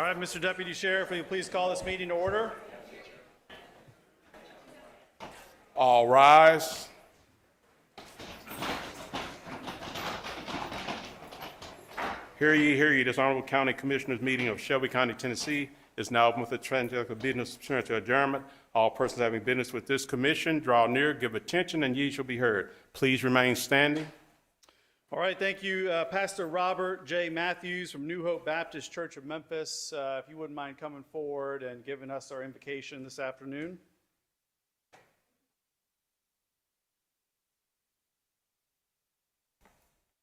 All right, Mr. Deputy Sheriff, will you please call this meeting to order? All rise. Hear ye, this Honorable County Commissioners meeting of Shelby County, Tennessee is now open with a transfer of business pursuant to adjournment. All persons having business with this commission, draw near, give attention, and ye shall be heard. Please remain standing. All right, thank you. Pastor Robert J. Matthews from New Hope Baptist Church of Memphis, if you wouldn't mind coming forward and giving us our invocation this afternoon.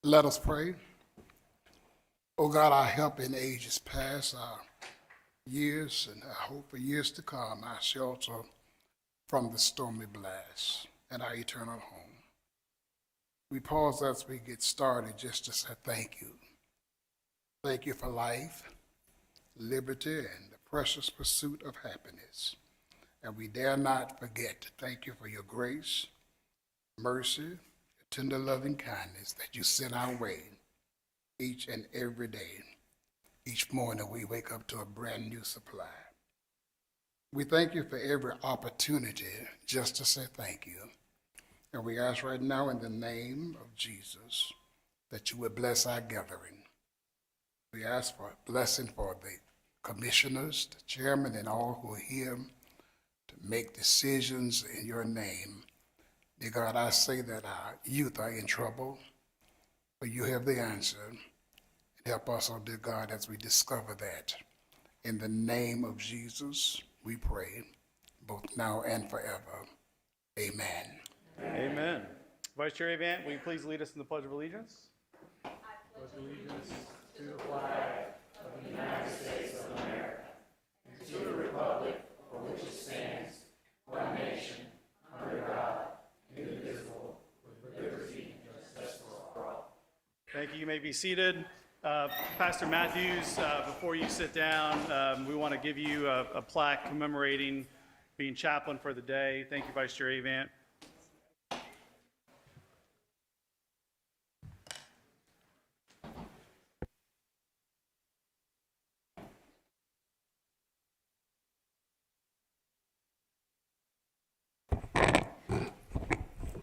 Let us pray. Oh God, our help in ages past, our years, and I hope for years to come, our shelter from the stormy blast and our eternal home. We pause as we get started just to say thank you. Thank you for life, liberty, and the precious pursuit of happiness. And we dare not forget to thank you for your grace, mercy, your tender loving kindness that you send our way each and every day. Each morning we wake up to a brand new supply. We thank you for every opportunity just to say thank you. And we ask right now in the name of Jesus that you would bless our gathering. We ask for a blessing for the commissioners, the chairman, and all who are here to make decisions in your name. Dear God, I say that our youth are in trouble, but you have the answer. And help us, oh dear God, as we discover that. In the name of Jesus, we pray, both now and forever. Amen. Amen. Vice Chair Avant, will you please lead us in the Pledge of Allegiance? I pledge allegiance to the flag of the United States of America and to the republic for which it stands, one nation, under God, indivisible, with liberty and justice for all. Thank you. You may be seated. Pastor Matthews, before you sit down, we want to give you a plaque commemorating being chaplain for the day. Thank you, Vice Chair Avant.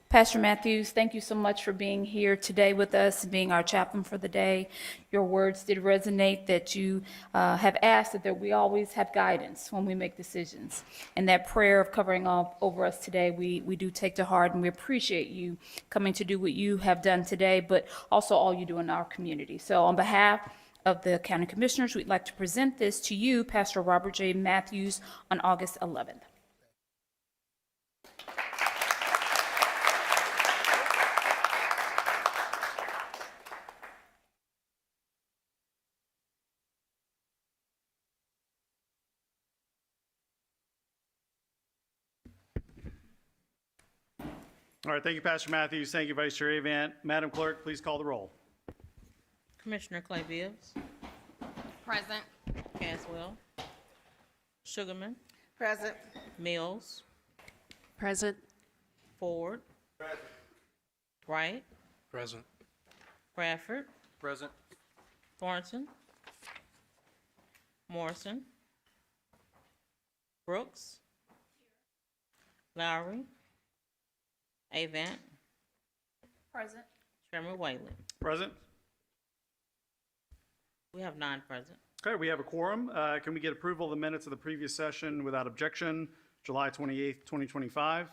Pastor Matthews, thank you so much for being here today with us, being our chaplain for the day. Your words did resonate that you have asked that we always have guidance when we make decisions. And that prayer of covering all over us today, we do take to heart, and we appreciate you coming to do what you have done today, but also all you do in our community. So on behalf of the County Commissioners, we'd like to present this to you, Pastor Robert J. Matthews, on August 11th. All right, thank you, Pastor Matthews. Thank you, Vice Chair Avant. Madam Clerk, please call the roll. Commissioner Clay Bibbs. Present. Caswell. Sugarman. Present. Mills. Present. Ford. Present. Wright. Present. Bradford. Present. Thornton. Morrison. Brooks. Lowry. Avant. Present. Chairman Whaley. Present. We have 9 present. Okay, we have a quorum. Can we get approval of the minutes of the previous session without objection, July 28th, 2025?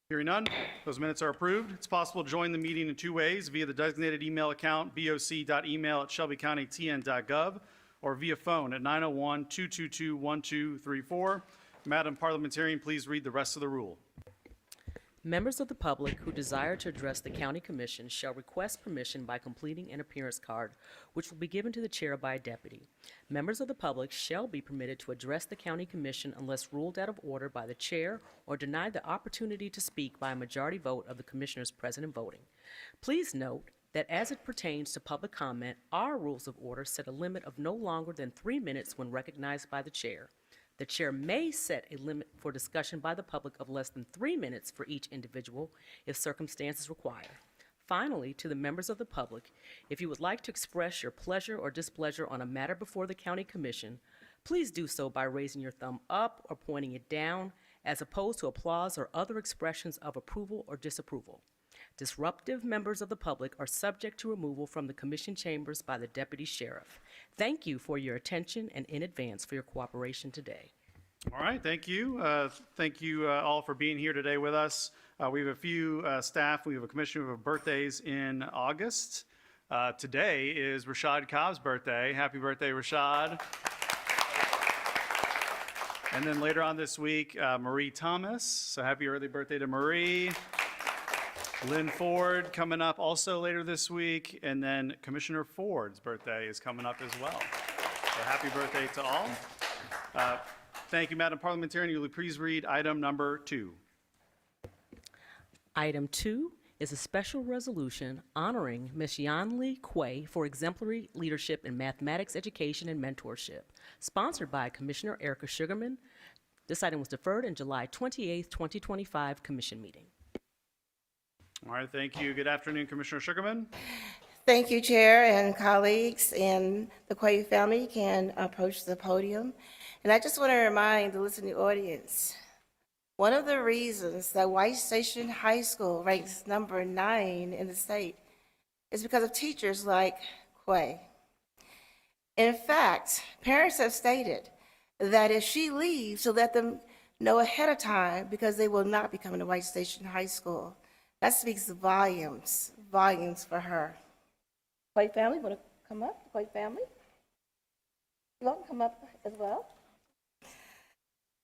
Hearing none, those minutes are approved. It's possible to join the meeting in 2 ways: via the designated email account, boc.email@shelbycountytn.gov, or via phone at 901-222-1234. Madam Parliamentarian, please read the rest of the rule. Members of the public who desire to address the County Commission shall request permission by completing an appearance card, which will be given to the chair by a deputy. Members of the public shall be permitted to address the County Commission unless ruled out of order by the chair or denied the opportunity to speak by a majority vote of the commissioners present and voting. Please note that as it pertains to public comment, our rules of order set a limit of no longer than 3 minutes when recognized by the chair. The chair may set a limit for discussion by the public of less than 3 minutes for each individual if circumstances require. finally, to the members of the public, if you would like to express your pleasure or displeasure on a matter before the County Commission, please do so by raising your thumb up or pointing it down, as opposed to applause or other expressions of approval or disapproval. Disruptive members of the public are subject to removal from the commission chambers by the deputy sheriff. Thank you for your attention and in advance for your cooperation today. All right, thank you. Thank you all for being here today with us. We have a few staff, we have a commissioner who have birthdays in August. Today is Rashad Cobb's birthday. Happy birthday, Rashad. And then later on this week, Marie Thomas. So happy early birthday to Marie. Lynn Ford coming up also later this week. And then Commissioner Ford's birthday is coming up as well. So happy birthday to all. Thank you, Madam Parliamentarian. Will you please read item number 2? Item 2 is a special resolution honoring Ms. Yanli Quay for exemplary leadership in mathematics education and mentorship, sponsored by Commissioner Erica Sugarman. This item was deferred in July 28, 2025 commission meeting. All right, thank you. Good afternoon, Commissioner Sugarman. Thank you, Chair and colleagues, and the Quay family can approach the podium. And I just want to remind the listening audience, one of the reasons that White Station High School ranks number 9 in the state is because of teachers like Quay. In fact, parents have stated that if she leaves, to let them know ahead of time because they will not be coming to White Station High School. That speaks volumes for her. Quay family, want to come up? Quay family? You want to come up as well?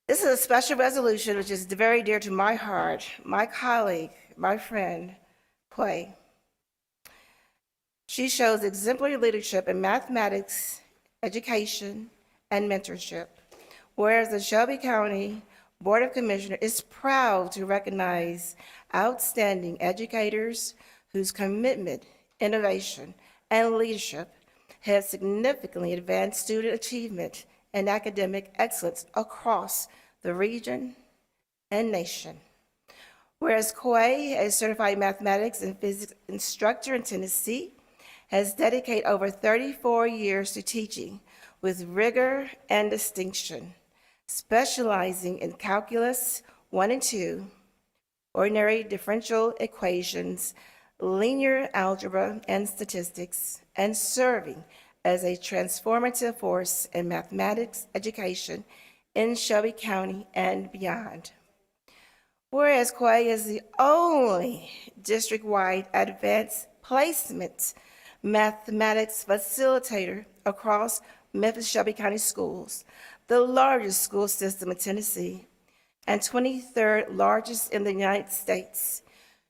This is a special resolution which is very dear to my heart, my colleague, my friend, Quay. She shows exemplary leadership in mathematics, education, and mentorship, whereas the Shelby County Board of Commissioners is proud to recognize outstanding educators whose commitment, innovation, and leadership has significantly advanced student achievement and academic excellence across the region and nation. Whereas Quay, a certified mathematics and physics instructor in Tennessee, has dedicated over 34 years to teaching with rigor and distinction, specializing in calculus 1 and 2, ordinary differential equations, linear algebra, and statistics, and serving as a transformative force in mathematics education in Shelby County and beyond. Whereas Quay is the only district-wide advanced placement mathematics facilitator across Memphis Shelby County schools, the largest school system in Tennessee, and 23rd largest in the United States,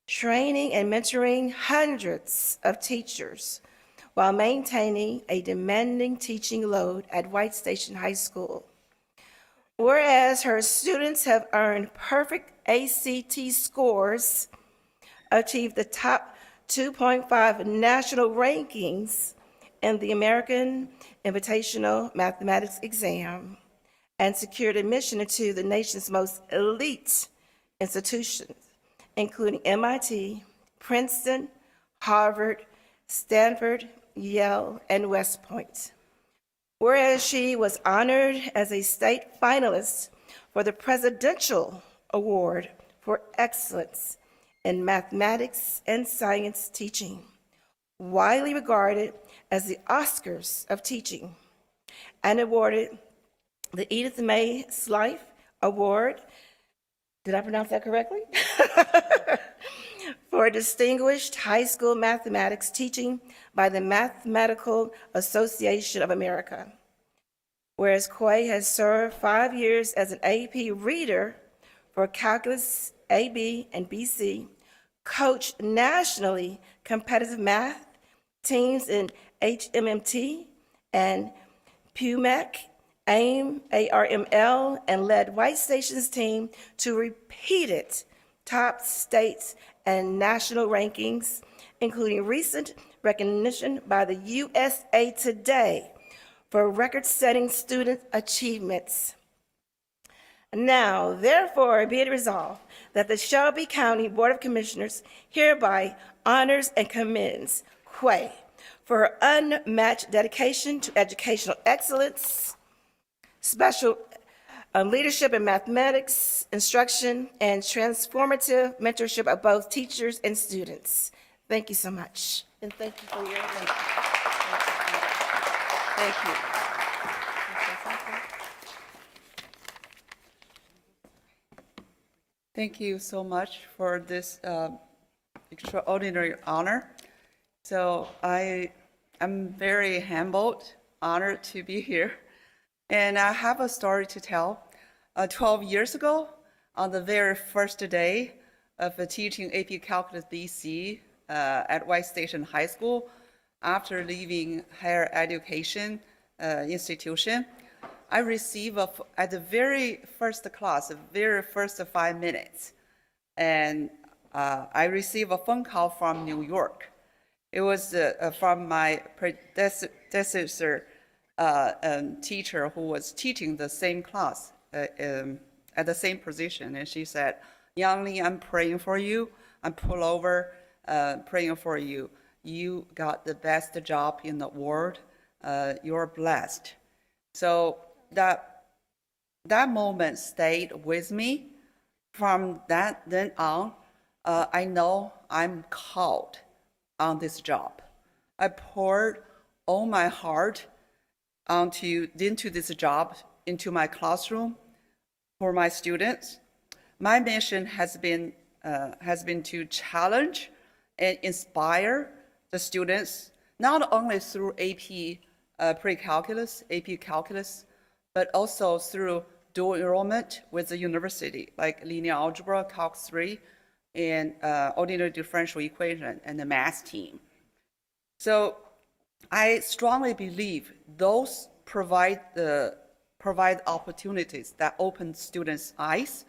training and mentoring hundreds of teachers while maintaining a demanding teaching load at White Station High School. Whereas her students have earned perfect ACT scores, achieved the top 2.5 national rankings in the American Invitational Mathematics Exam, and secured admission into the nation's most elite institutions, including MIT, Princeton, Harvard, Stanford, Yale, and West Point. Whereas she was honored as a state finalist for the Presidential Award for Excellence in Mathematics and Science Teaching, widely regarded as the Oscars of teaching, and awarded the Edith May Slife Award, did I pronounce that correctly? For distinguished high school mathematics teaching by the Mathematical Association of America. Whereas Quay has served 5 years as an AP reader for Calculus AB and BC, coached nationally competitive math teams in HMMT and PUMEC, AIM, ARML, and led White Station's team to repeated top states and national rankings, including recent recognition by the USA Today for record-setting student achievements. Now, therefore, be it resolved that the Shelby County Board of Commissioners hereby honors and commends Quay for her unmatched dedication to educational excellence, special leadership in mathematics, instruction, and transformative mentorship of both teachers and students. Thank you so much, and thank you for your attention. Thank you. Thank you so much for this extraordinary honor. So I'm very humbled, honored to be here. And I have a story to tell. 12 years ago, on the very first day of teaching AP Calculus BC at White Station High School, after leaving higher education institution, I received at the very first class, the very first 5 minutes, and I received a phone call from New York. It was from my predecessor teacher who was teaching the same class at the same position, and she said, "Young Lee, I'm praying for you. I'm pull over, praying for you. You got the best job in the world. You're blessed." So that moment stayed with me. From then on, I know I'm called on this job. I poured all my heart into this job, into my classroom, for my students. My mission has been to challenge and inspire the students, not only through AP pre-calculus, AP calculus, but also through dual enrollment with the university, like linear algebra, Calc 3, and ordinary differential equation, and the math team. So I strongly believe those provide opportunities that open students' eyes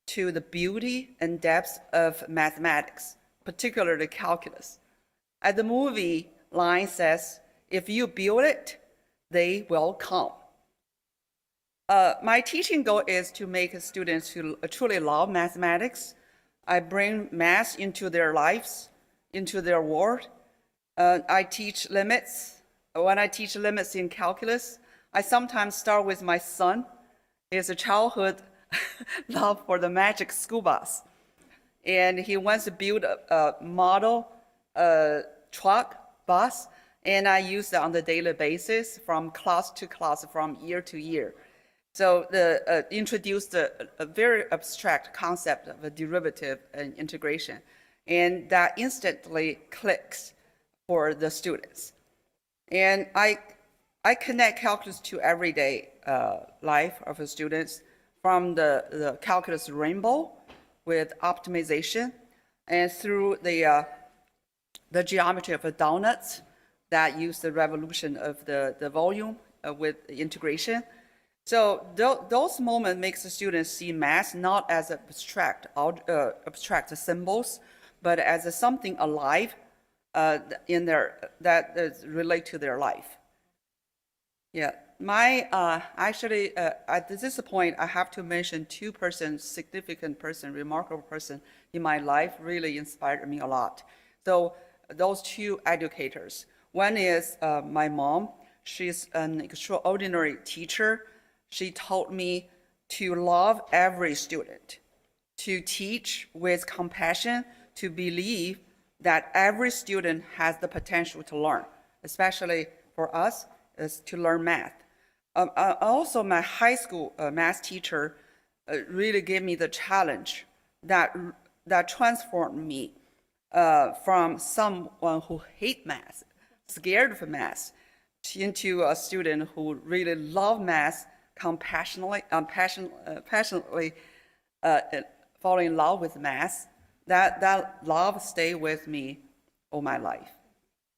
to the beauty and depth of mathematics, particularly calculus. As the movie line says, if you build it, they will come. My teaching goal is to make students who truly love mathematics. I bring math into their lives, into their world. I teach limits. When I teach limits in calculus, I sometimes start with my son. He has a childhood love for the magic school bus. And he wants to build a model truck bus, and I use that on a daily basis from class to class, from year to year. So introduced a very abstract concept of a derivative and integration, and that instantly clicks for the students. And I connect calculus to everyday life of the students, from the calculus rainbow with optimization, and through the geometry of the donuts that use the revolution of the volume with integration. So those moments makes the students see math not as abstract symbols, but as something alive in that relate to their life. Yeah, actually at this point I have to mention two persons, significant person, remarkable person in my life, really inspired me a lot. So those two educators. One is my mom. She's an extraordinary teacher. She taught me to love every student, to teach with compassion, to believe that every student has the potential to learn, especially for us, is to learn math. Also, my high school math teacher really gave me the challenge that transformed me from someone who hate math, scared of math, into a student who really loved math, passionately fall in love with math. That love stayed with me all my life.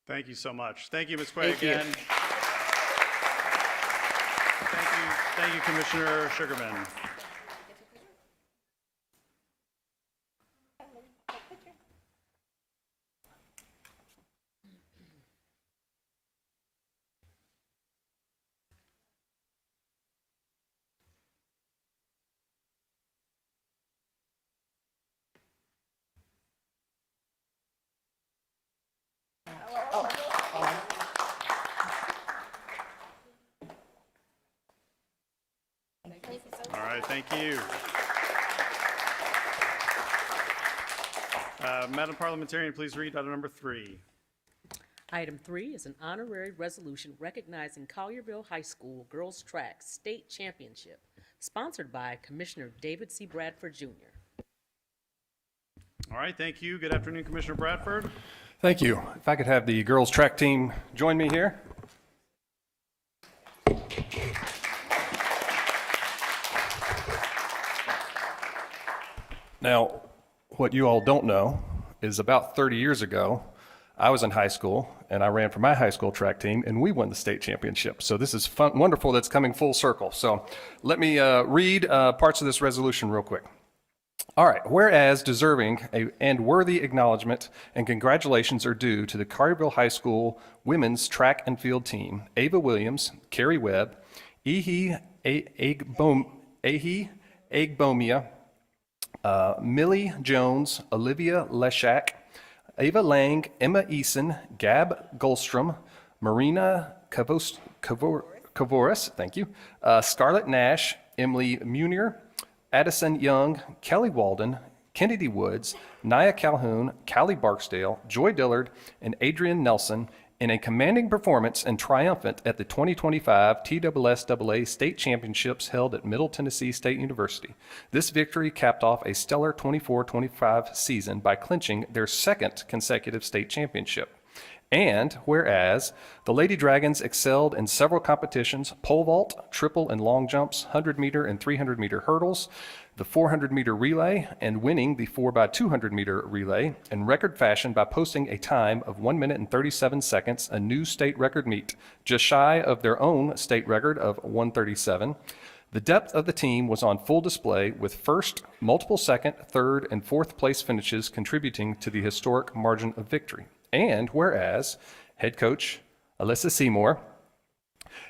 Thank you so much. Thank you, Ms. Quay, Thank you. again. Thank you, Commissioner Sugarman. right, thank you. Madam Parliamentarian, please read item number 3. Item 3 is an honorary resolution recognizing Collierville High School Girls Track State Championship, sponsored by Commissioner David C. Bradford, Jr. All right, thank you. Good afternoon, Commissioner Bradford. Thank you. If I could have the girls' track team join me here. Now, what you all don't know is about 30 years ago, I was in high school and I ran for my high school track team and we won the state championship. So this is fun, wonderful that's coming full circle. So let me read parts of this resolution real quick. All right, whereas deserving and worthy acknowledgement and congratulations are due to the Collierville High School women's track and field team, Ava Williams, Carrie Webb, Ehi Agbomia, Millie Jones, Olivia Leshak, Ava Lang, Emma Eason, Gab Goldstrom, Marina Kavoris, thank you, Scarlett Nash, Emily Munier, Addison Young, Kelly Walden, Kennedy Woods, Nia Calhoun, Callie Barksdale, Joy Dillard, and Adrian Nelson in a commanding performance and triumphant at the 2025 TSSAA State Championships held at Middle Tennessee State University. This victory capped off a stellar 24-25 season by clinching their second consecutive state championship. And whereas the Lady Dragons excelled in several competitions, pole vault, triple and long jumps, 100-meter and 300-meter hurdles, the 400-meter relay, and winning the 4x200-meter relay in record fashion by posting a time of 1 minute and 37 seconds, a new state record meet, just shy of their own state record of 1:37. The depth of the team was on full display, with first, multiple second, third, and fourth place finishes contributing to the historic margin of victory. And whereas head coach Alyssa Seymour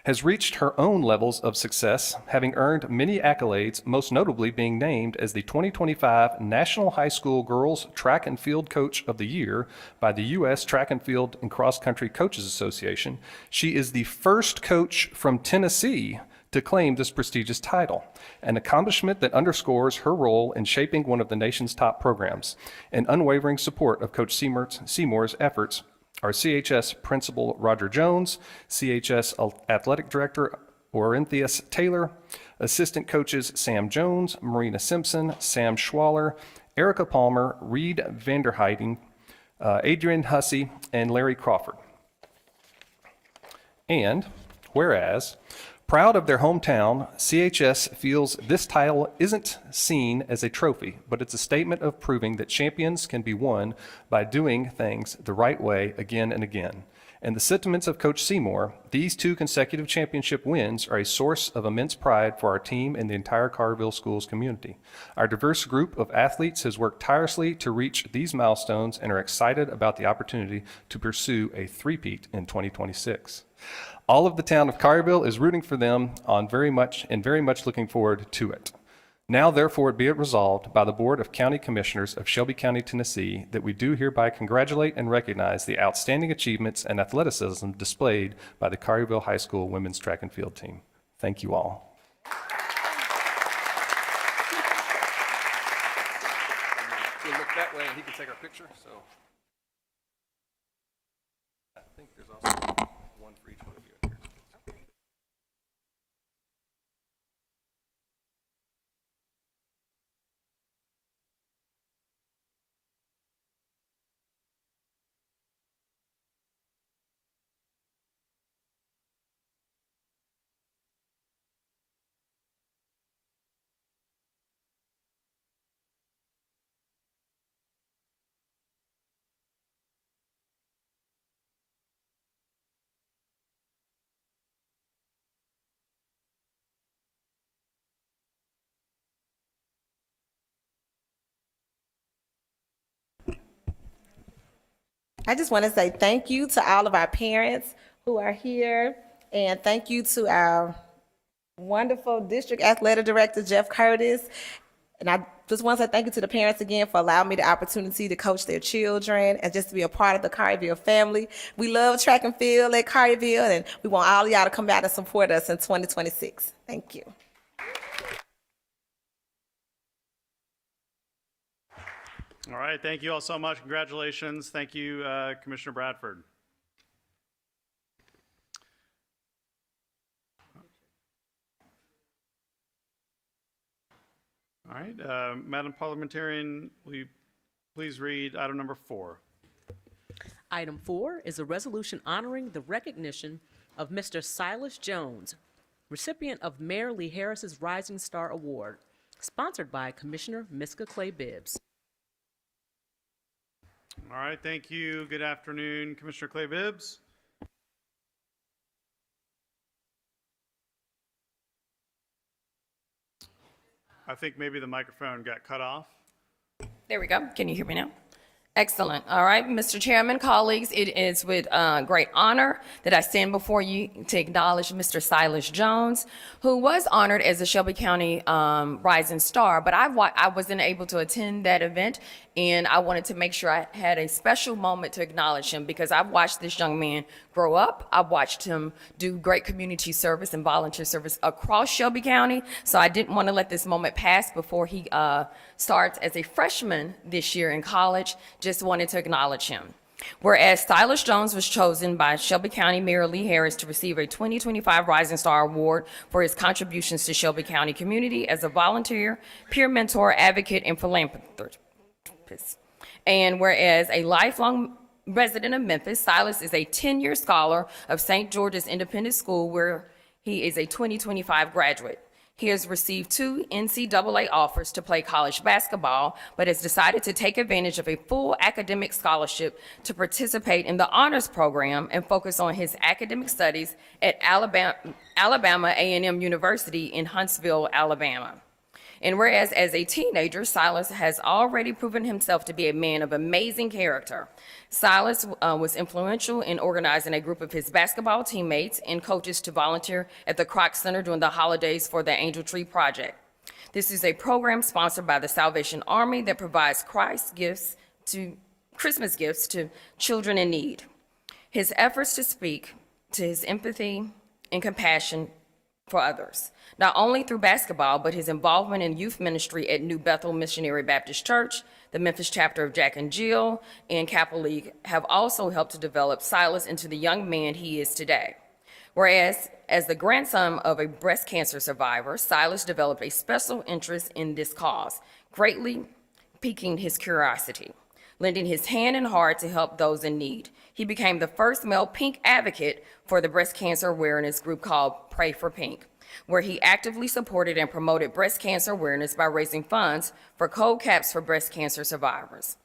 has reached her own levels of success, having earned many accolades, most notably being named as the 2025 National High School Girls Track and Field Coach of the Year by the U.S. Track and Field and Cross Country Coaches Association. She is the first coach from Tennessee to claim this prestigious title, an accomplishment that underscores her role in shaping one of the nation's top programs. In unwavering support of Coach Seymour's efforts are CHS Principal Roger Jones, CHS Athletic Director Orinthius Taylor, Assistant Coaches Sam Jones, Marina Simpson, Sam Schwaller, Erica Palmer, Reed Vanderheiden, Adrian Hussey, and Larry Crawford. And whereas, proud of their hometown, CHS feels this title isn't seen as a trophy, but it's a statement of proving that champions can be won by doing things the right way again and again. And the sentiments of Coach Seymour, these 2 consecutive championship wins are a source of immense pride for our team and the entire Collierville Schools community. Our diverse group of athletes has worked tirelessly to reach these milestones and are excited about the opportunity to pursue a three-peat in 2026. All of the town of Collierville is rooting for them very much looking forward to it. Now, therefore, be it resolved by the Board of County Commissioners of Shelby County, Tennessee, that we do hereby congratulate and recognize the outstanding achievements and athleticism displayed by the Collierville High School women's track and field team. Thank you all. We'll look that way and he can take our picture. So I think there's also one for each one of you. I just want to say thank you to all of our parents who are here, and thank you to our wonderful District Athletic Director, Jeff Curtis. And I just want to say thank you to the parents again for allowing me the opportunity to coach their children and just to be a part of the Collierville family. We love track and field at Collierville, and we want all of y'all to come out and support us in 2026. Thank you. All right, thank you all so much. Congratulations. Thank you, Commissioner Bradford. All right, Madam Parliamentarian, will you please read item number 4? Item 4 is a resolution honoring the recognition of Mr. Silas Jones, recipient of Mayor Lee Harris's Rising Star Award, sponsored by Commissioner Miska Clay Bibbs. All right, thank you. Good afternoon, Commissioner Clay Bibbs. I think maybe the microphone got cut off. There we go. Can you hear me now? Excellent. All right, Mr. Chairman, colleagues, it is with great honor that I stand before you to acknowledge Mr. Silas Jones, who was honored as a Shelby County Rising Star, but I wasn't able to attend that event, and I wanted to make sure I had a special moment to acknowledge him because I've watched this young man grow up. I've watched him do great community service and volunteer service across Shelby County, so I didn't want to let this moment pass before he starts as a freshman this year in college. Just wanted to acknowledge him. Whereas Silas Jones was chosen by Shelby County Mayor Lee Harris to receive a 2025 Rising Star Award for his contributions to Shelby County community as a volunteer, peer mentor, advocate, and philanthropist. And whereas a lifelong resident of Memphis, Silas is a 10-year scholar of St. George's Independent School, where he is a 2025 graduate. He has received 2 NCAA offers to play college basketball, but has decided to take advantage of a full academic scholarship to participate in the honors program and focus on his academic studies at Alabama A&M University in Huntsville, Alabama. And whereas as a teenager, Silas has already proven himself to be a man of amazing character. Silas was influential in organizing a group of his basketball teammates and coaches to volunteer at the Kroc Center during the holidays for the Angel Tree Project. This is a program sponsored by the Salvation Army that provides Christmas gifts to children in need. His efforts to speak to his empathy and compassion for others, not only through basketball, but his involvement in youth ministry at New Bethel Missionary Baptist Church, the Memphis chapter of Jack and Jill, and Kappa League have also helped to develop Silas into the young man he is today. Whereas, as the grandson of a breast cancer survivor, Silas developed a special interest in this cause, greatly piquing his curiosity, lending his hand and heart to help those in need. He became the first male pink advocate for the breast cancer awareness group called Pray for Pink, where he actively supported and promoted breast cancer awareness by raising funds for cold caps for breast cancer survivors.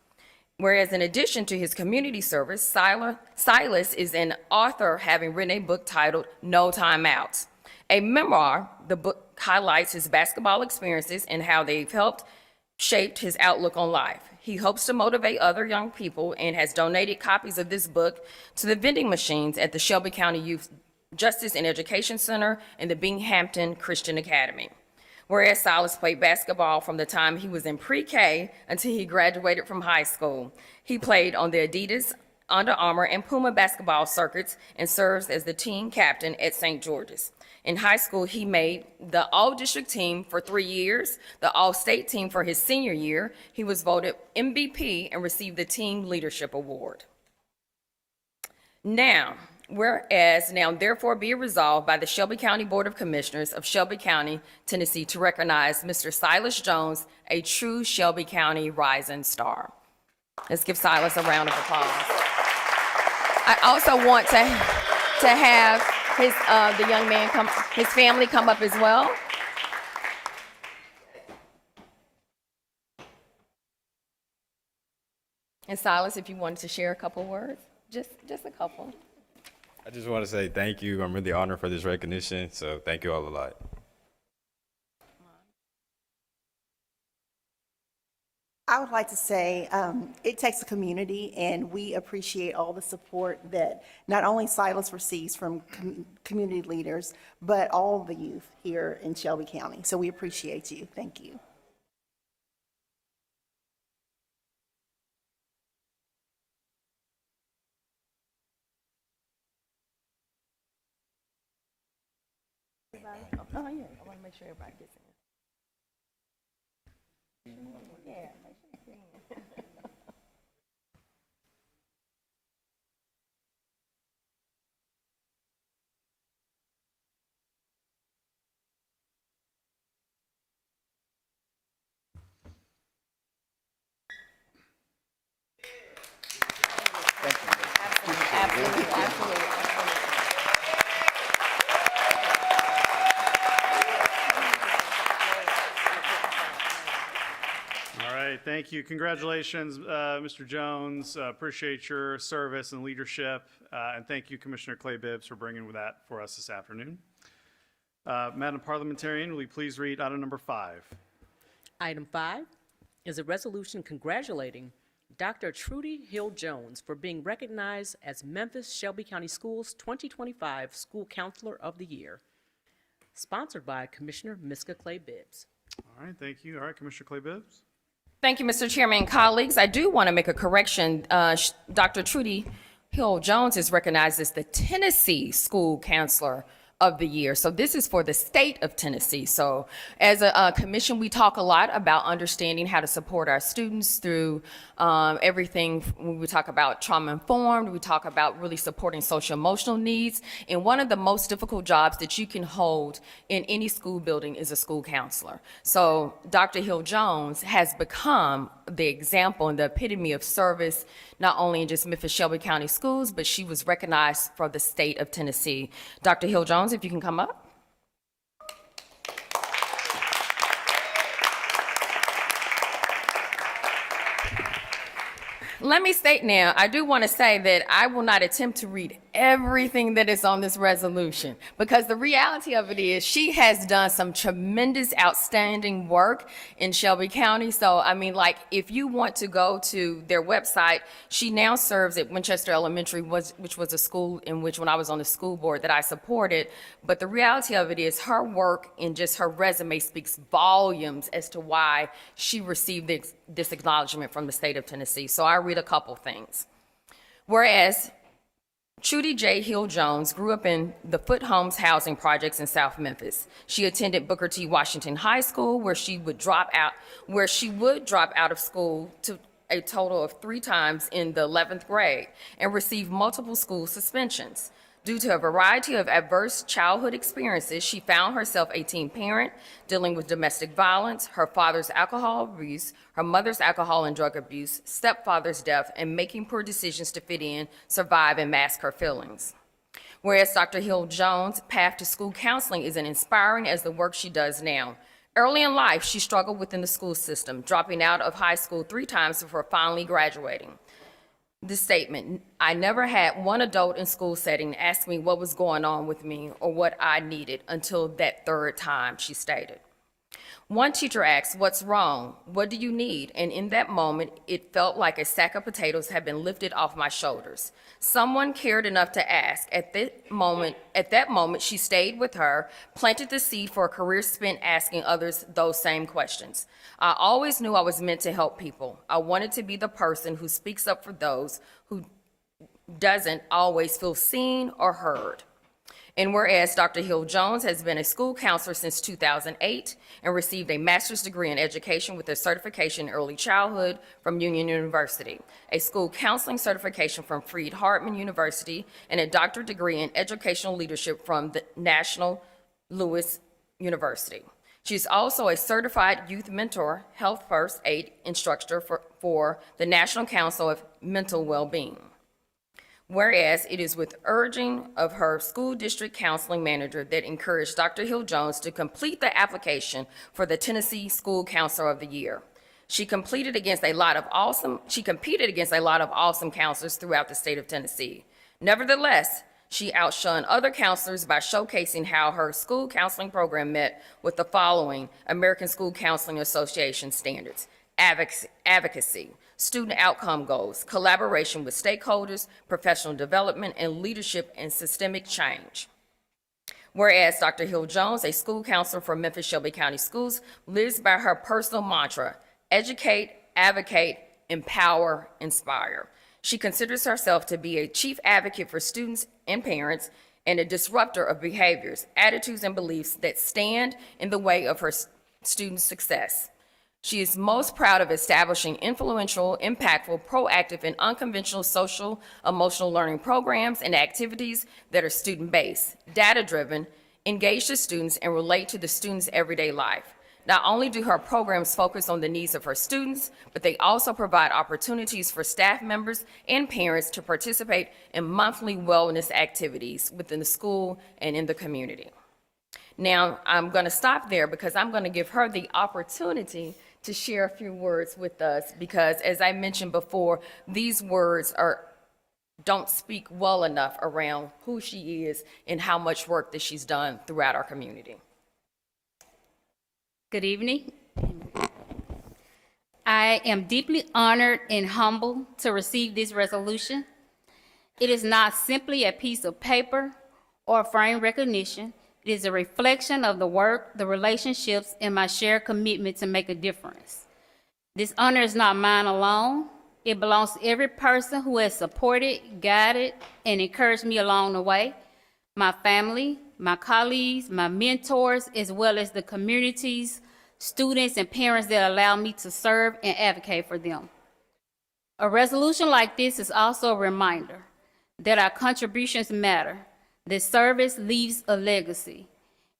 Whereas in addition to his community service, Silas is an author, having written a book titled No Time Out. A memoir, the book highlights his basketball experiences and how they've helped shaped his outlook on life. He hopes to motivate other young people and has donated copies of this book to the vending machines at the Shelby County Youth Justice and Education Center and the Binghamton Christian Academy. Whereas Silas played basketball from the time he was in pre-K until he graduated from high school. He played on the Adidas, Under Armour, and Puma basketball circuits and serves as the team captain at St. George's. In high school, he made the all-district team for 3 years, the all-state team for his senior year. He was voted MVP and received the Team Leadership Award. Now, therefore be it resolved by the Shelby County Board of Commissioners of Shelby County, Tennessee, to recognize Mr. Silas Jones, a true Shelby County Rising Star. Let's give Silas a round of applause. I also want to have the young man his family come up as well. And Silas, if you wanted to share a couple words, just a couple. I just want to say thank you. I'm really honored for this recognition, so thank you all a lot. I would like to say it takes a community, and we appreciate all the support that not only Silas receives from community leaders, but all the youth here in Shelby County. So we appreciate you. Thank you. Oh, yeah, I want to make sure everybody gets in. Yeah, make sure you get in. thank you. Congratulations, Mr. Jones. Appreciate your service and leadership. And thank you, Commissioner Clay Bibbs, for bringing that for us this afternoon. Madam Parliamentarian, will you please read item number 5? Item 5 is a resolution congratulating Dr. Trudy Hill Jones for being recognized as Memphis Shelby County Schools 2025 School Counselor of the Year, sponsored by Commissioner Miska Clay Bibbs. All right, thank you. All right, Commissioner Clay Bibbs. Thank you, Mr. Chairman and colleagues. I do want to make a correction. Dr. Trudy Hill Jones is recognized as the Tennessee School Counselor of the Year. So this is for the state of Tennessee. So as a commission, we talk a lot about understanding how to support our students through everything. When we talk about trauma-informed, we talk about really supporting social-emotional needs. And one of the most difficult jobs that you can hold in any school building is a school counselor. So Dr. Hill Jones has become the example and the epitome of service, not only in just Memphis Shelby County schools, but she was recognized for the state of Tennessee. Dr. Hill Jones, if you can come up. Let me state now, I do want to say that I will not attempt to read everything that is on this resolution, because the reality of it is she has done some tremendous, outstanding work in Shelby County. So, I mean, like, if you want to go to their website, she now serves at Winchester Elementary, which was a school in which, when I was on the school board, that I supported. But the reality of it is her work and just her resume speaks volumes as to why she received this acknowledgement from the state of Tennessee. So I read a couple things. Whereas Trudy J. Hill Jones grew up in the Foot Homes housing projects in South Memphis. She attended Booker T. Washington High School, where she would drop out of school to a total of 3 times in the 11th grade and receive multiple school suspensions. Due to a variety of adverse childhood experiences, she found herself a teen parent dealing with domestic violence, her father's alcohol abuse, her mother's alcohol and drug abuse, stepfather's death, and making poor decisions to fit in, survive, and mask her feelings. Whereas Dr. Hill Jones' path to school counseling is as inspiring as the work she does now. Early in life, she struggled within the school system, dropping out of high school 3 times before finally graduating. This statement, I never had one adult in school setting ask me what was going on with me or what I needed until that 3rd time, she stated. One teacher asked, what's wrong? What do you need? And in that moment, it felt like a sack of potatoes had been lifted off my shoulders. Someone cared enough to ask. At that moment, she stayed with her, planted the seed for a career spent asking others those same questions. I always knew I was meant to help people. I wanted to be the person who speaks up for those who doesn't always feel seen or heard. And whereas Dr. Hill Jones has been a school counselor since 2008 and received a master's degree in education with a certification in early childhood from Union University, a school counseling certification from Freed-Hardeman University, and a doctorate degree in educational leadership from the National Louis University. She's also a certified youth mentor, health first aid instructor for the National Council of Mental Well-Being. Whereas it is with urging of her school district counseling manager that encouraged Dr. Hill Jones to complete the application for the Tennessee School Counselor of the Year. She competed against a lot of awesome counselors throughout the state of Tennessee. Nevertheless, she outshone other counselors by showcasing how her school counseling program met with the following American School Counseling Association standards: advocacy, student outcome goals, collaboration with stakeholders, professional development, and leadership and systemic change. Whereas Dr. Hill Jones, a school counselor for Memphis Shelby County Schools, lives by her personal mantra: educate, advocate, empower, inspire. She considers herself to be a chief advocate for students and parents and a disruptor of behaviors, attitudes, and beliefs that stand in the way of her students' success. She is most proud of establishing influential, impactful, proactive, and unconventional social, emotional learning programs and activities that are student-based, data-driven, engage the students, and relate to the students' everyday life. Not only do her programs focus on the needs of her students, but they also provide opportunities for staff members and parents to participate in monthly wellness activities within the school and in the community. Now, I'm going to stop there because I'm going to give her the opportunity to share a few words with us because, as I mentioned before, these words don't speak well enough around who she is and how much work that she's done throughout our community. Good evening. I am deeply honored and humbled to receive this resolution. It is not simply a piece of paper or frame recognition. It is a reflection of the work, the relationships, and my shared commitment to make a difference. This honor is not mine alone. It belongs to every person who has supported, guided, and encouraged me along the way. My family, my colleagues, my mentors, as well as the communities, students, and parents that allow me to serve and advocate for them. A resolution like this is also a reminder that our contributions matter, that service leaves a legacy,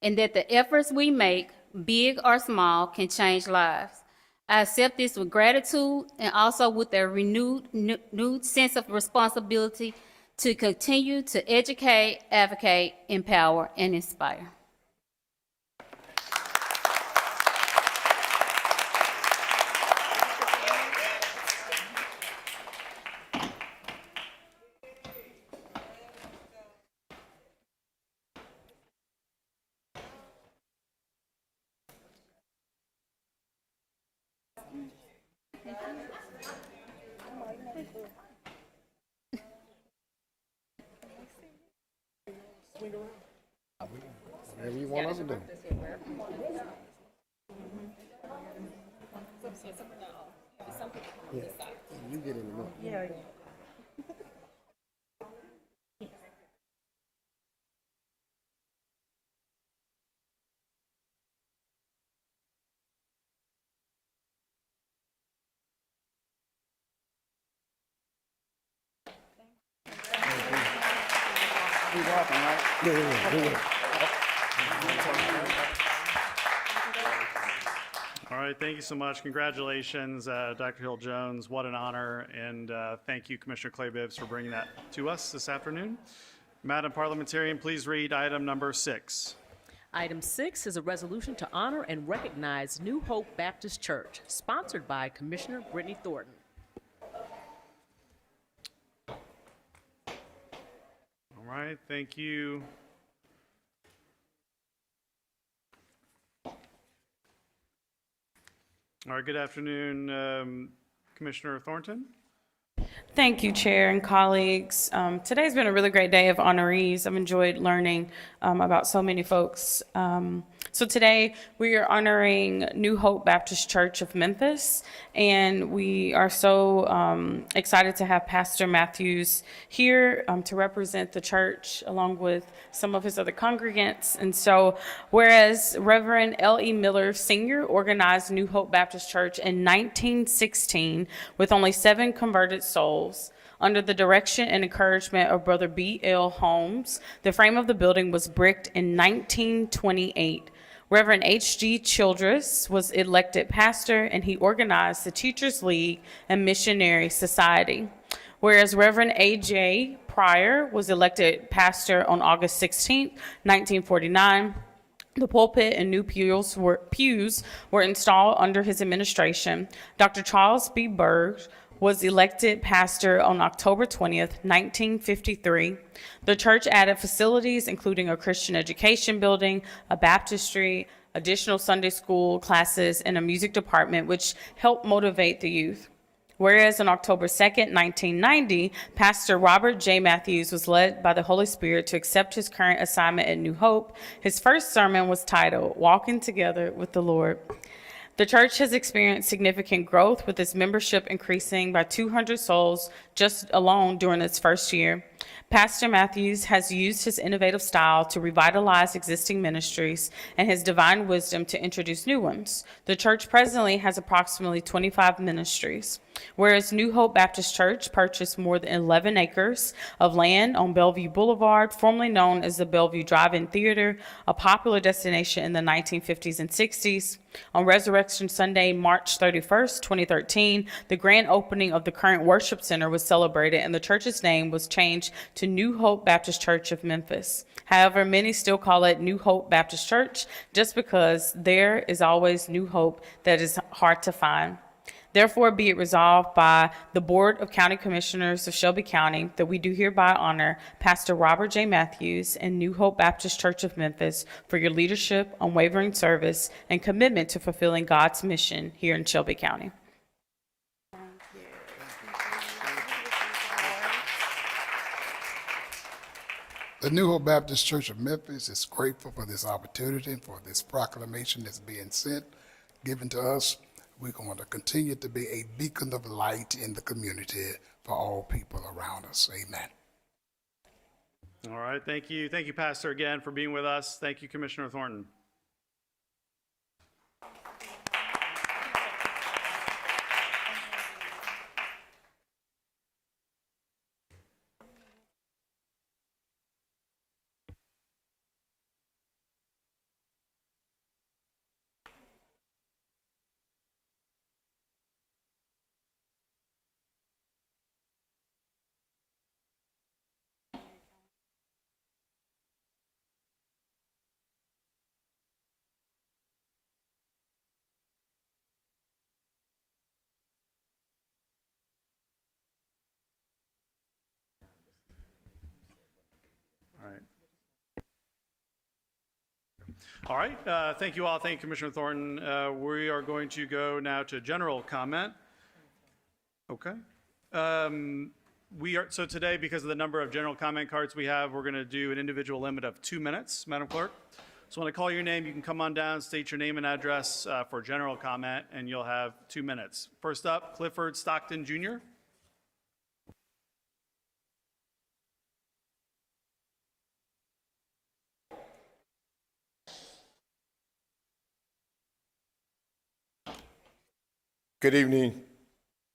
and that the efforts we make, big or small, can change lives. I accept this with gratitude and also with a renewed sense of responsibility to continue to educate, advocate, empower, and inspire. Whatever you want us to do. Yeah, you get in the middle. Yeah. You're welcome, right? Yeah. All right, thank you so much. Congratulations, Dr. Hill-Jones. What an honor, and thank you, Commissioner Clay Bibbs, for bringing that to us this afternoon. Madam Parliamentarian, please read item number 6. Item 6 is a resolution to honor and recognize New Hope Baptist Church, sponsored by Commissioner Brittany Thornton. All right, thank you. All right, good afternoon, Commissioner Thornton. Thank you, Chair and colleagues. Today's been a really great day of honorees. I've enjoyed learning about so many folks. So today we are honoring New Hope Baptist Church of Memphis, and we are so excited to have Pastor Matthews here to represent the church along with some of his other congregants. And so whereas Reverend L.E. Miller Sr. organized New Hope Baptist Church in 1916 with only 7 converted souls, under the direction and encouragement of Brother B.L. Holmes, the frame of the building was bricked in 1928. Reverend H.G. Childress was elected pastor, and he organized the Teachers League and Missionary Society. Whereas Reverend A.J. Pryor was elected pastor on August 16, 1949, the pulpit and new pews were installed under his administration. Dr. Charles B. Berg was elected pastor on October 20th, 1953. The church added facilities, including a Christian education building, a baptistry, additional Sunday school classes, and a music department, which helped motivate the youth. Whereas on October 2nd, 1990, Pastor Robert J. Matthews was led by the Holy Spirit to accept his current assignment at New Hope. His first sermon was titled, "Walking Together with the Lord." The church has experienced significant growth, with its membership increasing by 200 souls just alone during its first year. Pastor Matthews has used his innovative style to revitalize existing ministries and his divine wisdom to introduce new ones. The church presently has approximately 25 ministries. Whereas New Hope Baptist Church purchased more than 11 acres of land on Bellevue Boulevard, formerly known as the Bellevue Drive-In Theater, a popular destination in the 1950s and 60s. On Resurrection Sunday, March 31st, 2013, the grand opening of the current worship center was celebrated, and the church's name was changed to New Hope Baptist Church of Memphis. However, many still call it New Hope Baptist Church just because there is always new hope that is hard to find. Therefore, be it resolved by the Board of County Commissioners of Shelby County that we do hereby honor Pastor Robert J. Matthews and New Hope Baptist Church of Memphis for your leadership, unwavering service, and commitment to fulfilling God's mission here in Shelby County. The New Hope Baptist Church of Memphis is grateful for this opportunity, for this proclamation that's being sent, given to us. We're going to continue to be a beacon of light in the community for all people around us. Amen. All right, thank you. Thank you, Pastor, again, for being with us. Thank you, Commissioner Thornton. All right, thank you all. Thank you, Commissioner Thornton. We are going to go now to general comment. Okay. So today, because of the number of general comment cards we have, we're going to do an individual limit of 2 minutes, Madam Clerk. So when I call your name, you can come on down, state your name and address for general comment, and you'll have 2 minutes. First up, Clifford Stockton, Jr. Good evening,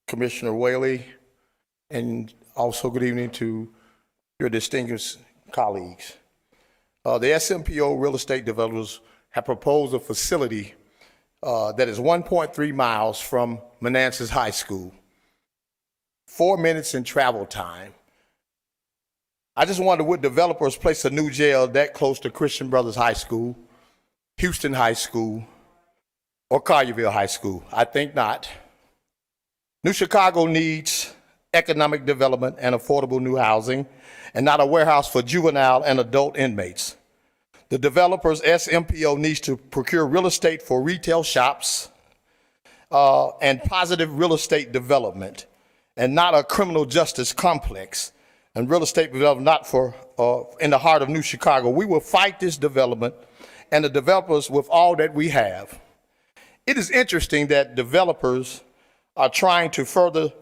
Commissioner Whaley, and also good evening to your distinguished colleagues. The SMPO real estate developers have proposed a facility that is 1.3 miles from Manassas High School, 4 minutes in travel time. I just wonder, would developers place a new jail that close to Christian Brothers High School, Houston High School, or Collierville High School? I think not. New Chicago needs economic development and affordable new housing, and not a warehouse for juvenile and adult inmates. The developers, SMPO, needs to procure real estate for retail shops and positive real estate development, and not a criminal justice complex and real estate development not for in the heart of New Chicago. We will fight this development and the developers with all that we have. It is interesting that developers are trying to further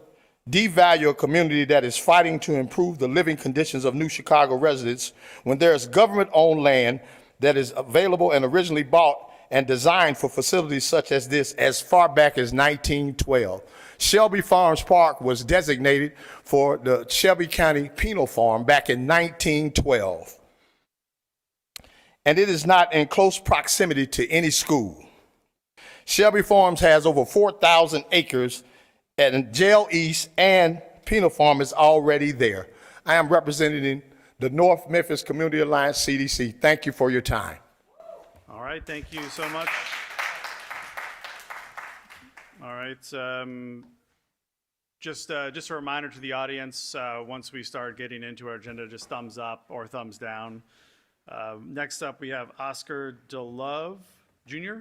devalue a community that is fighting to improve the living conditions of New Chicago residents when there is government-owned land that is available and originally bought and designed for facilities such as this as far back as 1912. Shelby Farms Park was designated for the Shelby County Penal Farm back in 1912. And it is not in close proximity to any school. Shelby Farms has over 4,000 acres, and Jail East and Penal Farm is already there. I am representing the North Memphis Community Alliance, CDC. Thank you for your time. All right, thank you so much. All right, just a reminder to the audience, once we start getting into our agenda, just thumbs up or thumbs down. Next up, we have Oscar DeLove, Jr.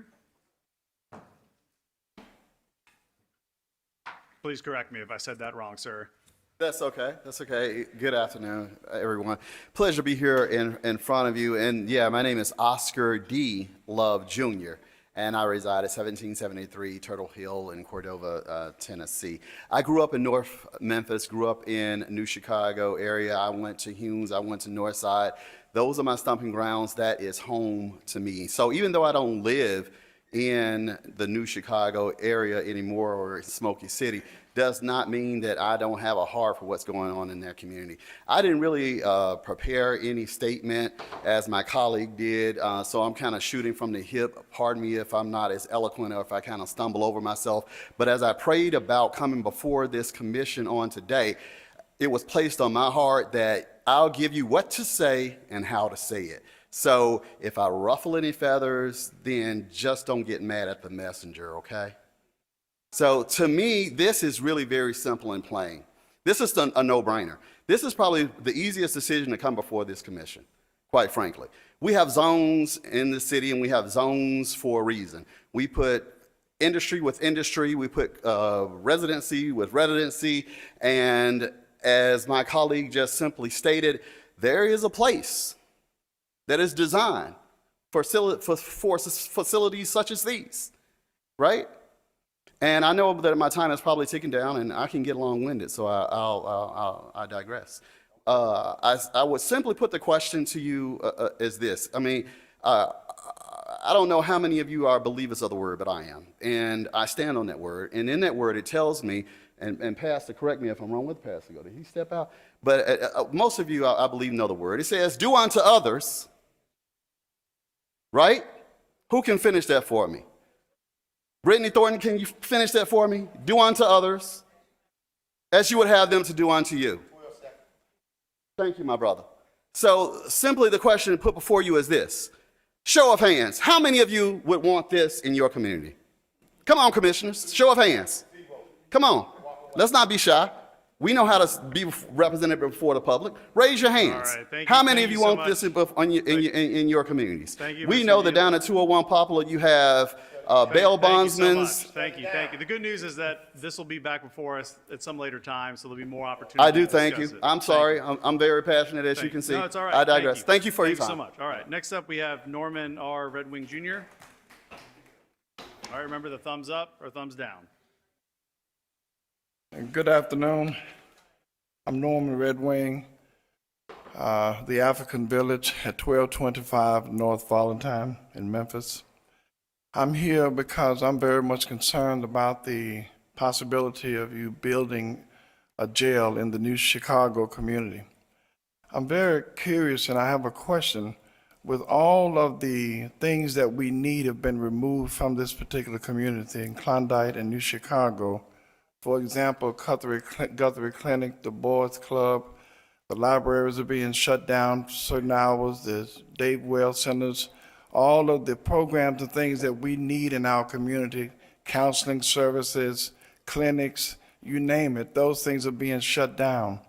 Please correct me if I said that wrong, sir. That's okay. That's okay. Good afternoon, everyone. Pleasure to be here in front of you. And yeah, my name is Oscar D. Love, Jr., and I reside at 1773 Turtle Hill in Cordova, Tennessee. I grew up in North Memphis, grew up in New Chicago area. I went to Humes, I went to Northside. Those are my stomping grounds. That is home to me. So even though I don't live in the New Chicago area anymore or Smoky City, does not mean that I don't have a heart for what's going on in their community. I didn't really prepare any statement as my colleague did, so I'm kind of shooting from the hip. Pardon me if I'm not as eloquent or if I kind of stumble over myself. But as I prayed about coming before this commission on today, it was placed on my heart that I'll give you what to say and how to say it. So if I ruffle any feathers, then just don't get mad at the messenger, okay? So to me, this is really very simple and plain. This is a no-brainer. This is probably the easiest decision to come before this commission, quite frankly. We have zones in the city, and we have zones for a reason. We put industry with industry, we put residency with residency, and as my colleague just simply stated, there is a place that is designed for facilities such as these, right? And I know that my time is probably ticking down, and I can get long-winded, so I digress. I would simply put the question to you as this. I mean, I don't know how many of you are believers of the word, but I am. And I stand on that word. And in that word, it tells me, and Pastor, correct me if I'm wrong with Pastor, did he step out? But most of you, I believe, know the word. It says, do unto others, right? Who can finish that for me? Brittany Thornton, can you finish that for me? Do unto others as you would have them to do unto you. Thank you, my brother. So simply the question put before you is this. Show of hands. How many of you would want this in your community? Come on, commissioners. Show of hands. Come on. Let's not be shy. We know how to be represented before the public. Raise your hands. All right, thank How you. many Thank of you you so want this in your communities? Thank you, We Mr. know that Neal. down at 201 Poplar, you have bail Thank you so bondsmen. much. Thank you, thank you. The good news is that this will be back before us at some later time, so there'll be more opportunity. I do to thank discuss you. it. I'm Thank sorry. you. I'm very passionate, as you Thank can see. No, it's all right. I digress. Thank you for your Thank time. you so much. All right, next up, we have Norman R. Red Wing Jr. All right, remember the thumbs up or thumbs down? Good afternoon. I'm Norman Red Wing, the African Village at 1225 North Valentine in Memphis. I'm here because I'm very much concerned about the possibility of you building a jail in the new Chicago community. I'm very curious, and I have a question. With all of the things that we need have been removed from this particular community in Klondike and New Chicago, for example, Guthrie Clinic, the Boys Club, the libraries are being shut down for certain hours, the Dave Well Centers, all of the programs and things that we need in our community, counseling services, clinics, you name it, those things are being shut down.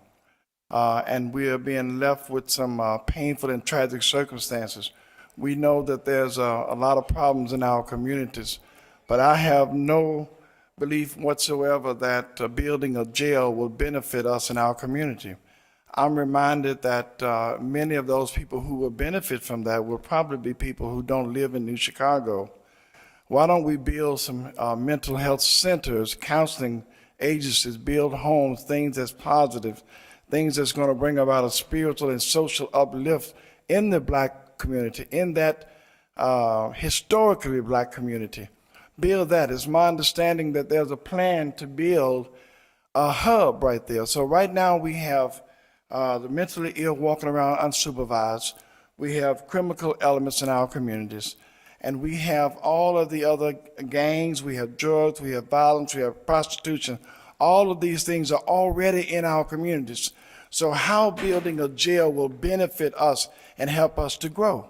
And we are being left with some painful and tragic circumstances. We know that there's a lot of problems in our communities, but I have no belief whatsoever that building a jail will benefit us in our community. I'm reminded that many of those people who will benefit from that will probably be people who don't live in New Chicago. Why don't we build some mental health centers, counseling agencies, build homes, things that's positive, things that's going to bring about a spiritual and social uplift in the black community, in that historically black community. Build that. It's my understanding that there's a plan to build a hub right there. So right now we have the mentally ill walking around unsupervised. We have criminal elements in our communities. And we have all of the other gangs. We have drugs, we have violence, we have prostitution. All of these things are already in our communities. So how building a jail will benefit us and help us to grow?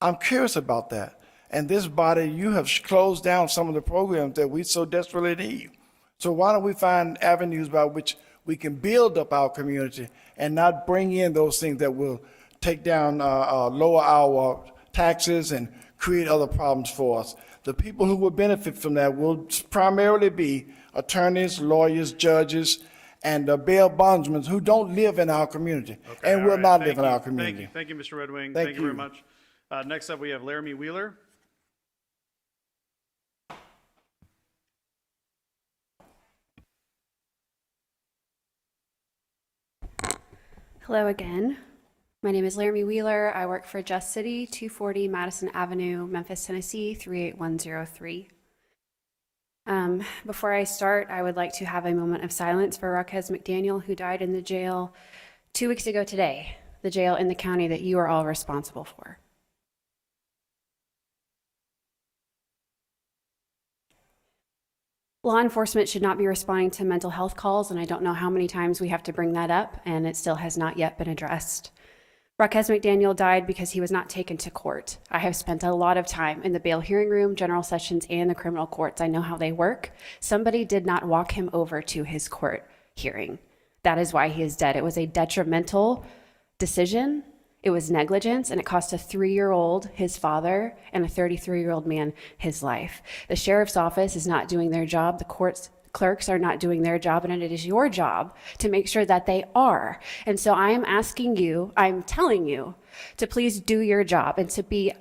I'm curious about that. And this body, you have closed down some of the programs that we so desperately need. So why don't we find avenues by which we can build up our community and not bring in those things that will take down, lower our taxes and create other problems for us. The people who will benefit from that will primarily be attorneys, lawyers, judges, and bail bondsmen who don't live in our community and will not live in our community. Thank you, Mr. Red Wing. Thank Thank you very you. much. Next up, we have Laramie Wheeler. Hello again. My name is Laramie Wheeler. I work for Just City, 240 Madison Avenue, Memphis, Tennessee, 38103. Before I start, I would like to have a moment of silence for Raquez McDaniel, who died in the jail 2 weeks ago today, the jail in the county that you are all responsible for. Law enforcement should not be responding to mental health calls, and I don't know how many times we have to bring that up, and it still has not yet been addressed. Raquez McDaniel died because he was not taken to court. I have spent a lot of time in the bail hearing room, general sessions, and the criminal courts. I know how they work. Somebody did not walk him over to his court hearing. That is why he is dead. It was a detrimental decision. It was negligence, and it cost a 3-year-old, his father, and a 33-year-old man his life. The sheriff's office is not doing their job. The court's clerks are not doing their job, and it is your job to make sure that they are. And so I am asking you, I'm telling you to please do your job and to be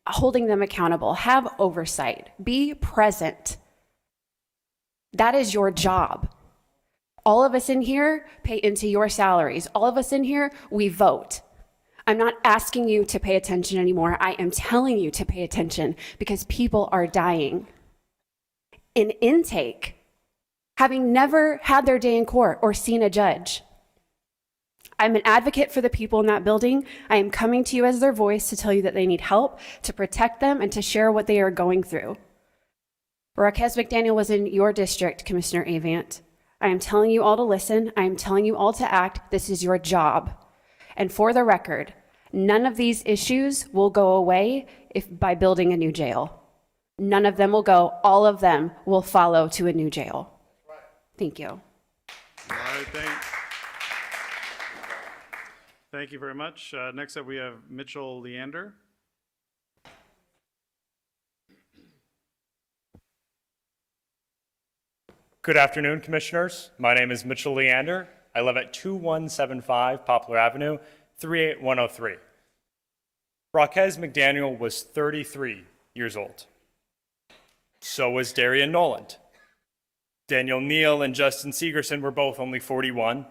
holding them accountable. Have oversight. Be present. That is your job. All of us in here pay into your salaries. All of us in here, we vote. I'm not asking you to pay attention anymore. I am telling you to pay attention because people are dying. In intake, having never had their day in court or seen a judge. I'm an advocate for the people in that building. I am coming to you as their voice to tell you that they need help, to protect them, and to share what they are going through. Raquez McDaniel was in your district, Commissioner Avant. I am telling you all to listen. I am telling you all to act. This is your job. And for the record, none of these issues will go away by building a new jail. None of them will go. All of them will follow to a new jail. Thank you. All right, thank you very much. Next up, we have Mitchell Leander. Good afternoon, Commissioners. My name is Mitchell Leander. I live at 2175 Poplar Avenue, 38103. Raquez McDaniel was 33 years old. So was Darian Noland. Daniel Neal and Justin Segerson were both only 41.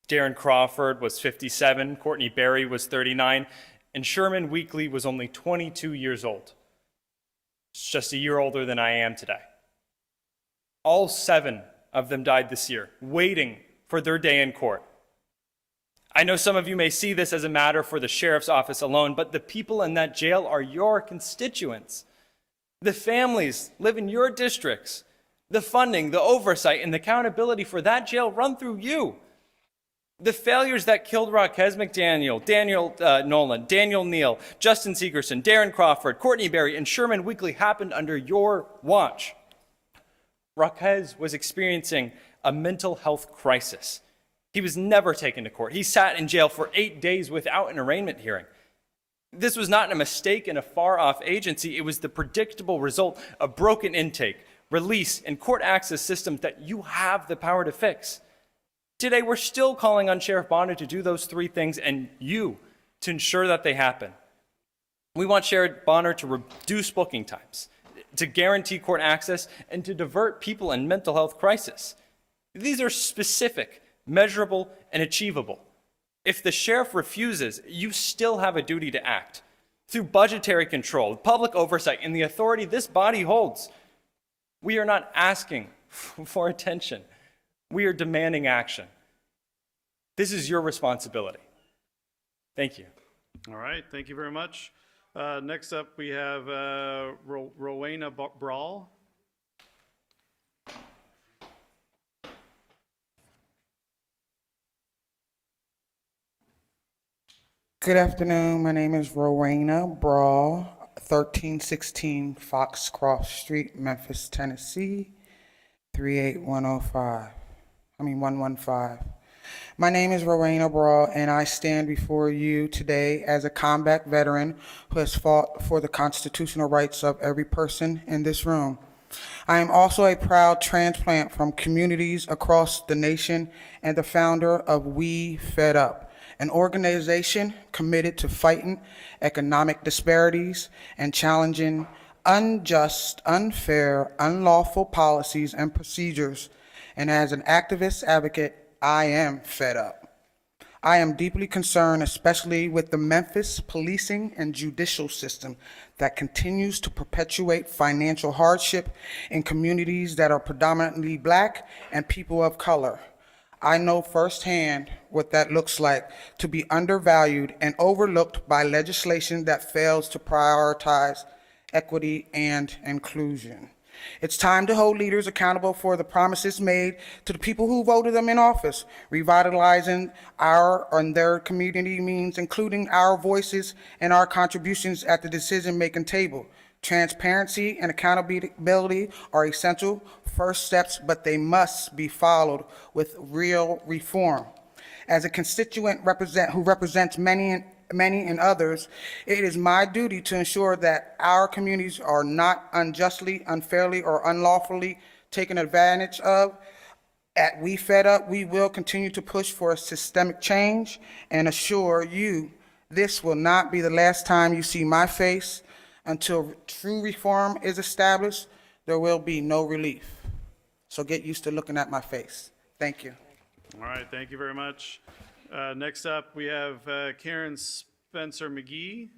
Darren Crawford was 57, Courtney Berry was 39, and Sherman Weekly was only 22 years old. It's just a year older than I am today. All 7 of them died this year, waiting for their day in court. I know some of you may see this as a matter for the sheriff's office alone, but the people in that jail are your constituents. The families live in your districts. The funding, the oversight, and the accountability for that jail run through you. The failures that killed Raquez McDaniel, Daniel Noland, Daniel Neal, Justin Segerson, Darren Crawford, Courtney Berry, and Sherman Weekly happened under your watch. Raquez was experiencing a mental health crisis. He was never taken to court. He sat in jail for 8 days without an arraignment hearing. This was not a mistake in a far-off agency. It was the predictable result of broken intake, release, and court access systems that you have the power to fix. Today, we're still calling on Sheriff Bonner to do those 3 things and you to ensure that they happen. We want Sheriff Bonner to reduce booking times, to guarantee court access, and to divert people in mental health crisis. These are specific, measurable, and achievable. If the sheriff refuses, you still have a duty to act. Through budgetary control, public oversight, and the authority this body holds, we are not asking for attention. We are demanding action. This is your responsibility. Thank you. All right, thank you very much. Next up, we have Rowena Brawl. Good afternoon. My name is Rowena Brawl, 1316 Foxcroft Street, Memphis, Tennessee, 115. My name is Rowena Brawl, and I stand before you today as a combat veteran who has fought for the constitutional rights of every person in this room. I am also a proud transplant from communities across the nation and the founder of We Fed Up, an organization committed to fighting economic disparities and challenging unjust, unfair, unlawful policies and procedures. And as an activist advocate, I am fed up. I am deeply concerned, especially with the Memphis policing and judicial system that continues to perpetuate financial hardship in communities that are predominantly Black and people of color. I know firsthand what that looks like to be undervalued and overlooked by legislation that fails to prioritize equity and inclusion. It's time to hold leaders accountable for the promises made to the people who voted them in office. Revitalizing our and their community means including our voices and our contributions at the decision-making table. Transparency and accountability are essential first steps, but they must be followed with real reform. As a constituent who represents many and others, it is my duty to ensure that our communities are not unjustly, unfairly, or unlawfully taken advantage of. At We Fed Up, we will continue to push for systemic change and assure you this will not be the last time you see my face. Until true reform is established, there will be no relief. So get used to looking at my face. Thank you. All right, thank you very much. Next up, we have Karen Spencer McGee.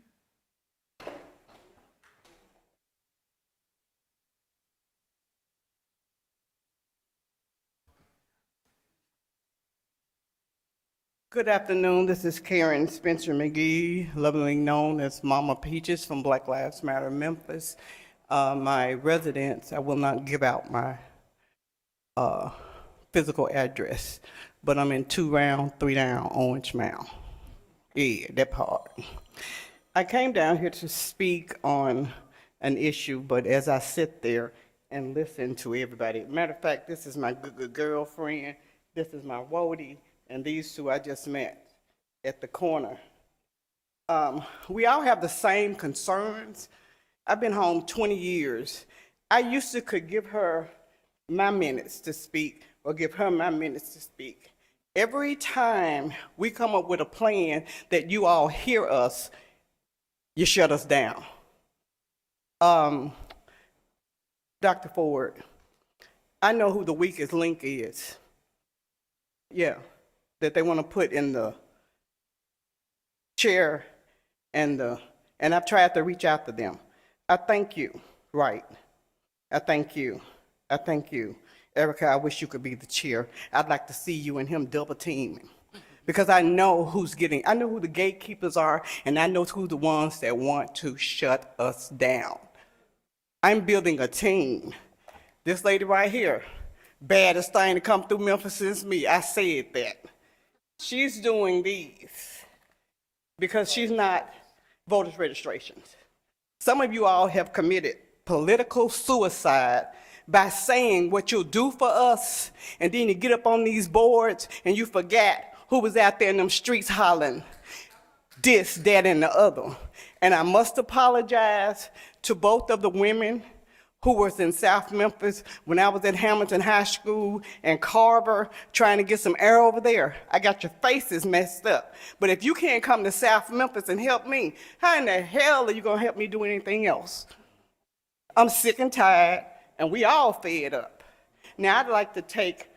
Good afternoon. This is Karen Spencer McGee, lovingly known as Mama Peaches from Black Lives Matter Memphis. My residence, I will not give out my physical address, but I'm in 2 round, 3 down, Orange Mound. Yeah, that part. I came down here to speak on an issue, but as I sit there and listen to everybody, matter of fact, this is my good girlfriend, this is my roadie, and these two I just met at the corner. We all have the same concerns. I've been home 20 years. I used to could give her my minutes to speak or give her my minutes to speak. Every time we come up with a plan that you all hear us, you shut us down. Dr. Ford, I know who the weakest link is. Yeah, that they want to put in the chair and I've tried to reach out to them. I thank you, right? I thank you. I thank you. Erica, I wish you could be the chair. I'd like to see you and him double teaming because I know who the gatekeepers are, and I know who the ones that want to shut us down. I'm building a team. This lady right here, baddest thing to come through Memphis is me. I said that. She's doing these because she's not voters registrations. Some of you all have committed political suicide by saying what you'll do for us, and then you get up on these boards and you forget who was out there in them streets hollering this, that, and the other. And I must apologize to both of the women who was in South Memphis when I was at Hamilton High School and Carver trying to get some air over there. I got your faces messed up. But if you can't come to South Memphis and help me, how in the hell are you gonna help me do anything else? I'm sick and tired, and we all fed up. Now I'd like to take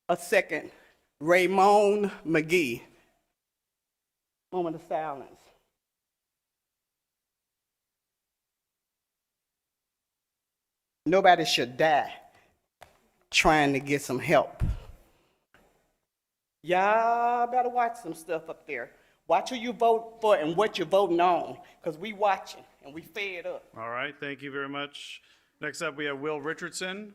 a second. Raymond McGee. Moment of silence. Nobody should die trying to get some help. Y'all better watch some stuff up there. Watch who you vote for and what you're voting on, because we watching and we fed up. All right, thank you very much. Next up, we have Will Richardson.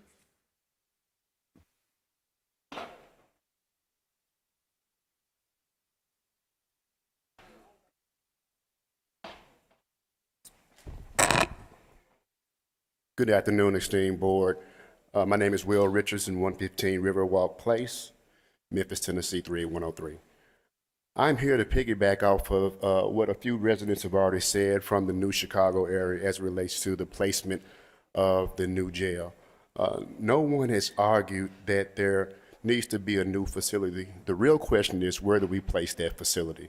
Good afternoon, esteemed board. My name is Will Richardson, 115 Riverwalk Place, Memphis, Tennessee, 38103. I'm here to piggyback off of what a few residents have already said from the new Chicago area as it relates to the placement of the new jail. No one has argued that there needs to be a new facility. The real question is, where do we place that facility?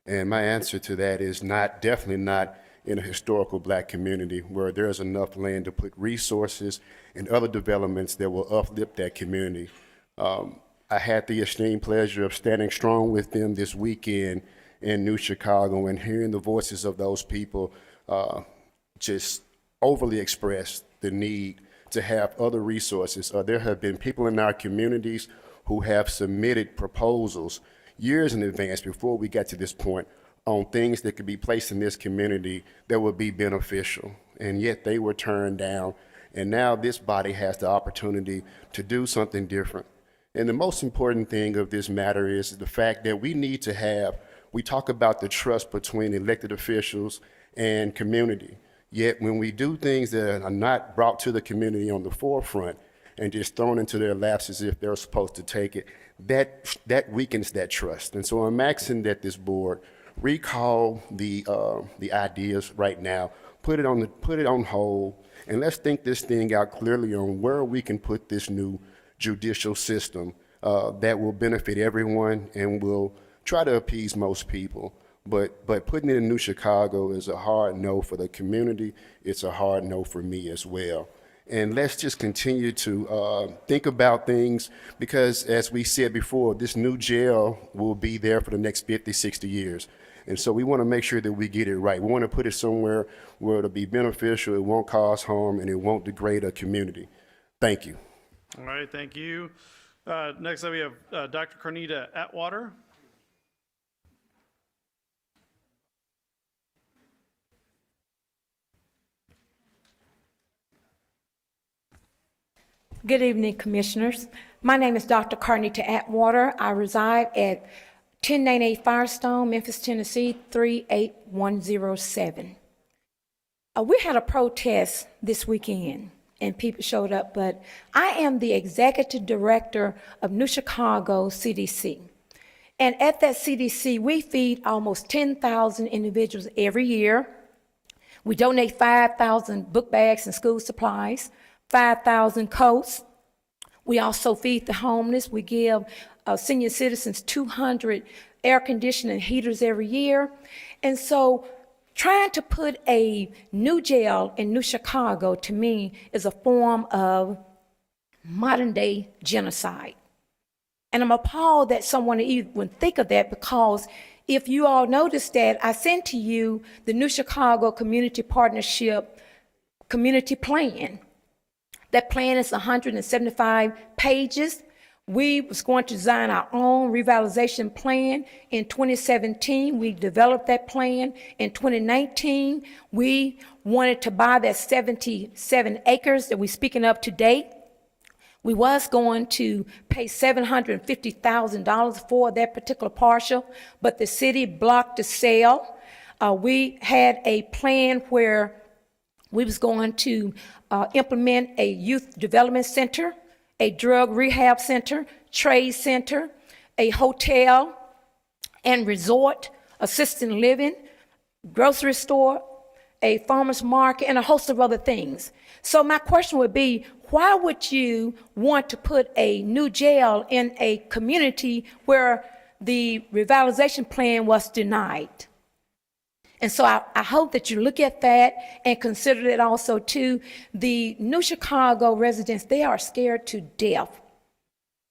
And my answer to that is definitely not in a historical black community where there's enough land to put resources and other developments that will uplift that community. I had the esteemed pleasure of standing strong with them this weekend in New Chicago and hearing the voices of those people just overly express the need to have other resources. There have been people in our communities who have submitted proposals years in advance before we got to this point on things that could be placed in this community that would be beneficial, and yet they were turned down. And now this body has the opportunity to do something different. And the most important thing of this matter is the fact that we talk about the trust between elected officials and community. Yet when we do things that are not brought to the community on the forefront and just thrown into their laps as if they're supposed to take it, that weakens that trust. And so I'm asking that this board recall the ideas right now, put it on hold, and let's think this thing out clearly on where we can put this new judicial system that will benefit everyone and will try to appease most people. But putting it in New Chicago is a hard no for the community. It's a hard no for me as well. And let's just continue to think about things because, as we said before, this new jail will be there for the next 50, 60 years. And so we want to make sure that we get it right. We want to put it somewhere where it'll be beneficial, it won't cause harm, and it won't degrade a community. Thank you. All right, thank you. Next up, we have Dr. Carnita Atwater. Good evening, Commissioners. My name is Dr. Carnita Atwater. I reside at 1098 Firestone, Memphis, Tennessee, 38107. We had a protest this weekend, and people showed up, but I am the Executive Director of New Chicago CDC. And at that CDC, we feed almost 10,000 individuals every year. We donate 5,000 book bags and school supplies, 5,000 coats. We also feed the homeless. We give senior citizens 200 air conditioning heaters every year. And so trying to put a new jail in New Chicago, to me, is a form of modern day genocide. And I'm appalled that someone even think of that, because if you all noticed that, I sent to you the New Chicago Community Partnership Community Plan. That plan is 175 pages. We was going to design our own revitalization plan. In 2017, we developed that plan. In 2019, we wanted to buy that 77 acres that we're speaking of today. We was going to pay $750,000 for that particular parcel, but the city blocked the sale. We had a plan where we was going to implement a youth development center, a drug rehab center, trade center, a hotel and resort, assisted living, grocery store, a farmer's market, and a host of other things. So my question would be, why would you want to put a new jail in a community where the revitalization plan was denied? And so I hope that you look at that and consider it also too. The New Chicago residents, they are scared to death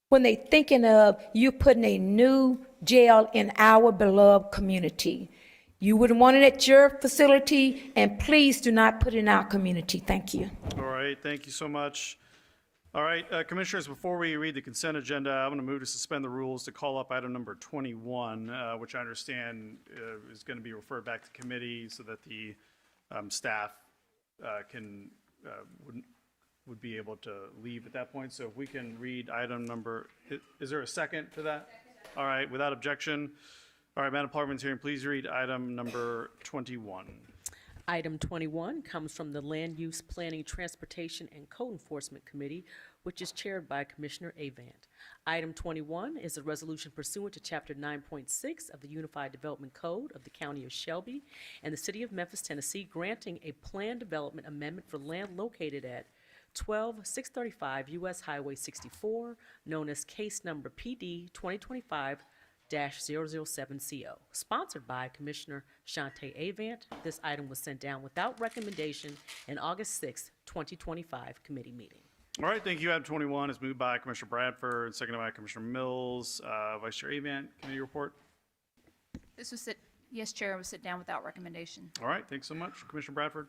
when they're thinking of you putting a new jail in our beloved community. You wouldn't want it at your facility, and please do not put it in our community. Thank you. All right, thank you so much. All right, Commissioners, before we read the consent agenda, I'm going to move to suspend the rules to call up item number 21, which I understand is going to be referred back to committee so that the staff would be able to leave at that point. So if we can read item number, is there a second to that? All right, without objection. All right, Madam Parliamentarian, please read item number 21. Item 21 comes from the Land Use Planning, Transportation, and Code Enforcement Committee, which is chaired by Commissioner Avant. Item 21 is a resolution pursuant to Chapter 9.6 of the Unified Development Code of the County of Shelby and the City of Memphis, Tennessee, granting a plan development amendment for land located at 12635 U.S. Highway 64, known as case number PD 2025-007CO, sponsored by Commissioner Shantae Avant. This item was sent down without recommendation in August 6, 2025 committee meeting. All right, thank you. Item 21 is moved by Commissioner Bradford, seconded by Commissioner Mills. Vice Chair Avant, committee report. This was yes, Chair, it was sit down without recommendation. All right, thanks so much. Commissioner Bradford.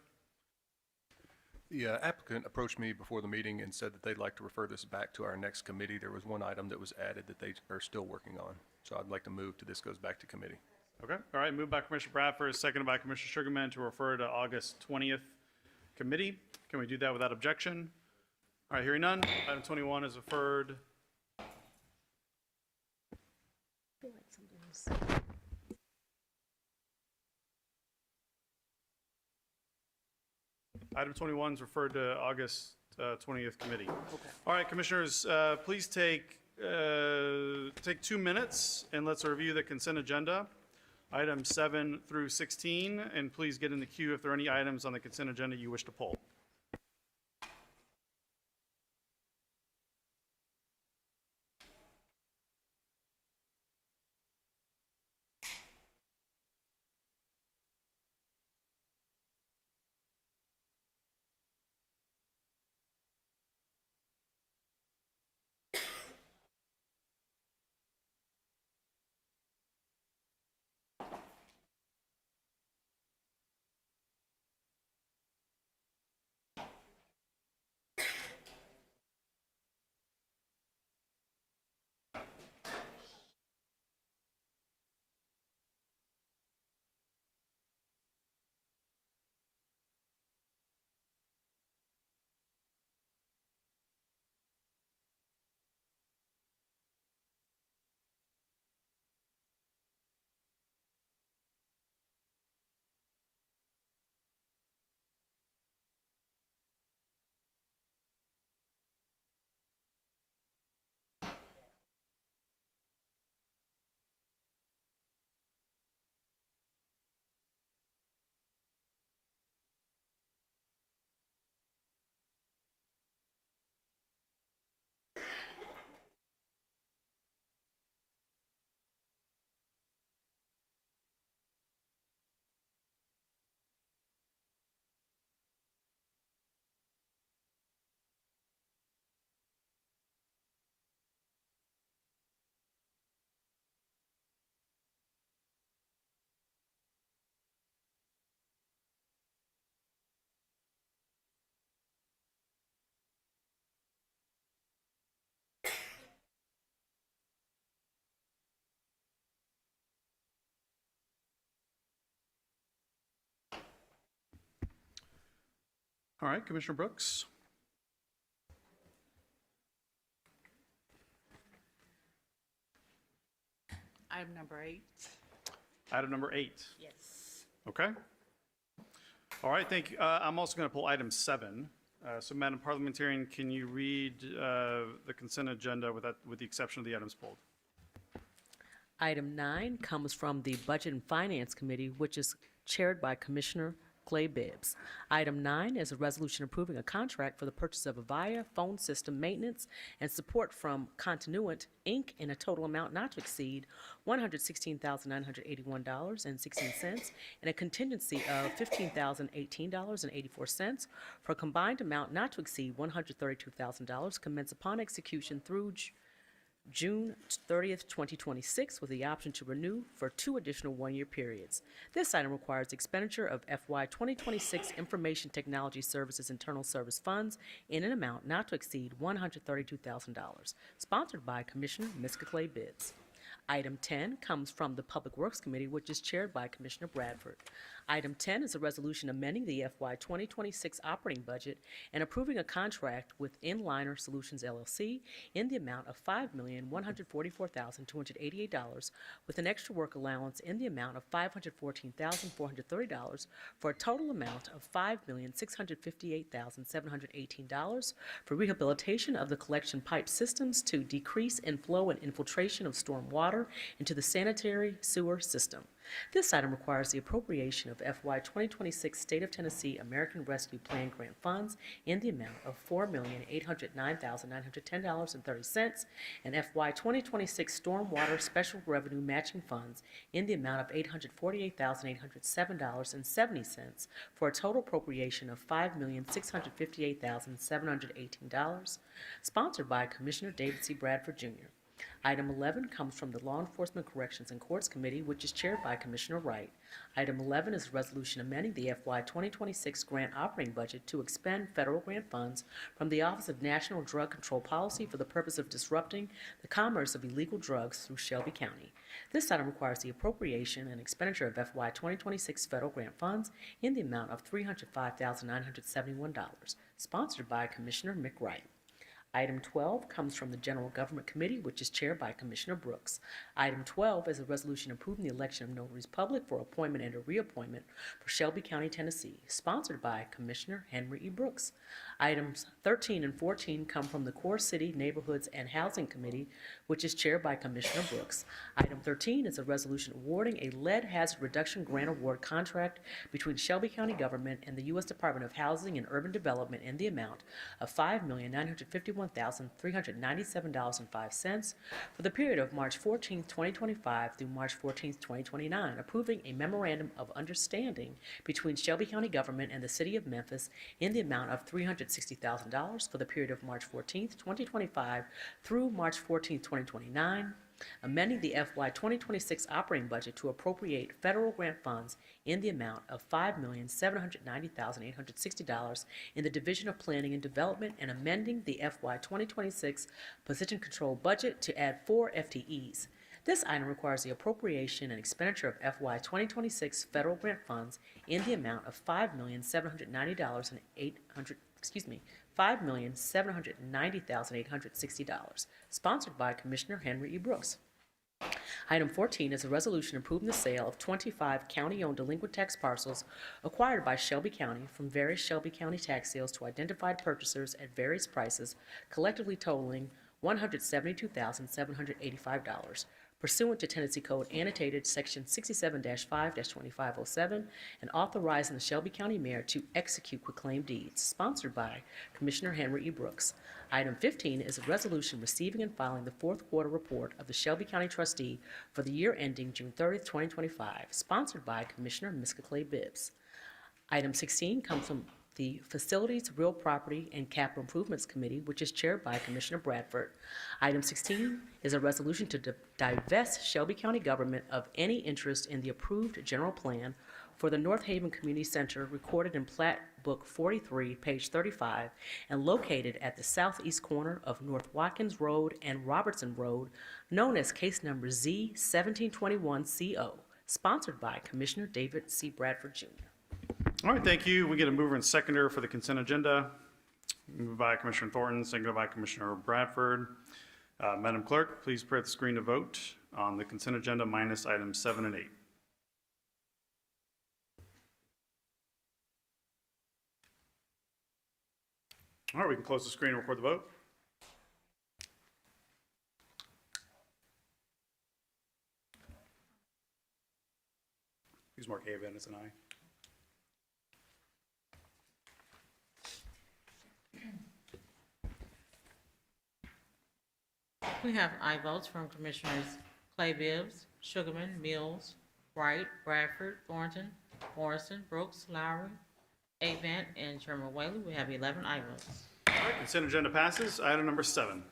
The applicant approached me before the meeting and said that they'd like to refer this back to our next committee. There was one item that was added that they are still working on. So I'd like to move to this goes back to committee. Okay, all right, moved by Commissioner Bradford, seconded by Commissioner Sugarman to refer to August 20th committee. Can we do that without objection? All right, hearing none. Item 21 is referred. Item 21 is referred to August 20th committee. All right, commissioners, please take 2 minutes and let's review the consent agenda. Items 7 through 16, and please get in the queue if there are any items on the consent agenda you wish to pull. All right, Commissioner Brooks. Item number 8. Item number 8. Yes. Okay. All right, thank you. I'm also going to pull item 7. So, Madam Parliamentarian, can you read the consent agenda with the exception of the items pulled? Item 9 comes from the Budget and Finance Committee, which is chaired by Commissioner Clay Bibbs. Item 9 is a resolution approving a contract for the purchase of Avaya phone system maintenance and support from Continuant, Inc. in a total amount not to exceed $116,981.16 and a contingency of $15,018.84 for a combined amount not to exceed $132,000 commence upon execution through June 30th, 2026, with the option to renew for 2 additional one-year periods. This item requires expenditure of FY 2026 Information Technology Services Internal Service Funds in an amount not to exceed $132,000, sponsored by Commissioner Miska Clay Bibbs. Item 10 comes from the Public Works Committee, which is chaired by Commissioner Bradford. Item 10 is a resolution amending the FY 2026 operating budget and approving a contract with Inliner Solutions LLC in the amount of $5,144,288 with an extra work allowance in the amount of $514,430 for a total amount of $5,658,718 for rehabilitation of the collection pipe systems to decrease inflow and infiltration of storm water into the sanitary sewer system. This item requires the appropriation of FY 2026 State of Tennessee American Rescue Plan grant funds in the amount of $4,809,910.30 and FY 2026 Stormwater Special Revenue Matching Funds in the amount of $848,807.70 for a total appropriation of $5,658,718, sponsored by Commissioner David C. Bradford, Jr. Item 11 comes from the Law Enforcement Corrections and Courts Committee, which is chaired by Commissioner Wright. Item 11 is a resolution amending the FY 2026 grant operating budget to expend federal grant funds from the Office of National Drug Control Policy for the purpose of disrupting the commerce of illegal drugs through Shelby County. This item requires the appropriation and expenditure of FY 2026 federal grant funds in the amount of $305,971, sponsored by Commissioner McWright. Item 12 comes from the General Government Committee, which is chaired by Commissioner Brooks. Item 12 is a resolution approving the election of notaries public for appointment and a reappointment for Shelby County, Tennessee, sponsored by Commissioner Henry E. Brooks. Items 13 and 14 come from the Core City Neighborhoods and Housing Committee, which is chaired by Commissioner Brooks. Item 13 is a resolution awarding a lead hazard reduction grant award contract between Shelby County Government and the U.S. Department of Housing and Urban Development in the amount of $5,951,397.05 for the period of March 14, 2025 through March 14, 2029, approving a memorandum of understanding between Shelby County Government and the City of Memphis in the amount of $360,000 for the period of March 14, 2025 through March 14, 2029, amending the FY 2026 operating budget to appropriate federal grant funds in the amount of $5,790,860 in the Division of Planning and Development, and amending the FY 2026 position control budget to add 4 FTEs. This item requires the appropriation and expenditure of FY 2026 federal grant funds in the amount of $5,790,860, sponsored by Commissioner Henry E. Brooks. Item 14 is a resolution approving the sale of 25 county-owned delinquent tax parcels acquired by Shelby County from various Shelby County tax sales to identified purchasers at various prices, collectively totaling $172,785. Pursuant to Tennessee Code Annotated Section 67-5-2507, and authorizing the Shelby County Mayor to execute quitclaim deeds, sponsored by Commissioner Henry E. Brooks. Item 15 is a resolution receiving and filing the fourth quarter report of the Shelby County Trustee for the year ending June 30, 2025, sponsored by Commissioner Miska Clay Bibbs. Item 16 comes from the Facilities, Real Property, and Capital Improvements Committee, which is chaired by Commissioner Bradford. Item 16 is a resolution to divest Shelby County government of any interest in the approved general plan for the North Haven Community Center recorded in Plat Book 43, page 35, and located at the southeast corner of North Watkins Road and Robertson Road, known as case number Z1721CO, sponsored by Commissioner David C. Bradford, Jr. All right, thank you. We get a mover and seconder for the consent agenda. Moved by Commissioner Thornton, seconded by Commissioner Bradford. Madam Clerk, please prepare the screen to vote on the consent agenda minus items 7 and 8. All right, we can close the screen and record the vote. Please mark A. as an aye. We have aye votes from Commissioners Clay Bibbs, Sugarman, Mills, Wright, Bradford, Thornton, Morrison, Brooks, Lowry, Avant, and Chairman Whaley. We have 11 aye votes. All right, consent agenda passes. Item number 7.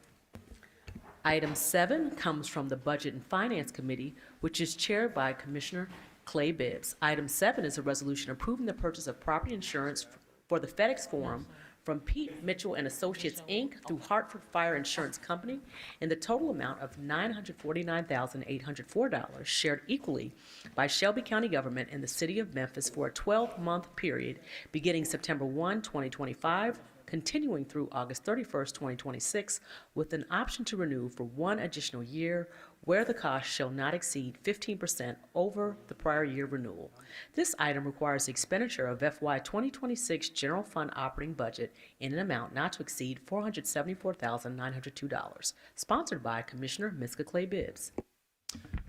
Item 7 comes from the Budget and Finance Committee, which is chaired by Commissioner Clay Bibbs. Item 7 is a resolution approving the purchase of property insurance for the FedEx Forum from Pete Mitchell and Associates, Inc. through Hartford Fire Insurance Company in the total amount of $949,804, shared equally by Shelby County Government and the City of Memphis for a 12-month period beginning September 1, 2025, continuing through August 31st, 2026, with an option to renew for 1 additional year where the cost shall not exceed 15% over the prior year renewal. This item requires the expenditure of FY 2026 General Fund operating budget in an amount not to exceed $474,902, sponsored by Commissioner Miska Clay Bibbs.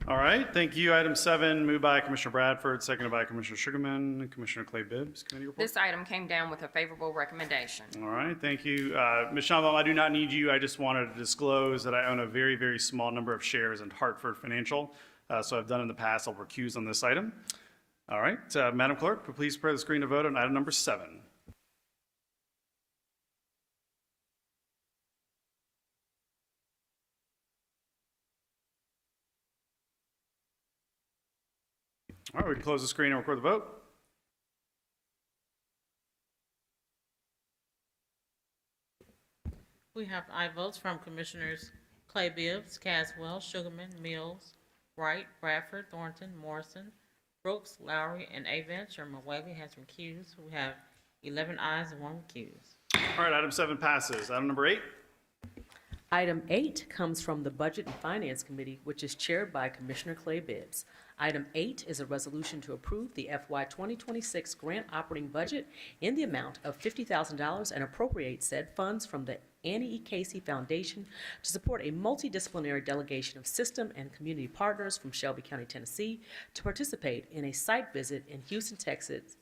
All right, thank you. Item 7, moved by Commissioner Bradford, seconded by Commissioner Sugarman. Commissioner Clay Bibbs, committee report. This item came down with a favorable recommendation. All right, thank you. Ms. Shanbaum, I do not need you. I just wanted to disclose that I own a very, very small number of shares in Hartford Financial. So I've done in the past. I'll recuse on this item. All right, Madam Clerk, please prepare the screen to vote on item number 7. All right, we can close the screen and record the vote. We have aye votes from Commissioners Clay Bibbs, Caswell, Sugarman, Mills, Wright, Bradford, Thornton, Morrison, Brooks, Lowry, and Avent. Chairman Whaley has recused. We have 11 ayes and 1 recused. All right, item 7 passes. Item number 8. Item 8 comes from the Budget and Finance Committee, which is chaired by Commissioner Clay Bibbs. Item 8 is a resolution to approve the FY 2026 grant operating budget in the amount of $50,000 and appropriate said funds from the Annie E. Casey Foundation to support a multidisciplinary delegation of system and community partners from Shelby County, Tennessee, to participate in a site visit in Houston, Texas,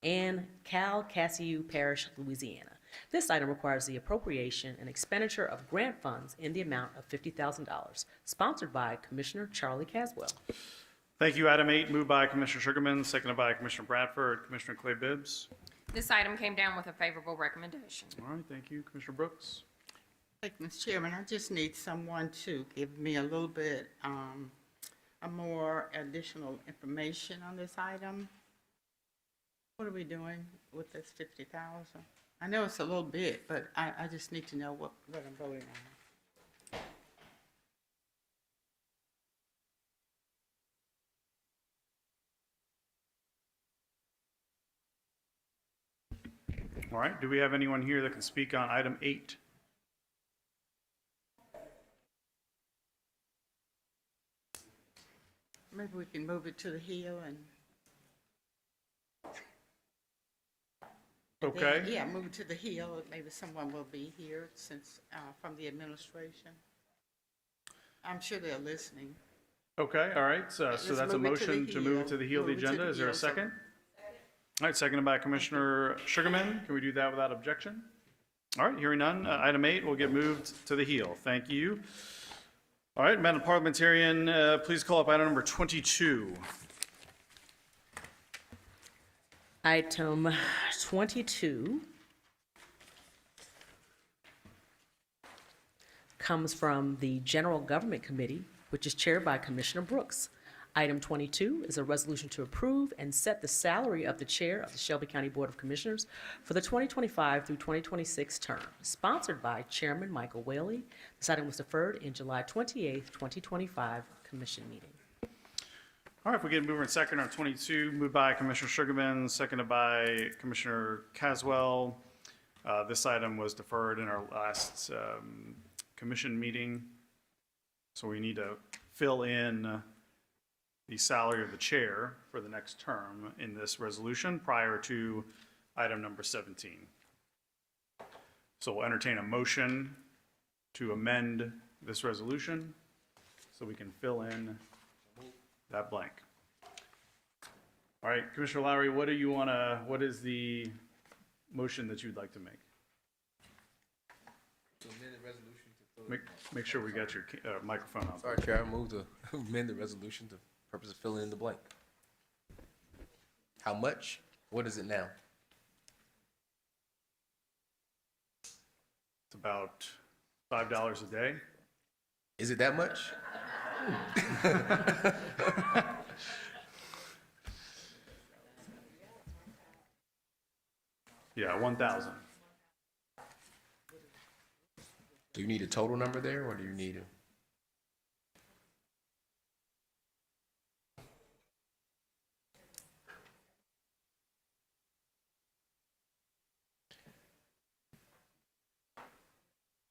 and Calcasieu Parish, Louisiana. This item requires the appropriation and expenditure of grant funds in the amount of $50,000, sponsored by Commissioner Charlie Caswell. Thank you. Item 8, moved by Commissioner Sugarman, seconded by Commissioner Bradford. Commissioner Clay Bibbs. This item came down with a favorable recommendation. All right, thank you. Commissioner Brooks. Thank you, Mr. Chairman. I just need someone to give me a little bit, a more additional information on this item. What are we doing with this 50,000? I know it's a little bit, but I just need to know what I'm voting on. All right, do we have anyone here that can speak on item 8? Maybe we can move it to the hill and. Okay. Yeah, move it to the hill. Maybe someone will be here since, from the administration. I'm sure they're listening. Okay, all right, so Let's that's a move it to the motion to move it to the heel of the Move it to agenda. the Is there a heel, so- second? All right, seconded by Commissioner Sugarman. Can we do that without objection? All right, hearing none, item 8 will get moved to the heel. Thank you. All right, Madam Parliamentarian, please call up item number 22. Item 22 comes from the General Government Committee, which is chaired by Commissioner Brooks. Item 22 is a resolution to approve and set the salary of the chair of the Shelby County Board of Commissioners for the 2025 through 2026 term, sponsored by Chairman Michael Whaley. This item was deferred in July 28th, 2025 commission meeting. All right, if we get mover and second on 22, moved by Commissioner Sugarman, seconded by Commissioner Caswell. This item was deferred in our last commission meeting, so we need to fill in the salary of the chair for the next term in this resolution prior to item number 17. So we'll entertain a motion to amend this resolution so we can fill in that blank. All right, Commissioner Lowry, what is the motion that you'd like to make? To amend the resolution to Make sure we got your microphone on. Sorry, Chair, I move to amend the resolution to purpose of filling in the blank. How much? What is it now? It's about $5 a day. Is it that much? Yeah, 1,000. Do you need a total number there, or do you need a?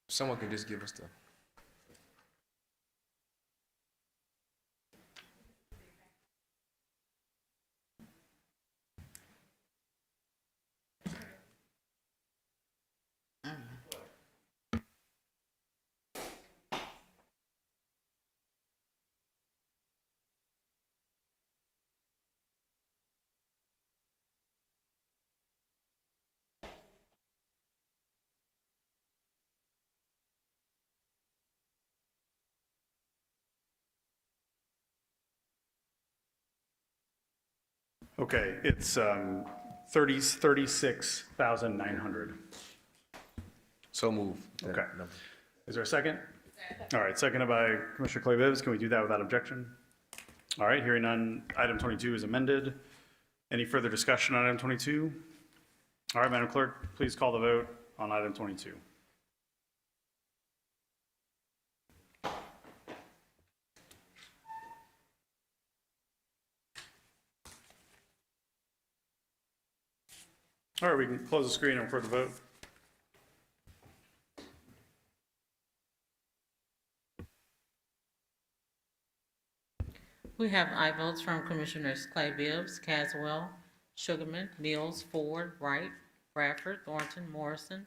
Someone can just give us the. Okay, it's 36,900. So move. Okay. Is there a second? All right, seconded by Commissioner Clay Bibbs. Can we do that without objection? All right, hearing none, item 22 is amended. Any further discussion on item 22? All right, Madam Clerk, please call the vote on item 22. All right, we can close the screen and record the vote. We have aye votes from Commissioners Clay Bibbs, Caswell, Sugarman, Mills, Ford, Wright, Bradford, Thornton, Morrison,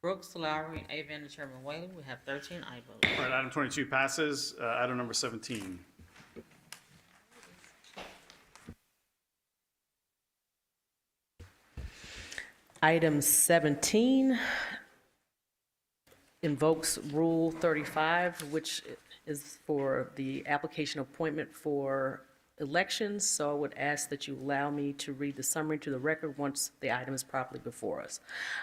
Brooks, Lowry, Avon, and Chairman Whaley. We have 13 aye votes. All right, item 22 passes. Item number 17. Item 17 invokes Rule 35, which is for the application appointment for elections. So I would ask that you allow me to read the summary to the record once the item is properly before us.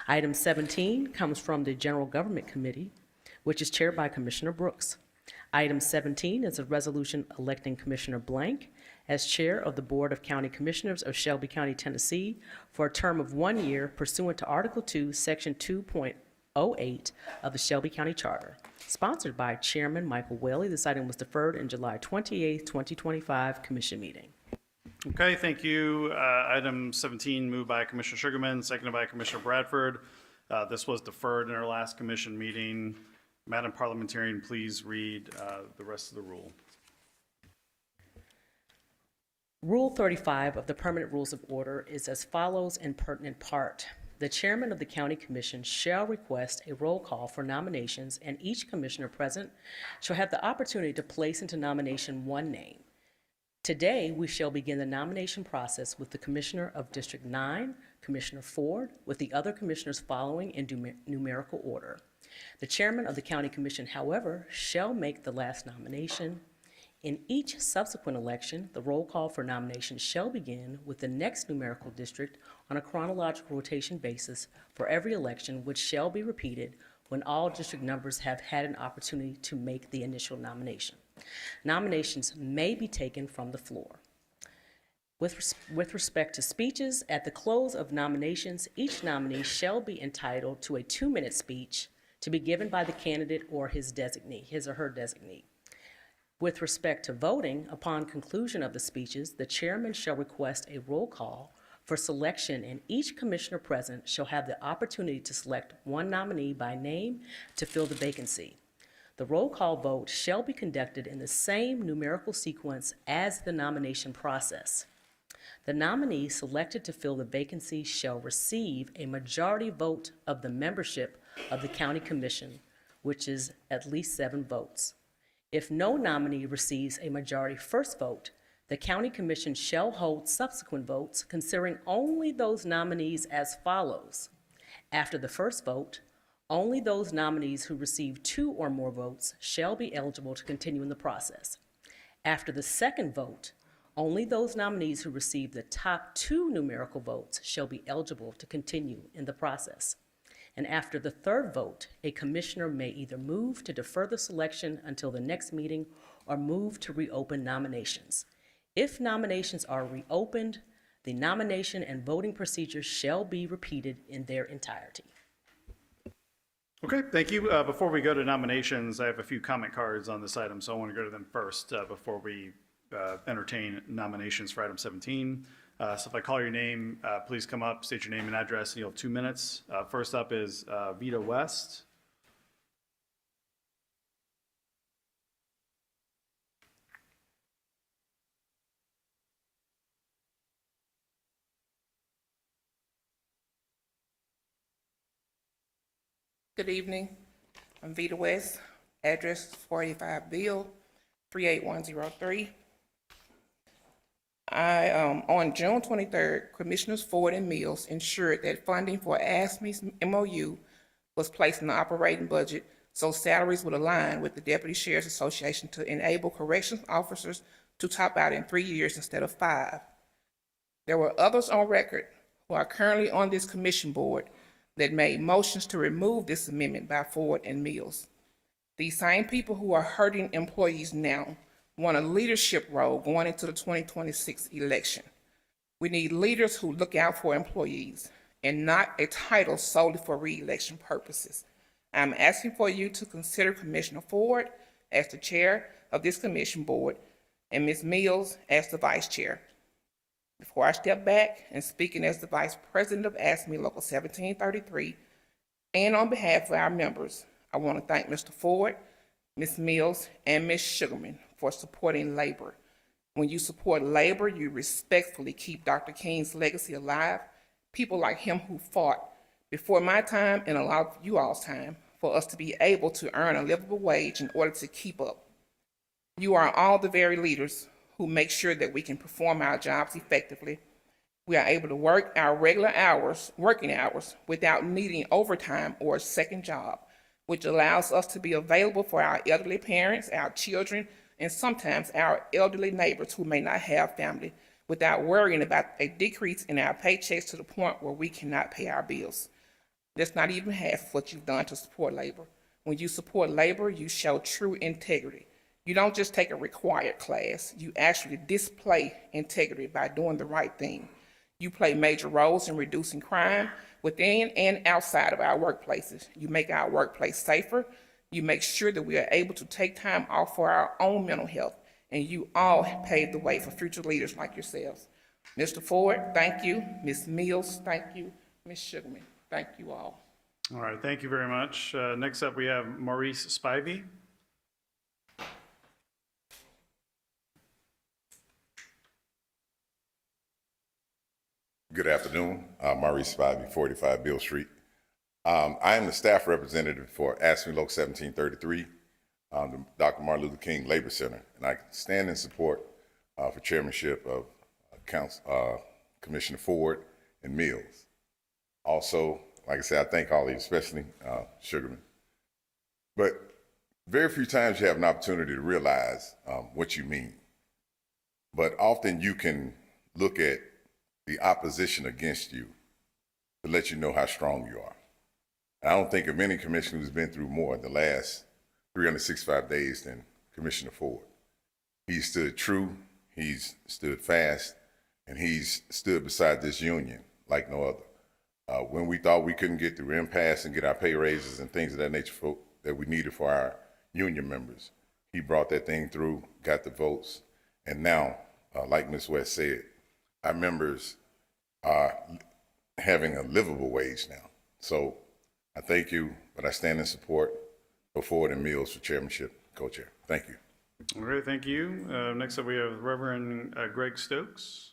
Item 17 comes from the General Government Committee, which is chaired by Commissioner Brooks. Item 17 is a resolution electing Commissioner Blank as chair of the Board of County Commissioners of Shelby County, Tennessee, for a term of 1 year pursuant to Article 2, Section 2.08 of the Shelby County Charter. Sponsored by Chairman Michael Whaley. This item was deferred in July 28, 2025 Commission meeting. Okay, thank you. Item 17 moved by Commissioner Sugarman, seconded by Commissioner Bradford. This was deferred in our last commission meeting. Madam Parliamentarian, please read the rest of the rule. Rule 35 of the Permanent Rules of Order is as follows in pertinent part. The chairman of the county commission shall request a roll call for nominations, and each commissioner present shall have the opportunity to place into nomination one name. Today, we shall begin the nomination process with the Commissioner of District 9, Commissioner Ford, with the other commissioners following in numerical order. The chairman of the county commission, however, shall make the last nomination. In each subsequent election, the roll call for nominations shall begin with the next numerical district on a chronological rotation basis for every election, which shall be repeated when all district numbers have had an opportunity to make the initial nomination. Nominations may be taken from the floor. With respect to speeches, at the close of nominations, each nominee shall be entitled to a 2-minute speech to be given by the candidate or his or her designee. With respect to voting, upon conclusion of the speeches, the chairman shall request a roll call for selection, and each commissioner present shall have the opportunity to select one nominee by name to fill the vacancy. The roll call vote shall be conducted in the same numerical sequence as the nomination process. The nominee selected to fill the vacancy shall receive a majority vote of the membership of the county commission, which is at least 7 votes. If no nominee receives a majority first vote, the county commission shall hold subsequent votes, considering only those nominees as follows. After the first vote, only those nominees who receive 2 or more votes shall be eligible to continue in the process. After the second vote, only those nominees who receive the top 2 numerical votes shall be eligible to continue in the process. And after the third vote, a commissioner may either move to defer the selection until the next meeting or move to reopen nominations. If nominations are reopened, the nomination and voting procedures shall be repeated in their entirety. Okay, thank you. Before we go to nominations, I have a few comment cards on this item, so I want to go to them first before we entertain nominations for item 17. So if I call your name, please come up, state your name and address, and you'll have 2 minutes. First up is Vita West. Good evening. I'm Vita West, address 485 Bill, 38103. On June 23rd, Commissioners Ford and Mills ensured that funding for ASME's MOU was placed in the operating budget so salaries would align with the Deputy Sheriff's Association to enable corrections officers to top out in 3 years instead of 5. There were others on record who are currently on this commission board that made motions to remove this amendment by Ford and Mills. These same people who are hurting employees now want a leadership role going into the 2026 election. We need leaders who look out for employees and not a title solely for re-election purposes. I'm asking for you to consider Commissioner Ford as the chair of this commission board and Ms. Mills as the vice chair. Before I step back and speaking as the vice president of ASME Local 1733, and on behalf of our members, I want to thank Mr. Ford, Ms. Mills, and Ms. Sugarman for supporting labor. When you support labor, you respectfully keep Dr. King's legacy alive. People like him who fought before my time and a lot of you all's time for us to be able to earn a livable wage in order to keep up. You are all the very leaders who make sure that we can perform our jobs effectively. We are able to work our regular hours, working hours, without needing overtime or a second job, which allows us to be available for our elderly parents, our children, and sometimes our elderly neighbors who may not have family, without worrying about a decrease in our paychecks to the point where we cannot pay our bills. That's not even half of what you've done to support labor. When you support labor, you show true integrity. You don't just take a required class, you actually display integrity by doing the right thing. You play major roles in reducing crime within and outside of our workplaces. You make our workplace safer. You make sure that we are able to take time off for our own mental health. And you all paved the way for future leaders like yourselves. Mr. Ford, thank you. Ms. Mills, thank you. Ms. Sugarman, thank you all. All right, thank you very much. Next up, we have Maurice Spivey. Good afternoon. Maurice Spivey, 45 Bill Street. I am the staff representative for ASME Local 1733, the Dr. Martin Luther King Labor Center, and I stand in support for chairmanship of Commissioner Ford and Mills. Also, like I said, I thank all of you, especially Sugarman. But very few times you have an opportunity to realize what you mean. But often you can look at the opposition against you to let you know how strong you are. And I don't think of any commissioner who's been through more in the last 365 days than Commissioner Ford. He stood true, he's stood fast, and he's stood beside this union like no other. When we thought we couldn't get through impasse and get our pay raises and things of that nature that we needed for our union members, he brought that thing through, got the votes, and now, like Ms. West said, our members are having a livable wage now. So I thank you, but I stand in support of Ford and Mills for chairmanship, co-chair. Thank you. All right, thank you. Next up, we have Reverend Greg Stokes.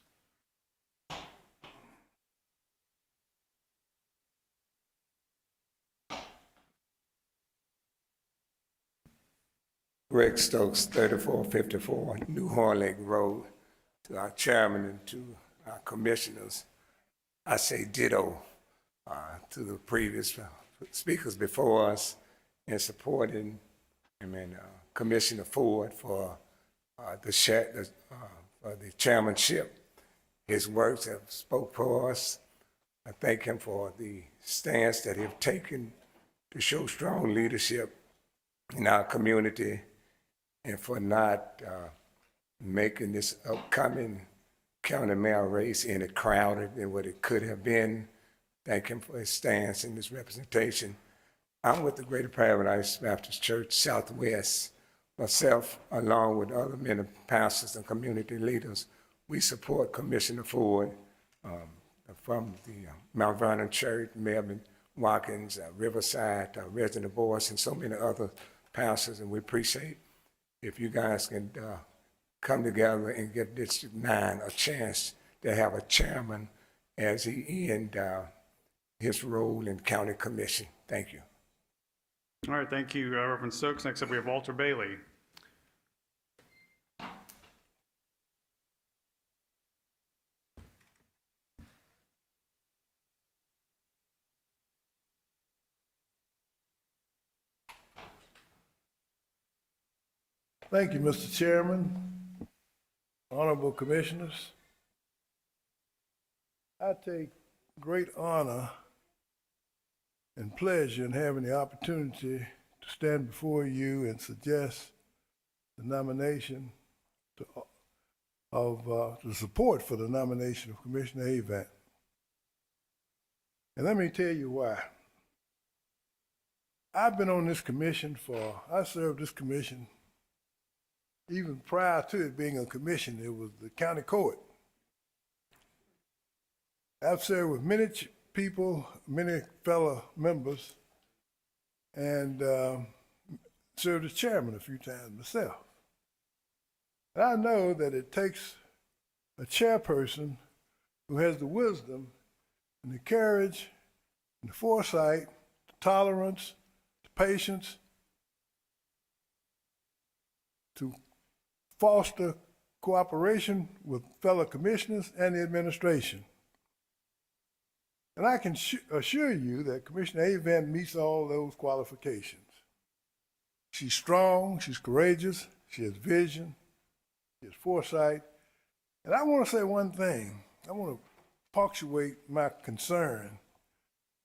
Greg Stokes, 3454 New Horn Lake Road. To our chairman and to our commissioners, I say ditto to the previous speakers before us in supporting Commissioner Ford for the chairmanship. His words have spoke for us. I thank him for the stance that he's taken to show strong leadership in our community and for not making this upcoming county mayor race any crowded than what it could have been. Thank him for his stance and his representation. I'm with the Greater Paradise Baptist Church Southwest. Myself, along with other many pastors and community leaders, we support Commissioner Ford from the Mount Vernon Church, Melvin Watkins, Riverside, Resident Boys, and so many other pastors, and we appreciate if you guys can come together and give District 9 a chance to have a chairman as he ends his role in county commission. Thank you. All right, thank you, Reverend Stokes. Next up, we have Walter Bailey. Thank you, Mr. Chairman. Honorable Commissioners, I take great honor and pleasure in having the opportunity to stand before you and suggest the nomination the support for the nomination of Commissioner Avant. And let me tell you why. I've been on this commission I served this commission even prior to it being a commission. It was the county court. I've served with many people, many fellow members, and served as chairman a few times myself. And I know that it takes a chairperson who has the wisdom and the courage and the foresight, the tolerance, the patience to foster cooperation with fellow commissioners and the administration. And I can assure you that Commissioner Avant meets all those qualifications. She's strong, she's courageous, she has vision, she has foresight. And I want to say one thing. I want to punctuate my concern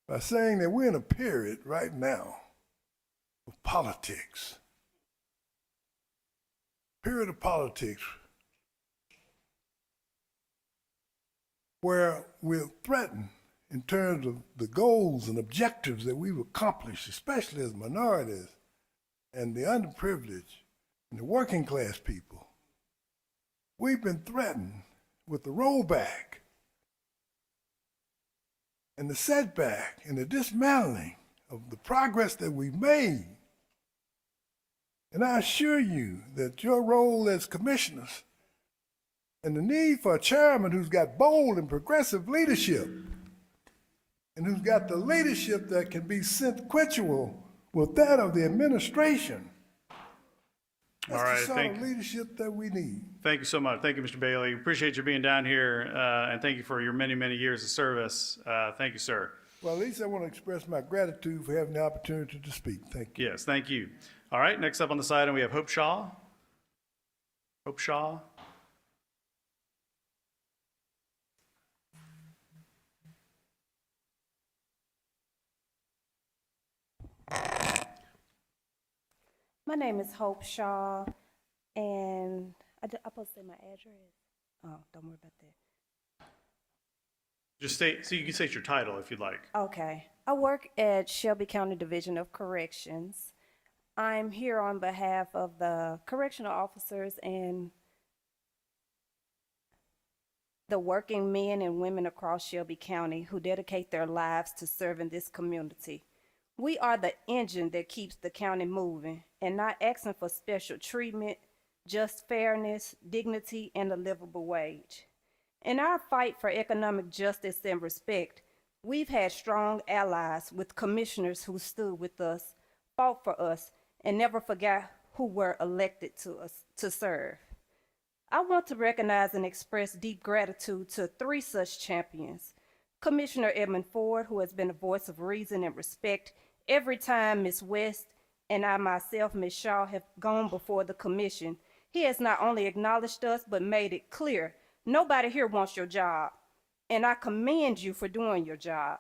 by saying that we're in a period right now of politics. Period of politics where we're threatened in terms of the goals and objectives that we've accomplished, especially as minorities and the underprivileged and the working class people. We've been threatened with the rollback and the setback and the dismantling of the progress that we've made. And I assure you that your role as commissioners and the need for a chairman who's got bold and progressive leadership and who's got the leadership that can be sequential with that of the administration. That's All right, the sort of leadership that we need. Thank you so much. Thank you, Mr. Bailey. Appreciate you being down here, and thank you for your many, many years of service. Thank you, sir. Well, at least I want to express my gratitude for having the opportunity to speak. Thank you. Yes, thank you. All right, next up on this item, we have Hope Shaw. Hope Shaw. My name is Hope Shaw, and I'm supposed to say my address. Oh, don't worry about that. Just state, so you can state your title if you'd like. Okay. I work at Shelby County Division of Corrections. I'm here on behalf of the correctional officers and the working men and women across Shelby County who dedicate their lives to serving this community. We are the engine that keeps the county moving and not asking for special treatment, just fairness, dignity, and a livable wage. In our fight for economic justice and respect, we've had strong allies with commissioners who stood with us, fought for us, and never forgot who were elected to us to serve. I want to recognize and express deep gratitude to 3 such champions. Commissioner Edmund Ford, who has been a voice of reason and respect every time Ms. West and I myself, Ms. Shaw, have gone before the commission. He has not only acknowledged us, but made it clear nobody here wants your job, and I commend you for doing your job.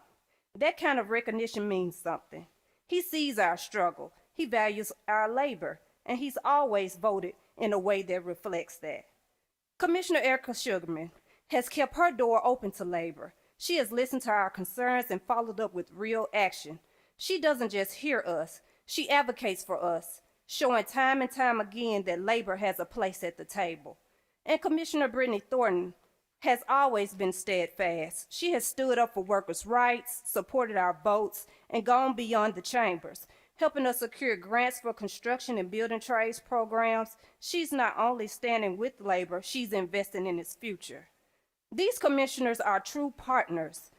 That kind of recognition means something. He sees our struggle, he values our labor, and he's always voted in a way that reflects that. Commissioner Erica Sugarman has kept her door open to labor. She has listened to our concerns and followed up with real action. She doesn't just hear us, she advocates for us, showing time and time again that labor has a place at the table. And Commissioner Brittany Thornton has always been steadfast. She has stood up for workers' rights, supported our votes, and gone beyond the chambers, helping us secure grants for construction and building trades programs. She's not only standing with labor, she's investing in its future. These commissioners are true partners.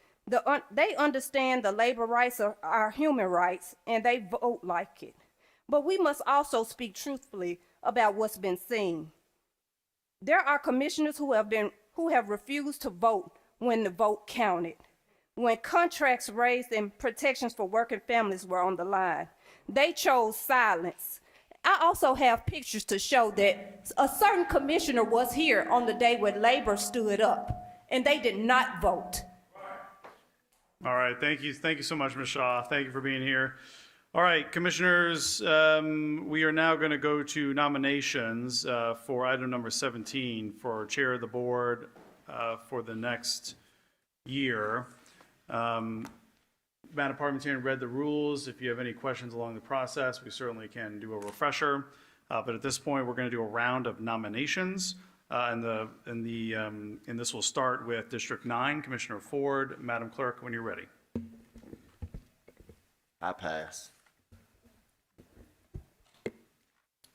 They understand the labor rights are our human rights, and they vote like it. But we must also speak truthfully about what's been seen. There are commissioners who have refused to vote when the vote counted, when contracts raised and protections for working families were on the line. They chose silence. I also have pictures to show that a certain commissioner was here on the day when labor stood up, and they did not vote. All right, thank you so much, Ms. Shaw. Thank you for being here. All right, commissioners, we are now going to go to nominations for item number 17 for chair of the board for the next year. Madam Parliamentarian read the rules. If you have any questions along the process, we certainly can do a refresher. But at this point, we're going to do a round of nominations. And this will start with District 9, Commissioner Ford. Madam Clerk, when you're ready. I pass.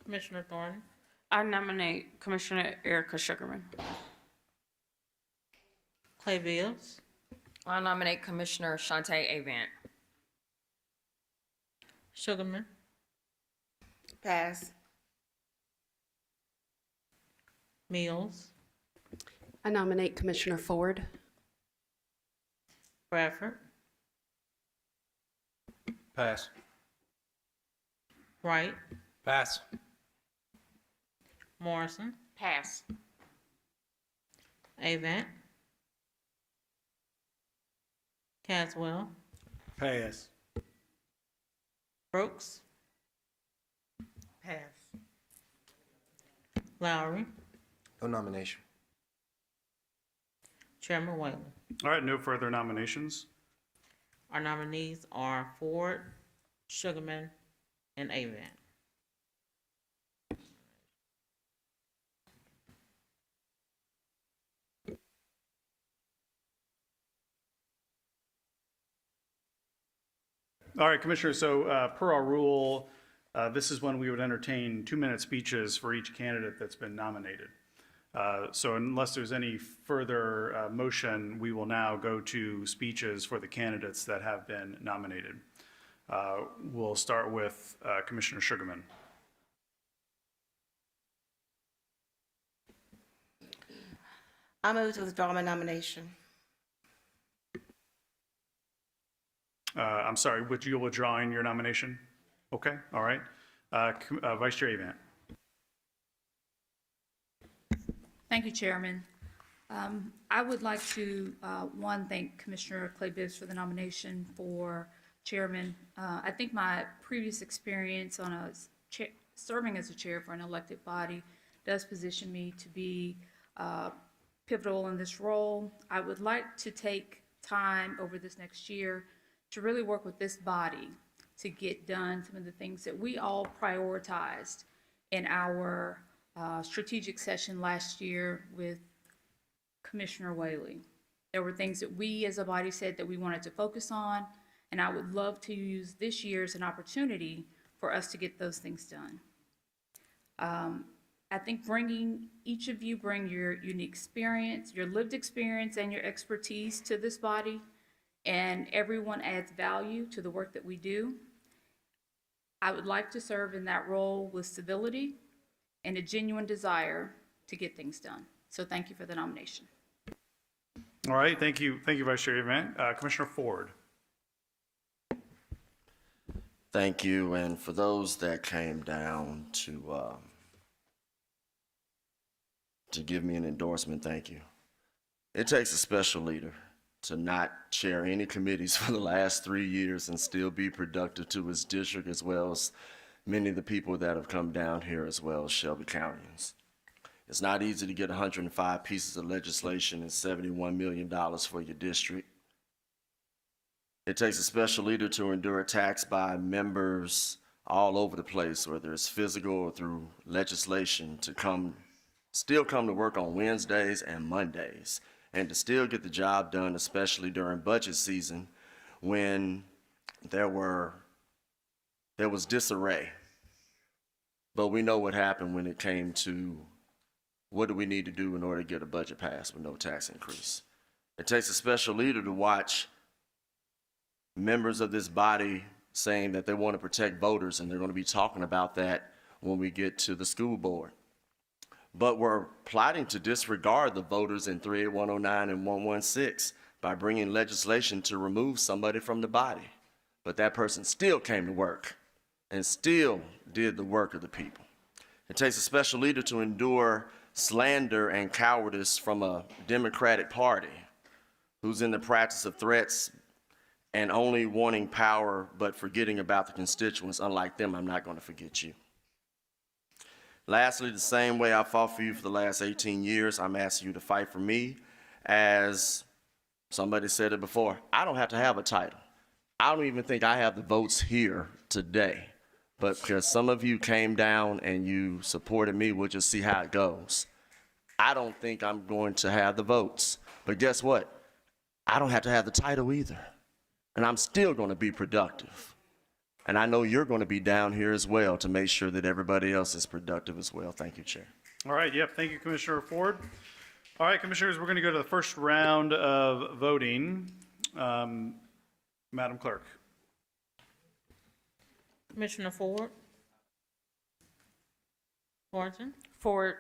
Commissioner Thornton, I nominate Commissioner Erica Sugarman. Clay Bibbs, I nominate Commissioner Shantae Avant. Sugarman, Pass. Mills, I nominate Commissioner Ford. Bradford, Pass. Wright, Pass. Morrison, Pass. Avant, Caswell, Pass. Brooks, Pass. Lowry, No nomination. Chairman Whalen. All right, no further nominations. Our nominees are Ford, Sugarman, and Avant. All right, Commissioner, so per our rule, this is when we would entertain 2-minute speeches for each candidate that's been nominated. So unless there's any further motion, we will now go to speeches for the candidates that have been nominated. We'll start with Commissioner Sugarman. I move to withdraw my nomination. I'm sorry, would you withdraw your nomination? Okay, all right. Vice Chair Avant. Thank you, Chairman. I would like to, thank Commissioner Clay Bibbs for the nomination for chairman. I think my previous experience on serving as a chair for an elected body does position me to be pivotal in this role. I would like to take time over this next year to really work with this body to get done some of the things that we all prioritized in our strategic session last year with Commissioner Whaley. There were things that we as a body said that we wanted to focus on, and I would love to use this year as an opportunity for us to get those things done. I think each of you bring your unique experience, your lived experience, and your expertise to this body, and everyone adds value to the work that we do. I would like to serve in that role with civility and a genuine desire to get things done. So thank you for the nomination. All right, thank you, Vice Chair Avant. Commissioner Ford. Thank you, and for those that came down to give me an endorsement, thank you. It takes a special leader to not chair any committees for the last 3 years and still be productive to his district, as well as many of the people that have come down here, as well as Shelby Countyans. It's not easy to get 105 pieces of legislation and $71 million for your district. It takes a special leader to endure attacks by members all over the place, whether it's physical or through legislation, to still come to work on Wednesdays and Mondays, and to still get the job done, especially during budget season when there was disarray. But we know what happened when it came to what do we need to do in order to get a budget passed with no tax increase. It takes a special leader to watch members of this body saying that they want to protect voters, and they're going to be talking about that when we get to the school board. But we're plotting to disregard the voters in 38109 and 116 by bringing legislation to remove somebody from the body. But that person still came to work and still did the work of the people. It takes a special leader to endure slander and cowardice from a Democratic Party who's in the practice of threats and only wanting power but forgetting about the constituents. Unlike them, I'm not going to forget you. Lastly, the same way I fought for you for the last 18 years, I'm asking you to fight for me. As somebody said it before, I don't have to have a title. I don't even think I have the votes here today. But because some of you came down and you supported me, we'll just see how it goes. I don't think I'm going to have the votes. But guess what? I don't have to have the title either. And I'm still going to be productive. And I know you're going to be down here as well to make sure that everybody else is productive as well. Thank you, Chair. All right, yep, thank you, Commissioner Ford. All right, Commissioners, we're going to go to the first round of voting. Madam Clerk. Commissioner Ford? Thornton? Ford.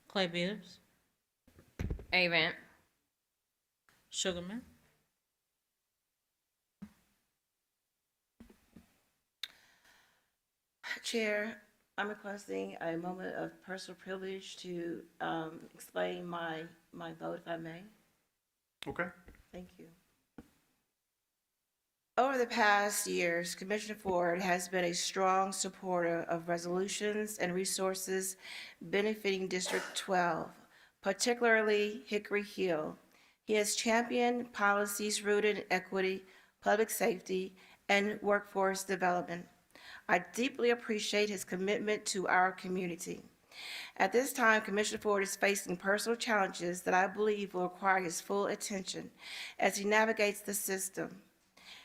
Clay Bibbs? Avent. Sugarman? Chair, I'm requesting a moment of personal privilege to explain my vote, if I may. Okay. Thank you. Over the past years, Commissioner Ford has been a strong supporter of resolutions and resources benefiting District 12, particularly Hickory Hill. He has championed policies rooted in equity, public safety, and workforce development. I deeply appreciate his commitment to our community. At this time, Commissioner Ford is facing personal challenges that I believe will require his full attention as he navigates the system.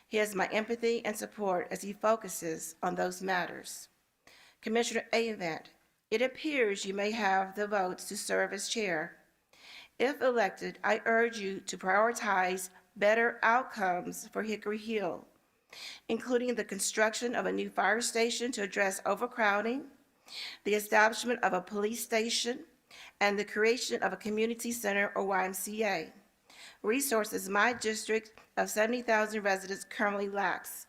He has my empathy and support as he focuses on those matters. Commissioner Avent, it appears you may have the votes to serve as chair. If elected, I urge you to prioritize better outcomes for Hickory Hill, including the construction of a new fire station to address overcrowding, the establishment of a police station, and the creation of a community center or YMCA, resources my district of 70,000 residents currently lacks.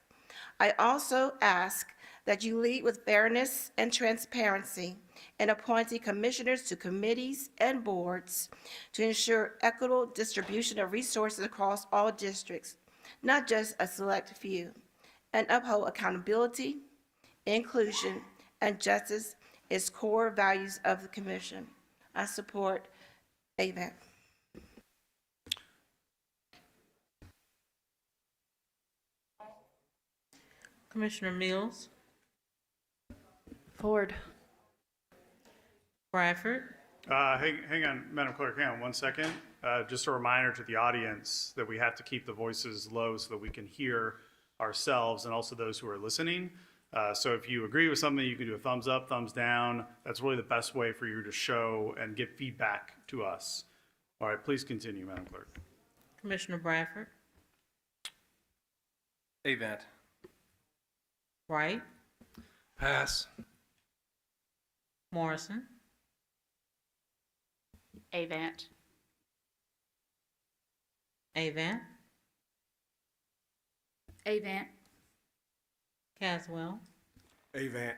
I also ask that you lead with fairness and transparency in appointing commissioners to committees and boards to ensure equitable distribution of resources across all districts, not just a select few, and uphold accountability, inclusion, and justice as core values of the commission. I support Avent. Commissioner Mills? Ford. Bradford? Hang on, Madam Clerk, hang on 1 second. Just a reminder to the audience that we have to keep the voices low so that we can hear ourselves and also those who are listening. So if you agree with something, you can do a thumbs up, thumbs down. That's really the best way for you to show and give feedback to us. All right, please continue, Madam Clerk. Commissioner Bradford? Avent. Wright? Pass. Morrison? Avent. Avent? Avent. Caswell? Avent.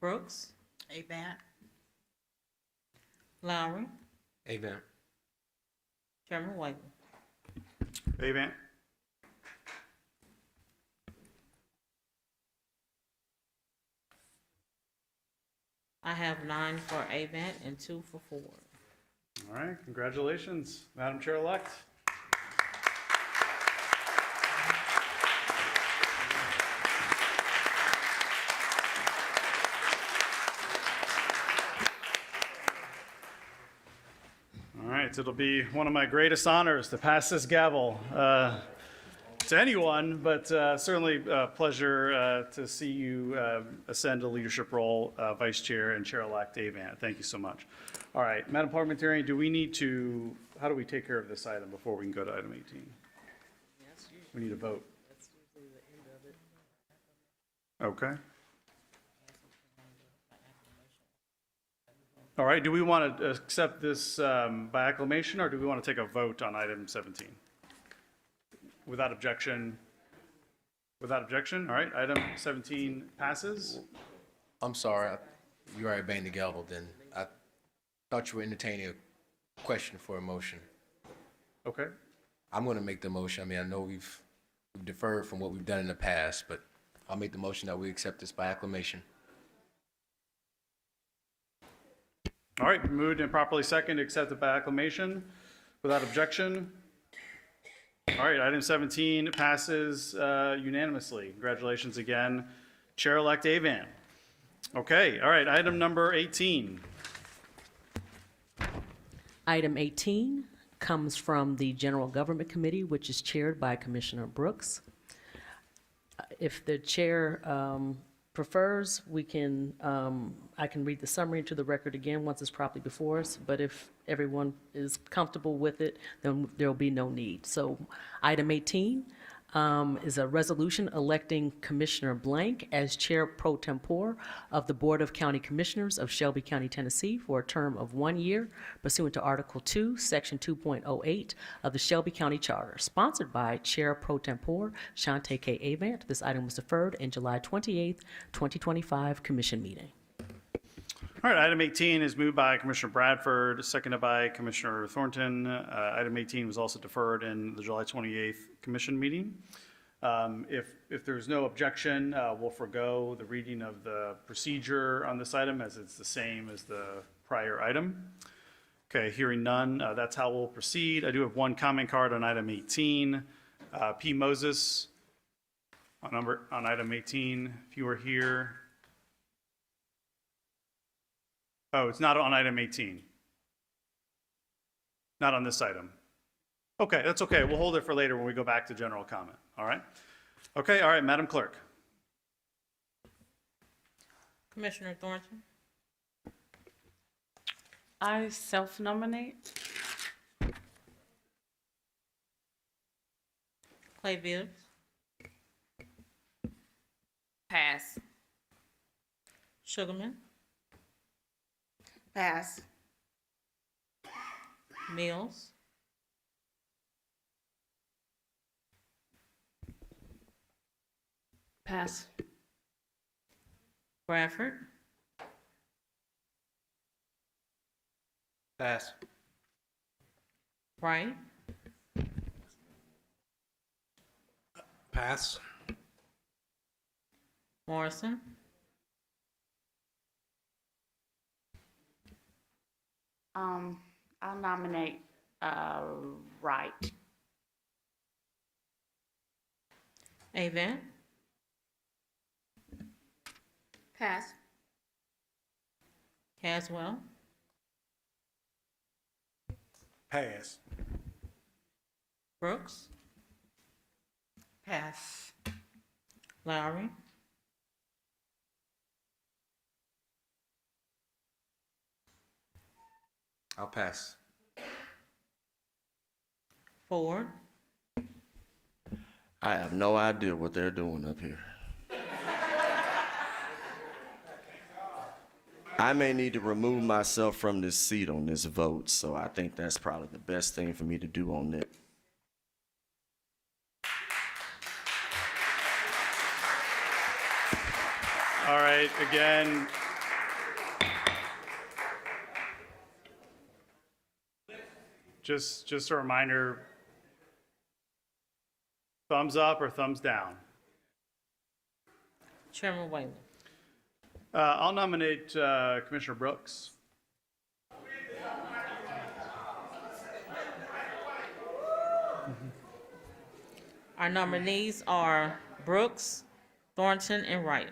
Brooks? Avent. Lowry? Avent. Chairman White? Avent. I have 9 for Avent and 2 for Ford. All right, congratulations, Madam Chair-elect. All right, it'll be one of my greatest honors to pass this gavel to anyone, but certainly a pleasure to see you ascend to leadership role, Vice Chair and Chair-elect Avent. Thank you so much. All right, Madam Parliamentarian, do we need to, how do we take care of this item before we can go to item 18? We need a vote. Okay. All right, do we want to accept this by acclamation, or do we want to take a vote on item 17? Without objection? Without objection, all right, item 17 passes. I'm sorry, you already banged the gavel then. I thought you were entertaining Question for a motion. Okay. I'm going to make the motion. I mean, I know we've deferred from what we've done in the past, but I'll make the motion that we accept this by acclamation. All right, moved and properly seconded, accepted by acclamation without objection. All right, item 17 passes unanimously. Congratulations again, Chair-elect Avan. Okay, all right, item number 18. Item 18 comes from the General Government Committee, which is chaired by Commissioner Brooks. If the chair prefers, I can read the summary into the record again once it's properly before us, but if everyone is comfortable with it, then there will be no need. So item 18 is a resolution electing Commissioner Blank as Chair Pro Tempore of the Board of County Commissioners of Shelby County, Tennessee for a term of 1 year pursuant to Article 2, Section 2.08 of the Shelby County Charter, sponsored by Chair Pro Tempore Shante K. Avant. This item was deferred in July 28th, 2025 Commission meeting. All right, item 18 is moved by Commissioner Bradford, seconded by Commissioner Thornton. Item 18 was also deferred in the July 28th commission meeting. If there's no objection, we'll forego the reading of the procedure on this item as it's the same as the prior item. Okay, hearing none, that's how we'll proceed. I do have one comment card on item 18. P. Moses on item 18, if you were here. Oh, it's not on item 18. Not on this item. Okay, that's okay. We'll hold it for later when we go back to general comment. All right? Okay, all right, Madam Clerk. Commissioner Thornton, I self-nominate. Clay Bibbs, Pass. Sugarman, Pass. Mills, Pass. Bradford, Pass. Wright, Pass. Morrison, I'll nominate Wright. Avant, Pass. Caswell, Pass. Brooks, Pass. Lowry, I'll pass. Ford, I have no idea what they're doing up here. I may need to remove myself from this seat on this vote, so I think that's probably the best thing for me to do on it. All right, again. Just a reminder, thumbs up or thumbs down? Chairman Whalen. I'll nominate Commissioner Brooks. Our nominees are Brooks, Thornton, and Wright.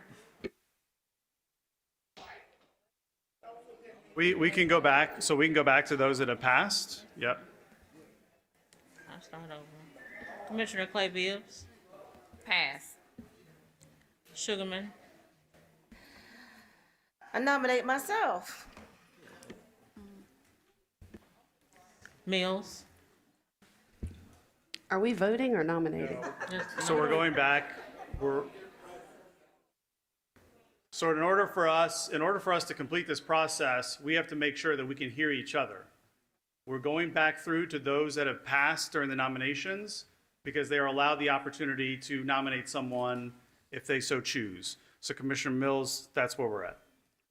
We can go back, so we can go back to those that have passed. Yep. I'll start over. Commissioner Clay Bibbs, Pass. Sugarman, I nominate myself. Mills. Are we voting or nominating? So we're going back. So in order for us to complete this process, we have to make sure that we can hear each other. We're going back through to those that have passed during the nominations because they are allowed the opportunity to nominate someone if they so choose. So Commissioner Mills, that's where we're at.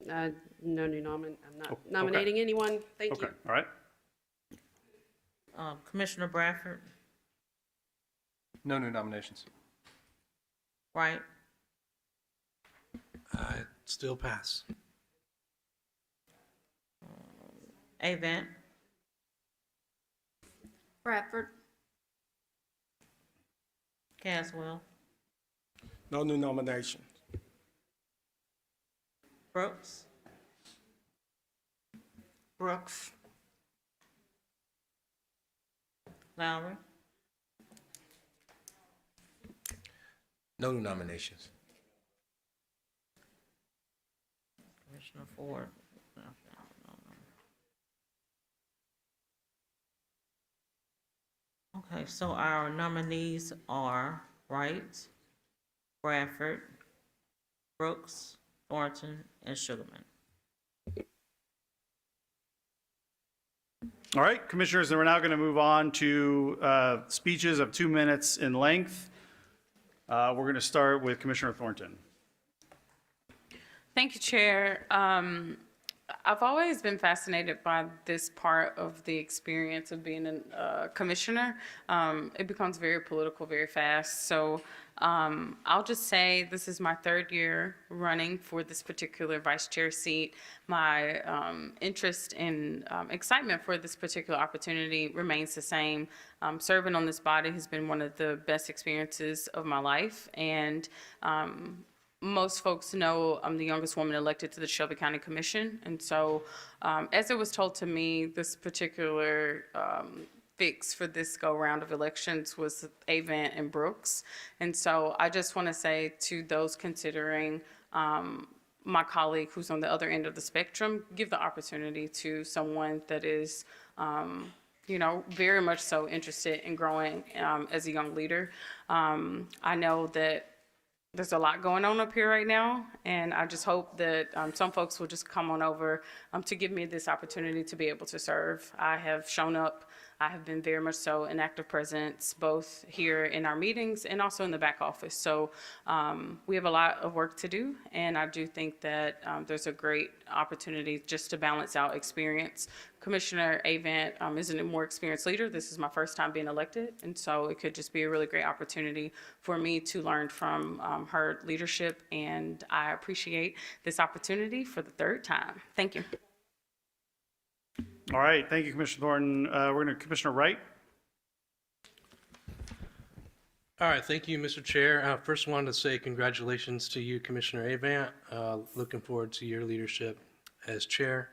No new I'm not Okay. nominating anyone. Thank Okay, you. all right. Commissioner Bradford, No new nominations. Wright, Still pass. Avant, Bradford. Caswell, No new nominations. Brooks, Brooks. Lowry, No new nominations. Commissioner Ford. Okay, so our nominees are Wright, Bradford, Brooks, Thornton, and Sugarman. All right, commissioners, and we're now going to move on to speeches of 2 minutes in length. We're going to start with Commissioner Thornton. Thank you, Chair. I've always been fascinated by this part of the experience of being a commissioner. It becomes very political very fast. So I'll just say this is my 3rd year running for this particular vice chair seat. My interest and excitement for this particular opportunity remains the same. Serving on this body has been one of the best experiences of my life. And most folks know I'm the youngest woman elected to the Shelby County Commission. And so as it was told to me, this particular fix for this go round of elections was Avant and Brooks. And so I just want to say to those considering my colleague who's on the other end of the spectrum, give the opportunity to someone that is very much so interested in growing as a young leader. I know that there's a lot going on up here right now, and I just hope that some folks will just come on over to give me this opportunity to be able to serve. I have shown up. I have been very much so an active presence, both here in our meetings and also in the back office. So we have a lot of work to do, and I do think that there's a great opportunity just to balance out experience. Commissioner Avant is a more experienced leader. This is my first time being elected, and so it could just be a really great opportunity for me to learn from her leadership, and I appreciate this opportunity for the 3rd time. Thank you. All right, thank you, Commissioner Thornton. We're going to Commissioner Wright. All right, thank you, Mr. Chair. First, wanted to say congratulations to you, Commissioner Avant. Looking forward to your leadership as chair.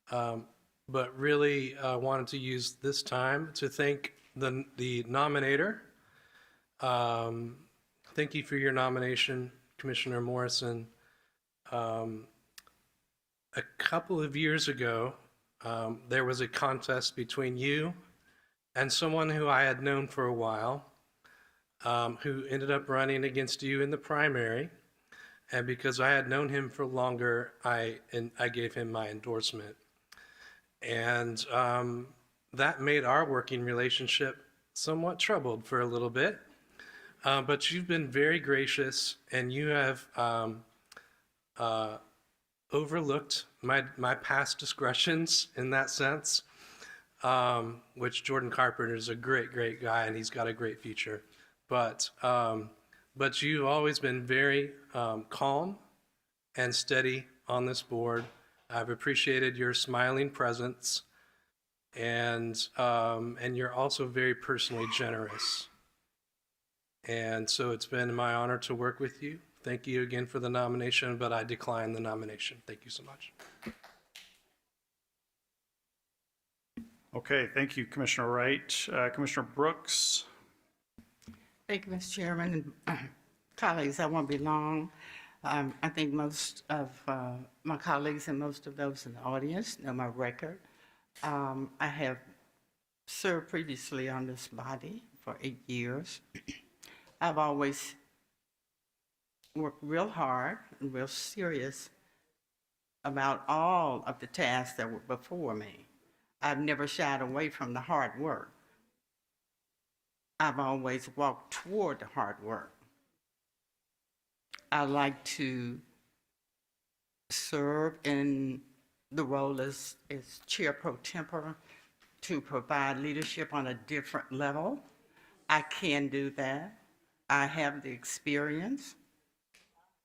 But really wanted to use this time to thank the nominator. Thank you for your nomination, Commissioner Morrison. A couple of years ago, there was a contest between you and someone who I had known for a while, who ended up running against you in the primary. And because I had known him for longer, I gave him my endorsement. And that made our working relationship somewhat troubled for a little bit. But you've been very gracious, and you have overlooked my past discretions in that sense, which Jordan Carpenter is a great guy, and he's got a great future. But you've always been very calm and steady on this board. I've appreciated your smiling presence, and you're also very personally generous. And so it's been my honor to work with you. Thank you again for the nomination, but I decline the nomination. Thank you so much. Okay, thank you, Commissioner Wright. Commissioner Brooks. Thank you, Mr. Chairman. Colleagues, I won't be long. I think most of my colleagues and most of those in the audience know my record. I have served previously on this body for 8 years. I've always worked real hard and real serious about all of the tasks that were before me. I've never shied away from the hard work. I've always walked toward the hard work. I like to serve in the role as chair pro tempore to provide leadership on a different level. I can do that. I have the experience,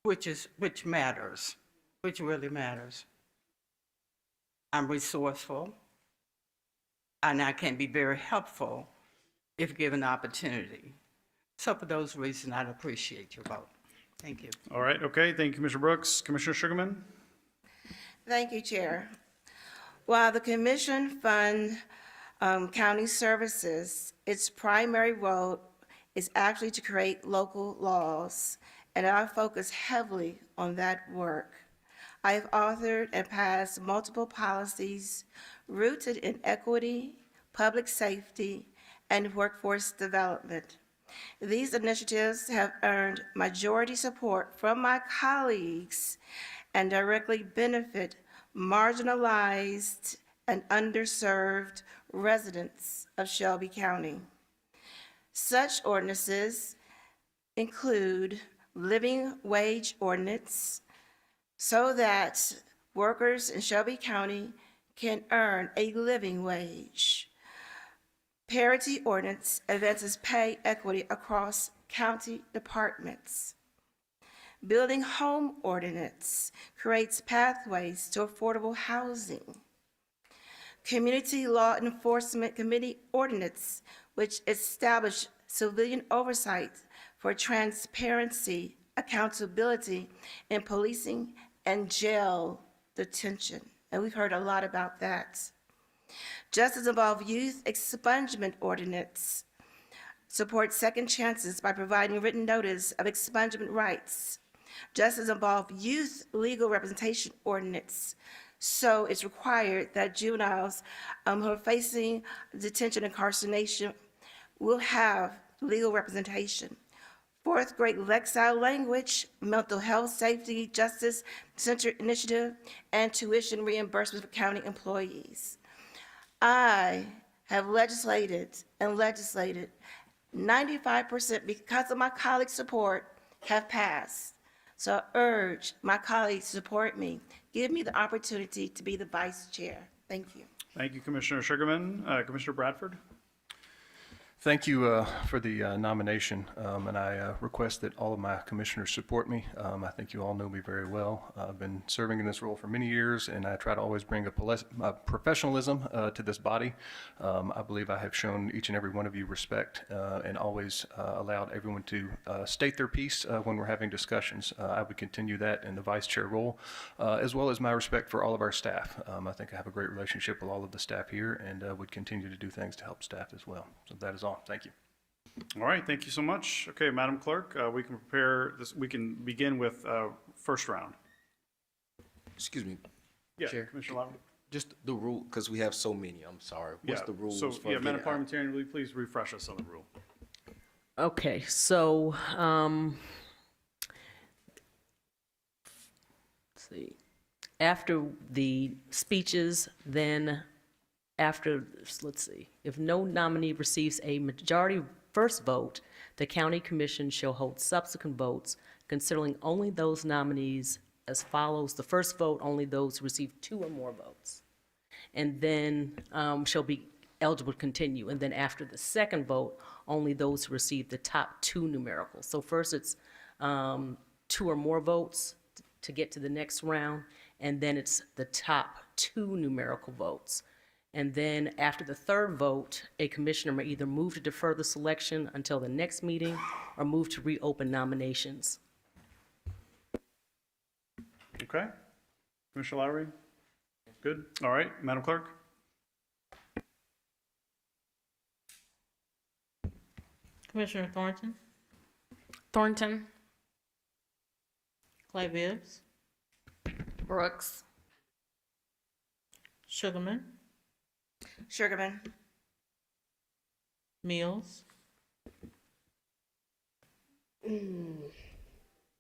which matters, which really matters. I'm resourceful, and I can be very helpful if given the opportunity. So for those reasons, I'd appreciate your vote. Thank you. All right, okay, thank you, Commissioner Brooks. Commissioner Sugarman? Thank you, Chair. While the commission fund county services, its primary role is actually to create local laws, and I focus heavily on that work. I have authored and passed multiple policies rooted in equity, public safety, and workforce development. These initiatives have earned majority support from my colleagues and directly benefit marginalized and underserved residents of Shelby County. Such ordinances include living wage ordinance so that workers in Shelby County can earn a living wage. Parity ordinance advances pay equity across county departments. Building home ordinance creates pathways to affordable housing. Community Law Enforcement Committee ordinance, which established civilian oversight for transparency, accountability in policing and jail detention. And we've heard a lot about that. Justice Involved Youth Expungement Ordinance supports second chances by providing written notice of expungement rights. Justice Involved Youth Legal Representation Ordinance. So it's required that juveniles who are facing detention and incarceration will have legal representation. Fourth grade Lexile language, mental health, safety, justice center initiative, and tuition reimbursement for county employees. I have legislated and legislated. 95%, because of my colleagues' support, have passed. So I urge my colleagues to support me. Give me the opportunity to be the vice chair. Thank you. Thank you, Commissioner Sugarman. Commissioner Bradford? Thank you for the nomination, and I request that all of my commissioners support me. I think you all know me very well. I've been serving in this role for many years, and I try to always bring a professionalism to this body. I believe I have shown each and every one of you respect and always allowed everyone to state their piece when we're having discussions. I would continue that in the vice chair role, as well as my respect for all of our staff. I think I have a great relationship with all of the staff here, and would continue to do things to help staff as well. So that is all. Thank you. All right, thank you so much. Okay, Madam Clerk, we can prepare this. We can begin with first round. Excuse me, Yeah, Chair. Commissioner Lowry. Just the rule, because we have so many, I'm sorry. What's the rules? So, for yeah, Madam getting out? Parliamentarian, will you please refresh us on the rule? Okay, so, let's see. After the speeches, then after, let's see, if no nominee receives a majority first vote, the county commission shall hold subsequent votes, considering only those nominees as follows. The first vote, only those who receive 2 or more votes, and then shall be eligible to continue. And then after the second vote, only those who receive the top 2 numericals. So first it's 2 or more votes to get to the next round, and then it's the top 2 numerical votes. And then after the third vote, a commissioner may either move to defer the selection until the next meeting or move to reopen nominations. Okay. Commissioner Lowry? Good. All right, Madam Clerk? Commissioner Thornton, Thornton. Clay Bibbs, Brooks. Sugarman, Sugarman. Mills,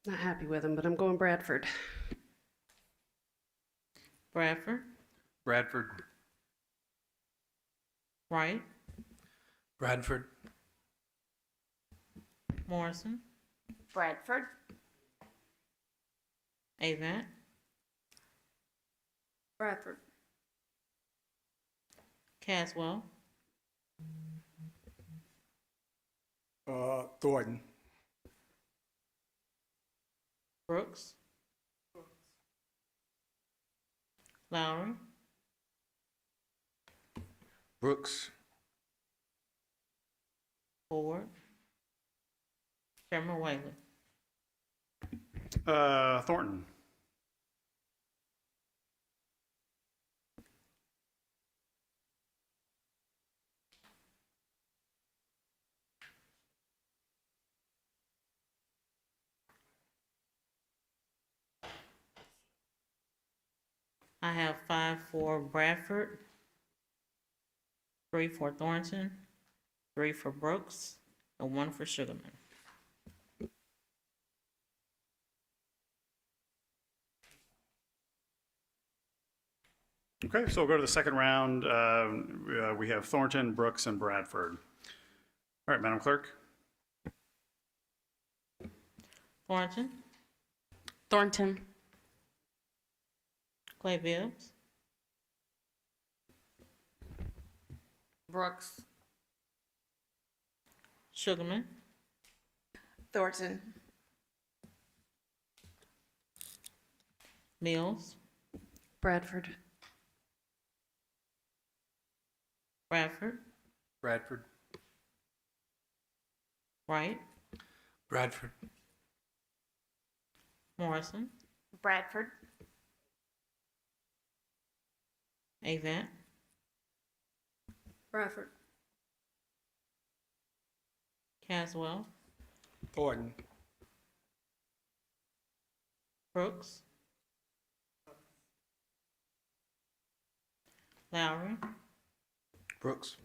Not happy with him, but I'm going Bradford. Bradford, Bradford. Wright, Bradford. Morrison, Bradford. Avant, Bradford. Caswell, Thornton. Brooks, Lowry, Brooks. Ford, Chairman Whaley. Thornton. I have 5 for Bradford, 3 for Thornton, 3 for Brooks, and 1 for Sugarman. Okay, so we'll go to the second round. We have Thornton, Brooks, and Bradford. All right, Madam Clerk. Thornton, Thornton. Clay Bibbs, Brooks. Sugarman, Thornton, Mills, Bradford. Bradford, Bradford. Wright, Bradford. Morrison, Bradford, Avant, Bradford. Caswell, Thornton. Brooks, Lowry, Brooks.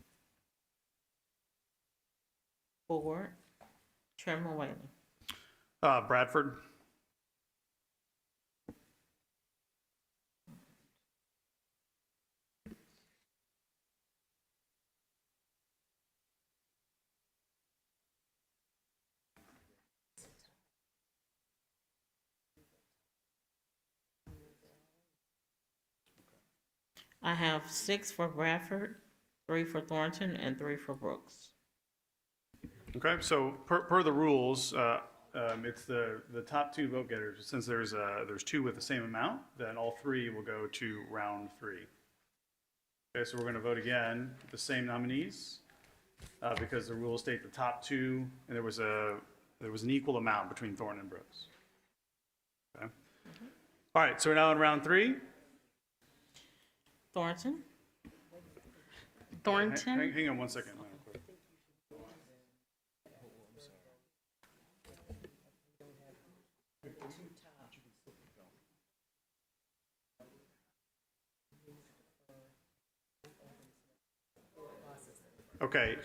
Ford, Chairman Whaley. Bradford. I have 6 for Bradford, 3 for Thornton, and 3 for Brooks. Okay, so per the rules, it's the top 2 vote getters. Since there's 2 with the same amount, then all 3 will go to round 3. Okay, so we're going to vote again, the same nominees, because the rules state the top 2, and there was an equal amount between Thornton and Brooks. Okay. All right, so we're now in round 3. Thornton, Thornton. Hang on one second, Madam Clerk. Okay.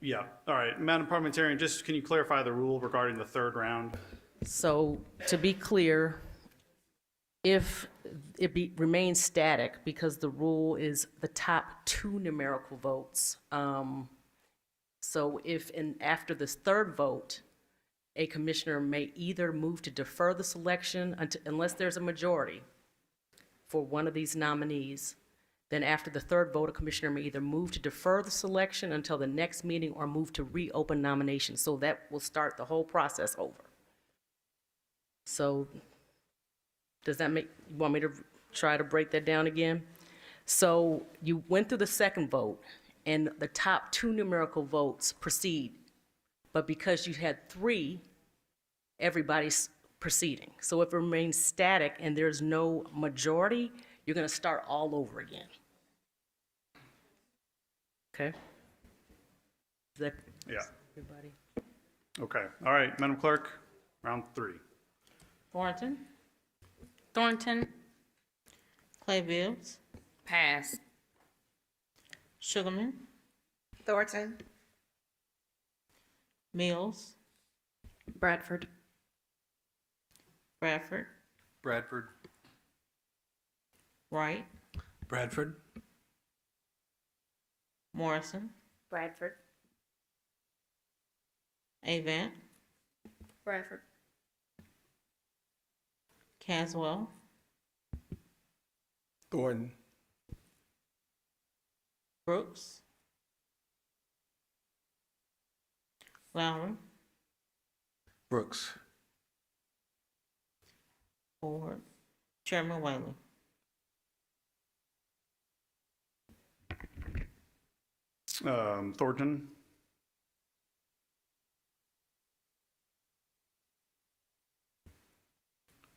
Yeah, all right. Madam Parliamentarian, just can you clarify the rule regarding the third round? So to be clear, if remains static, because the rule is the top 2 numerical votes. So if after this third vote, a commissioner may either move to defer the selection unless there's a majority for one of these nominees, then after the third vote, a commissioner may either move to defer the selection until the next meeting or move to reopen nominations. So that will start the whole process over. So does that make, you want me to try to break that down again? So you went through the second vote and the top 2 numerical votes proceed, but because you had 3, everybody's proceeding. So if it remains static and there's no majority, you're gonna start all over again. Okay? Is that Yeah. everybody? Okay, all right, Madam Clerk, round 3. Thornton, Thornton. Clay Bibbs, Pass. Sugarman, Thornton, Mills, Bradford. Bradford, Bradford. Wright, Bradford. Morrison, Bradford, Avant, Bradford. Caswell, Thornton. Brooks. Lowry. Brooks. Ford. Chairman Whaley. Thornton.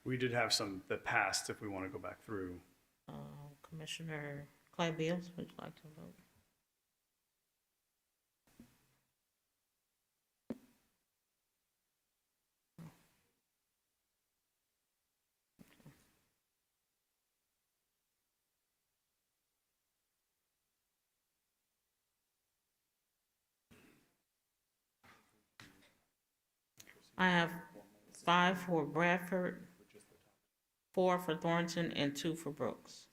We did have some that passed if we want to go back through. Commissioner Clay Bills, would you like to vote? I have 5 for Bradford, 4 for Thornton, and 2 for Brooks.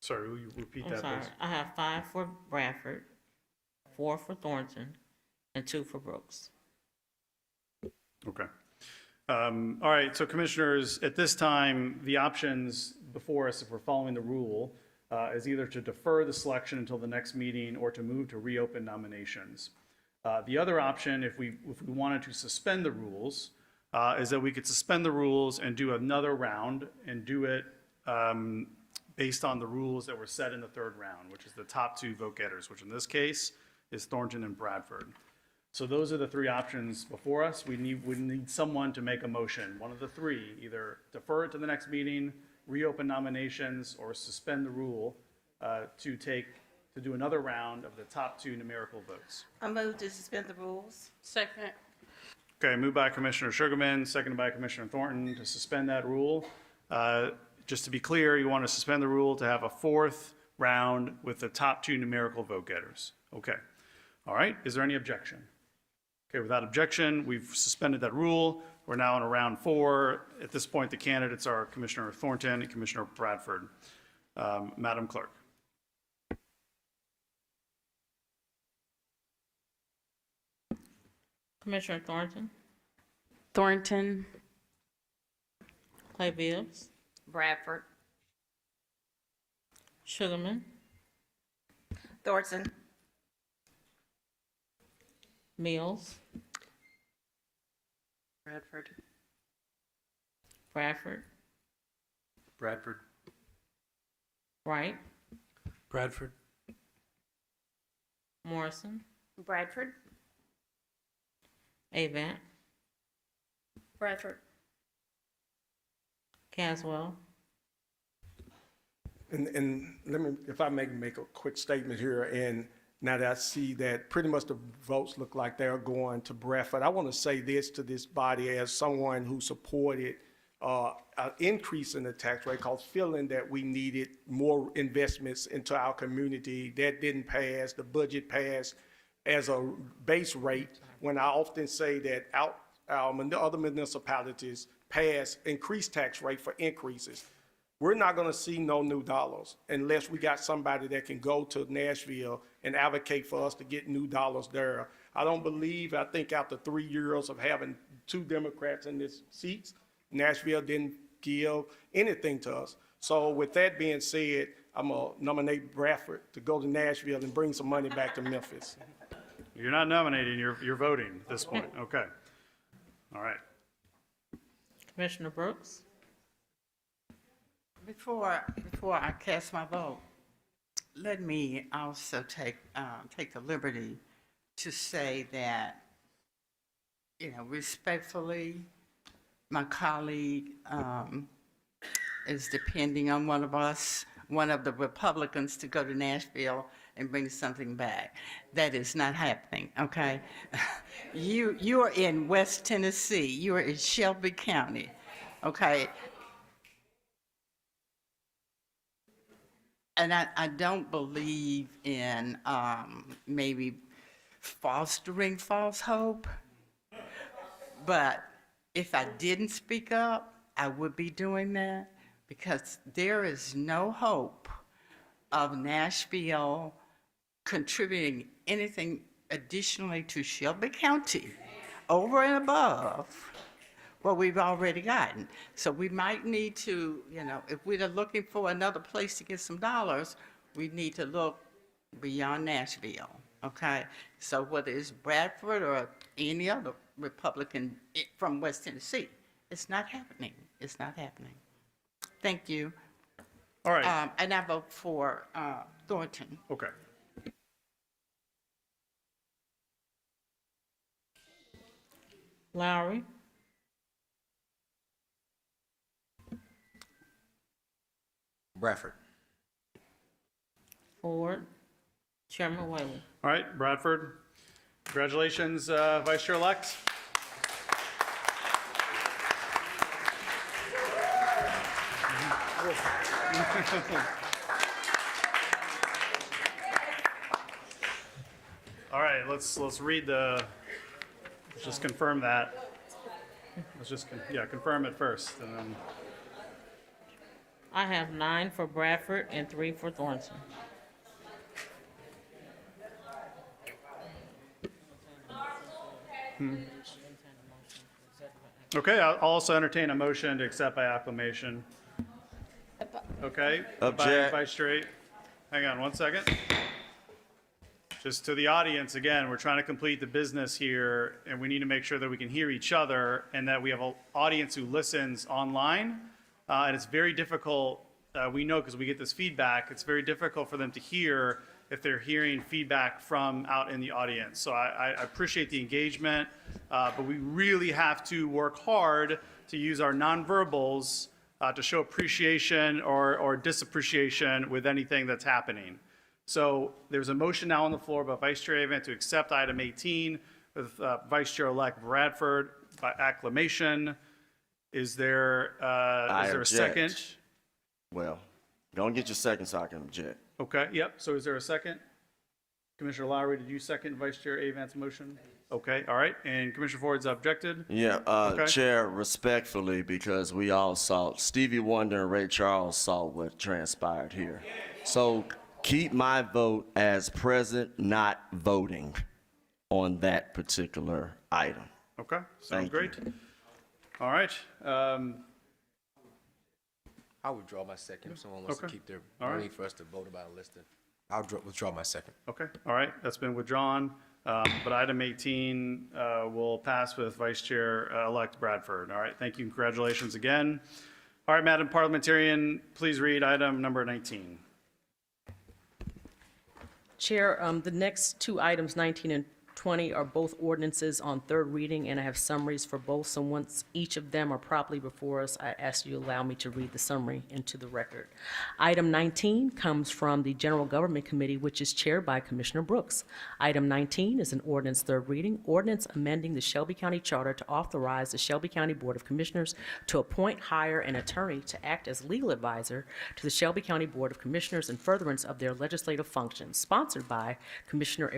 Sorry, will you repeat I'm that, sorry, please? I have 5 for Bradford, 4 for Thornton, and 2 for Brooks. Okay. All right, so commissioners, at this time, the options before us, if we're following the rule, is either to defer the selection until the next meeting or to move to reopen nominations. The other option, if we wanted to suspend the rules, is that we could suspend the rules and do another round and do it based on the rules that were set in the third round, which is the top 2 vote getters, which in this case is Thornton and Bradford. So those are the 3 options before us. We need someone to make a motion, one of the 3, either defer it to the next meeting, reopen nominations, or suspend the rule to do another round of the top 2 numerical votes. I move to suspend the rules. Second. Okay, moved by Commissioner Sugarman, seconded by Commissioner Thornton to suspend that rule. Just to be clear, you want to suspend the rule to have a 4th round with the top 2 numerical vote getters. Okay. All right, is there any objection? Okay, without objection, we've suspended that rule. We're now in a round 4. At this point, the candidates are Commissioner Thornton and Commissioner Bradford. Madam Clerk. Commissioner Thornton, Thornton. Clay Bills, Bradford. Sugarman, Thornton. Mills, Bradford. Bradford, Bradford. Wright, Bradford. Morrison, Bradford. Avant, Bradford. Caswell, And let me, if I may make a quick statement here, and now that I see that pretty much the votes look like they're going to Bradford, I want to say this to this body as someone who supported an increase in the tax rate, because feeling that we needed more investments into our community. That didn't pass. The budget passed as a base rate, when I often say that our other municipalities pass increased tax rate for increases. We're not going to see no new dollars unless we got somebody that can go to Nashville and advocate for us to get new dollars there. I think after 3 years of having 2 Democrats in these seats, Nashville didn't give anything to us. So with that being said, I'm going to nominate Bradford to go to Nashville and bring some money back to Memphis. You're not nominating, you're voting at this point. Okay. All right. Commissioner Brooks, Before I cast my vote, let me also take the liberty to say that, respectfully, my colleague is depending on one of the Republicans, to go to Nashville and bring something back. That is not happening, okay? You are in West Tennessee. You are in Shelby County, okay? And I don't believe in maybe fostering false hope, but if I didn't speak up, I would be doing that, because there is no hope of Nashville contributing anything additionally to Shelby County over and above what we've already gotten. So we might need to, if we're looking for another place to get some dollars, we need to look beyond Nashville, okay? So whether it's Bradford or any other Republican from West Tennessee, it's not happening. It's not happening. Thank you. All right. And I vote for Thornton. Okay. Lowry, Bradford. Ford, Chairman Whaley. All right, Bradford. Congratulations, Vice Chair-elect. All right, let's read let's just confirm that. Let's just, confirm it first, and then, I have 9 for Bradford and 3 for Thornton. okay, I'll also entertain a motion to accept by acclamation. Okay? Object. By straight. Hang on one second. Just to the audience, again, we're trying to complete the business here, and we need to make sure that we can hear each other and that we have an audience who listens online. And it's very difficult, we know because we get this feedback, it's very difficult for them to hear if they're hearing feedback from out in the audience. So I appreciate the engagement, but we really have to work hard to use our nonverbals to show appreciation or disappreciation with anything that's happening. So there's a motion now on the floor by Vice Chair Avent to accept item 18 with Vice Chair-elect Bradford by acclamation. Is there a object. second? Well, don't get your second so I can object. Okay, yep. So is there a second? Commissioner Lowry, did you second Vice Chair Avent's motion? Okay, all right. And Commissioner Ford's objected? Yeah, Okay. Chair, respectfully, because we all saw, Stevie Wonder and Ray Charles saw what transpired here. So keep my vote as present, not voting on that particular item. Okay, sounds Thank great. you. All right. I'll withdraw my second if someone wants to Okay. keep their All right. voting for us to vote about a list. I'll withdraw my second. Okay, all right. That's been withdrawn. But item 18 will pass with Vice Chair-elect Bradford. All right, thank you. Congratulations again. All right, Madam Parliamentarian, please read item number 19. Chair, the next 2 items, 19 and 20, are both ordinances on third reading, and I have summaries for both. So once each of them are properly before us, I ask you to allow me to read the summary into the record. Item 19 comes from the General Government Committee, which is chaired by Commissioner Brooks. Item 19 is an ordinance third reading, ordinance amending the Shelby County Charter to authorize the Shelby County Board of Commissioners to appoint, hire an attorney to act as legal advisor to the Shelby County Board of Commissioners in furtherance of their legislative functions, sponsored by Commissioner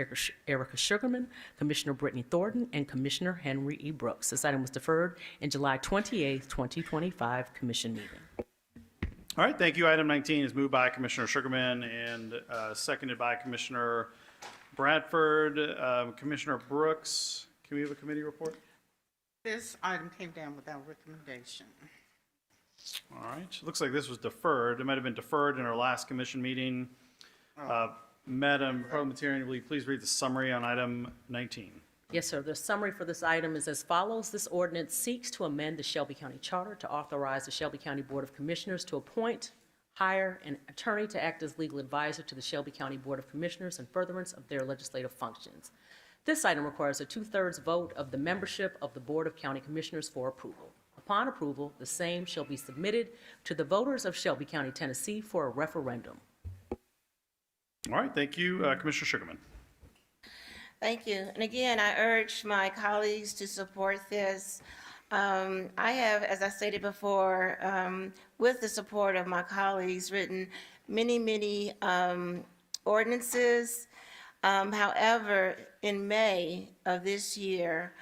Erica Sugarman, Commissioner Brittany Thornton, and Commissioner Henry E. Brooks. This item was deferred in July 28, 2025 Commission meeting. All right, thank you. Item 19 is moved by Commissioner Sugarman and seconded by Commissioner Bradford. Commissioner Brooks, can we have a committee report? This item came down without recommendation. All right, looks like this was deferred. It might have been deferred in our last commission meeting. Madam Parliamentarian, will you please read the summary on item 19? Yes, sir. The summary for this item is as follows. This ordinance seeks to amend the Shelby County Charter to authorize the Shelby County Board of Commissioners to appoint, hire an attorney to act as legal advisor to the Shelby County Board of Commissioners in furtherance of their legislative functions. This item requires a 2/3 vote of the membership of the Board of County Commissioners for approval. Upon approval, the same shall be submitted to the voters of Shelby County, Tennessee for a referendum. All right, thank you. Commissioner Sugarman. Thank you. And again, I urge my colleagues to support this. I have, as I stated before, with the support of my colleagues, written many ordinances. However, in May of this year,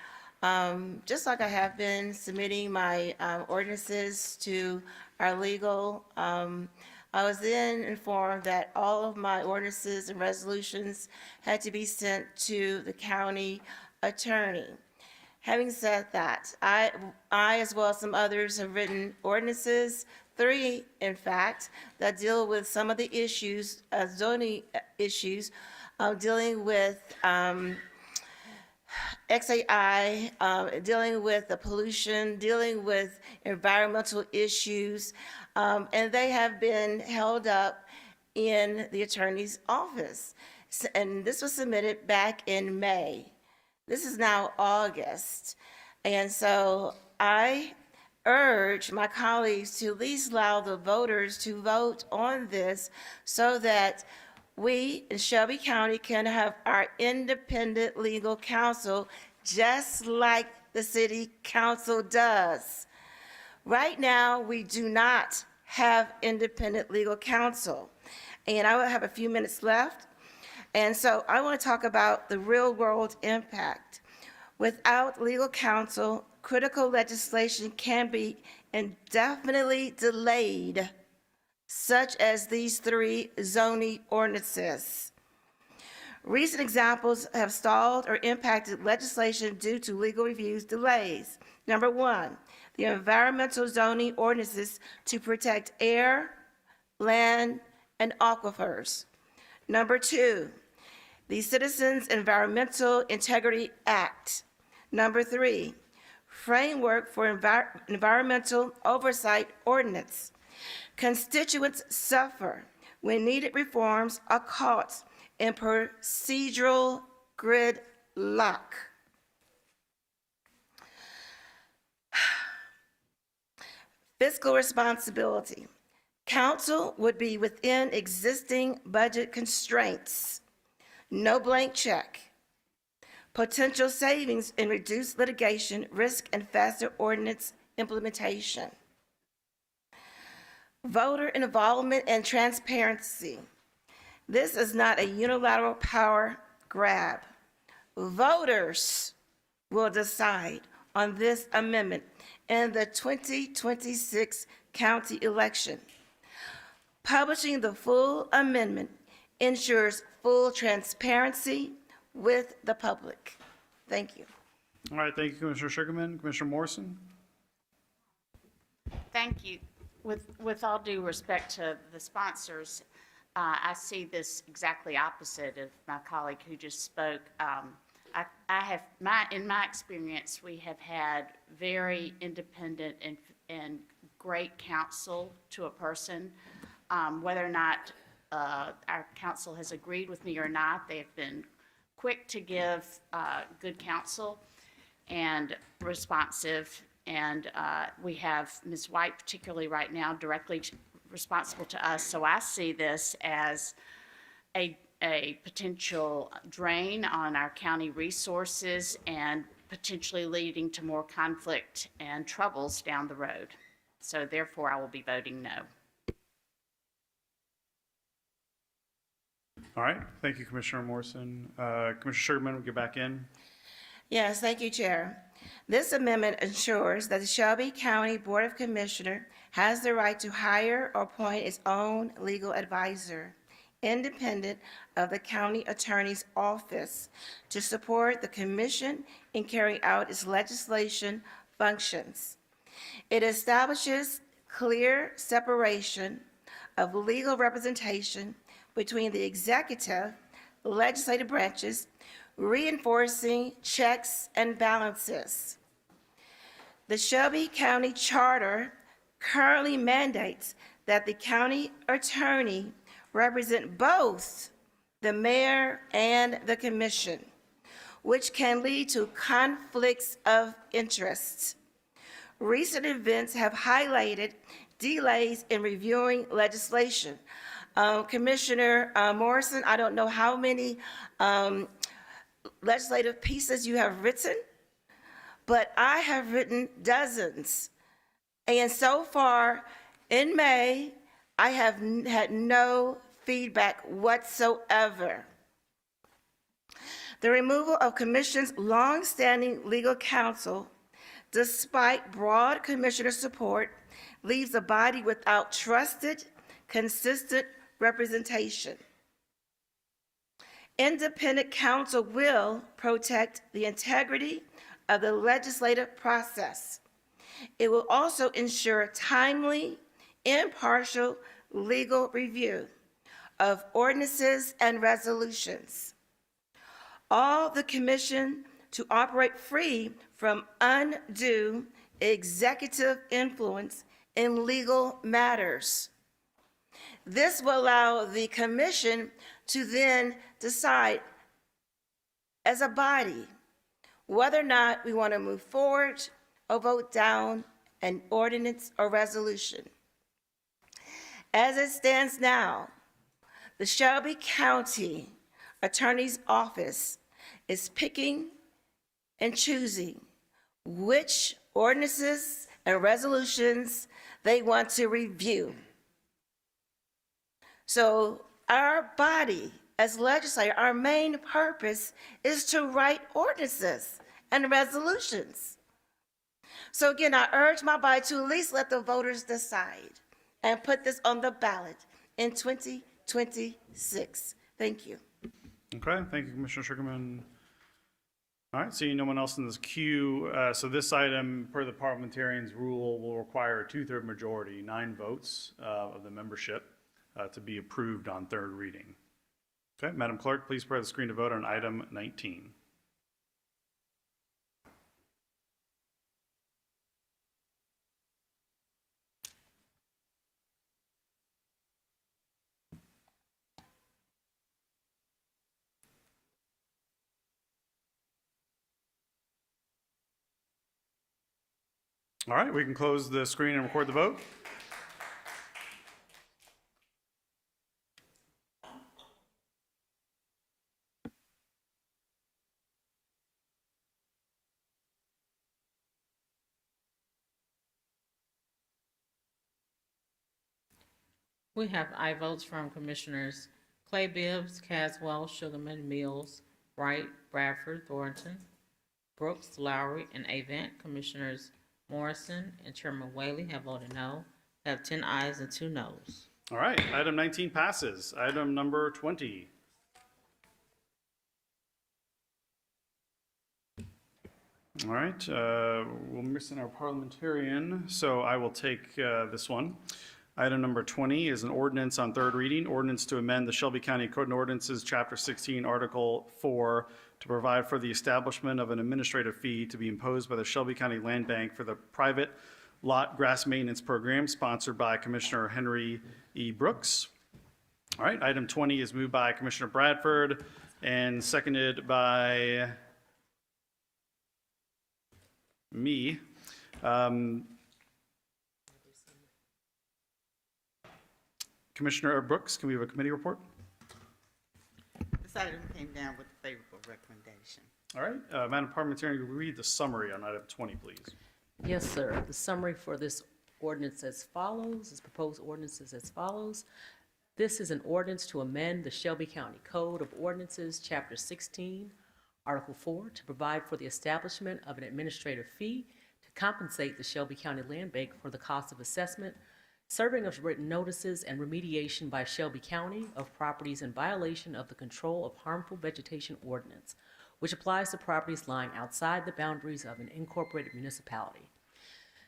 just like I have been submitting my ordinances to our legal, I was then informed that all of my ordinances and resolutions had to be sent to the county attorney. Having said that, I, as well as some others, have written ordinances, 3, in fact, that deal with some of the issues, zoning issues, dealing with XAI, dealing with the pollution, dealing with environmental issues, and they have been held up in the attorney's office. And this was submitted back in May. This is now August. And so I urge my colleagues to at least allow the voters to vote on this so that we in Shelby County can have our independent legal counsel just like the city council does. Right now, we do not have independent legal counsel. And I will have a few minutes left. And so I want to talk about the real world impact. Without legal counsel, critical legislation can be indefinitely delayed, such as these 3 zoning ordinances. Recent examples have stalled or impacted legislation due to legal reviews delays. Number 1, the environmental zoning ordinances to protect air, land, and aquifers. Number 2, the Citizens Environmental Integrity Act. Number 3, Framework for Environmental Oversight Ordinance. Constituents suffer when needed reforms are caught in procedural gridlock. Fiscal responsibility. Council would be within existing budget constraints. No blank check. Potential savings in reduced litigation risk and faster ordinance implementation. Voter involvement and transparency. This is not a unilateral power grab. Voters will decide on this amendment in the 2026 county election. Publishing the full amendment ensures full transparency with the public. Thank you. All right, thank you, Commissioner Sugarman. Commissioner Morrison? Thank you. With all due respect to the sponsors, I see this exactly opposite of my colleague who just spoke. In my experience, we have had very independent and great counsel to a person. Whether or not our counsel has agreed with me or not, they have been quick to give good counsel and responsive. And we have Ms. White, particularly right now, directly responsible to us. So I see this as a potential drain on our county resources and potentially leading to more conflict and troubles down the road. So therefore, I will be voting no. All right, thank you, Commissioner Morrison. Commissioner Sugarman, we'll get back in. Yes, thank you, Chair. This amendment ensures that the Shelby County Board of Commissioners has the right to hire or appoint its own legal advisor, independent of the county attorney's office, to support the commission in carrying out its legislation functions. It establishes clear separation of legal representation between the executive, legislative branches, reinforcing checks and balances. The Shelby County Charter currently mandates that the county attorney represent both the mayor and the commission, which can lead to conflicts of interest. Recent events have highlighted delays in reviewing legislation. Commissioner Morrison, I don't know how many legislative pieces you have written, but I have written dozens. And so far, in May, I have had no feedback whatsoever. The removal of commission's longstanding legal counsel, despite broad commissioner support, leaves the body without trusted, consistent representation. Independent counsel will protect the integrity of the legislative process. It will also ensure timely, impartial legal review of ordinances and resolutions. All the commission to operate free from undue executive influence in legal matters. This will allow the commission to then decide as a body whether or not we want to move forward or vote down an ordinance or resolution. As it stands now, the Shelby County Attorney's Office is picking and choosing which ordinances and resolutions they want to review. So our body, as legislature, our main purpose is to write ordinances and resolutions. So again, I urge my body to at least let the voters decide and put this on the ballot in 2026. Thank you. Okay, thank you, Commissioner Sugarman. All right, seeing no one else in this queue, so this item, per the parliamentarian's rule, will require a 2/3 majority, 9 votes of the membership to be approved on third reading. Okay, Madam Clerk, please prepare the screen to vote on item 19. All right, we can close the screen and record the vote. We have aye votes from Commissioners Clay Bibbs, Caswell, Sugarman, Mills, Wright, Bradford, Thornton, Brooks, Lowry, and Avant. Commissioners Morrison and Chairman Whaley have voted no. We have 10 ayes and 2 noes. All right, item 19 passes. Item number 20. All right, we're missing our parliamentarian, so I will take this one. Item number 20 is an ordinance on third reading, ordinance to amend the Shelby County Code and Ordinances, Chapter 16, Article 4, to provide for the establishment of an administrative fee to be imposed by the Shelby County Land Bank for the private lot grass maintenance program, sponsored by Commissioner Henry E. Brooks. All right, item 20 is moved by Commissioner Bradford and seconded by me. Commissioner Brooks, can we have a committee report? This item came down with a favorable recommendation. All right, Madam Parliamentarian, will you read the summary on item 20, please? Yes, sir. The summary for this ordinance as follows, this proposed ordinance is as follows. This is an ordinance to amend the Shelby County Code of Ordinances, Chapter 16, Article 4, to provide for the establishment of an administrative fee to compensate the Shelby County Land Bank for the cost of assessment, serving of written notices, and remediation by Shelby County of properties in violation of the Control of Harmful Vegetation Ordinance, which applies to properties lying outside the boundaries of an incorporated municipality.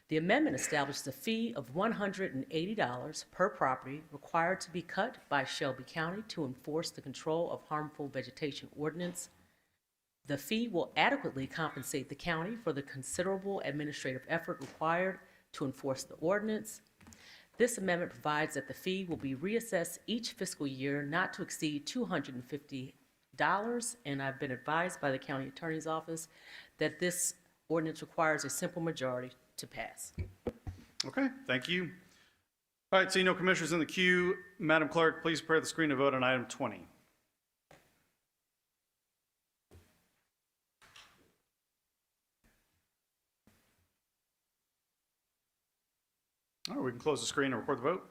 The amendment establishes a fee of $180 per property required to be cut by Shelby County to enforce the Control of Harmful Vegetation Ordinance. The fee will adequately compensate the county for the considerable administrative effort required to enforce the ordinance. This amendment provides that the fee will be reassessed each fiscal year not to exceed $250, and I've been advised by the county attorney's office that this ordinance requires a simple majority to pass. Okay, thank you. All right, seeing no commissioners in the queue, Madam Clerk, please prepare the screen to vote on item 20. All right, we can close the screen and record the vote.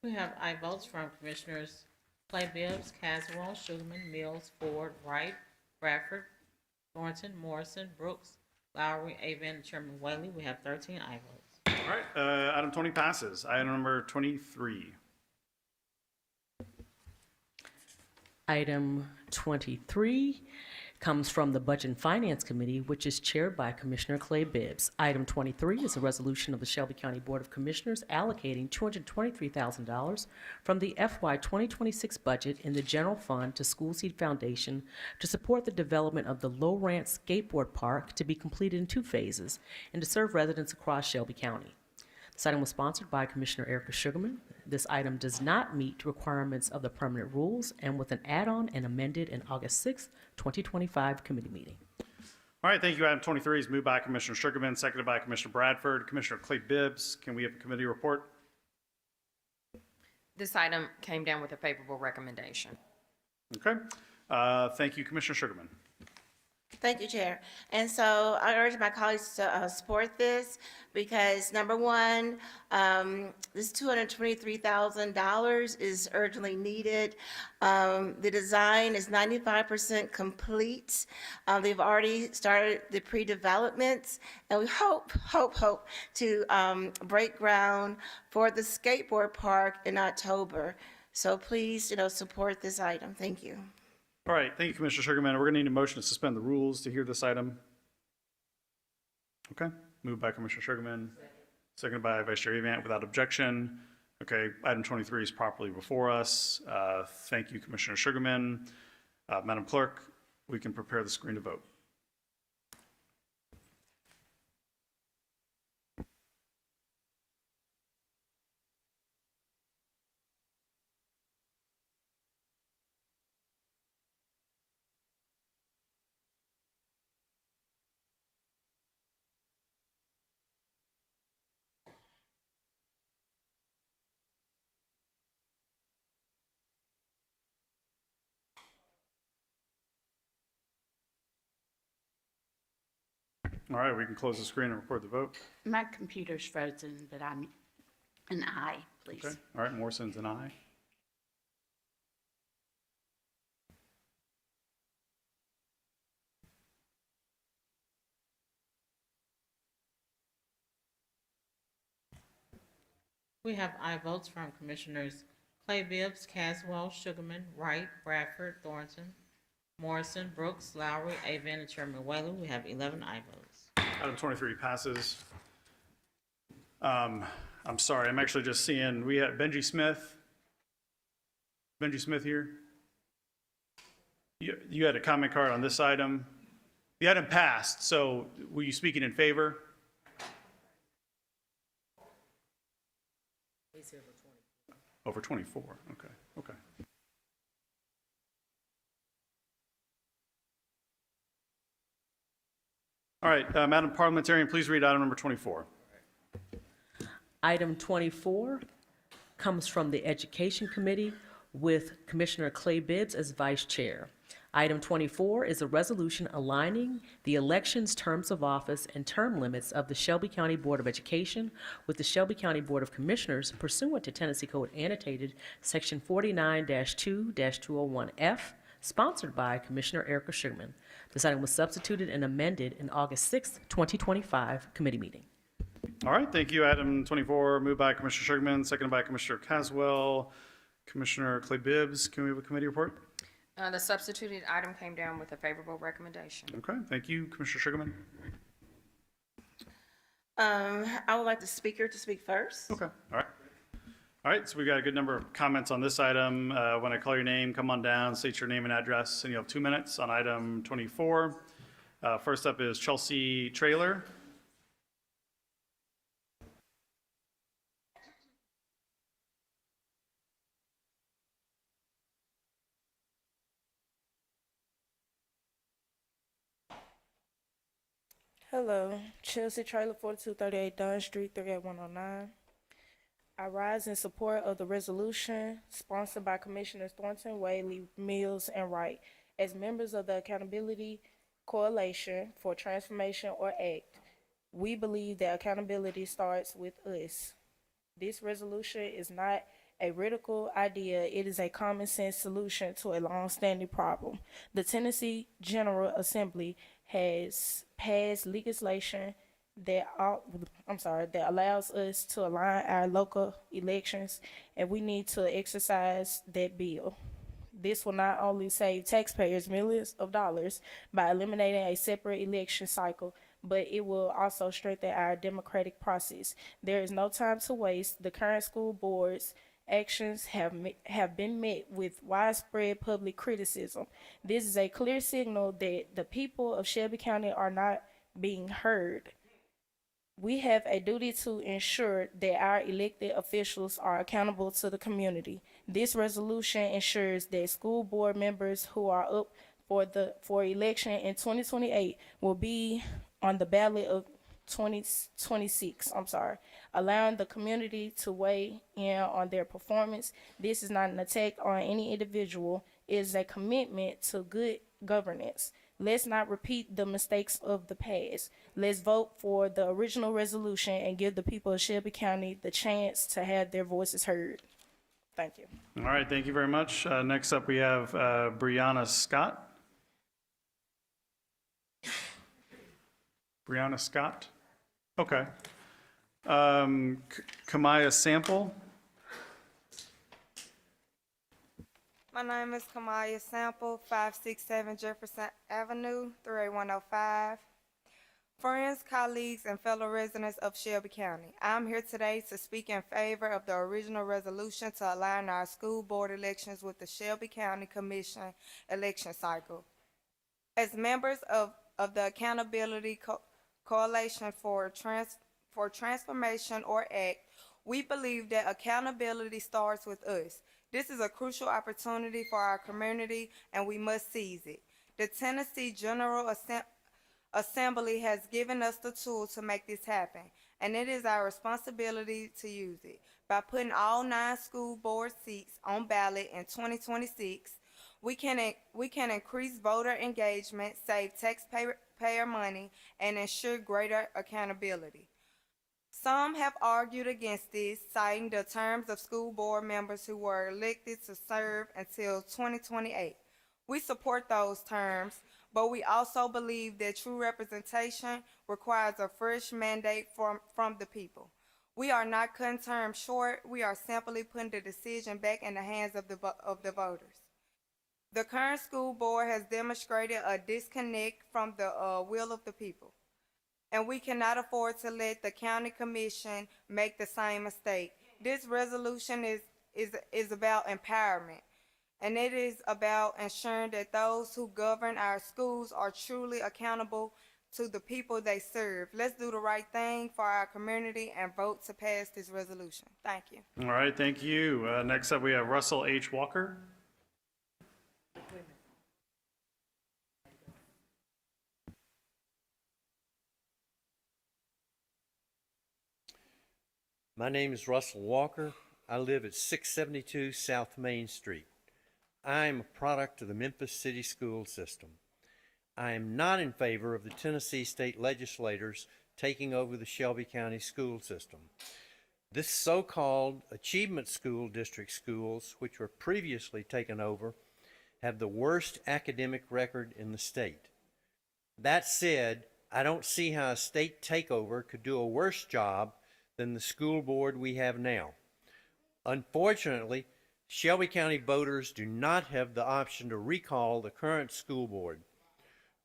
We have aye votes from Commissioners Clay Bibbs, Caswell, Sugarman, Mills, Ford, Wright, Bradford, Thornton, Morrison, Brooks, Lowry, Avant, and Chairman Whaley. We have 13 aye votes. All right, item 20 passes. Item number 23. Item 23 comes from the Budget and Finance Committee, which is chaired by Commissioner Clay Bibbs. Item 23 is a resolution of the Shelby County Board of Commissioners allocating $223,000 from the FY 2026 budget in the general fund to School Seed Foundation to support the development of the Low Ranch Skateboard Park to be completed in 2 phases and to serve residents across Shelby County. This item was sponsored by Commissioner Erica Sugarman. This item does not meet requirements of the permanent rules and with an add-on and amended in August 6, 2025 committee meeting. All right, thank you. Item 23 is moved by Commissioner Sugarman, seconded by Commissioner Bradford. Commissioner Clay Bibbs, can we have a committee report? This item came down with a favorable recommendation. Okay. Thank you, Commissioner Sugarman. Thank you, Chair. And so I urge my colleagues to support this because, number one, this $223,000 is urgently needed. The design is 95% complete. They've already started the pre-developments, and we hope to break ground for the skateboard park in October. So please, support this item. Thank you. All right, thank you, Commissioner Sugarman. We're going to need a motion to suspend the rules to hear this item. Okay, moved by Commissioner Sugarman, seconded by Vice Chair Evant without objection. Okay, item 23 is properly before us. Thank you, Commissioner Sugarman. Madam Clerk, we can prepare the screen to vote. All right, we can close the screen and record the vote. My computer's frozen, but I'm an aye, please. Okay, all right, Morrison's an aye. We have aye votes from Commissioners Clay Bibbs, Caswell, Sugarman, Wright, Bradford, Thornton, Morrison, Brooks, Lowry, Avent, and Chairman Whaley. We have 11 aye votes. Item 23 passes. I'm sorry, I'm actually just seeing, we had Benji Smith. Benji Smith here. You had a comment card on this item. The item passed, so were you speaking in favor? Over 24, okay. All right, Madam Parliamentarian, please read item number 24. Item 24 comes from the Education Committee with Commissioner Clay Bibbs as Vice Chair. Item 24 is a resolution aligning the elections, terms of office, and term limits of the Shelby County Board of Education with the Shelby County Board of Commissioners pursuant to Tennessee Code Annotated Section 49-2-201F, sponsored by Commissioner Erica Sugarman. This item was substituted and amended in August 6, 2025 committee meeting. All right, thank you. Item 24, moved by Commissioner Sugarman, seconded by Commissioner Caswell. Commissioner Clay Bibbs, can we have a committee report? The substituted item came down with a favorable recommendation. Okay, thank you. Commissioner Sugarman. I would like the speaker to speak first. Okay, all right. All right, so we've got a good number of comments on this item. When I call your name, come on down, state your name and address, and you have 2 minutes on item 24. First up is Chelsea Traylor. Hello, Chelsea Trailer, 4238 Dunn Street, 38109. I rise in support of the resolution sponsored by Commissioners Thornton, Whaley, Mills, and Wright. As members of the Accountability Coalition for Transformation, or ACT, we believe that accountability starts with us. This resolution is not a radical idea, it is a common sense solution to a long-standing problem. The Tennessee General Assembly has passed legislation that allows us to align our local elections, and we need to exercise that bill. This will not only save taxpayers millions of dollars by eliminating a separate election cycle, but it will also strengthen our democratic process. There is no time to waste. The current school board's actions have been met with widespread public criticism. This is a clear signal that the people of Shelby County are not being heard. We have a duty to ensure that our elected officials are accountable to the community. This resolution ensures that school board members who are up for election in 2028 will be on the ballot of 2026, allowing the community to weigh in on their performance. This is not an attack on any individual. It is a commitment to good governance. Let's not repeat the mistakes of the past. Let's vote for the original resolution and give the people of Shelby County the chance to have their voices heard. Thank you. All right, thank you very much. Next up, we have Brianna Scott. Brianna Scott? Okay. Kamaya Sample? My name is Kamaya Sample, 567 Jefferson Avenue, 38105. Friends, colleagues, and fellow residents of Shelby County, I'm here today to speak in favor of the original resolution to align our school board elections with the Shelby County Commission election cycle. As members of the Accountability Coalition for Transformation, or ACT, we believe that accountability starts with us. This is a crucial opportunity for our community, and we must seize it. The Tennessee General Assembly has given us the tool to make this happen, and it is our responsibility to use it. By putting all 9 school board seats on ballot in 2026, we can increase voter engagement, save taxpayer money, and ensure greater accountability. Some have argued against this, citing the terms of school board members who were elected to serve until 2028. We support those terms, but we also believe that true representation requires a fresh mandate from the people. We are not cutting terms short. We are simply putting the decision back in the hands of the voters. The current school board has demonstrated a disconnect from the will of the people, and we cannot afford to let the county commission make the same mistake. This resolution is about empowerment, and it is about ensuring that those who govern our schools are truly accountable to the people they serve. Let's do the right thing for our community and vote to pass this resolution. Thank you. All right, thank you. Next up, we have Russell H. Walker. My name is Russell Walker. I live at 672 South Main Street. I am a product of the Memphis City school system. I am not in favor of the Tennessee state legislators taking over the Shelby County school system. This so-called achievement school district schools, which were previously taken over, have the worst academic record in the state. That said, I don't see how a state takeover could do a worse job than the school board we have now. Unfortunately, Shelby County voters do not have the option to recall the current school board.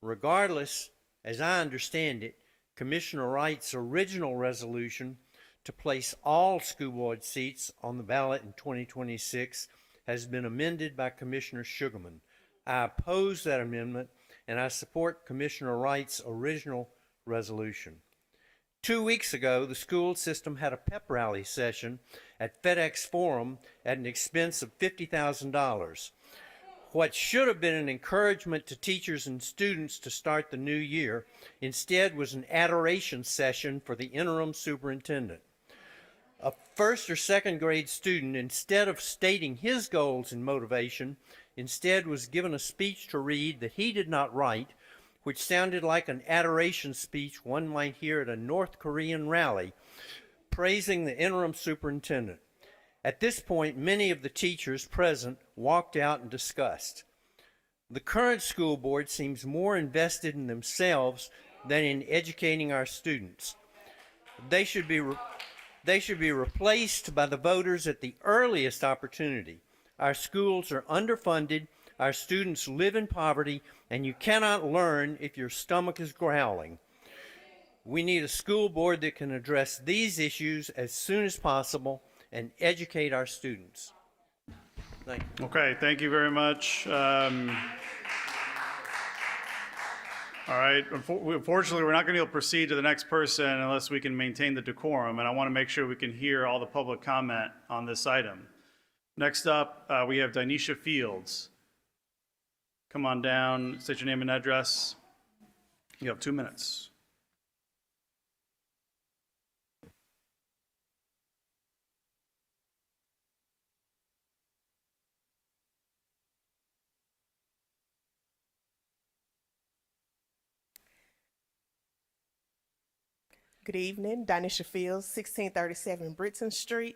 Regardless, as I understand it, Commissioner Wright's original resolution to place all school board seats on the ballot in 2026 has been amended by Commissioner Sugarman. I oppose that amendment, and I support Commissioner Wright's original resolution. 2 weeks ago, the school system had a pep rally session at FedEx Forum at an expense of $50,000. What should have been an encouragement to teachers and students to start the new year instead was an adoration session for the interim superintendent. A first or second grade student, instead of stating his goals and motivation, instead was given a speech to read that he did not write, which sounded like an adoration speech one might hear at a North Korean rally, praising the interim superintendent. At this point, many of the teachers present walked out in disgust. The current school board seems more invested in themselves than in educating our students. They should be replaced by the voters at the earliest opportunity. Our schools are underfunded, our students live in poverty, and you cannot learn if your stomach is growling. We need a school board that can address these issues as soon as possible and educate our students. Thank you. Okay, thank you very much. All right, unfortunately, we're not going to be able to proceed to the next person unless we can maintain the decorum, and I want to make sure we can hear all the public comment on this item. Next up, we have Dinesha Fields. Come on down, state your name and address. You have 2 minutes. Good evening, Dinesha Fields, 1637 Britton Street.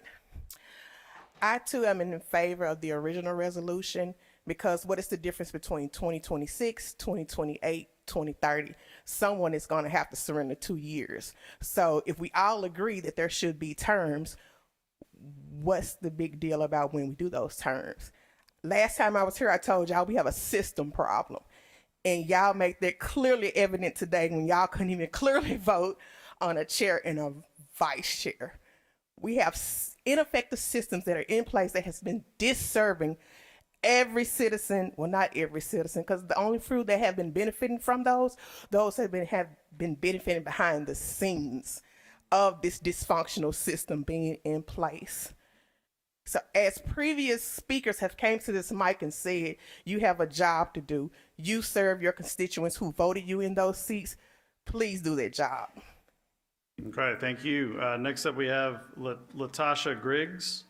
I too am in favor of the original resolution because what is the difference between 2026, 2028, 2030? Someone is going to have to surrender 2 years. So if we all agree that there should be terms, what's the big deal about when we do those terms? Last time I was here, I told y'all we have a system problem. And y'all make that clearly evident today when y'all couldn't even clearly vote on a chair and a vice chair. We have ineffective systems that are in place that has been disserving every citizen, well, not every citizen, because the only few that have been benefiting from those have been benefiting behind the scenes of this dysfunctional system being in place. So as previous speakers have came to this mic and said, you have a job to do. You serve your constituents who voted you in those seats. Please do that job. Okay, thank you. Next up, we have Latasha Griggs.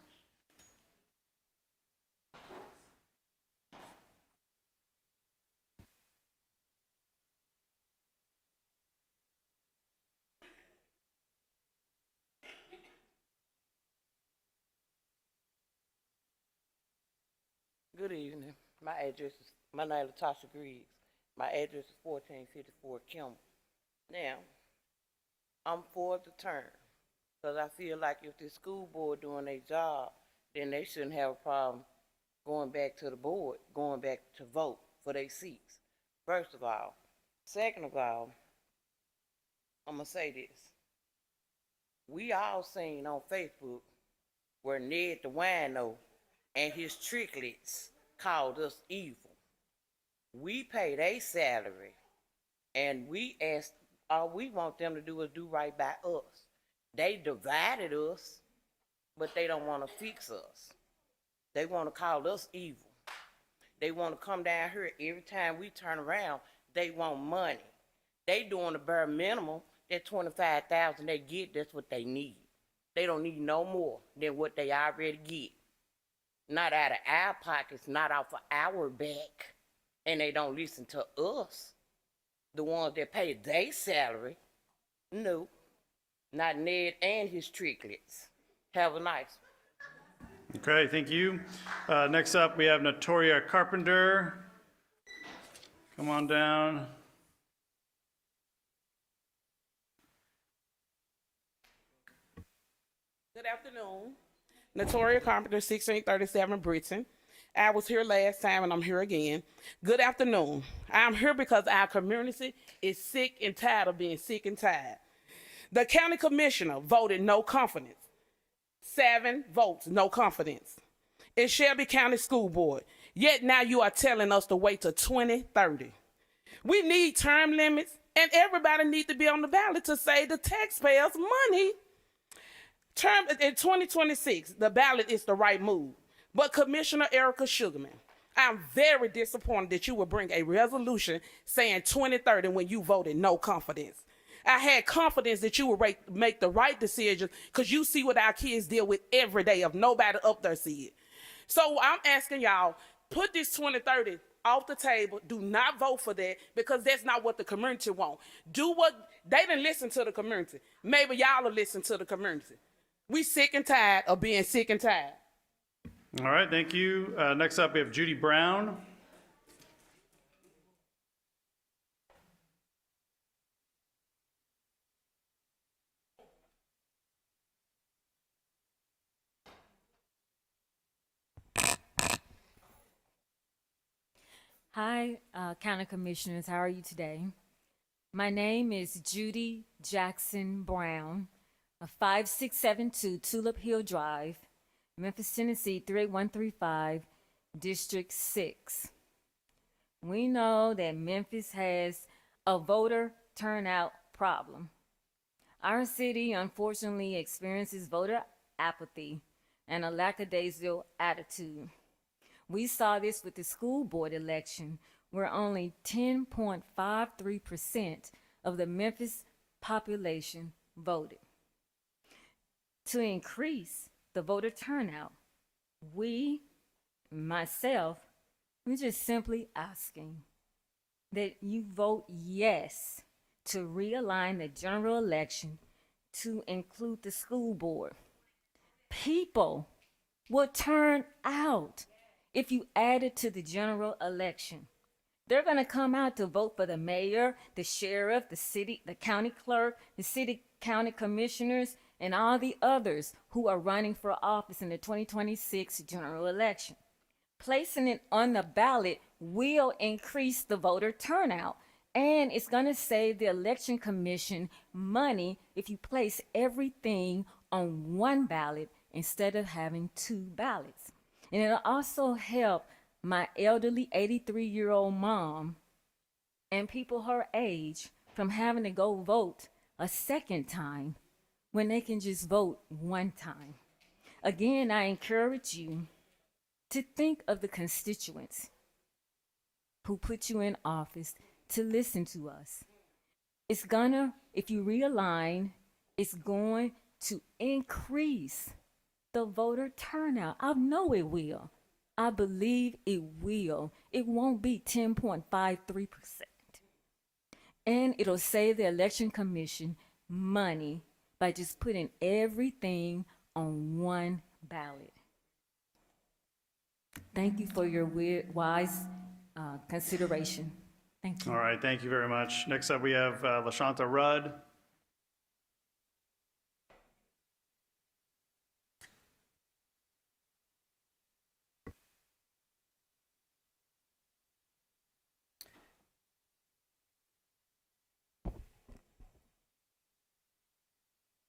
Good evening. My name is Latasha Griggs. My address is 1454 Kimball. Now, I'm for the term because I feel like if the school board doing their job, then they shouldn't have a problem going back to the board, going back to vote for their seats, first of all. Second of all, I'm going to say this. We all seen on Facebook where Ned the Wino and his tricklets called us evil. We paid a salary, and we asked, all we want them to do is do right by us. They divided us, but they don't want to fix us. They want to call us evil. They want to come down here every time we turn around, they want money. They doing the bare minimum, that $25,000 they get, that's what they need. They don't need no more than what they already get. Not out of our pockets, not off of our back. And they don't listen to us, the ones that pay their salary. No, not Ned and his tricklets. Have a nice one. Okay, thank you. Next up, we have Notoria Carpenter. Come on down. Good afternoon. Notoria Carpenter, 1637 Britton. I was here last time and I'm here again. Good afternoon. I'm here because our community is sick and tired of being sick and tired. The county commissioner voted no confidence. 7 votes, no confidence. In Shelby County School Board. Yet now you are telling us to wait till 2030. We need term limits and everybody needs to be on the ballot to save the taxpayers money. Term in 2026, the ballot is the right move. But Commissioner Erica Sugarman, I'm very disappointed that you would bring a resolution saying 2030 when you voted no confidence. I had confidence that you would make the right decision because you see what our kids deal with every day if nobody up there see it. So I'm asking y'all, put this 2030 off the table. Do not vote for that because that's not what the community want. Do what, they didn't listen to the community. Maybe y'all will listen to the community. We sick and tired of being sick and tired. All right, thank you. Next up, we have Judy Brown. Hi, County Commissioners. How are you today? My name is Judy Jackson Brown of 5672 Tulip Hill Drive, Memphis, Tennessee 38135, District 6. We know that Memphis has a voter turnout problem. Our city unfortunately experiences voter apathy and a lackadaisical attitude. We saw this with the school board election, where only 10.53% of the Memphis population voted. To increase the voter turnout, we're just simply asking that you vote yes to realign the general election to include the school board. People will turn out if you add it to the general election. They're going to come out to vote for the mayor, the sheriff, the county clerk, the city county commissioners, and all the others who are running for office in the 2026 general election. Placing it on the ballot will increase the voter turnout, and it's going to save the election commission money if you place everything on one ballot instead of having two ballots. And it'll also help my elderly 83-year-old mom and people her age from having to go vote a second time when they can just vote one time. Again, I encourage you to think of the constituents who put you in office, to listen to us. If you realign, it's going to increase the voter turnout. I know it will. I believe it will. It won't be 10.53%. And it'll save the election commission money by just putting everything on one ballot. Thank you for your wise consideration. Thank you. All right, thank you very much. Next up, we have LaShanta Rudd.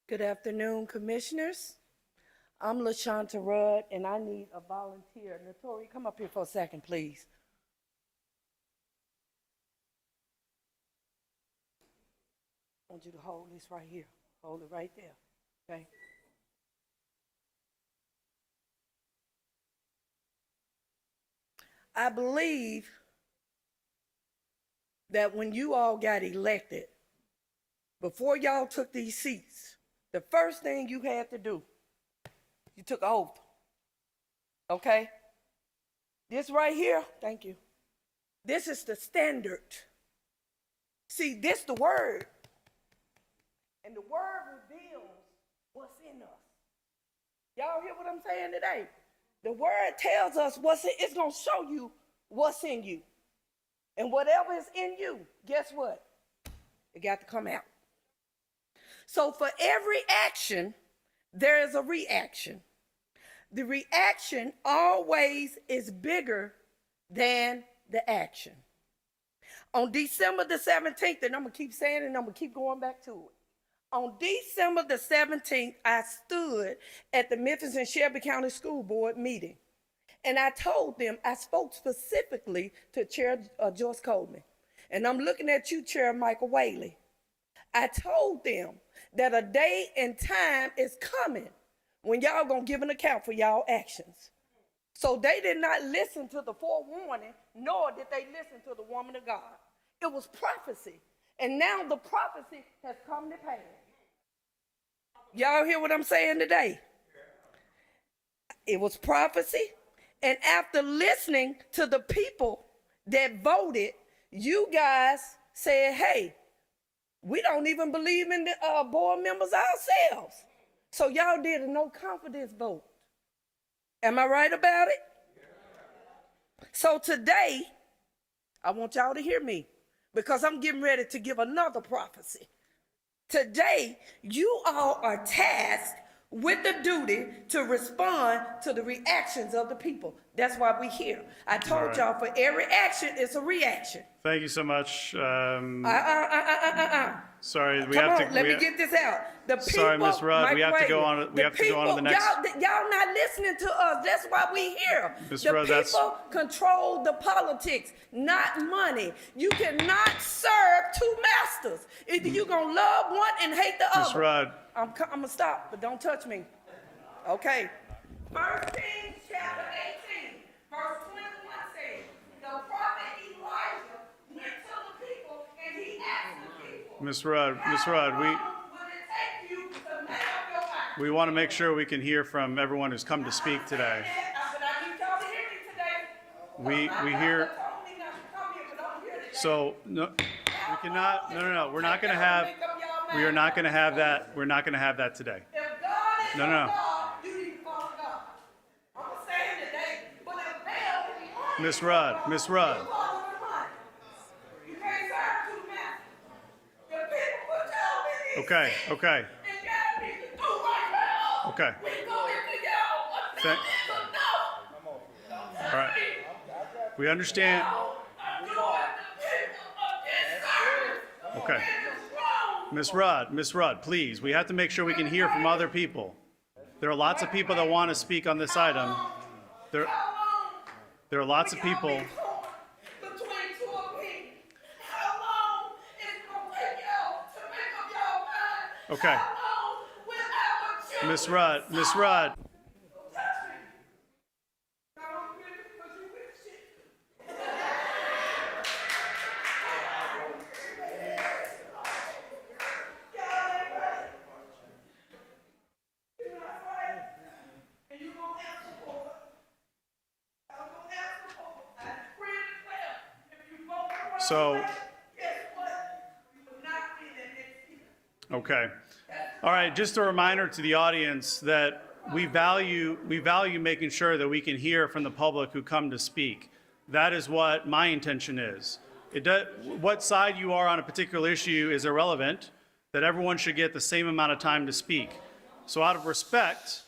Good afternoon, Commissioners. I'm LaShanta Rudd, and I need a volunteer. Notori, come up here for a second, please. I want you to hold this right here. Hold it right there, okay? I believe that when you all got elected, before y'all took these seats, the first thing you had to do, you took an oath, okay? This right here, thank you. This is the standard. See, this the word. And the word reveals what's in us. Y'all hear what I'm saying today? The word tells us it's going to show you what's in you. And whatever is in you, guess what? It got to come out. So for every action, there is a reaction. The reaction always is bigger than the action. On December the 17th, and I'm going to keep saying it and I'm going to keep going back to it. On December the 17th, I stood at the Memphis and Shelby County School Board meeting. And I told them, I spoke specifically to Chair Joyce Coleman. And I'm looking at you, Chair Michael Whaley. I told them that a day and time is coming when y'all gonna give an account for y'all actions. So they did not listen to the forewarning, nor did they listen to the woman of God. It was prophecy. And now the prophecy has come to pass. Y'all hear what I'm saying today? It was prophecy. And after listening to the people that voted, you guys said, hey, we don't even believe in the board members ourselves. So y'all did a no confidence vote. Am I right about it? So today, I want y'all to hear me because I'm getting ready to give another prophecy. Today, you all are tasked with the duty to respond to the reactions of the people. That's why we're here. I told Right. y'all for every action, it's a reaction. Thank you so much. Sorry, we Come have on, to. let me get this out. The people, Sorry, Ms. Rudd, Mike we have to go Whaley, on. We have to go on to the next. Y'all not listening to us. That's why we here. Ms. The Rudd, that's- people control the politics, not money. You cannot serve two masters. Either you gonna love one and hate the other. Ms. Rudd, I'm gonna stop, but don't touch me. Okay. 1 Kings chapter 18, verse 21 says, the prophet Elijah went to the people and he asked the people, Ms. Rudd, we want to make sure we can hear from everyone who's come to speak today. We hear. So no, we cannot. No. We're not going to have. We are not going to have that. We're not going to have that today. No. Ms. Rudd. Okay. All right. We understand. Okay. Ms. Rudd, please. We have to make sure we can hear from other people. There are lots of people that want to speak on this item. There are lots of people. Okay. Ms. Rudd. So, okay. All right, just a reminder to the audience that we value making sure that we can hear from the public who come to speak. That is what my intention is. What side you are on a particular issue is irrelevant, that everyone should get the same amount of time to speak. So out of respect,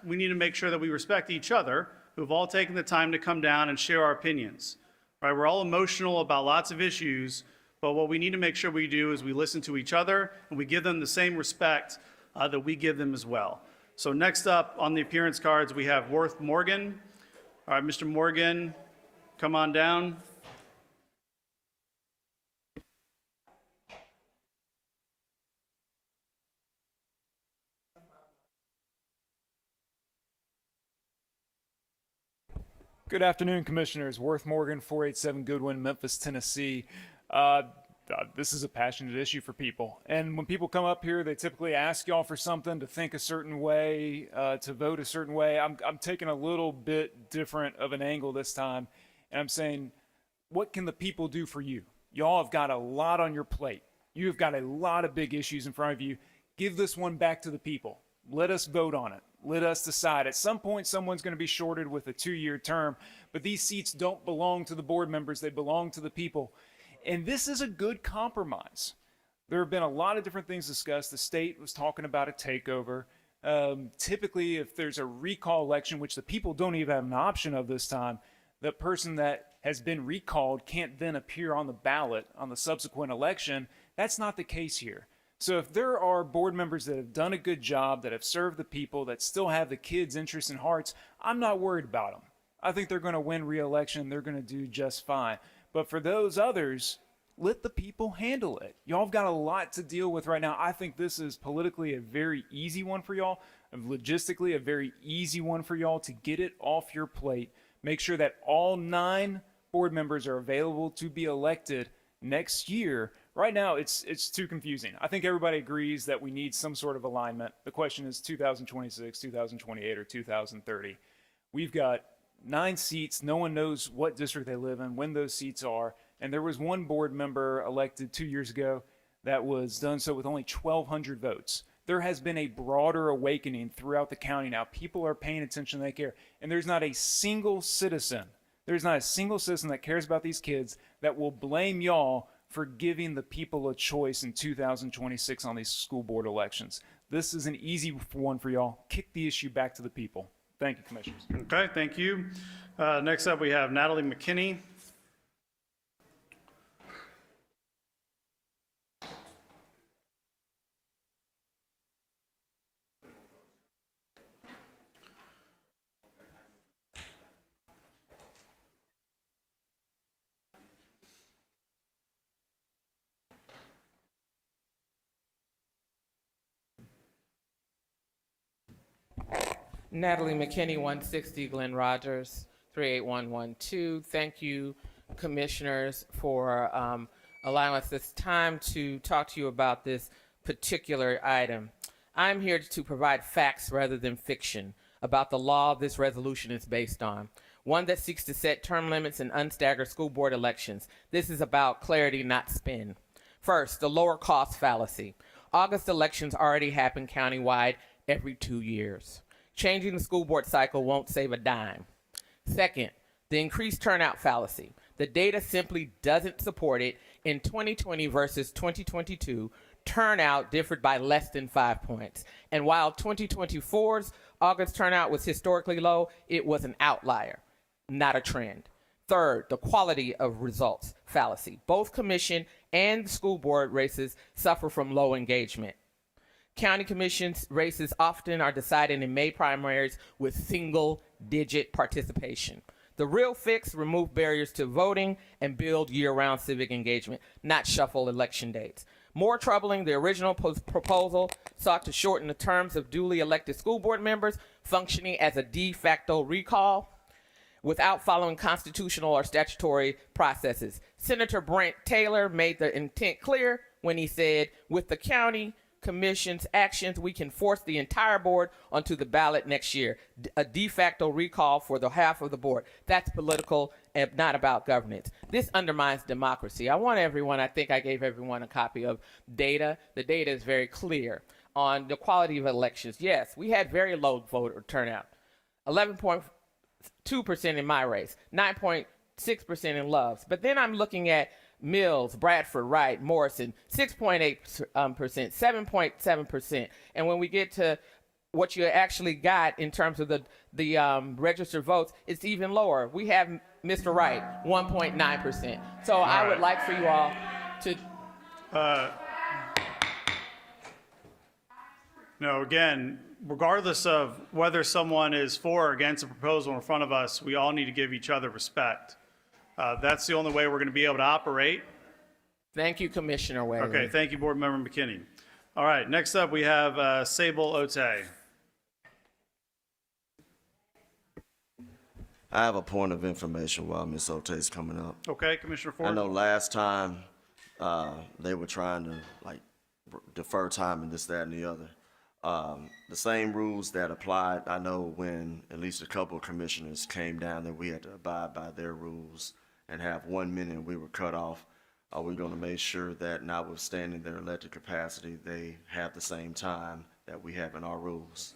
we need to make sure that we respect each other who've all taken the time to come down and share our opinions. Right, we're all emotional about lots of issues, but what we need to make sure we do is we listen to each other and we give them the same respect that we give them as well. So next up on the appearance cards, we have Worth Morgan. All right, Mr. Morgan, come on down. Good afternoon, Commissioners. Worth Morgan, 487 Goodwin, Memphis, Tennessee. This is a passionate issue for people. And when people come up here, they typically ask y'all for something, to think a certain way, to vote a certain way. I'm taking a little bit different of an angle this time. And I'm saying, what can the people do for you? Y'all have got a lot on your plate. You've got a lot of big issues in front of you. Give this one back to the people. Let us vote on it. Let us decide. At some point, someone's going to be shorted with a 2-year term, but these seats don't belong to the board members. They belong to the people. And this is a good compromise. There have been a lot of different things discussed. The state was talking about a takeover. Typically, if there's a recall election, which the people don't even have an option of this time, the person that has been recalled can't then appear on the ballot on the subsequent election. That's not the case here. So if there are board members that have done a good job, that have served the people, that still have the kids' interests and hearts, I'm not worried about them. I think they're going to win re-election. They're going to do just fine. But for those others, let the people handle it. Y'all have got a lot to deal with right now. I think this is politically a very easy one for y'all, logistically a very easy one for y'all to get it off your plate. Make sure that all 9 board members are available to be elected next year. Right now, it's too confusing. I think everybody agrees that we need some sort of alignment. The question is 2026, 2028, or 2030. We've got 9 seats. No one knows what district they live in, when those seats are. And there was one board member elected 2 years ago that was done so with only 1,200 votes. There has been a broader awakening throughout the county now. People are paying attention, they care. And there's not a single citizen that cares about these kids that will blame y'all for giving the people a choice in 2026 on these school board elections. This is an easy one for y'all. Kick the issue back to the people. Thank you, Commissioners. Okay, thank you. Next up, we have Natalie McKinney. Natalie McKinney, 160 Glen Rogers, 38112. Thank you, commissioners, for allowing us this time to talk to you about this particular item. I'm here to provide facts rather than fiction about the law this resolution is based on, one that seeks to set term limits and unstaggered school board elections. This is about clarity, not spin. First, the lower cost fallacy. August elections already happen countywide every 2 years. Changing the school board cycle won't save a dime. Second, the increased turnout fallacy. The data simply doesn't support it. In 2020 versus 2022, turnout differed by less than 5 points. And while 2024's August turnout was historically low, it was an outlier, not a trend. Third, the quality of results fallacy. Both commission and school board races suffer from low engagement. County commissions races often are decided in May primaries with single-digit participation. The real fix: remove barriers to voting and build year-round civic engagement, not shuffle election dates. More troubling, the original proposal sought to shorten the terms of duly elected school board members, functioning as a de facto recall without following constitutional or statutory processes. Senator Brent Taylor made the intent clear when he said, with the county commission's actions, we can force the entire board onto the ballot next year. A de facto recall for the half of the board. That's political and not about governance. This undermines democracy. I think I gave everyone a copy of data. The data is very clear on the quality of elections. Yes, we had very low voter turnout. 11.2% in my race, 9.6% in Love's. But then I'm looking at Mills, Bradford, Wright, Morrison, 6.8%, 7.7%. And when we get to what you actually got in terms of the registered votes, it's even lower. We have Mr. Wright, 1.9%. So I would like for you all to... No, again, regardless of whether someone is for or against a proposal in front of us, we all need to give each other respect. That's the only way we're going to be able to operate. Thank you, Commissioner Whaley. Okay, thank you, Board Member McKinney. All right, next up we have Sable Ote. I have a point of information while Ms. Ote is coming up. Okay, Commissioner Ford. I know last time they were trying to defer time and this, that, and the other. The same rules that applied, I know when at least a couple of commissioners came down that we had to abide by their rules and have 1 minute and we were cut off. Are we going to make sure that notwithstanding their elected capacity, they have the same time that we have in our rules?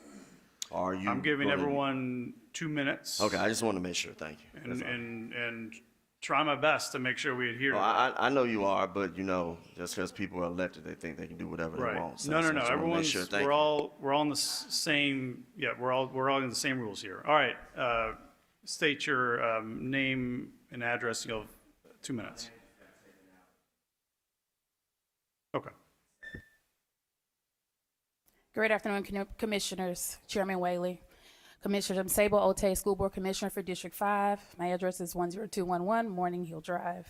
Are you? I'm giving everyone 2 minutes. Okay, I just want to make sure. Thank you. And try my best to make sure we adhere to that. I know you are, but just because people are elected, they think they can do whatever they want. So No. I just wanna make Everyone's sure. we're all on the same. Yeah, we're all in the same rules here. All right. State your name and address. You have 2 minutes. Okay. Good afternoon, Commissioners. Chairman Whaley. Commissioner, I'm Sable Ote, School Board Commissioner for District 5. My address is 10211 Morning Hill Drive.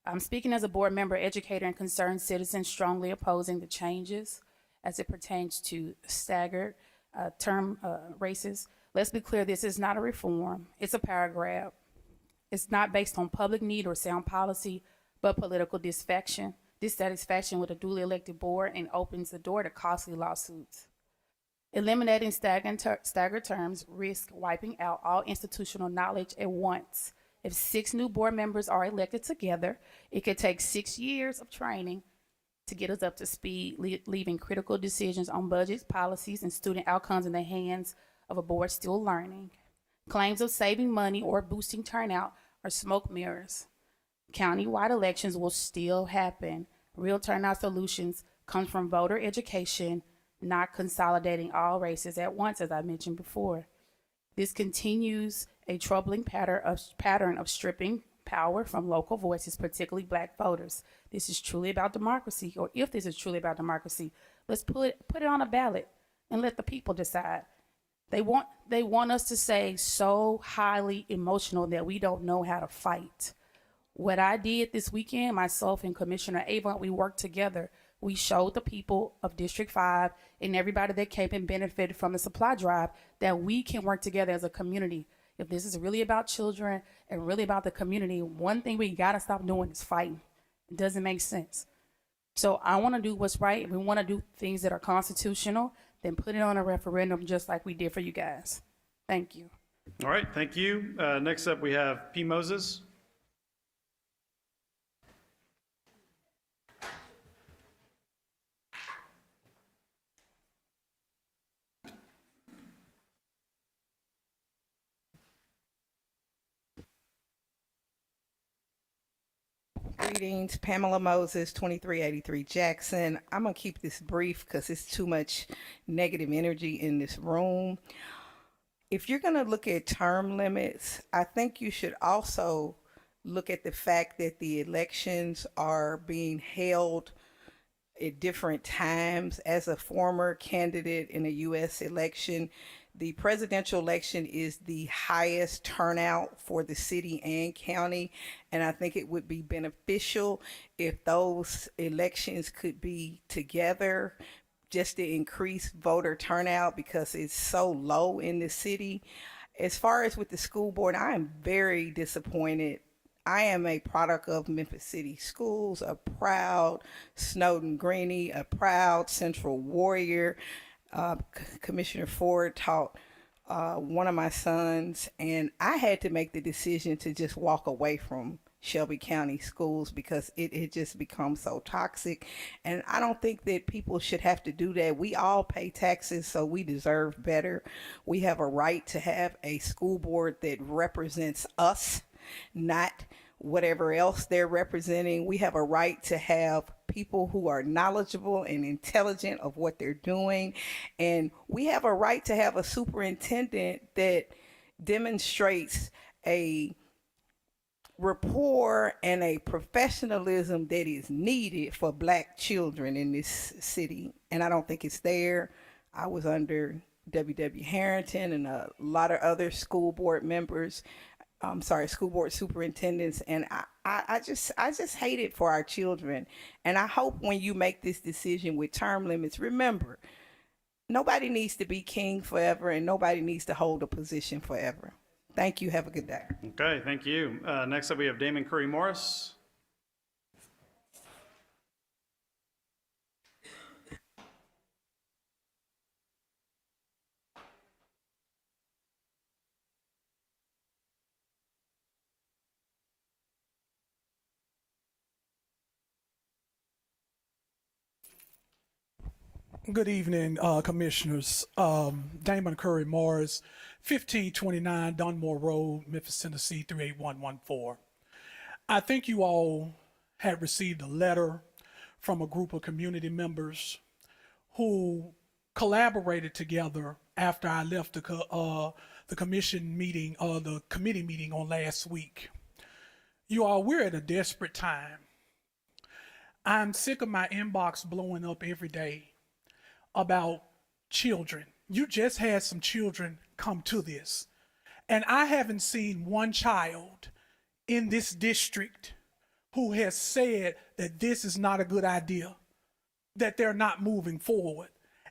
I'm speaking as a board member, educator, and concerned citizen strongly opposing the changes as it pertains to staggered term races. Let's be clear, this is not a reform. It's a power grab. It's not based on public need or sound policy, but political dissatisfaction with a duly elected board, and opens the door to costly lawsuits. Eliminating staggered terms risk wiping out all institutional knowledge at once. If 6 new board members are elected together, it could take 6 years of training to get us up to speed, leaving critical decisions on budgets, policies, and student outcomes in the hands of a board still learning. Claims of saving money or boosting turnout are smoke mirrors. County-wide elections will still happen. Real turnout solutions come from voter education, not consolidating all races at once, as I mentioned before. This continues a troubling pattern of stripping power from local voices, particularly black voters. This is truly about democracy, or if this is truly about democracy, let's put it on a ballot and let the people decide. They want us to say so highly emotional that we don't know how to fight. What I did this weekend, myself and Commissioner Avon, we worked together. We showed the people of District 5 and everybody that came and benefited from the supply drive that we can work together as a community. If this is really about children and really about the community, one thing we gotta stop doing is fighting. It doesn't make sense. So I wanna do what's right. If we wanna do things that are constitutional, then put it on a referendum just like we did for you guys. Thank you. All right, thank you. Next up, we have P. Moses. Greetings, Pamela Moses, 2383 Jackson. I'm going to keep this brief because it's too much negative energy in this room. If you're going to look at term limits, I think you should also look at the fact that the elections are being held at different times. As a former candidate in a U.S. election, the presidential election is the highest turnout for the city and county, and I think it would be beneficial if those elections could be together just to increase voter turnout because it's so low in the city. As far as with the school board, I am very disappointed. I am a product of Memphis City Schools, a proud Snowden Greenie, a proud Central Warrior. Commissioner Ford taught one of my sons, and I had to make the decision to just walk away from Shelby County schools because it had just become so toxic. And I don't think that people should have to do that. We all pay taxes, so we deserve better. We have a right to have a school board that represents us, not whatever else they're representing. We have a right to have people who are knowledgeable and intelligent of what they're doing. And we have a right to have a superintendent that demonstrates a rapport and a professionalism that is needed for black children in this city. And I don't think it's there. I was under W.W. Harrington and a lot of other school board members. School board superintendents, and I just hate it for our children. And I hope when you make this decision with term limits, remember, nobody needs to be king forever and nobody needs to hold a position forever. Thank you. Have a good day. Okay, thank you. Next up, we have Damon Curry Morris. Good evening, Commissioners. Damon Curry Morris, 1529 Dunmore Road, Memphis, Tennessee, 38114. I think you all had received a letter from a group of community members who collaborated together after I left the commission meeting, the committee meeting on last week. You all, we're at a desperate time. I'm sick of my inbox blowing up every day about children. You just had some children come to this. And I haven't seen one child in this district who has said that this is not a good idea, that they're not moving forward.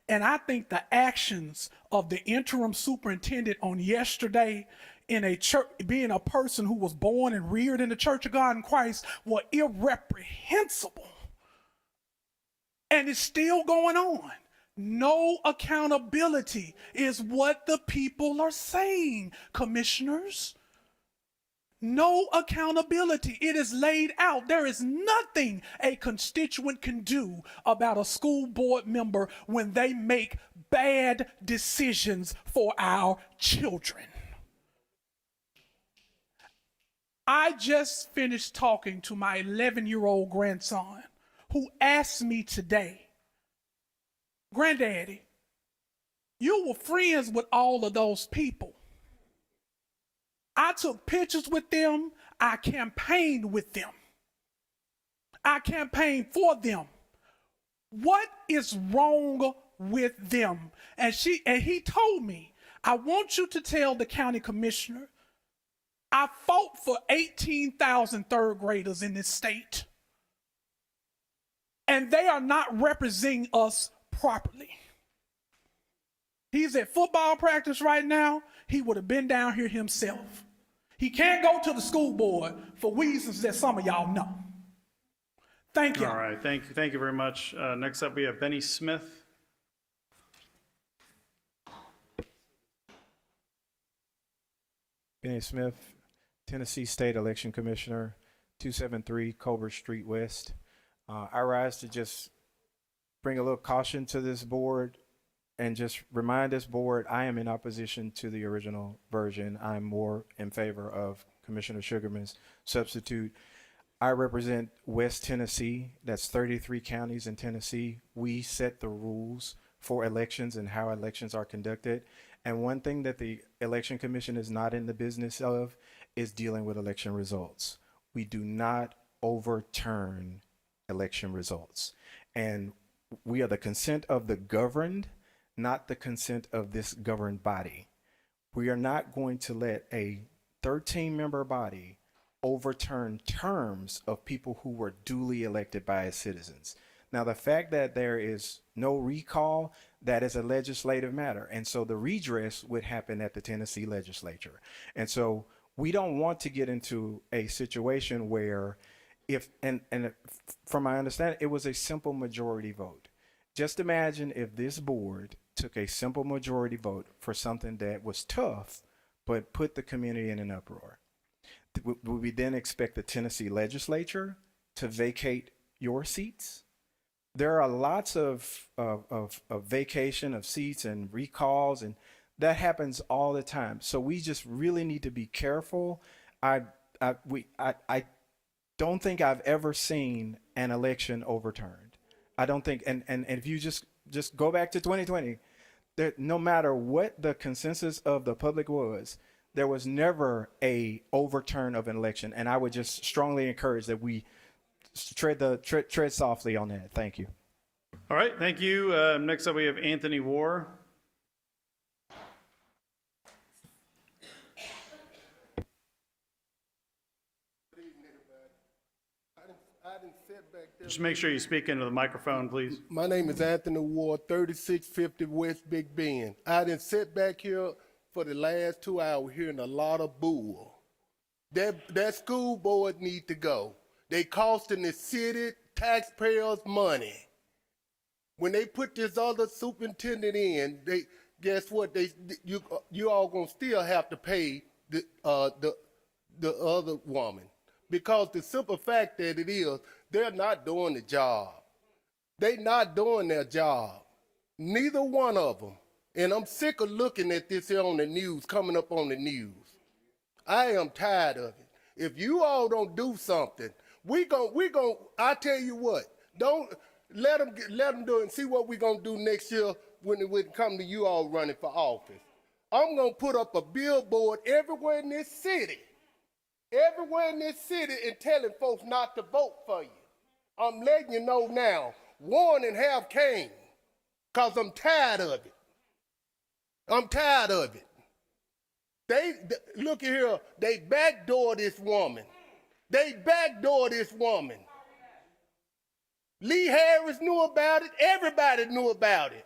And I think the actions of the interim superintendent on yesterday in a church, being a person who was born and reared in the Church of God in Christ, were irreprehensible. And it's still going on. No accountability is what the people are saying, commissioners. No accountability. It is laid out. There is nothing a constituent can do about a school board member when they make bad decisions for our children. I just finished talking to my 11-year-old grandson who asked me today, Granddaddy, you were friends with all of those people. I took pictures with them. I campaigned with them. I campaigned for them. What is wrong with them? And he told me, I want you to tell the county commissioner, I fought for 18,000 third graders in this state. And they are not representing us properly. He's at football practice right now. He would have been down here himself. He can't go to the school board for reasons that some of y'all know. Thank you. All right, thank you very much. Next up, we have Benny Smith. Benny Smith, Tennessee State Election Commissioner, 273 Colbert Street West. I rise to just bring a little caution to this board and just remind this board I am in opposition to the original version. I'm more in favor of Commissioner Sugarman's substitute. I represent West Tennessee. That's 33 counties in Tennessee. We set the rules for elections and how elections are conducted. And one thing that the Election Commission is not in the business of is dealing with election results. We do not overturn election results. And we are the consent of the governed, not the consent of this governed body. We are not going to let a 13-member body overturn terms of people who were duly elected by its citizens. Now, the fact that there is no recall, that is a legislative matter. And so the redress would happen at the Tennessee legislature. And so we don't want to get into a situation where and from my understanding, it was a simple majority vote. Just imagine if this board took a simple majority vote for something that was tough, but put the community in an uproar. Would we then expect the Tennessee legislature to vacate your seats? There are lots of vacation of seats and recalls, and that happens all the time. So we just really need to be careful. I don't think I've ever seen an election overturned. I don't think, and if you just go back to 2020, no matter what the consensus of the public was, there was never a overturn of an election. And I would just strongly encourage that we tread softly on that. Thank you. All right, thank you. Next up, we have Anthony Warr. Just make sure you speak into the microphone, please. My name is Anthony Ward, 3650 West Big Bend. I didn't sit back here for the last 2 hours hearing a lot of bull. That school board need to go. They costing the city taxpayers money. When they put this other superintendent in, guess what? You all gonna still have to pay the other woman, because the simple fact that it is, they're not doing the job. They not doing their job. Neither one of them. And I'm sick of looking at this here on the news, coming up on the news. I am tired of it. If you all don't do something, I tell you what, don't let them do it and see what we're gonna do next year when it come to you all running for office. I'm gonna put up a billboard everywhere in this city. And telling folks not to vote for you. I'm letting you know now, warning have came, because I'm tired of it. Look at here, they backdoor this woman. Lee Harris knew about it, everybody knew about it.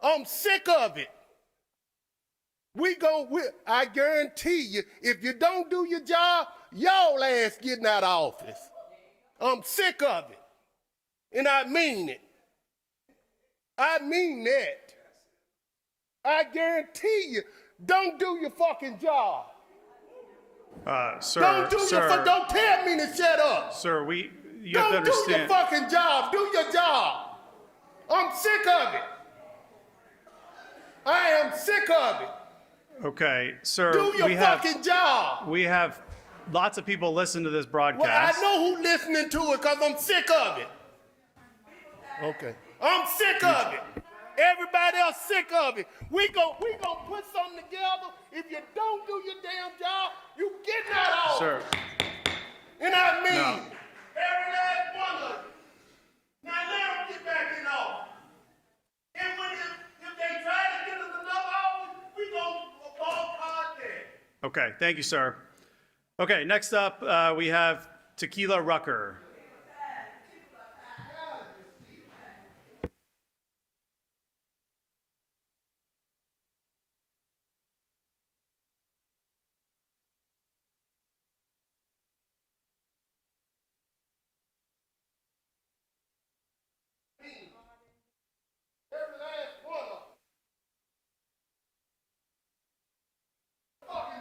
I'm sick of it. I guarantee you, if you don't do your job, y'all ass getting out of office. I'm sick of it. And I mean it. I mean that. I guarantee you, don't do your fucking job. Sir, Don't tell me to shut up. Sir, you have to understand. Don't do your fucking job. Do your job. I'm sick of it. I am sick of it. Okay, sir. Do your fucking job. We have lots of people listen to this Well, I broadcast. know who's listening to it because I'm sick of it. Okay. I'm sick of it. Everybody else sick of it. We gon' put something together. If you don't do your damn job, you getting out of Sir. And I mean, No. every last one of you. Now let them get back in office. And if they try to get us another office, we gon' boycott that. Okay, thank you, sir. Okay, next up, we have Tequila Rucker.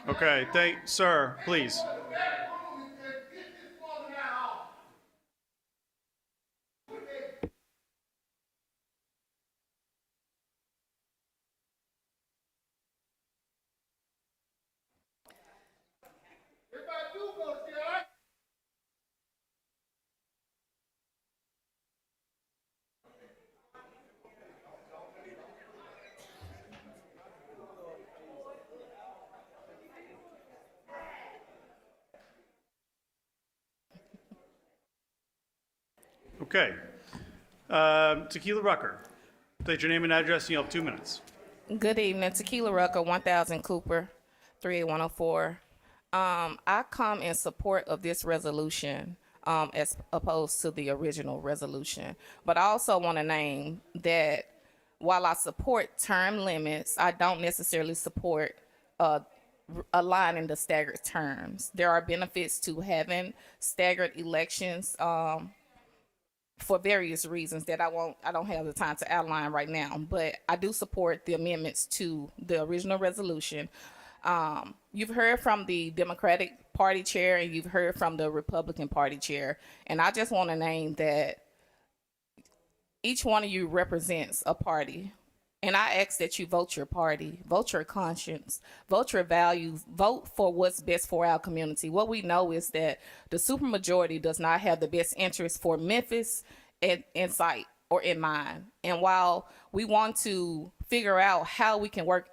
Okay, sir, please. Okay. Tequila Rucker. State your name and address, and you'll have 2 minutes. Good evening, Tequila Rucker, 1000 Cooper, 38104. I come in support of this resolution as opposed to the original resolution. But I also want to name that while I support term limits, I don't necessarily support aligning the staggered terms. There are benefits to having staggered elections for various reasons that I don't have the time to outline right now, but I do support the amendments to the original resolution. You've heard from the Democratic Party chair and you've heard from the Republican Party chair, and I just want to name that each one of you represents a party. And I ask that you vote your party, vote your conscience, vote your values, vote for what's best for our community. What we know is that the supermajority does not have the best interest for Memphis in sight or in mind. And while we want to figure out how we can work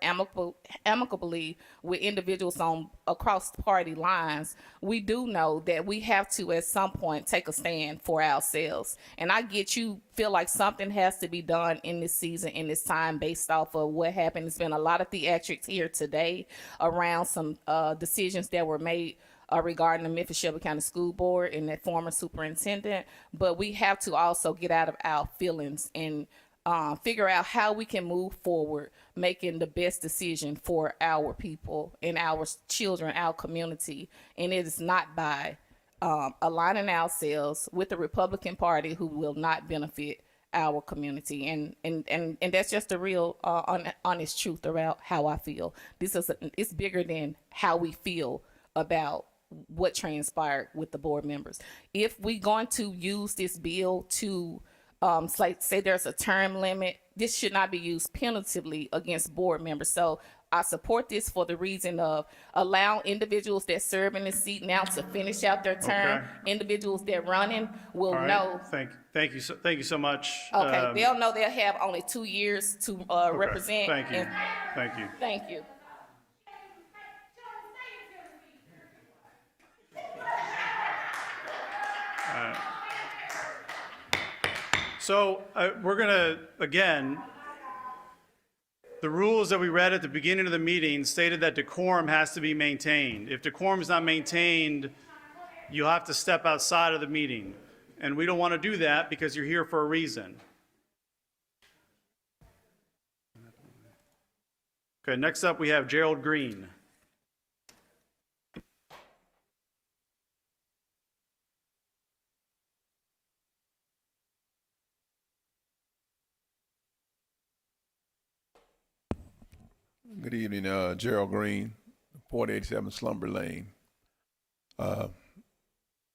amicably with individuals across party lines, we do know that we have to at some point take a stand for ourselves. And I get you feel like something has to be done in this season, in this time, based off of what happened. There's been a lot of theatrics here today around some decisions that were made regarding the Memphis Shelby County School Board and that former superintendent. But we have to also get out of our feelings and figure out how we can move forward, making the best decision for our people and our children, our community. And it is not by aligning ourselves with the Republican Party, who will not benefit our community. And that's just the real honest truth about how I feel. It's bigger than how we feel about what transpired with the board members. If we're going to use this bill to say there's a term limit, this should not be used punitively against board members. So I support this for the reason of allowing individuals that serve in the seat now to finish out their term. Okay. Individuals that running will All right. know. Thank you so much. Okay, they'll know they'll have only 2 years to represent. Thank you. and- Thank you. Thank you. So we're going to, again, the rules that we read at the beginning of the meeting stated that decorum has to be maintained. If decorum is not maintained, you'll have to step outside of the meeting. And we don't want to do that because you're here for a reason. Okay, next up we have Gerald Green. Good evening, Gerald Green, 4087 Slumber Lane. I've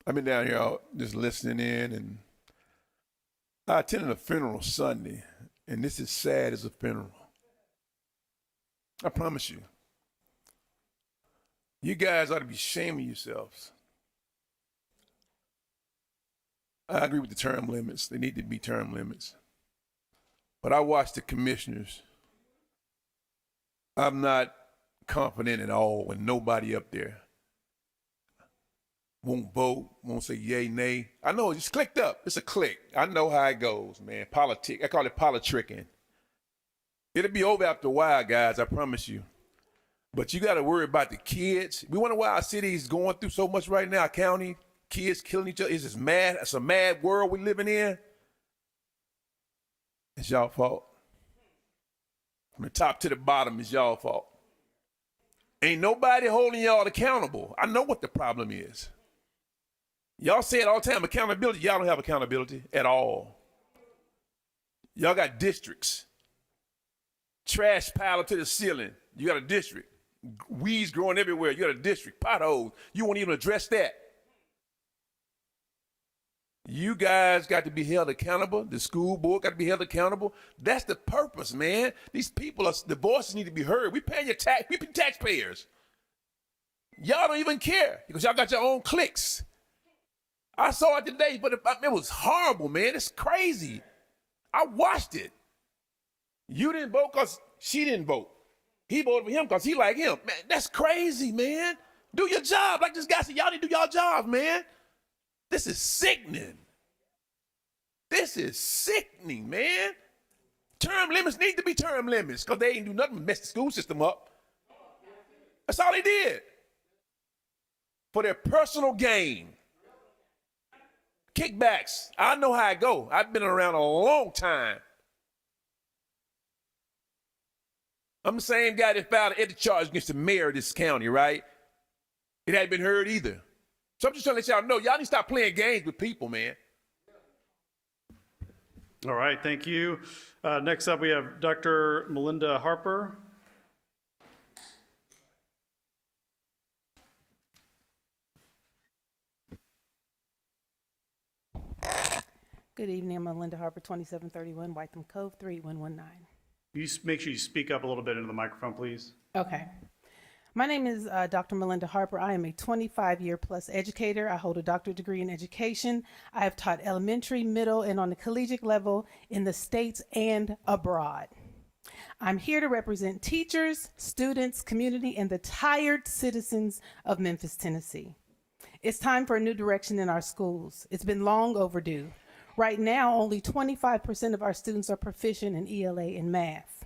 been down here just listening in, and I attended a funeral Sunday, and this is sad as a funeral. I promise you. You guys ought to be shaming yourselves. I agree with the term limits. They need to be term limits. but I watch the commissioners. I'm not confident at all when nobody up there won't vote, won't say yay, nay. I know it's clicked up. It's a click. I know how it goes, man. I call it politricking. It'll be over after a while, guys, I promise you. But you got to worry about the kids. We wonder why our city is going through so much right now, our county, kids killing each other. It's just mad. It's a mad world we're living in. It's y'all fault. From the top to the bottom, it's y'all fault. Ain't nobody holding y'all accountable. I know what the problem is. Y'all say it all the time, accountability. Y'all don't have accountability at all. Y'all got districts. Trash pile up to the ceiling. You got a district. Weeds growing everywhere. You got a district. Potholes. You won't even address that. You guys got to be held accountable. The school board got to be held accountable. That's the purpose, man. These people, the voices need to be heard. We paying your tax. We pay taxpayers. Y'all don't even care because y'all got your own cliques. I saw it today, but it was horrible, man. It's crazy. I watched it. You didn't vote because she didn't vote. He voted for him because he like him. Man, that's crazy, man. Do your job. Like this guy said, y'all need to do y'all job, man. This is sickening. This is sickening, man. Term limits need to be term limits because they ain't do nothing but mess the school system up. That's all they did. For their personal gain. Kickbacks. I know how it go. I've been around a long time. I'm the same guy that filed an ethics charge against the mayor of this county, right? It hadn't been heard either. So I'm just trying to let y'all know, y'all need to stop playing games with people, man. All right, thank you. Next up, we have Dr. Melinda Harper. Good evening, I'm Melinda Harper, 2731 Whiteham Cove, 38119. You make sure you speak up a little bit into the microphone, please. Okay. My name is Dr. Melinda Harper. I am a 25-year plus educator. I hold a doctorate degree in education. I have taught elementary, middle, and on the collegiate level in the States and abroad. I'm here to represent teachers, students, community, and the tired citizens of Memphis, Tennessee. It's time for a new direction in our schools. It's been long overdue. Right now, only 25% of our students are proficient in ELA and math.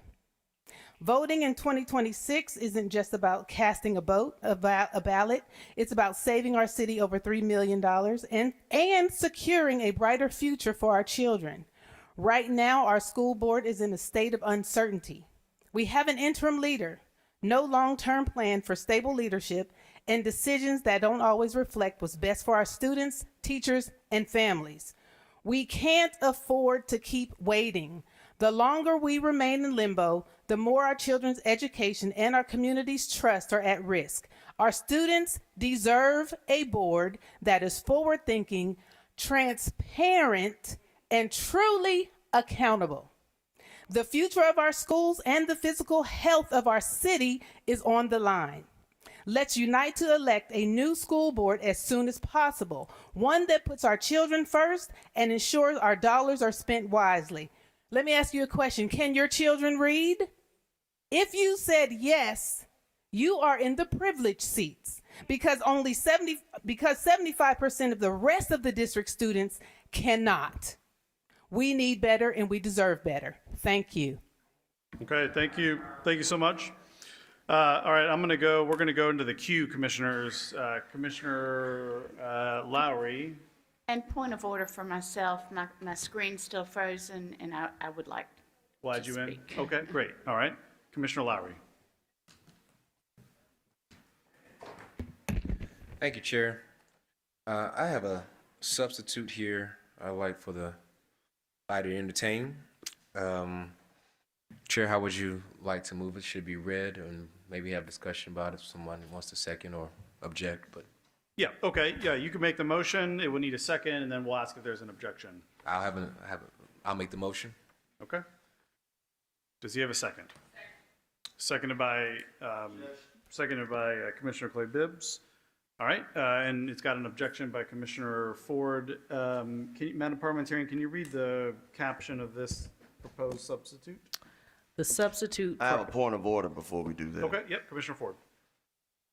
Voting in 2026 isn't just about casting a ballot. It's about saving our city over $3 million and securing a brighter future for our children. Right now, our school board is in a state of uncertainty. We have an interim leader, no long-term plan for stable leadership, and decisions that don't always reflect what's best for our students, teachers, and families. We can't afford to keep waiting. The longer we remain in limbo, the more our children's education and our community's trust are at risk. Our students deserve a board that is forward-thinking, transparent, and truly accountable. The future of our schools and the physical health of our city is on the line. Let's unite to elect a new school board as soon as possible, one that puts our children first and ensures our dollars are spent wisely. Let me ask you a question. Can your children read? If you said yes, you are in the privileged seats because 75% of the rest of the district students cannot. We need better and we deserve better. Thank you. Okay, thank you. Thank you so much. All right, we're gonna go into the queue, commissioners. Commissioner Lowry. And point of order for myself, my screen's still frozen and I would like Glad you in. Okay, great. All right. Commissioner Lowry. Thank you, Chair. I have a substitute here I'd like for the body to entertain. Chair, how would you like to move it? Should it be read and maybe have discussion about it if someone wants to second or object? But Yeah, okay. Yeah, you can make the motion. It will need a second, and then we'll ask if there's an objection. I'll make the motion. Okay. Does he have a second? Seconded by Commissioner Clay Bibbs. All right, and it's got an objection by Commissioner Ford. Madam Parliamentarian, can you read the caption of this proposed substitute. The substitute. I have a point of order before we do that. Okay, yep, Commissioner Ford.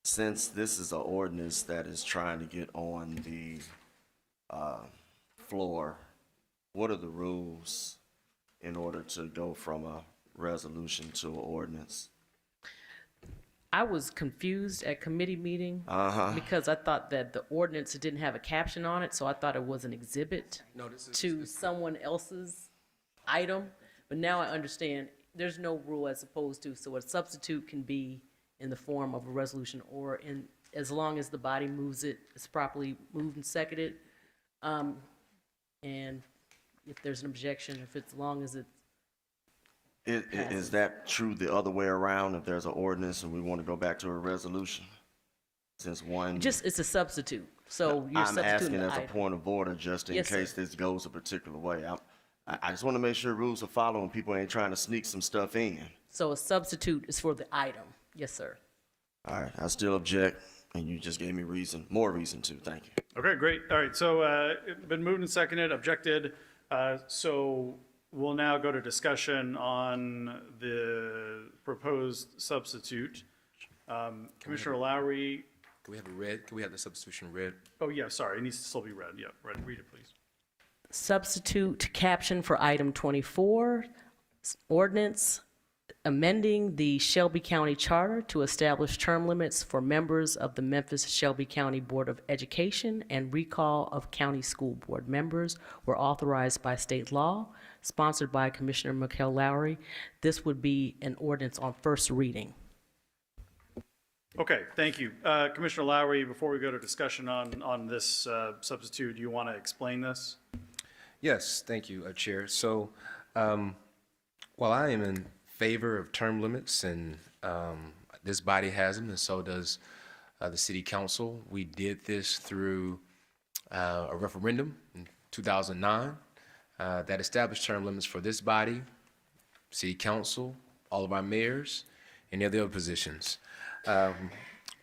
Since this is an ordinance that is trying to get on the floor, what are the rules in order to go from a resolution to an ordinance? I was confused at committee meeting Uh-huh. because I thought that the ordinance didn't have a caption on it, so I thought it was an exhibit to someone else's item. But now I understand there's no rule as opposed to, so a substitute can be in the form of a resolution or in, as long as the body moves it, it's properly moved and seconded. And if there's an objection, if it's long as it's Is that true the other way around, if there's an ordinance and we want to go back to a resolution? Since one... just, it's a substitute. So you're I'm substituting asking the as a item. point of order, just in Yes, case sir. this goes a particular way. I just want to make sure rules are followed and people ain't trying to sneak some stuff in. So a substitute is for the item. Yes, sir. All right, I still object, and you just gave me more reason to. Thank you. Okay, great. All right, so been moved and seconded, objected. So we'll now go to discussion on the proposed substitute. Commissioner Lowry. Can we have it read? Can we have the substitution read? Oh, yeah, sorry, it needs to still be read. Yeah, read it, please. Substitute caption for item 24, ordinance amending the Shelby County Charter to establish term limits for members of the Memphis-Shelby County Board of Education and recall of county school board members were authorized by state law, sponsored by Commissioner Mikel Lowry. This would be an ordinance on first reading. Okay, thank you. Commissioner Lowry, before we go to discussion on this substitute, do you want to explain this? Yes, thank you, Chair. So, while I am in favor of term limits, and this body has them, and so does the City Council, we did this through a referendum in 2009 that established term limits for this body, City Council, all of our mayors, and the other positions.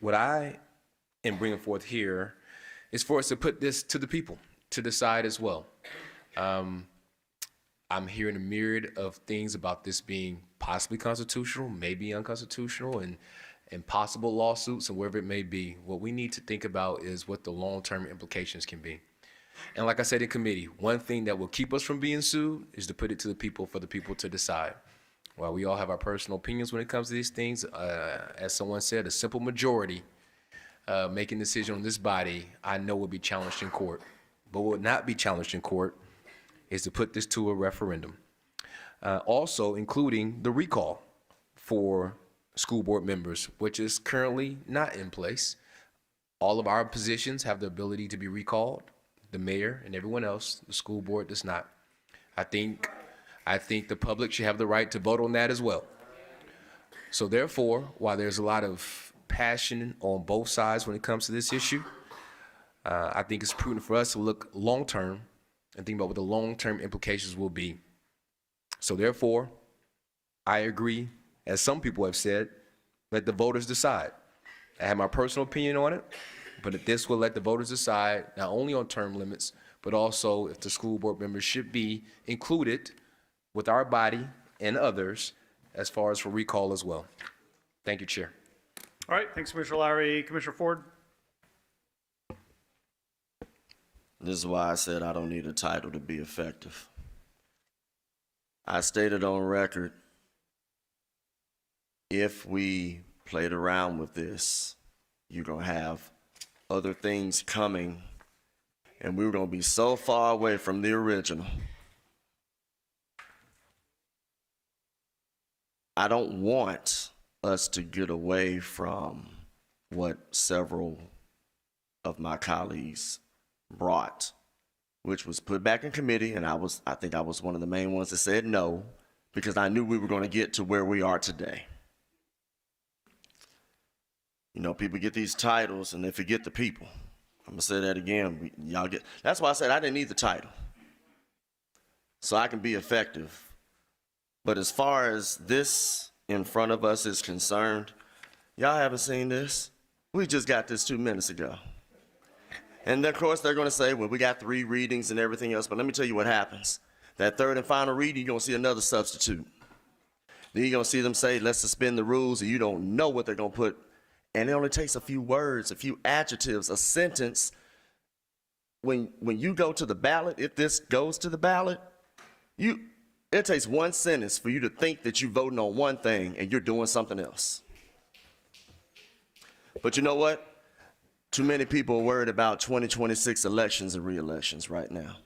What I am bringing forth here is for us to put this to the people to decide as well. I'm hearing a myriad of things about this being possibly constitutional, maybe unconstitutional, and possible lawsuits and wherever it may be. What we need to think about is what the long-term implications can be. And like I said in committee, one thing that will keep us from being sued is to put it to the people for the people to decide. While we all have our personal opinions when it comes to these things, as someone said, a simple majority making a decision on this body, I know will be challenged in court. But what will not be challenged in court is to put this to a referendum. Also including the recall for school board members, which is currently not in place. All of our positions have the ability to be recalled. The mayor and everyone else, the school board does not. I think the public should have the right to vote on that as well. So therefore, while there's a lot of passion on both sides when it comes to this issue, I think it's prudent for us to look long-term and think about what the long-term implications will be. So therefore, I agree, as some people have said, let the voters decide. I have my personal opinion on it, but this will let the voters decide not only on term limits, but also if the school board members should be included with our body and others as far as for recall as well. Thank you, Chair. All right, thanks, Commissioner Lowry. Commissioner Ford? This is why I said I don't need a title to be effective. I stated on record, if we played around with this, you're going to have other things coming, and we're going to be so far away from the original. I don't want us to get away from what several of my colleagues brought, which was put back in committee, and I think I was one of the main ones that said no, because I knew we were going to get to where we are today. You know, people get these titles and they forget the people. I'm gonna say that again. That's why I said I didn't need the title, so I can be effective. But as far as this in front of us is concerned, y'all haven't seen this. We just got this 2 minutes ago. And of course, they're going to say, well, we got 3 readings and everything else. But let me tell you what happens. That third and final reading, you're going to see another substitute. Then you're going to see them say, let's suspend the rules, and you don't know what they're going to put. And it only takes a few words, a few adjectives, a sentence. When you go to the ballot, if this goes to the ballot, it takes one sentence for you to think that you're voting on one thing and you're doing something else. But you know what? Too many people are worried about 2026 elections and re-elections right now.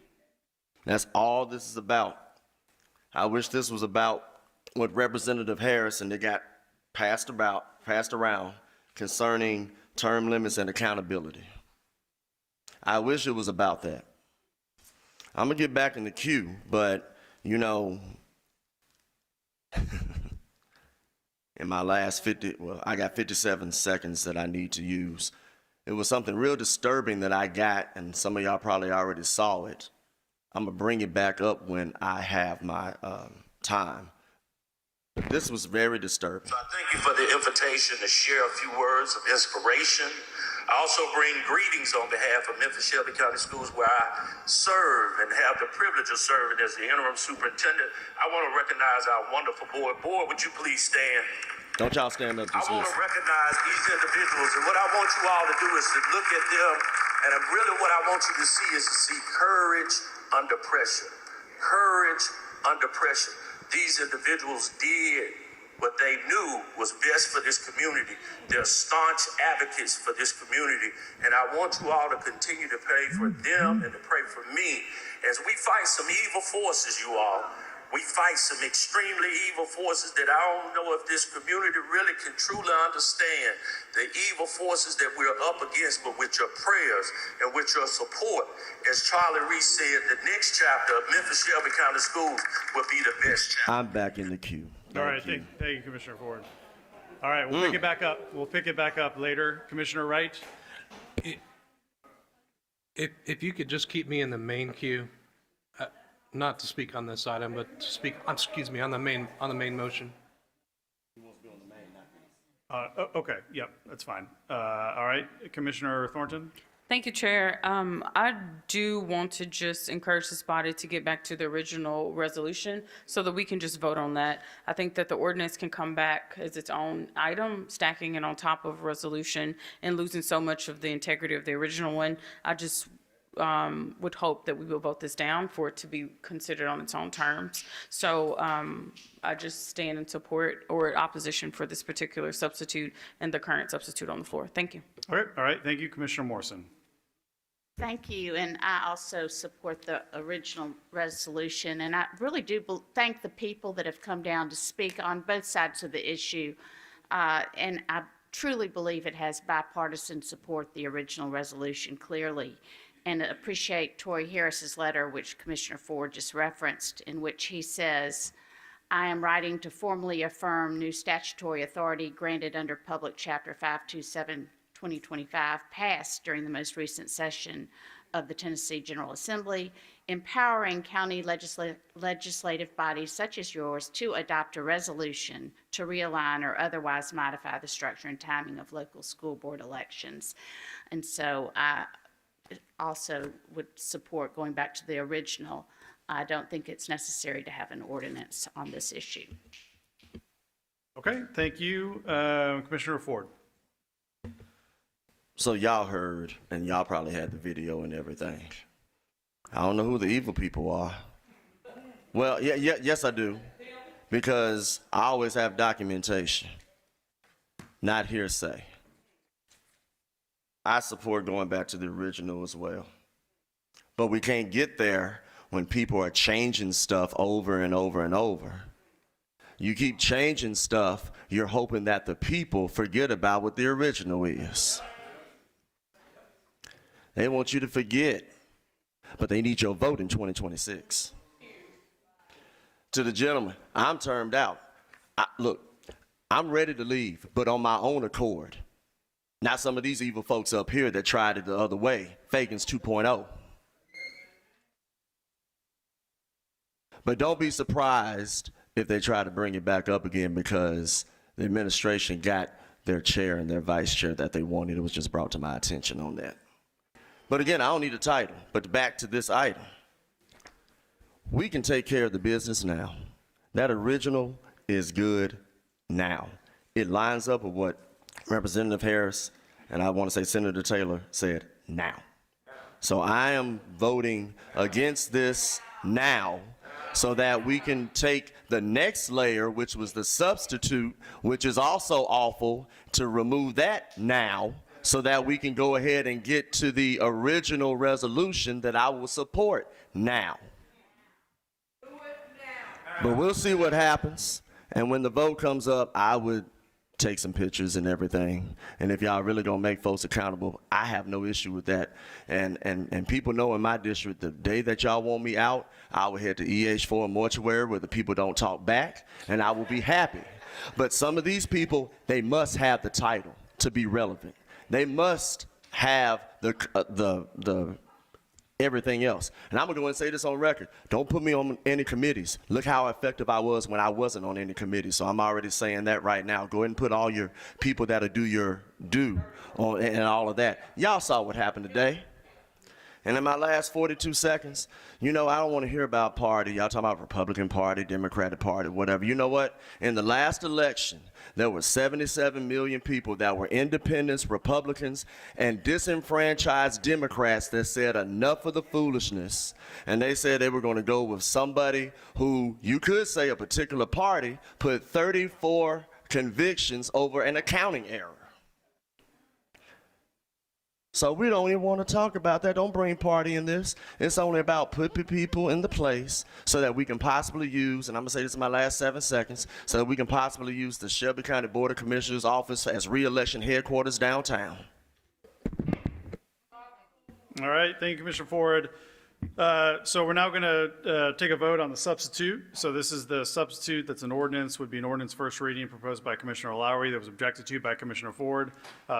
That's all this is about. I wish this was about what Representative Harris and they got passed around concerning term limits and accountability. I wish it was about that. I'm gonna get back in the queue, but you know, in my last I got 57 seconds that I need to use. It was something real disturbing that I got, and some of y'all probably already saw it. I'm gonna bring it back up when I have my time. This was very disturbing. So I thank you for the invitation to share a few words of inspiration. I also bring greetings on behalf of Memphis Shelby County Schools, where I serve and have the privilege of serving as the interim superintendent. I want to recognize our wonderful board. Board, would you please stand? Don't y'all stand up, just I want to listen. recognize these individuals, and what I want you all to do is to look at them, and really what I want you to see is to see courage under pressure. Courage under pressure. These individuals did what they knew was best for this community. They're staunch advocates for this community, and I want you all to continue to pray for them and to pray for me as we fight some evil forces, you all. We fight some extremely evil forces that I don't know if this community really can truly understand. The evil forces that we're up against, but with your prayers and with your support, as Charlie Reese said, the next chapter of Memphis Shelby County Schools will be the best chapter. I'm back in the queue. All right, thank you, Commissioner Ford. All right, we'll pick it back up. We'll pick it back up later. Commissioner Wright? If you could just keep me in the main queue, not to speak on this item, but to speak, excuse me, on the main motion. Okay, yep, that's fine. All right, Commissioner Thornton? Thank you, Chair. I do want to just encourage this body to get back to the original resolution so that we can just vote on that. I think that the ordinance can come back as its own item, stacking it on top of resolution and losing so much of the integrity of the original one. I just would hope that we will vote this down for it to be considered on its own terms. So I just stand in support or opposition for this particular substitute and the current substitute on the floor. Thank you. All right, thank you, Commissioner Morrison. Thank you, and I also support the original resolution, and I really do thank the people that have come down to speak on both sides of the issue, and I truly believe it has bipartisan support, the original resolution, clearly, and appreciate Tory Harris's letter, which Commissioner Ford just referenced, in which he says, I am writing to formally affirm new statutory authority granted under Public Chapter 527 2025 passed during the most recent session of the Tennessee General Assembly, empowering county legislative bodies such as yours to adopt a resolution to realign or otherwise modify the structure and timing of local school board elections. And so I also would support going back to the original. I don't think it's necessary to have an ordinance on this issue. Okay, thank you, Commissioner Ford. So y'all heard, and y'all probably had the video and everything. I don't know who the evil people are. Well, yes I do, because I always have documentation, not hearsay. I support going back to the original as well. But we can't get there when people are changing stuff over and over and over. You keep changing stuff, you're hoping that the people forget about what the original is. They want you to forget, but they need your vote in 2026. To the gentleman, I'm termed out. Look, I'm ready to leave, but on my own accord. Not some of these evil folks up here that tried it the other way, Fagans 2.0. But don't be surprised if they try to bring it back up again, because the administration got their chair and their vice chair that they wanted. It was just brought to my attention on that. But again, I don't need a title, but back to this item. we can take care of the business now. That original is good now. It lines up with what Representative Harris and I want to say Senator Taylor said now. So I am voting against this now so that we can take the next layer, which was the substitute, which is also awful, to remove that now so that we can go ahead and get to the original resolution that I will support now. But we'll see what happens. And when the vote comes up, I would take some pictures and everything. And if y'all really gonna make folks accountable, I have no issue with that. And people know in my district, the day that y'all want me out, I will head to EH4 mortuary where the people don't talk back, and I will be happy. But some of these people, they must have the title to be relevant. They must have the everything else. And I'm gonna go and say this on record. Don't put me on any committees. Look how effective I was when I wasn't on any committee. So I'm already saying that right now. Go ahead and put all your people that'll do your due on and all of that. Y'all saw what happened today. And in my last 42 seconds, you know, I don't want to hear about party. Y'all talking about Republican Party, Democratic Party, whatever. You know what? In the last election, there were 77 million people that were independents, Republicans, and disenfranchised Democrats that said enough of the foolishness. And they said they were going to go with somebody who, you could say a particular party, put 34 convictions over an accounting error. So we don't even want to talk about that. Don't bring party in this. It's only about putting people in the place so that we can possibly use, and I'm going to say this in my last 7 seconds, so that we can possibly use the Shelby County Board of Commissioners office as re-election headquarters downtown. All right, thank you, Commissioner Ford. So we're now going to take a vote on the substitute. So this is the substitute that's an ordinance, would be an ordinance first reading proposed by Commissioner Lowry that was objected to by Commissioner Ford.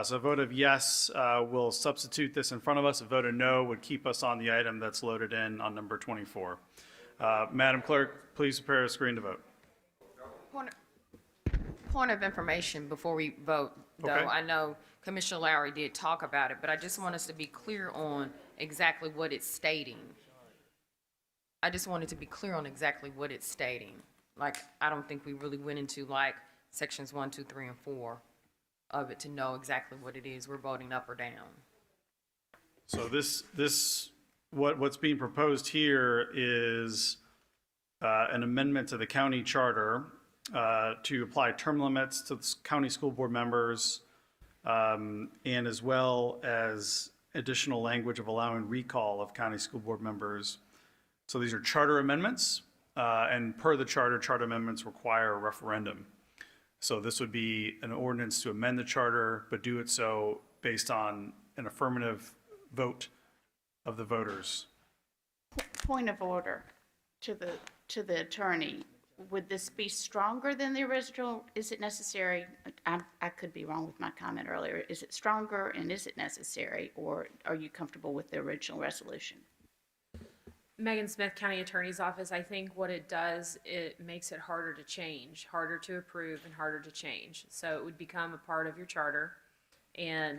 So a vote of yes will substitute this in front of us. A vote of no would keep us on the item that's loaded in on number 24. Madam Clerk, please prepare a screen to vote. Point of information before we vote, though. Okay. I know Commissioner Lowry did talk about it, but I just want us to be clear on exactly what it's stating. I just wanted to be clear on exactly what it's stating. Like, I don't think we really went into like sections 1, 2, 3, and 4 of it to know exactly what it is we're voting up or down. So what's being proposed here is an amendment to the county charter to apply term limits to county school board members, and as well as additional language of allowing recall of county school board members. So these are charter amendments, and per the charter amendments require a referendum. So this would be an ordinance to amend the charter, but do it so based on an affirmative vote of the voters. Point of order to the attorney. Would this be stronger than the original? Is it necessary? I could be wrong with my comment earlier. Is it stronger and is it necessary, or are you comfortable with the original resolution? Megan Smith, County Attorney's Office. I think what it does, it makes it harder to change, harder to approve and harder to change. So it would become a part of your charter, and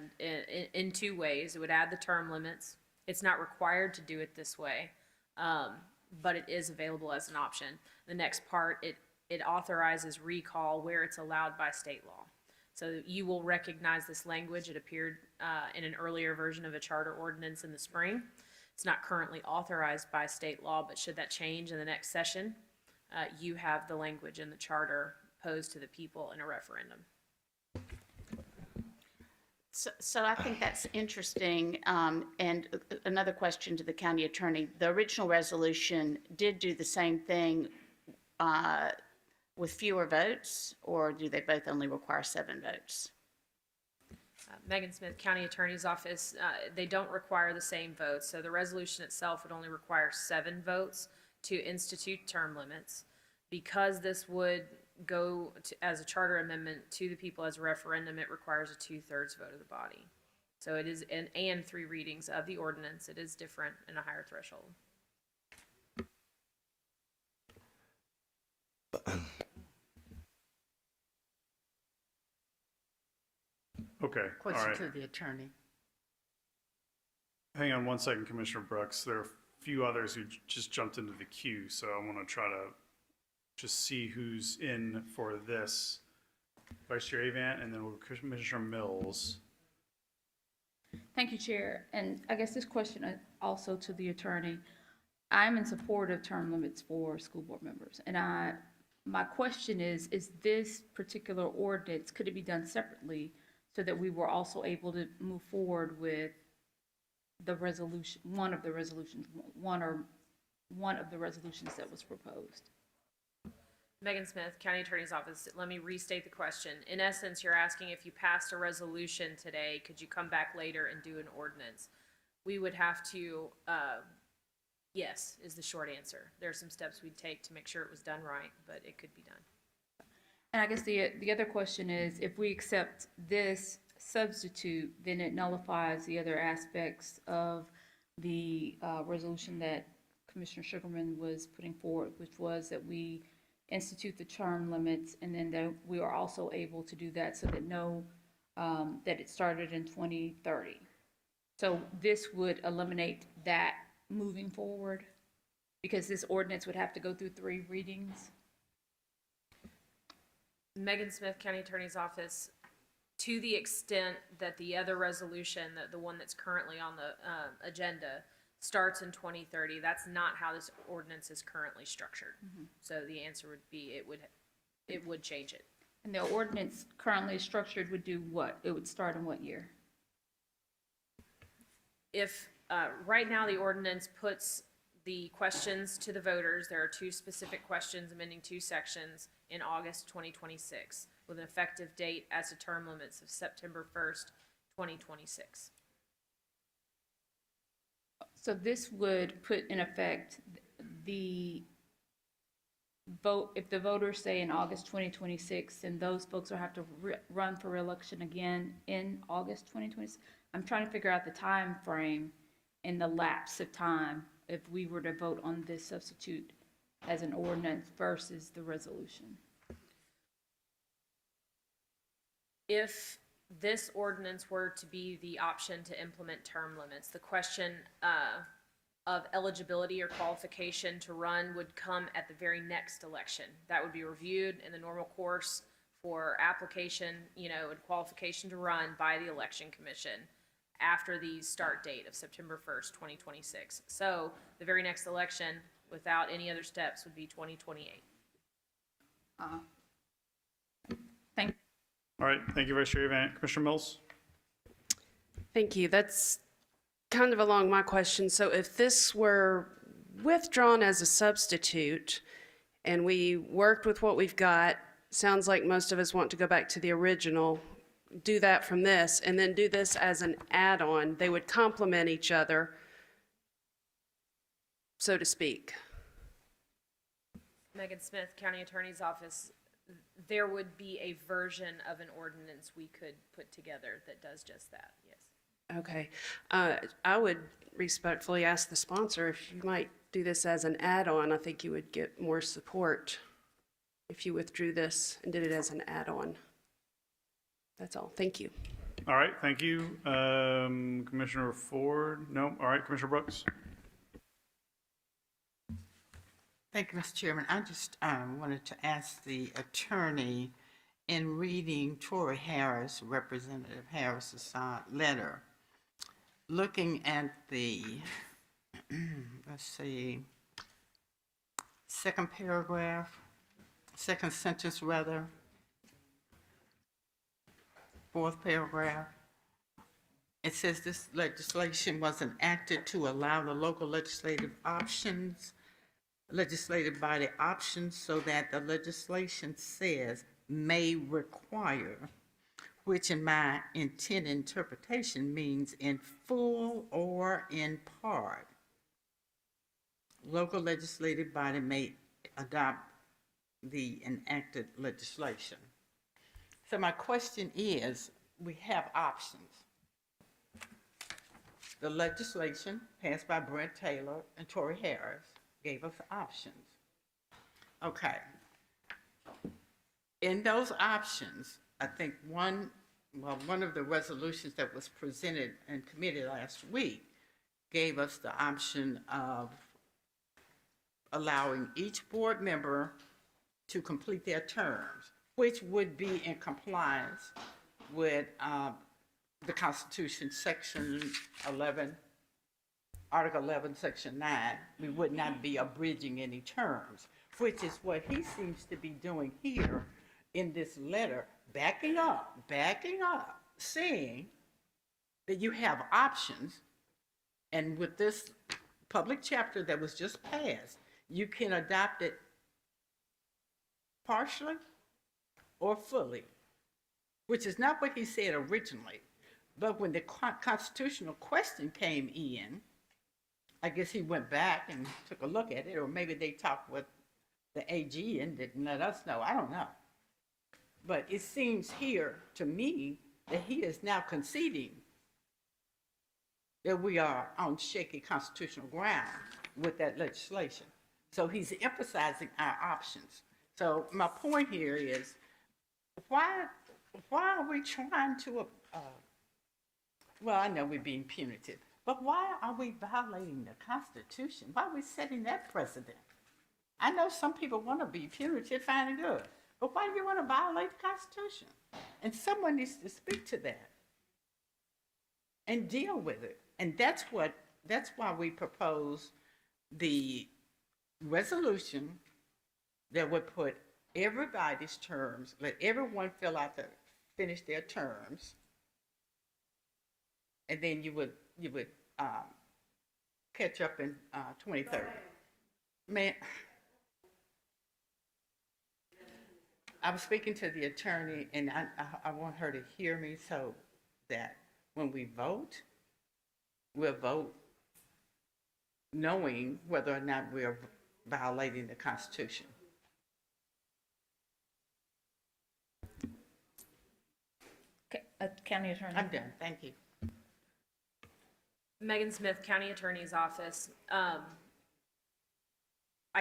in two ways. It would add the term limits. It's not required to do it this way, but it is available as an option. The next part, it authorizes recall where it's allowed by state law. So you will recognize this language. It appeared in an earlier version of a charter ordinance in the spring. It's not currently authorized by state law, but should that change in the next session, you have the language in the charter posed to the people in a referendum. So I think that's interesting. And another question to the county attorney. The original resolution did do the same thing with fewer votes, or do they both only require 7 votes? Megan Smith, County Attorney's Office, they don't require the same votes. So the resolution itself would only require 7 votes to institute term limits. Because this would go as a charter amendment to the people as a referendum, it requires a 2/3 vote of the body. So it is, and 3 readings of the ordinance. It is different and a higher threshold. Okay, all Question right. to the attorney. Hang on one second, Commissioner Brooks. There are few others who just jumped into the queue, so I want to try to just see who's in for this. Vice Chair Avant, and then we'll Commissioner Mills. Thank you, Chair. And I guess this question also to the attorney. I'm in support of term limits for school board members. And my question is this particular ordinance, could it be done separately so that we were also able to move forward with the resolution, one of the resolutions that was proposed? Megan Smith, County Attorney's Office. Let me restate the question. In essence, you're asking if you passed a resolution today, could you come back later and do an ordinance? We would have to, yes, is the short answer. There are some steps we'd take to make sure it was done right, but it could be done. And I guess the other question is, if we accept this substitute, then it nullifies the other aspects of the resolution that Commissioner Sugarman was putting forward, which was that we institute the term limits, and then that we are also able to do that so that that it started in 2030. So this would eliminate that moving forward, because this ordinance would have to go through 3 readings. Megan Smith, County Attorney's Office. To the extent that the other resolution, the one that's currently on the agenda, starts in 2030, that's not how this ordinance is currently structured. So the answer would be it would change it. And the ordinance currently structured would do what? It would start in what year? If right now the ordinance puts the questions to the voters, there are 2 specific questions amending 2 sections in August 2026 with an effective date as to term limits of September 1st, 2026. So this would put in effect the vote, if the voters say in August 2026, then those folks will have to run for re-election again in August 2026. I'm trying to figure out the time frame and the lapse of time if we were to vote on this substitute as an ordinance versus the resolution. If this ordinance were to be the option to implement term limits, the question of eligibility or qualification to run would come at the very next election. That would be reviewed in the normal course for application, and qualification to run by the Election Commission after the start date of September 1st, 2026. So the very next election, without any other steps, would be 2028. Thank you. All right, thank you, Vice Chair Avant. Commissioner Mills? Thank you. That's kind of along my question. So if this were withdrawn as a substitute and we worked with what we've got, sounds like most of us want to go back to the original, do that from this, and then do this as an add-on. They would complement each other, so to speak. Megan Smith, County Attorney's Office. There would be a version of an ordinance we could put together that does just that, yes. Okay. I would respectfully ask the sponsor if you might do this as an add-on. I think you would get more support if you withdrew this and did it as an add-on. That's all. Thank you. All right, thank you. Commissioner Ford? No? All right, Commissioner Brooks? Thank you, Mr. Chairman. I just wanted to ask the attorney, in reading Tory Harris, Representative Harris's letter, looking at the, let's see, second sentence rather, 4th paragraph, it says this legislation was enacted to allow the local legislative body options so that the legislation says may require, which in my interpretation means in full or in part. Local legislative body may adopt the enacted legislation. So my question is, we have options. The legislation passed by Brent Taylor and Tory Harris gave us options. Okay. In those options, I think one of the resolutions that was presented in committee last week gave us the option of allowing each board member to complete their terms, which would be in compliance with the Constitution, Section 11, Article 11, Section 9. We would not be abridging any terms, which is what he seems to be doing here in this letter, backing up, saying that you have options, and with this public chapter that was just passed, you can adopt it partially or fully, which is not what he said originally. But when the constitutional question came in, I guess he went back and took a look at it, or maybe they talked with the AG and didn't let us know. I don't know. But it seems here to me that he is now conceding that we are on shaky constitutional ground with that legislation. So he's emphasizing our options. So my point here is, why are we trying to, well, I know we're being punitive, but why are we violating the Constitution? Why are we setting that precedent? I know some people want to be punitive, fine and good, but why do you want to violate the Constitution? And someone needs to speak to that and deal with it. And that's why we propose the resolution that would put everybody's terms, let everyone finish their terms, and then you would catch up in 2030. Man, I'm speaking to the attorney, and I want her to hear me so that when we vote, we'll vote knowing whether or not we're violating the Constitution. County Attorney. I'm done, thank you. Megan Smith, County Attorney's Office. I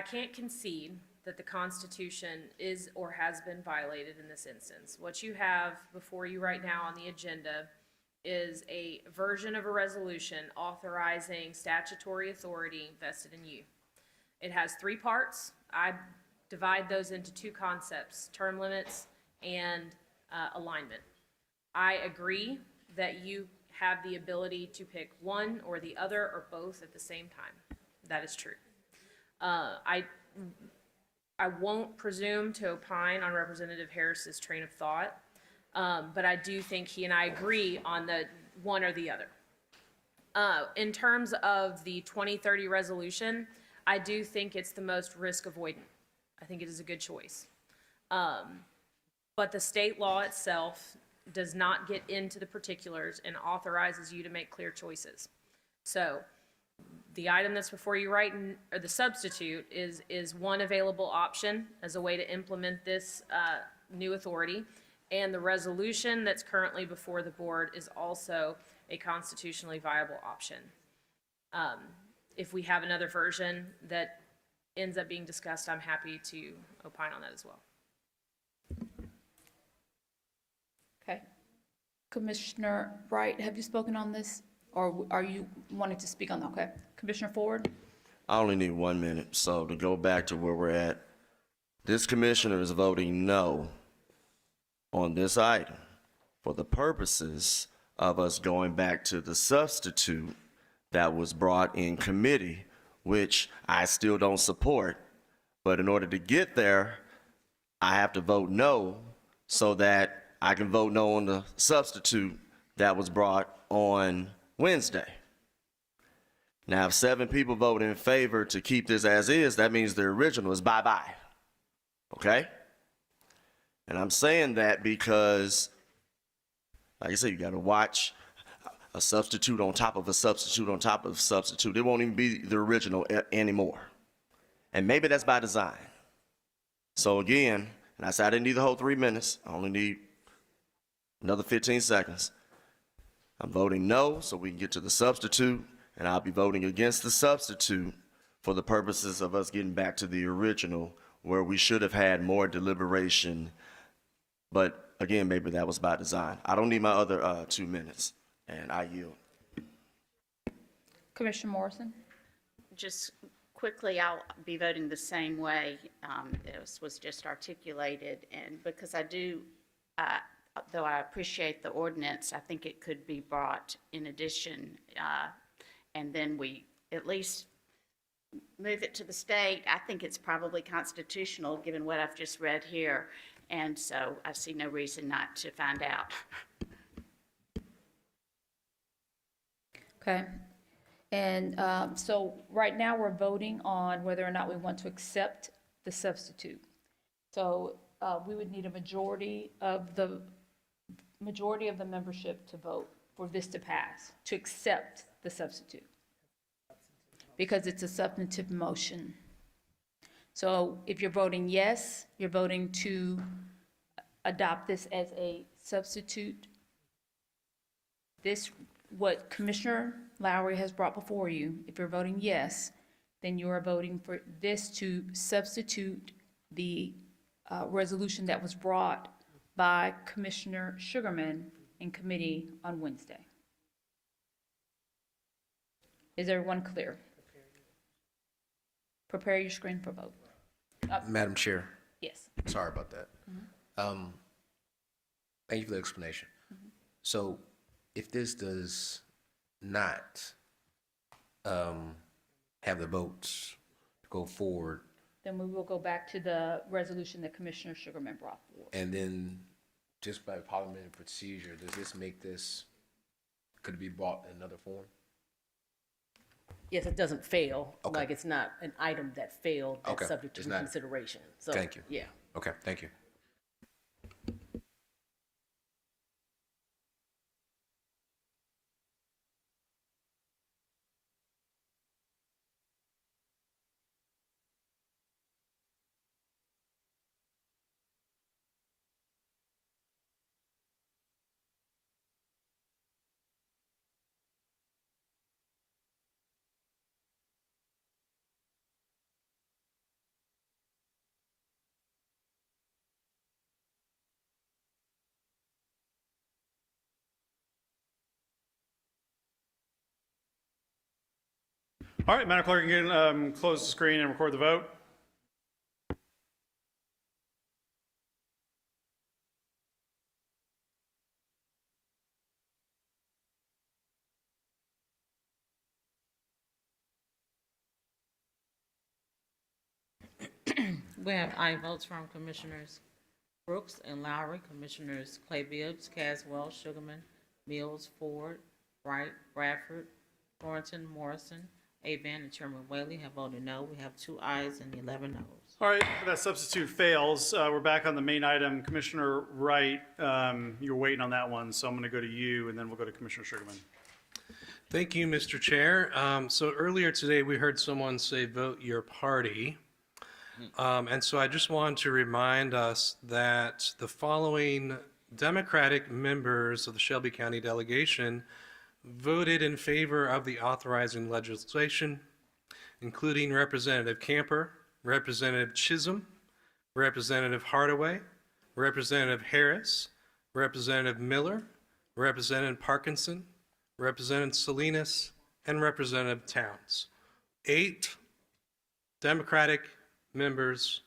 can't concede that the Constitution is or has been violated in this instance. What you have before you right now on the agenda is a version of a resolution authorizing statutory authority vested in you. It has three parts. I divide those into two concepts: term limits and alignment. I agree that you have the ability to pick one or the other or both at the same time. That is true. I won't presume to opine on Representative Harris's train of thought, but I do think he and I agree on the one or the other. In terms of the 2030 resolution, I do think it's the most risk avoidant. I think it is a good choice. But the state law itself does not get into the particulars and authorizes you to make clear choices. So the item that's before you right, or the substitute, is one available option as a way to implement this new authority. And the resolution that's currently before the board is also a constitutionally viable option. If we have another version that ends up being discussed, I'm happy to opine on that as well. Okay. Commissioner Wright, have you spoken on this? Or are you wanting to speak on that? Okay. Commissioner Ford? I only need 1 minute, so to go back to where we're at, this commissioner is voting no on this item for the purposes of us going back to the substitute that was brought in committee, which I still don't support. But in order to get there, I have to vote no so that I can vote no on the substitute that was brought on Wednesday. Now, if 7 people vote in favor to keep this as is, that means the original is bye-bye. Okay? And I'm saying that because, like I said, you got to watch a substitute on top of a substitute on top of a substitute. It won't even be the original anymore. And maybe that's by design. So again, and I said I didn't need the whole 3 minutes. I only need another 15 seconds. I'm voting no so we can get to the substitute, and I'll be voting against the substitute for the purposes of us getting back to the original, where we should have had more deliberation. But again, maybe that was by design. I don't need my other 2 minutes, and I yield. Commissioner Morrison? Just quickly, I'll be voting the same way as was just articulated, and because I do, though I appreciate the ordinance, I think it could be brought in addition, and then we at least move it to the state. I think it's probably constitutional, given what I've just read here, and so I see no reason not to find out. Okay. And so right now, we're voting on whether or not we want to accept the substitute. So we would need a majority of the membership to vote for this to pass, to accept the substitute, because it's a substantive motion. So if you're voting yes, you're voting to adopt this as a substitute. This, what Commissioner Lowry has brought before you, if you're voting yes, then you are voting for this to substitute the resolution that was brought by Commissioner Sugarman in committee on Wednesday. Is everyone clear? Prepare your screen for vote. Madam Chair, Yes. sorry about that. Thank you for the explanation. So if this does not have the votes to go forward, Then we will go back to the resolution that Commissioner Sugarman brought forward. and then just by parliamentary procedure, does this make this, could it be brought in another form? Yes, it doesn't fail. Okay. Like, it's not an item that failed Okay. that's subject to It's not- reconsideration. So, Thank you. Yeah. Okay, thank you. All right, Madam Clerk, you can close the screen and record the vote. We have aye votes from Commissioners Brooks and Lowry, Commissioners Clay Bibbs, Caswell, Sugarman, Mills, Ford, Wright, Bradford, Thornton, Morrison, Van, and Chairman Whaley have voted no. We have 2 ayes and 11 noes. All right, that substitute fails. We're back on the main item. Commissioner Wright, you're waiting on that one, so I'm going to go to you, and then we'll go to Commissioner Sugarman. Thank you, Mr. Chair. So earlier today, we heard someone say, vote your party. And so I just wanted to remind us that the following Democratic members of the Shelby County delegation voted in favor of the authorizing legislation, including Representative Camper, Representative Chisholm, Representative Hardaway, Representative Harris, Representative Miller, Representative Parkinson, Representative Salinas, and Representative Towns. 8 Democratic members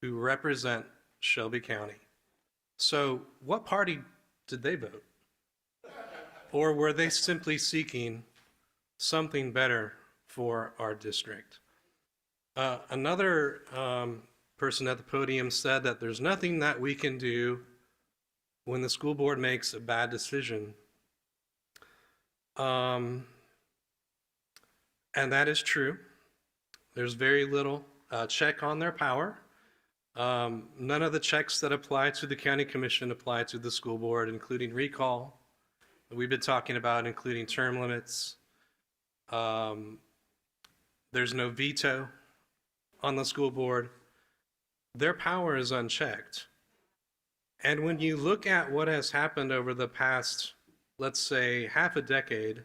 who represent Shelby County. So what party did they vote? Or were they simply seeking something better for our district? Another person at the podium said that there's nothing that we can do when the school board makes a bad decision. And that is true. There's very little check on their power. None of the checks that apply to the county commission apply to the school board, including recall. We've been talking about including term limits. There's no veto on the school board. Their power is unchecked. And when you look at what has happened over the past, let's say, half a decade,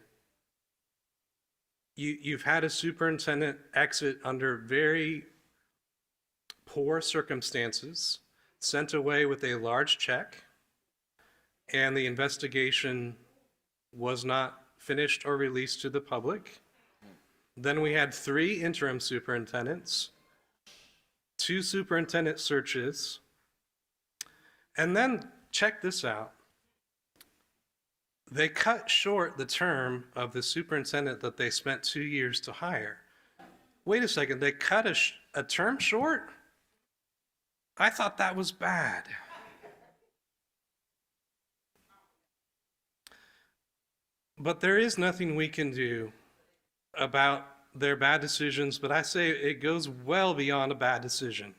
you've had a superintendent exit under very poor circumstances, sent away with a large check, and the investigation was not finished or released to the public. Then we had 3 interim superintendents, 2 superintendent searches, and then check this out. They cut short the term of the superintendent that they spent 2 years to hire. Wait a second, they cut a term short? I thought that was bad. But there is nothing we can do about their bad decisions, but I say it goes well beyond a bad decision.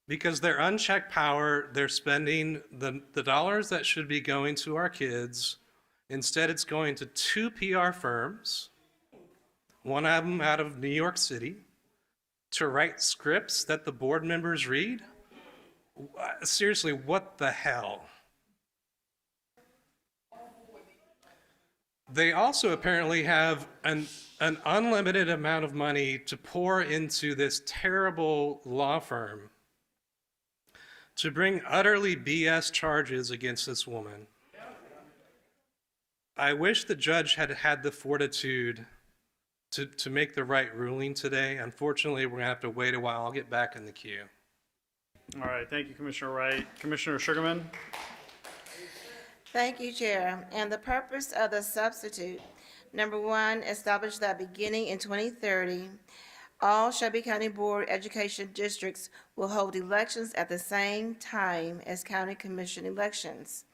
Because their unchecked power, they're spending the dollars that should be going to our kids. Instead, it's going to 2 PR firms, one of them out of New York City, to write scripts that the board members read. Seriously, what the hell? They also apparently have an unlimited amount of money to pour into this terrible law firm to bring utterly BS charges against this woman. I wish the judge had had the fortitude to make the right ruling today. Unfortunately, we're gonna have to wait a while. I'll get back in the queue. All right, thank you, Commissioner Wright. Commissioner Sugarman? Thank you, Chair. And the purpose of the substitute, number 1, establish that beginning in 2030, all Shelby County Board Education districts will hold elections at the same time as county commission elections.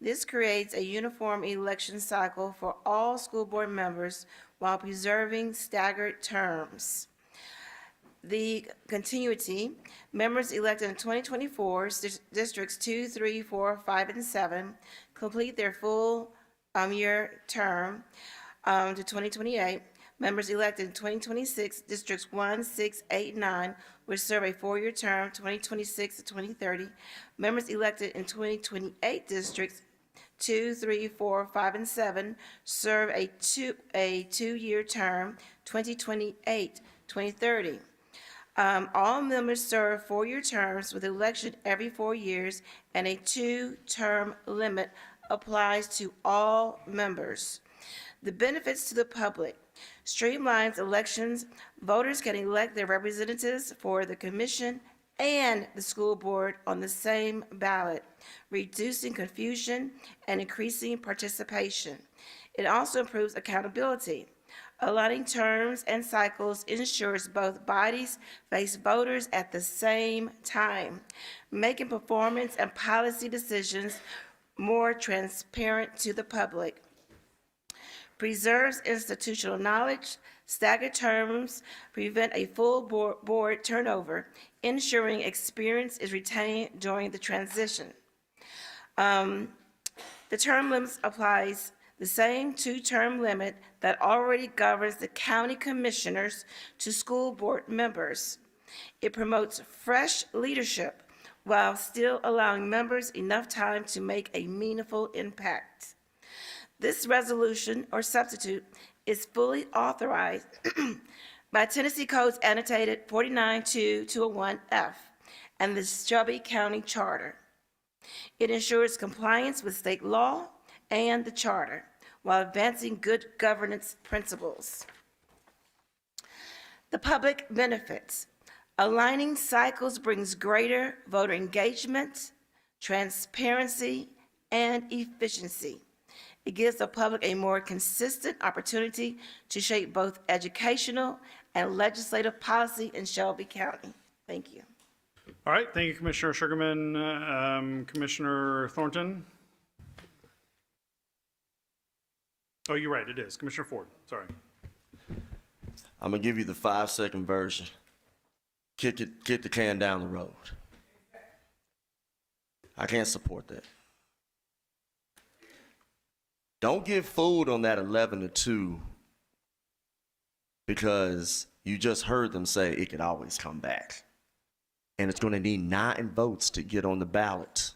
This creates a uniform election cycle for all school board members while preserving staggered terms. The continuity, members elected in 2024, districts 2, 3, 4, 5, and 7, complete their full year term to 2028. Members elected in 2026, districts 1, 6, 8, 9, will serve a 4-year term, 2026 to 2030. Members elected in 2028 districts 2, 3, 4, 5, and 7 serve a 2-year term, 2028, 2030. All members serve 4-year terms with election every 4 years, and a 2-term limit applies to all members. The benefits to the public: streamlines elections. Voters can elect their representatives for the commission and the school board on the same ballot, reducing confusion and increasing participation. It also improves accountability. Aligning terms and cycles ensures both bodies face voters at the same time, making performance and policy decisions more transparent to the public. Preserves institutional knowledge. Staggered terms prevent a full board turnover, ensuring experience is retained during the transition. The term limits applies the same 2-term limit that already governs the county commissioners to school board members. It promotes fresh leadership while still allowing members enough time to make a meaningful impact. This resolution or substitute is fully authorized by Tennessee Codes annotated 49-201F and the Shelby County Charter. It ensures compliance with state law and the charter while advancing good governance principles. The public benefits. Aligning cycles brings greater voter engagement, transparency, and efficiency. It gives the public a more consistent opportunity to shape both educational and legislative policy in Shelby County. Thank you. All right, thank you, Commissioner Sugarman. Commissioner Thornton? Oh, you're right, it is. Commissioner Ford, sorry. I'm gonna give you the 5-second version. Kick the can down the road. I can't support that. Don't get fooled on that 11-2 because you just heard them say it could always come back. And it's going to need 9 votes to get on the ballot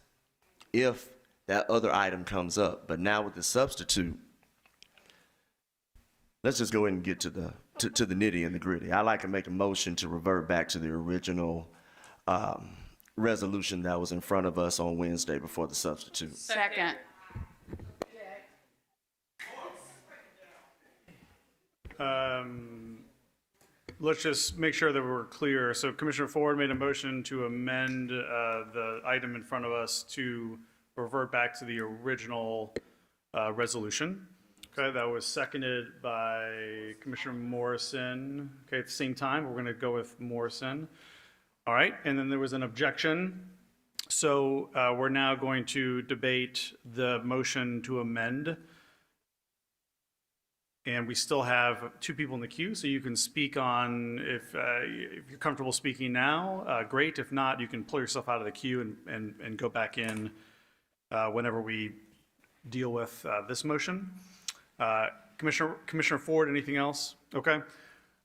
if that other item comes up. But now with the substitute, let's just go ahead and get to the nitty and the gritty. I'd like to make a motion to revert back to the original resolution that was in front of us on Wednesday before the substitute. Second. let's just make sure that we're clear. So Commissioner Ford made a motion to amend the item in front of us to revert back to the original resolution. Okay, that was seconded by Commissioner Morrison. Okay, at the same time, we're going to go with Morrison. All right, and then there was an objection. So we're now going to debate the motion to amend. And we still have 2 people in the queue, so you can speak on, if you're comfortable speaking now, great. If not, you can pull yourself out of the queue and go back in whenever we deal with this motion. Commissioner Ford, anything else? Okay.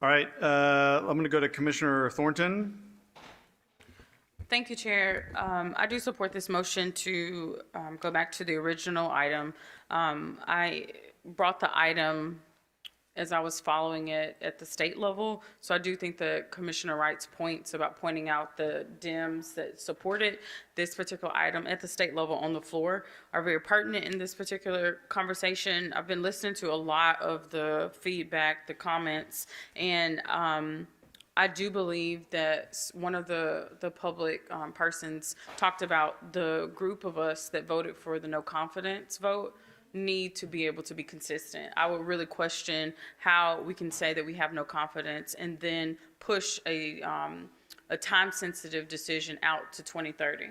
All right, I'm going to go to Commissioner Thornton. Thank you, Chair. I do support this motion to go back to the original item. I brought the item as I was following it at the state level. So I do think that Commissioner Wright's points about pointing out the Dems that supported this particular item at the state level on the floor are very pertinent in this particular conversation. I've been listening to a lot of the feedback, the comments, and I do believe that one of the public persons talked about the group of us that voted for the no confidence vote need to be able to be consistent. I would really question how we can say that we have no confidence and then push a time-sensitive decision out to 2030.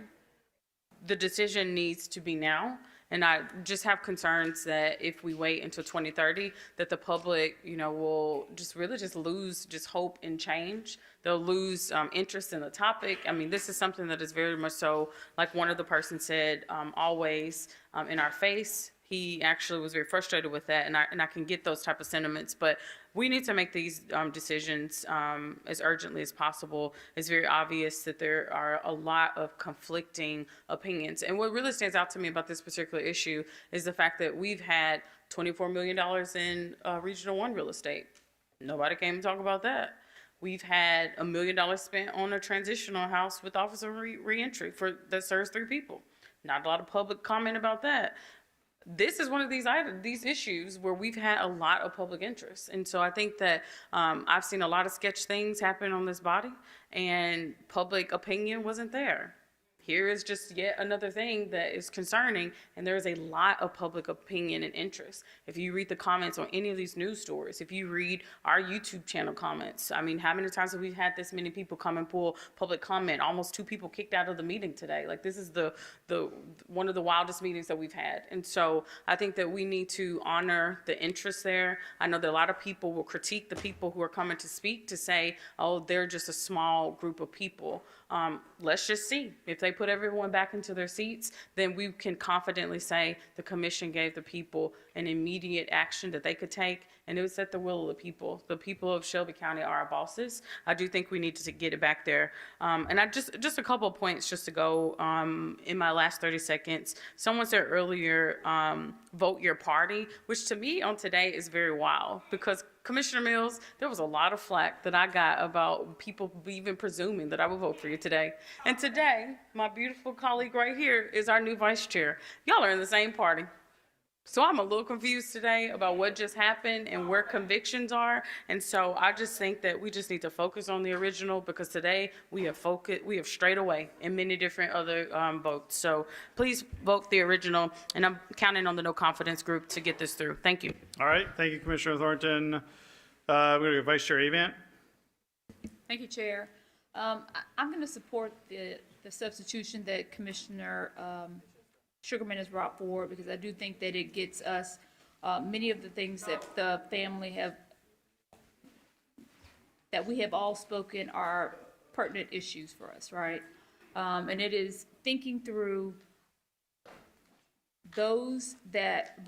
The decision needs to be now, and I just have concerns that if we wait until 2030, that the public, will just lose hope and change. They'll lose interest in the topic. I mean, this is something that is very much so, like one of the persons said, always in our face. He actually was very frustrated with that, and I can get those type of sentiments. But we need to make these decisions as urgently as possible. It's very obvious that there are a lot of conflicting opinions. And what really stands out to me about this particular issue is the fact that we've had $24 million in Regional 1 real estate. Nobody came to talk about that. We've had $1 million spent on a transitional house with officer reentry that serves 3 people. Not a lot of public comment about that. This is one of these issues where we've had a lot of public interest. And so I think that I've seen a lot of sketch things happen on this body, and public opinion wasn't there. Here is just yet another thing that is concerning, and there is a lot of public opinion and interest. If you read the comments on any of these news stories, if you read our YouTube channel comments, I mean, how many times have we had this many people come and pull public comment? Almost 2 people kicked out of the meeting today. Like, this is the one of the wildest meetings that we've had. And so I think that we need to honor the interest there. I know that a lot of people will critique the people who are coming to speak to say, oh, they're just a small group of people. Let's just see. If they put everyone back into their seats, then we can confidently say the commission gave the people an immediate action that they could take, and it was at the will of the people. The people of Shelby County are our bosses. I do think we need to get it back there. And I just a couple of points just to go in my last 30 seconds. Someone said earlier, vote your party, which to me on today is very wild, because Commissioner Mills, there was a lot of flack that I got about people even presuming that I would vote for you today. And today, my beautiful colleague right here is our new vice chair. Y'all are in the same party. So I'm a little confused today about what just happened and where convictions are. And so I just think that we just need to focus on the original, because today we have strayed away in many different other votes. So please vote the original, and I'm counting on the no confidence group to get this through. Thank you. All right, thank you, Commissioner Thornton. We're going to go Vice Chair Avant. Thank you, Chair. I'm going to support the substitution that Commissioner Sugarman has brought forward, because I do think that it gets us many of the things that the family that we have all spoken are pertinent issues for us, right? And it is thinking through those that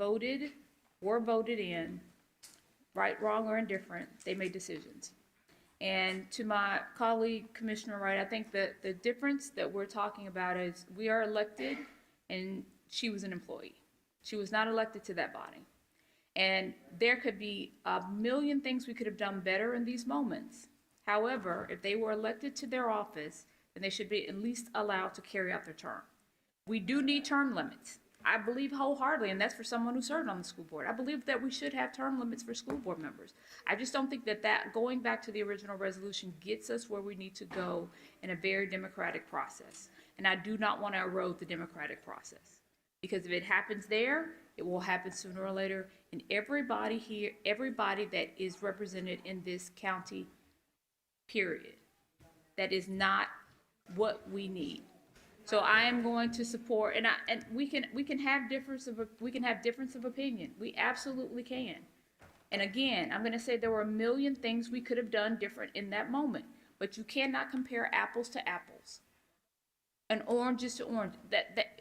were voted in, right, wrong, or indifferent. They made decisions. And to my colleague, Commissioner Wright, I think that the difference that we're talking about is we are elected, and she was an employee. She was not elected to that body. And there could be a million things we could have done better in these moments. However, if they were elected to their office, then they should be at least allowed to carry out their term. We do need term limits. I believe wholeheartedly, and that's for someone who served on the school board. I believe that we should have term limits for school board members. I just don't think that going back to the original resolution gets us where we need to go in a very democratic process. And I do not want to erode the democratic process. Because if it happens there, it will happen sooner or later. And everybody here, everybody that is represented in this county, period, that is not what we need. So I am going to support, and we can have difference of opinion. We absolutely can. And again, I'm going to say there were a million things we could have done different in that moment, but you cannot compare apples to apples, and oranges to orange.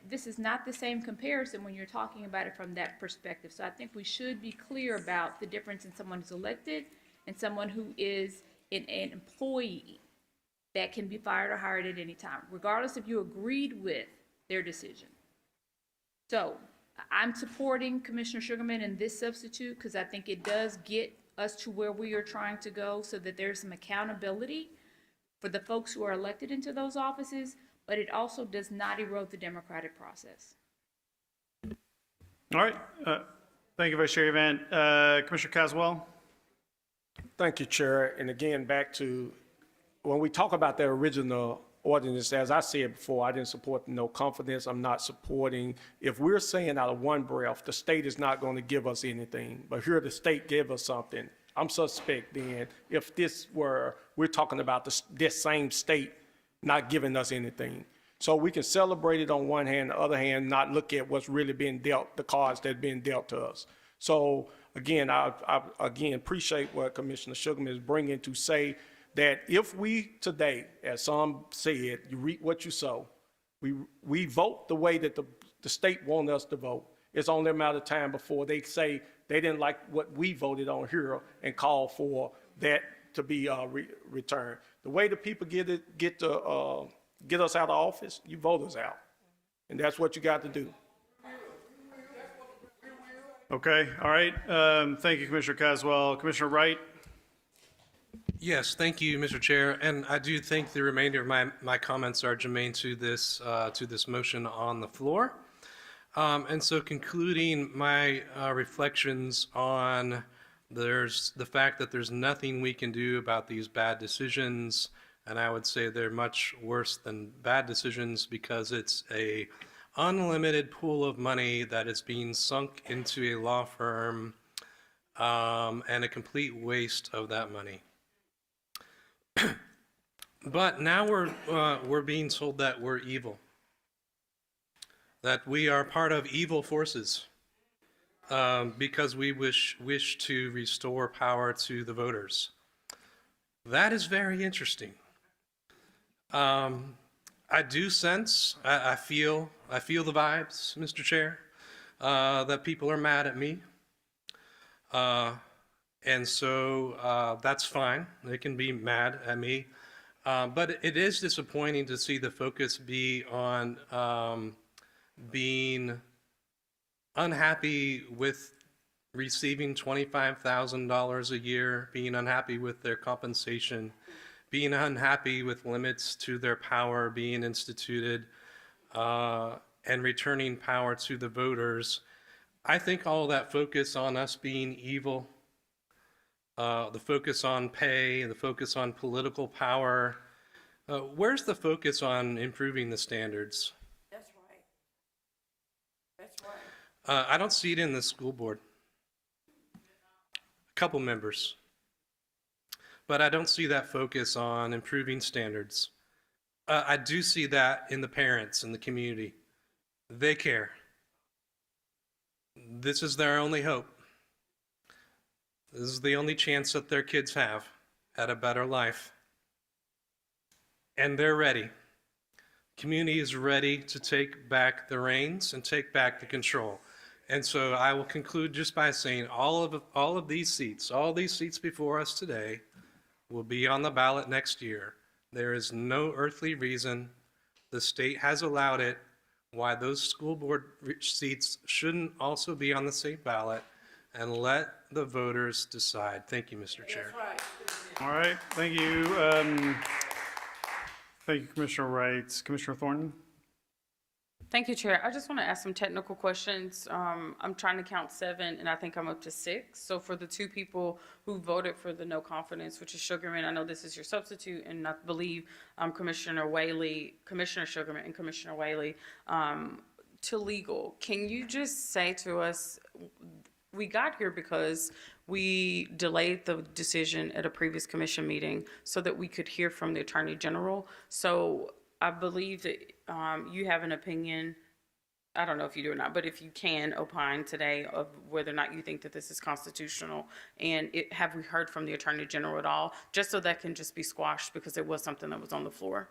This is not the same comparison when you're talking about it from that perspective. So I think we should be clear about the difference in someone who's elected and someone who is an employee that can be fired or hired at any time, regardless if you agreed with their decision. So I'm supporting Commissioner Sugarman in this substitute because I think it does get us to where we are trying to go so that there's some accountability for the folks who are elected into those offices, but it also does not erode the democratic process. All right. Thank you, Vice Chair Evans. Commissioner Caswell? Thank you, Chair. And again, back to when we talk about the original ordinance, as I said before, I didn't support no confidence. I'm not supporting. If we're saying out of one breath, the state is not going to give us anything, but here the state give us something, I'm suspect then if we're talking about this same state not giving us anything. So we can celebrate it on one hand, the other hand, not look at what's really being dealt, the cards that are being dealt to us. So again, I again appreciate what Commissioner Sugarman is bringing to say that if we today, as some said, you reap what you sow, we vote the way that the state want us to vote. It's only a matter of time before they say they didn't like what we voted on here and call for that to be returned. The way the people get us out of office, you vote us out, and that's what you got to do. Okay. All right. Thank you, Commissioner Caswell. Commissioner Wright? Yes, thank you, Mr. Chair. And I do think the remainder of my comments are germane to this motion on the floor. And so concluding my reflections on the fact that there's nothing we can do about these bad decisions, and I would say they're much worse than bad decisions because it's a unlimited pool of money that is being sunk into a law firm, and a complete waste of that money. But now we're being told that we're evil, that we are part of evil forces, because we wish to restore power to the voters. That is very interesting. I do sense, I feel the vibes, Mr. Chair, that people are mad at me. And so that's fine. They can be mad at me. But it is disappointing to see the focus be on being unhappy with receiving $25,000 a year, being unhappy with their compensation, being unhappy with limits to their power being instituted, and returning power to the voters. I think all that focus on us being evil, the focus on pay, the focus on political power, where's the focus on improving the standards? That's right. That's right. I don't see it in the school board. A couple members. But I don't see that focus on improving standards. I do see that in the parents and the community. They care. This is their only hope. This is the only chance that their kids have at a better life. And they're ready. Community is ready to take back the reins and take back the control. And so I will conclude just by saying all of these seats, all these seats before us today, will be on the ballot next year. There is no earthly reason, the state has allowed it, why those school board seats shouldn't also be on the same ballot, and let the voters decide. Thank you, Mr. Chair. All right. Thank you. Thank you, Commissioner Wright. Commissioner Thornton? Thank you, Chair. I just want to ask some technical questions. I'm trying to count 7, and I think I'm up to 6. So for the 2 people who voted for the no confidence, which is Sugarman, I know this is your substitute, and I believe Commissioner Sugarman and Commissioner Whaley, to legal. Can you just say to us, we got here because we delayed the decision at a previous commission meeting so that we could hear from the Attorney General. So I believe that you have an opinion, I don't know if you do or not, but if you can opine today of whether or not you think that this is constitutional, and have we heard from the Attorney General at all, just so that can just be squashed because it was something that was on the floor.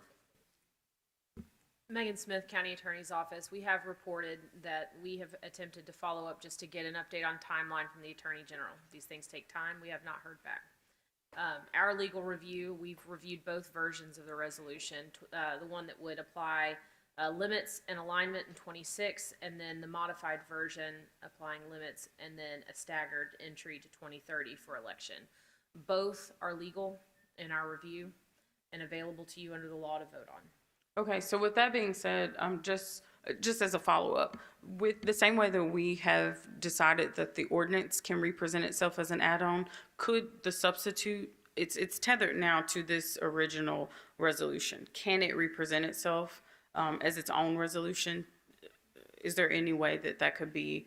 Megan Smith, County Attorney's Office. We have reported that we have attempted to follow up just to get an update on timeline from the Attorney General. These things take time. We have not heard back. Our legal review, we've reviewed both versions of the resolution, the one that would apply limits and alignment in 26, and then the modified version applying limits and then a staggered entry to 2030 for election. Both are legal in our review and available to you under the law to vote on. Okay, so with that being said, just as a follow-up, with the same way that we have decided that the ordinance can represent itself as an add-on, could the substitute, it's tethered now to this original resolution. Can it represent itself as its own resolution? Is there any way that that could be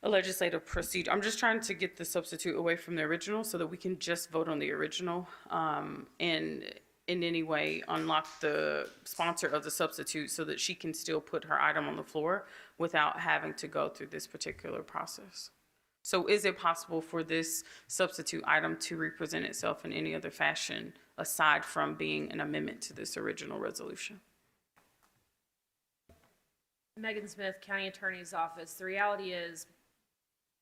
a legislative procedure? I'm just trying to get the substitute away from the original so that we can just vote on the original and in any way unlock the sponsor of the substitute so that she can still put her item on the floor without having to go through this particular process. So is it possible for this substitute item to represent itself in any other fashion aside from being an amendment to this original resolution? Megan Smith, County Attorney's Office. The reality is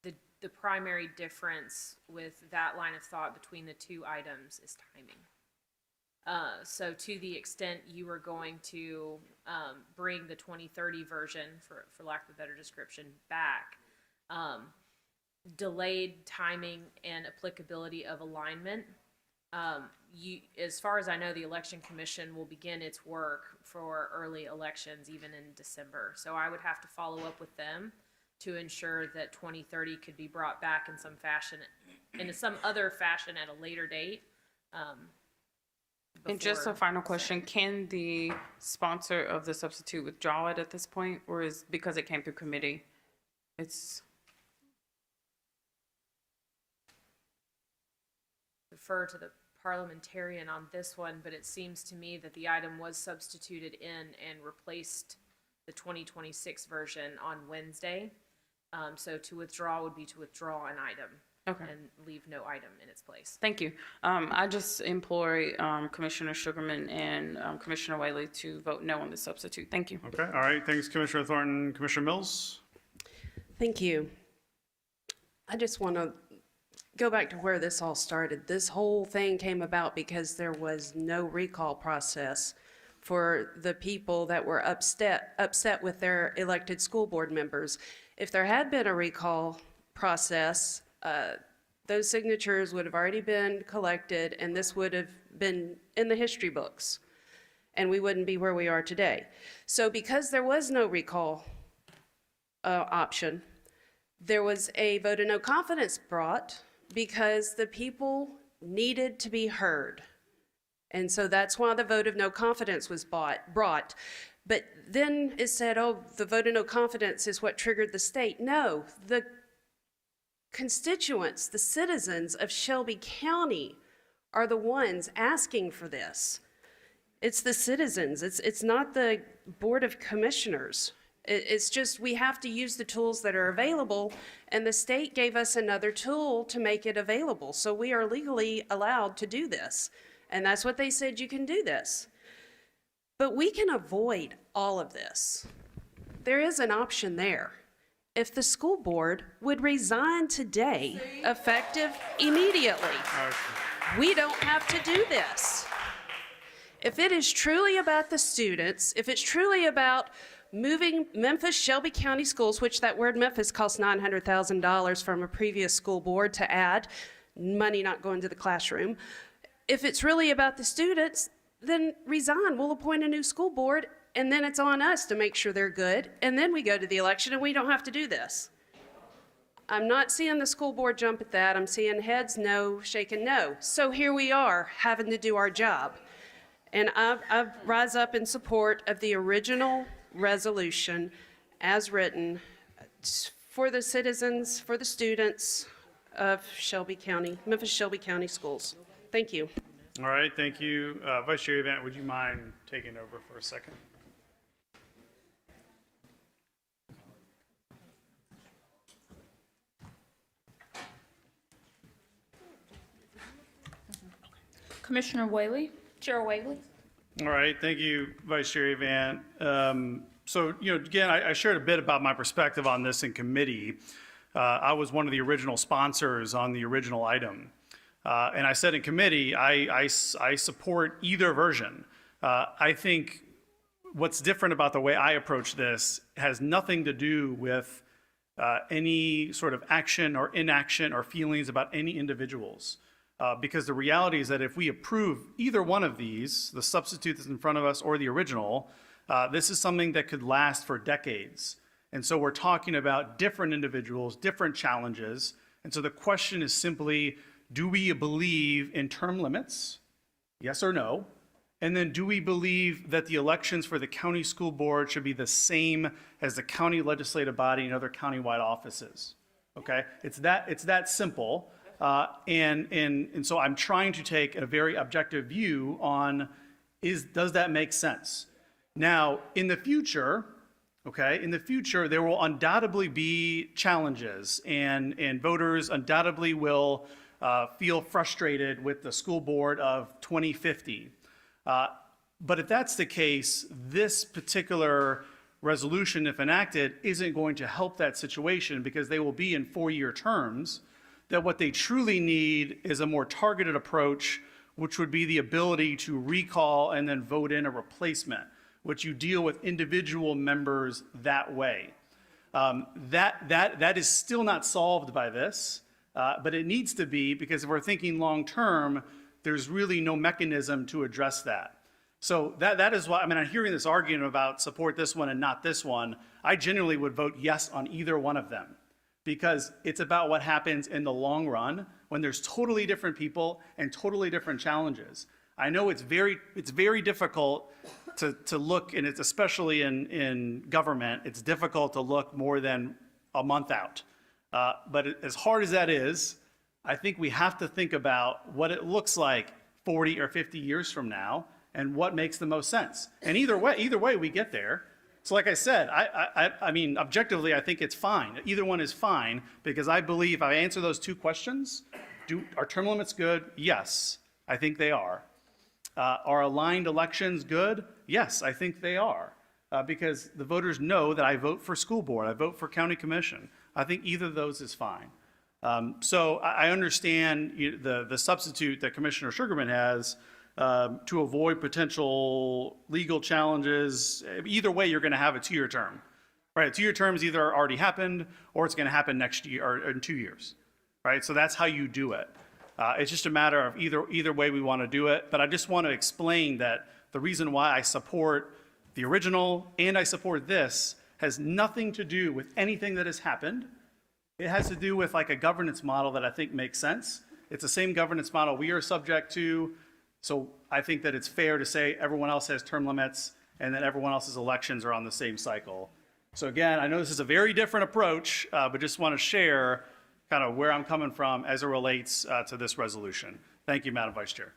the primary difference with that line of thought between the 2 items is timing. So to the extent you were going to bring the 2030 version, for lack of a better description, back, delayed timing and applicability of alignment, as far as I know, the Election Commission will begin its work for early elections even in December. So I would have to follow up with them to ensure that 2030 could be brought back in some fashion, in some other fashion at a later date. And just a final question, can the sponsor of the substitute withdraw it at this point, or is because it came through committee? It's defer to the parliamentarian on this one, but it seems to me that the item was substituted in and replaced the 2026 version on Wednesday. So to withdraw would be to withdraw an item. Okay. And leave no item in its place. Thank you. I just implore Commissioner Sugarman and Commissioner Whaley to vote no on the substitute. Thank you. Okay, all right, thanks, Commissioner Thornton. Commissioner Mills? Thank you. I just want to go back to where this all started. This whole thing came about because there was no recall process for the people that were upset with their elected school board members. If there had been a recall process, those signatures would have already been collected, and this would have been in the history books, and we wouldn't be where we are today. So because there was no recall option, there was a vote of no confidence brought because the people needed to be heard. And so that's why the vote of no confidence was brought. But then it said, oh, the vote of no confidence is what triggered the state. No, the constituents, the citizens of Shelby County are the ones asking for this. It's the citizens. It's not the Board of Commissioners. It's just we have to use the tools that are available, and the state gave us another tool to make it available. So we are legally allowed to do this, and that's what they said, you can do this. But we can avoid all of this. There is an option there. If the school board would resign today, effective immediately, we don't have to do this. If it is truly about the students, if it's truly about moving Memphis Shelby County schools, which that word Memphis costs $900,000 from a previous school board to add, money not going to the classroom. If it's really about the students, then resign. We'll appoint a new school board and then it's on us to make sure they're good, and then we go to the election and we don't have to do this. I'm not seeing the school board jump at that. I'm seeing heads no, shaking no. So here we are, having to do our job. And I rise up in support of the original resolution as written for the citizens, for the students of Shelby County, Memphis Shelby County Schools. Thank you. All right, thank you. Vice Chair Event, would you mind taking over for a second? Commissioner Whaley, Chair Whaley. All right, thank you, Vice Chair Event. So, again, I shared a bit about my perspective on this in committee. I was one of the original sponsors on the original item. And I said in committee, I support either version. I think what's different about the way I approach this has nothing to do with any sort of action or inaction or feelings about any individuals. Because the reality is that if we approve either one of these, the substitute that's in front of us or the original, this is something that could last for decades. And so we're talking about different individuals, different challenges. And so the question is simply, do we believe in term limits? Yes or no? And then do we believe that the elections for the county school board should be the same as the county legislative body and other countywide offices? Okay, it's that simple. And so I'm trying to take a very objective view on does that make sense? Now, in the future, there will undoubtedly be challenges, and voters undoubtedly will feel frustrated with the school board of 2050. But if that's the case, this particular resolution, if enacted, isn't going to help that situation because they will be in 4-year terms. That what they truly need is a more targeted approach, which would be the ability to recall and then vote in a replacement, which you deal with individual members that way. That is still not solved by this, but it needs to be, because if we're thinking long-term, there's really no mechanism to address that. So that is why, I'm hearing this argument about support this one and not this one. I genuinely would vote yes on either one of them, because it's about what happens in the long run when there's totally different people and totally different challenges. I know it's very difficult to look, and it's especially in government, it's difficult to look more than a month out. But as hard as that is, I think we have to think about what it looks like 40 or 50 years from now and what makes the most sense. And either way we get there. So like I said, I mean, objectively, I think it's fine. Either one is fine, because I believe if I answer those two questions, are term limits good? Yes, I think they are. Are aligned elections good? Yes, I think they are. Because the voters know that I vote for school board, I vote for county commission. I think either of those is fine. So I understand the substitute that Commissioner Sugarman has to avoid potential legal challenges. Either way, you're going to have a 2-year term. Right, a 2-year term is either already happened or it's going to happen next year or in 2 years. Right, so that's how you do it. It's just a matter of either way we want to do it. But I just want to explain that the reason why I support the original and I support this has nothing to do with anything that has happened. It has to do with like a governance model that I think makes sense. It's the same governance model we are subject to. So I think that it's fair to say everyone else has term limits and that everyone else's elections are on the same cycle. So again, I know this is a very different approach, but just want to share kind of where I'm coming from as it relates to this resolution. Thank you, Madam Vice Chair.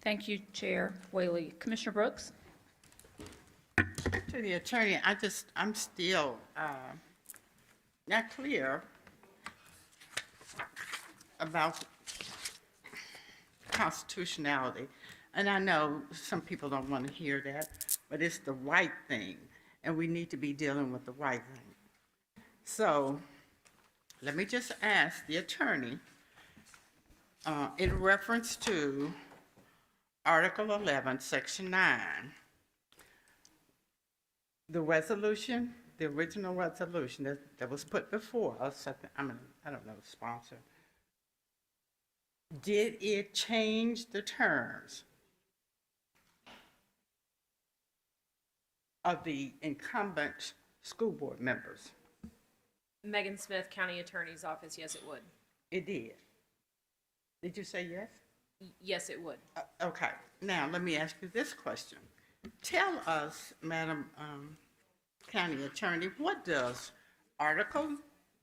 Thank you, Chair Whaley. Commissioner Brooks? To the attorney, I'm still not clear about constitutionality. And I know some people don't want to hear that, but it's the right thing, and we need to be dealing with the right thing. So let me just ask the attorney, in reference to Article 11, Section 9, the resolution, the original resolution that was put before us, I don't know, sponsor, did it change the terms? of the incumbent school board members? Megan Smith, County Attorney's Office, yes, it would. It did. Did you say yes? Yes, it would. Okay, now let me ask you this question. Tell us, Madam County Attorney, what does Article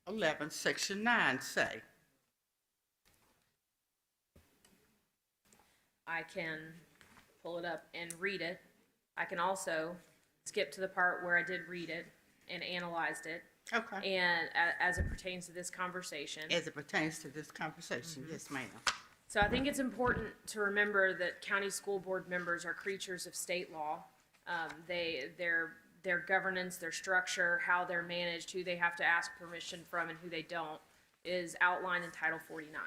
11, Section 9 say? I can pull it up and read it. I can also skip to the part where I did read it and analyzed it. Okay. And as it pertains to this conversation. As it pertains to this conversation, yes, ma'am. So I think it's important to remember that county school board members are creatures of state law. Their governance, their structure, how they're managed, who they have to ask permission from and who they don't, is outlined in Title 49.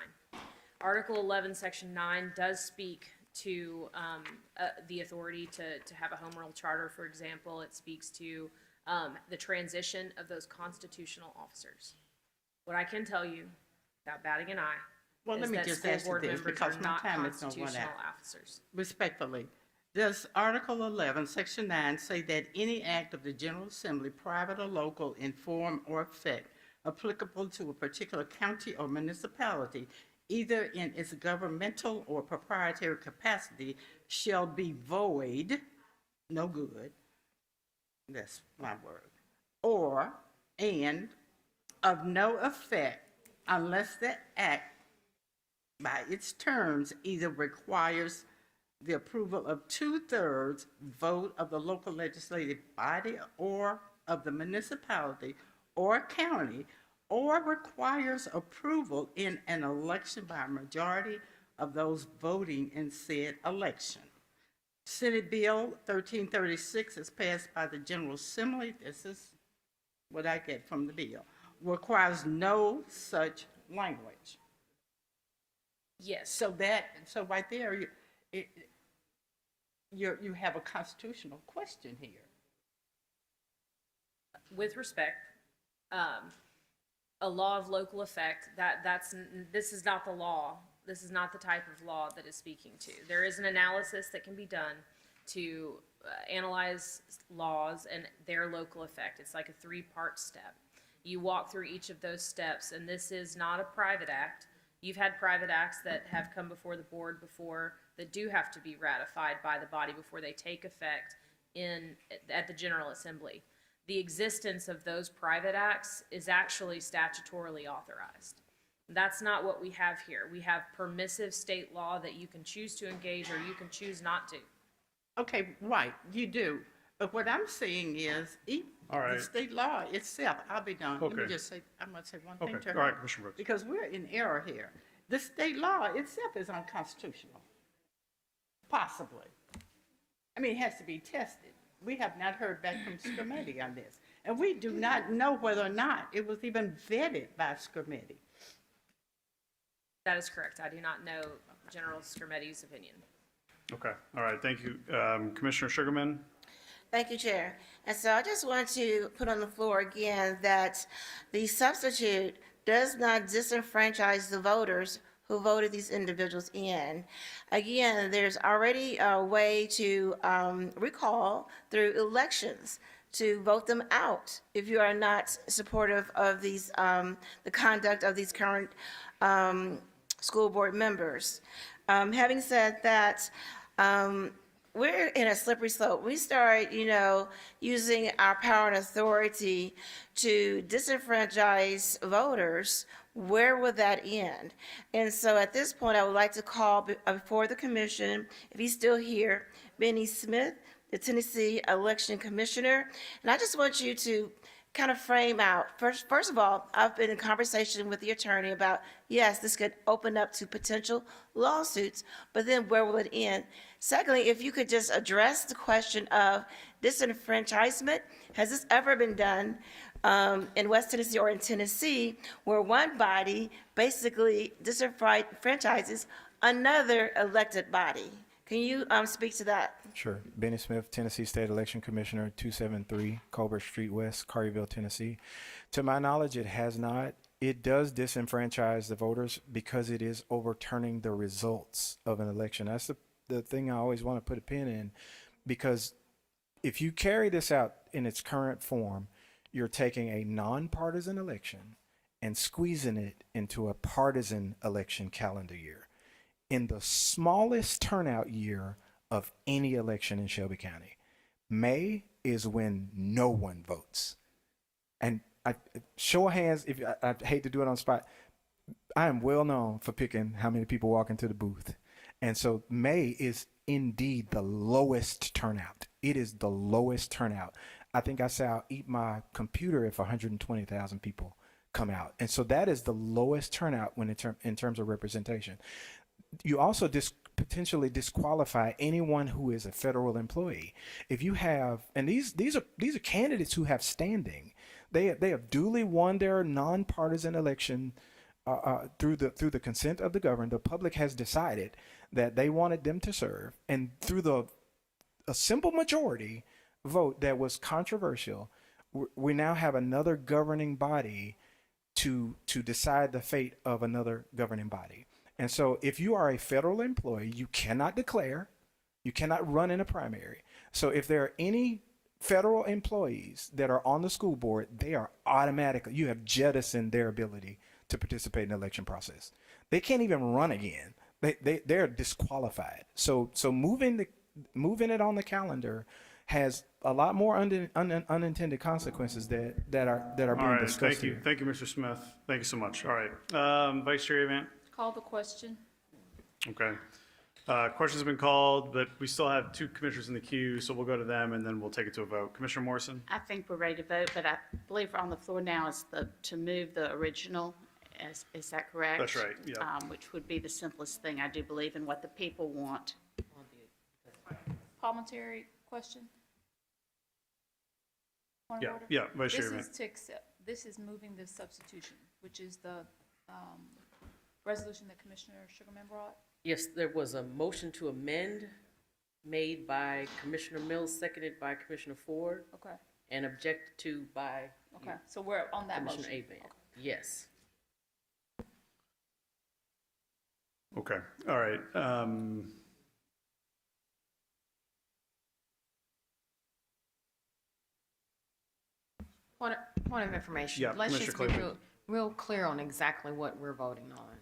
Article 11, Section 9 does speak to the authority to have a home rule charter, for example. It speaks to the transition of those constitutional officers. What I can tell you, without batting an eye, Well, let me just ask you this, because my time is going to run out. Officers. Respectfully, does Article 11, Section 9 say that any act of the General Assembly, private or local, in form or effect applicable to a particular county or municipality, either in its governmental or proprietary capacity, shall be void, no good, that's my word, or, and, of no effect unless the act by its terms either requires the approval of 2/3 vote of the local legislative body or of the municipality or county, or requires approval in an election by a majority of those voting in said election. Senate Bill 1336 is passed by the General Assembly. This is what I get from the bill. Requires no such language. Yes. So right there, you have a constitutional question here. With respect, a law of local effect, this is not the law. This is not the type of law that is speaking to. There is an analysis that can be done to analyze laws and their local effect. It's like a 3-part step. You walk through each of those steps, and this is not a private act. You've had private acts that have come before the board before that do have to be ratified by the body before they take effect at the General Assembly. The existence of those private acts is actually statutorily authorized. That's not what we have here. We have permissive state law that you can choose to engage or you can choose not to. Okay, right, you do. But what I'm saying is, All right. the state law itself, I'll be done. Let me Okay. just say, I'm going to say one thing Okay, to her. all right, Commissioner Brooks. Because we're in error here. The state law itself is unconstitutional. Possibly. I mean, it has to be tested. We have not heard back from Scrimeti on this. And we do not know whether or not it was even vetted by Scrimeti. That is correct. I do not know General Scrimeti's opinion. Okay, all right, thank you. Commissioner Sugarman? Thank you, Chair. And so I just want to put on the floor again that the substitute does not disenfranchise the voters who voted these individuals in. Again, there's already a way to recall through elections to vote them out if you are not supportive of these, the conduct of these current school board members. Having said that, we're in a slippery slope. We start, using our power and authority to disenfranchise voters. Where would that end? And so at this point, I would like to call before the commission, if he's still here, Benny Smith, the Tennessee Election Commissioner. And I just want you to kind of frame out, first of all, I've been in conversation with the attorney about, yes, this could open up to potential lawsuits, but then where will it end? Secondly, if you could just address the question of disenfranchisement. Has this ever been done in West Tennessee or in Tennessee, where one body basically disenfranchises another elected body? Can you speak to that? Sure. Benny Smith, Tennessee State Election Commissioner, 273 Colbert Street West, Collierville, Tennessee. To my knowledge, it has not. It does disenfranchise the voters because it is overturning the results of an election. That's the thing I always want to put a pin in, because if you carry this out in its current form, you're taking a nonpartisan election and squeezing it into a partisan election calendar year in the smallest turnout year of any election in Shelby County. May is when no one votes. And show of hands, if I hate to do it on the spot, I am well known for picking how many people walk into the booth. And so May is indeed the lowest turnout. It is the lowest turnout. I think I say I'll eat my computer if 120,000 people come out. And so that is the lowest turnout when in terms of representation. You also potentially disqualify anyone who is a federal employee. If you have, and these are candidates who have standing. They have duly won their nonpartisan election through the consent of the governed. The public has decided that they wanted them to serve, and through a simple majority vote that was controversial, we now have another governing body to decide the fate of another governing body. And so if you are a federal employee, you cannot declare, you cannot run in a primary. So if there are any federal employees that are on the school board, they are automatically, you have jettisoned their ability to participate in the election process. They can't even run again. They're disqualified. So moving it on the calendar has a lot more unintended consequences that are being discussed here. Thank you, Mr. Smith. Thank you so much. All right, Vice Chair Avant. Call the question. Okay. Question's been called, but we still have two commissioners in the queue, so we'll go to them and then we'll take it to a vote. Commissioner Morrison? I think we're ready to vote, but I believe on the floor now is to move the original. Is that correct? That's right, yeah. Which would be the simplest thing, I do believe, and what the people want. Parliamentary question? Point of Yeah, order? yeah, Vice Chair This Avant. is to accept, this is moving the substitution, which is the resolution that Commissioner Sugarman brought. Yes, there was a motion to amend made by Commissioner Mills, seconded by Commissioner Ford, Okay, and objected to by okay, so we're on that Commissioner motion. Avant. Yes. Okay, all right. Point of information. Yeah, Let's Commissioner just be Claypool. real clear on exactly what we're voting on.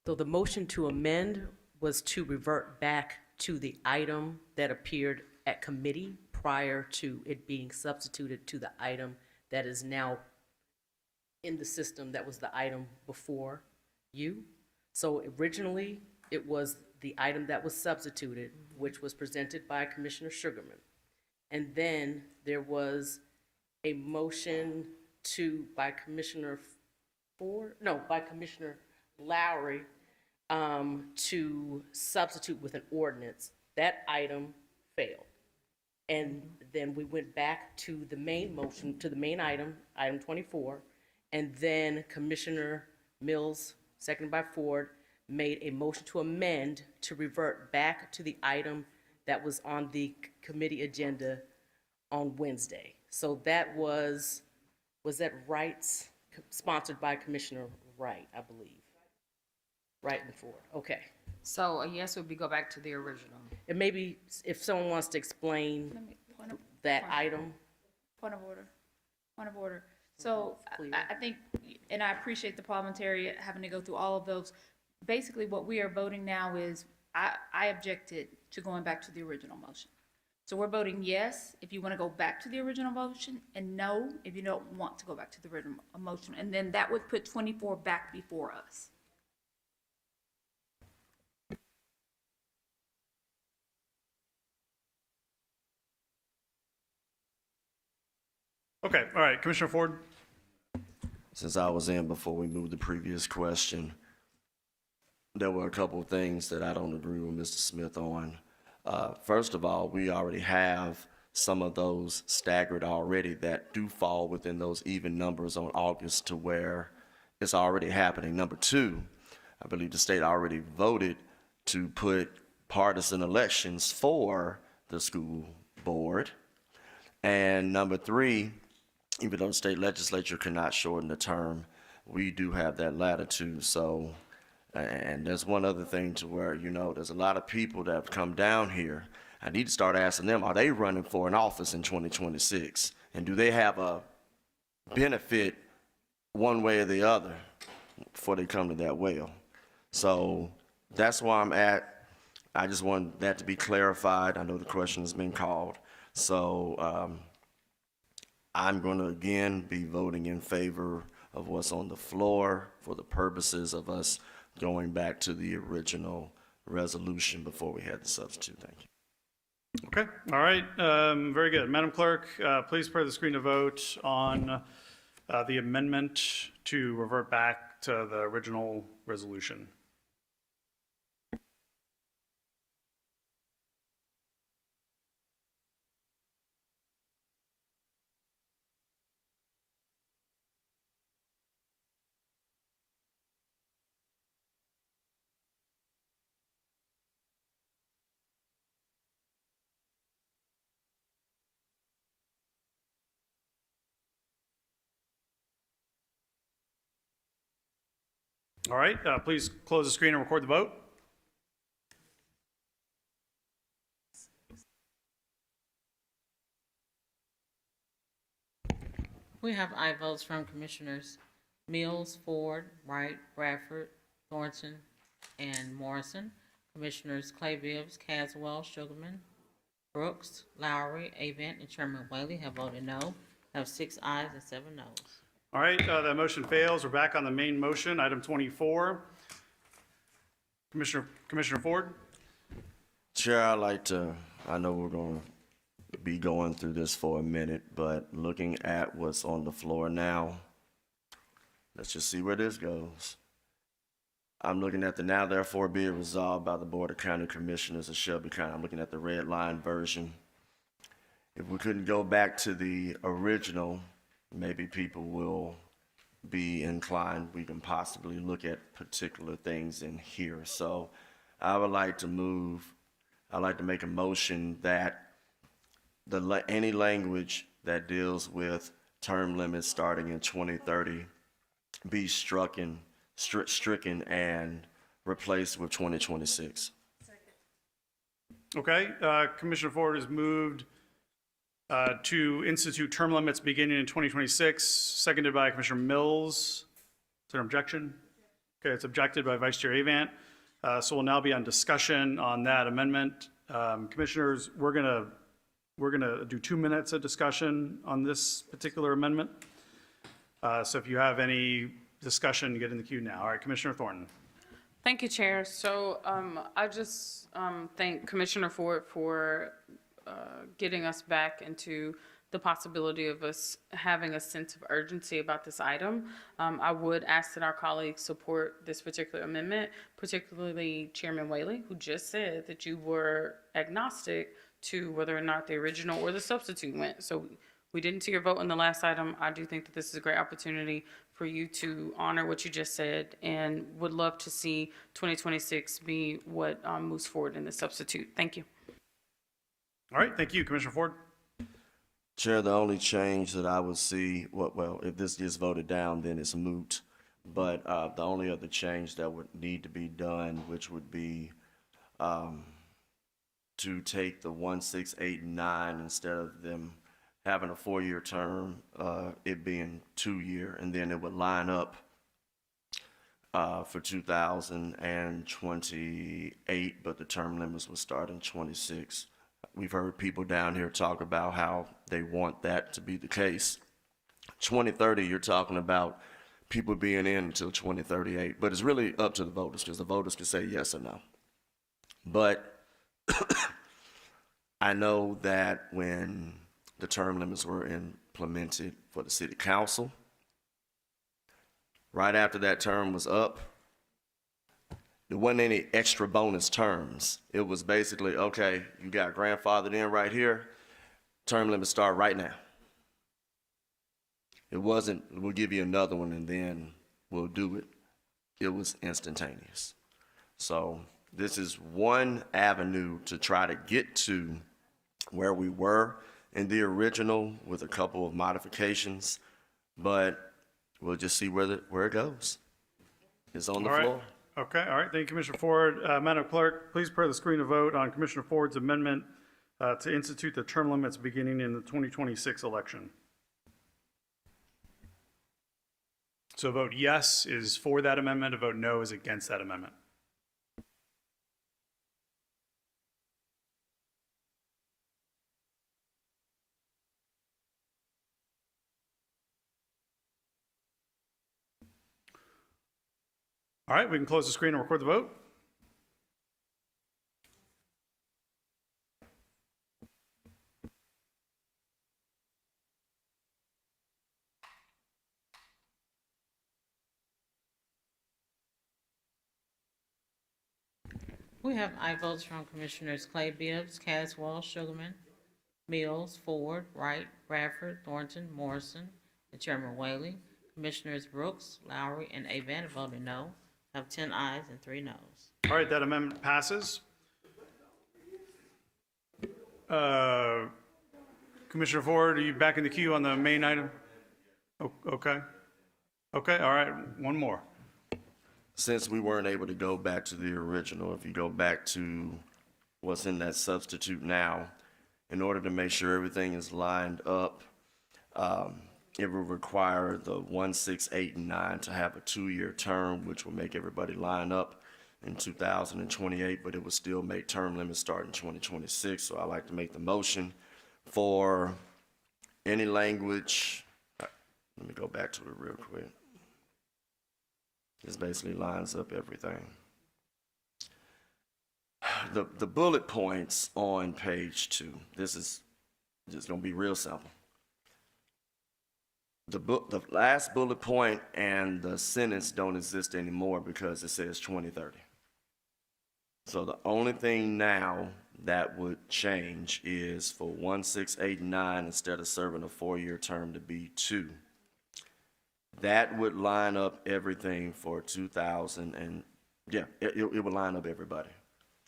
So the motion to amend was to revert back to the item that appeared at committee prior to it being substituted to the item that is now in the system that was the item before you. So originally, it was the item that was substituted, which was presented by Commissioner Sugarman. And then there was a motion by Commissioner Lowry to substitute with an ordinance. That item failed. And then we went back to the main motion, to the main item, item 24, and then Commissioner Mills, seconded by Ford, made a motion to amend to revert back to the item that was on the committee agenda on Wednesday. So that was that Wright's, sponsored by Commissioner Wright, I believe. Wright and Ford, okay. So a yes would be go back to the original. And maybe if someone wants to explain that item. Point of order. So I think, and I appreciate the parliamentary having to go through all of those. Basically, what we are voting now is, I objected to going back to the original motion. So we're voting yes if you want to go back to the original motion, and no if you don't want to go back to the original motion. And then that would put 24 back before us. Okay, all right, Commissioner Ford? Since I was in before we moved the previous question, there were a couple of things that I don't agree with Mr. Smith on. First of all, we already have some of those staggered already that do fall within those even numbers on August to where it's already happening. Number two, I believe the state already voted to put partisan elections for the school board. And number three, even though the state legislature cannot shorten the term, we do have that latitude. So And there's one other thing to where, you know, there's a lot of people that have come down here. I need to start asking them, are they running for an office in 2026? And do they have a benefit one way or the other before they come to that well? So that's where I'm at. I just want that to be clarified. I know the question has been called. So I'm going to again be voting in favor of what's on the floor for the purposes of us going back to the original resolution before we had the substitute. Thank you. Okay, all right, very good. Madam Clerk, please prepare the screen to vote on the amendment to revert back to the original resolution. All right, please close the screen and record the vote. We have aye votes from Commissioners Mills, Ford, Wright, Bradford, Thornton, and Morrison. Commissioners Clay Bibbs, Caswell, Sugarman, Brooks, Lowry, Avent, and Chairman Whaley have voted no. Have 6 ayes and 7 noes. All right, that motion fails. We're back on the main motion, item 24. Commissioner Ford? Chair, I know we're going to be going through this for a minute, but looking at what's on the floor now, let's just see where this goes. I'm looking at the now therefore be it resolved by the Board of County Commissioners of Shelby County. I'm looking at the red line version. If we couldn't go back to the original, maybe people will be inclined. We can possibly look at particular things in here. So I would like to make a motion that any language that deals with term limits starting in 2030 be stricken and replaced with 2026. Okay, Commissioner Ford has moved to institute term limits beginning in 2026, seconded by Commissioner Mills. Is there an objection? Okay, it's objected by Vice Chair Avent. So we'll now be on discussion on that amendment. Commissioners, we're gonna do 2 minutes of discussion on this particular amendment. So if you have any discussion, get in the queue now. All right, Commissioner Thornton. Thank you, Chair. So I just thank Commissioner Ford for getting us back into the possibility of us having a sense of urgency about this item. I would ask that our colleagues support this particular amendment, particularly Chairman Whaley, who just said that you were agnostic to whether or not the original or the substitute went. So we didn't see your vote on the last item. I do think that this is a great opportunity for you to honor what you just said, and would love to see 2026 be what moves forward in the substitute. Thank you. All right, thank you, Commissioner Ford. Chair, the only change that I would see, well, if this gets voted down, then it's moot. But the only other change that would need to be done, which would be to take the 1, 6, 8, and 9 instead of them having a 4-year term, it being 2-year, and then it would line up for 2028, but the term limits would start in 26. We've heard people down here talk about how they want that to be the case. 2030, you're talking about people being in until 2038, but it's really up to the voters, because the voters can say yes or no. But I know that when the term limits were implemented for the city council, right after that term was up, there wasn't any extra bonus terms. It was basically, okay, you got grandfathered in right here, term limits start right now. It wasn't, we'll give you another one and then we'll do it. It was instantaneous. So this is one avenue to try to get to where we were in the original with a couple of modifications, but we'll just see where it goes. It's on the floor. Okay, all right, thank you, Commissioner Ford. Madam Clerk, please prepare the screen to vote on Commissioner Ford's amendment to institute the term limits beginning in the 2026 election. So vote yes is for that amendment, a vote no is against that amendment. All right, we can close the screen and record the vote. We have aye votes from Commissioners Clay Bibbs, Caswell, Sugarman, Mills, Ford, Wright, Bradford, Thornton, Morrison, and Chairman Whaley. Commissioners Brooks, Lowry, and Avon voted no. Have 10 ayes and 3 noes. All right, that amendment passes. Commissioner Ford, are you back in the queue on the main item? Okay. Okay, all right, one more. Since we weren't able to go back to the original, if you go back to what's in that substitute now, in order to make sure everything is lined up, it will require the 1, 6, 8, and 9 to have a 2-year term, which will make everybody line up in 2028, but it will still make term limits start in 2026. So I'd like to make the motion for any language. Let me go back to it real quick. This basically lines up everything. The bullet points on page 2. This is just gonna be real simple. The last bullet point and the sentence don't exist anymore because it says 2030. So the only thing now that would change is for 1, 6, 8, and 9, instead of serving a 4-year term, to be 2. That would line up everything for 2000, and yeah, it would line up everybody.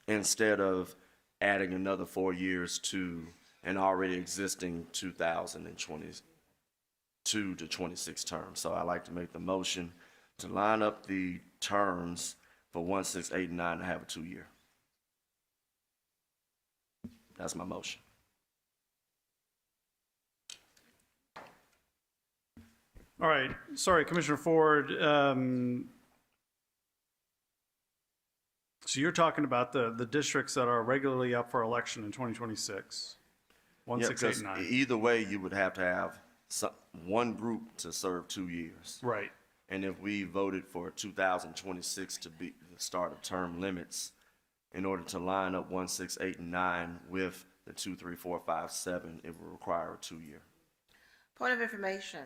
Instead of adding another 4 years to an already existing 2022 to 26 term. So I like to make the motion to line up the terms for 1, 6, 8, and 9 to have a 2-year. That's my motion. All right, sorry, Commissioner Ford. So you're talking about the districts that are regularly up for election in 2026? 1, 6, 8, and 9. Either way, you would have to have one group to serve 2 years. Right. And if we voted for 2026 to be the start of term limits, in order to line up 1, 6, 8, and 9 with the 2, 3, 4, 5, 7, it would require a 2-year. Point of information.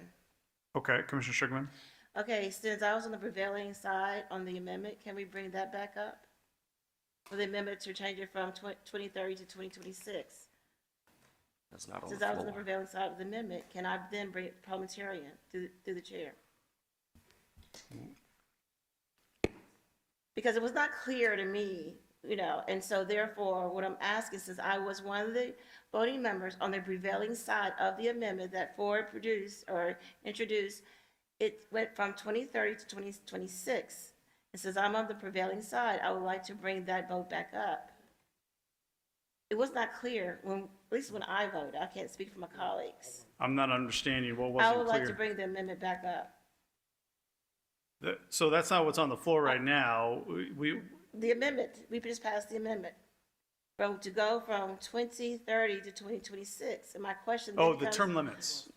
Okay, Commissioner Sugarman. Okay, since I was on the prevailing side on the amendment, can we bring that back up? For the amendment to change it from 2030 to 2026? That's not on the Since I was on the floor. prevailing side of the amendment, can I then bring it parliamentarian through the chair? Because it was not clear to me, and so therefore, what I'm asking, since I was one of the voting members on the prevailing side of the amendment that Ford produced or introduced, it went from 2030 to 2026. And since I'm on the prevailing side, I would like to bring that vote back up. It was not clear, at least when I voted. I can't speak for my colleagues. I'm not understanding what I wasn't would like to clear. bring the amendment back up. So that's not what's on the floor right now. The amendment, we just passed the amendment. To go from 2030 to 2026. And my question then Oh, the becomes- term limits.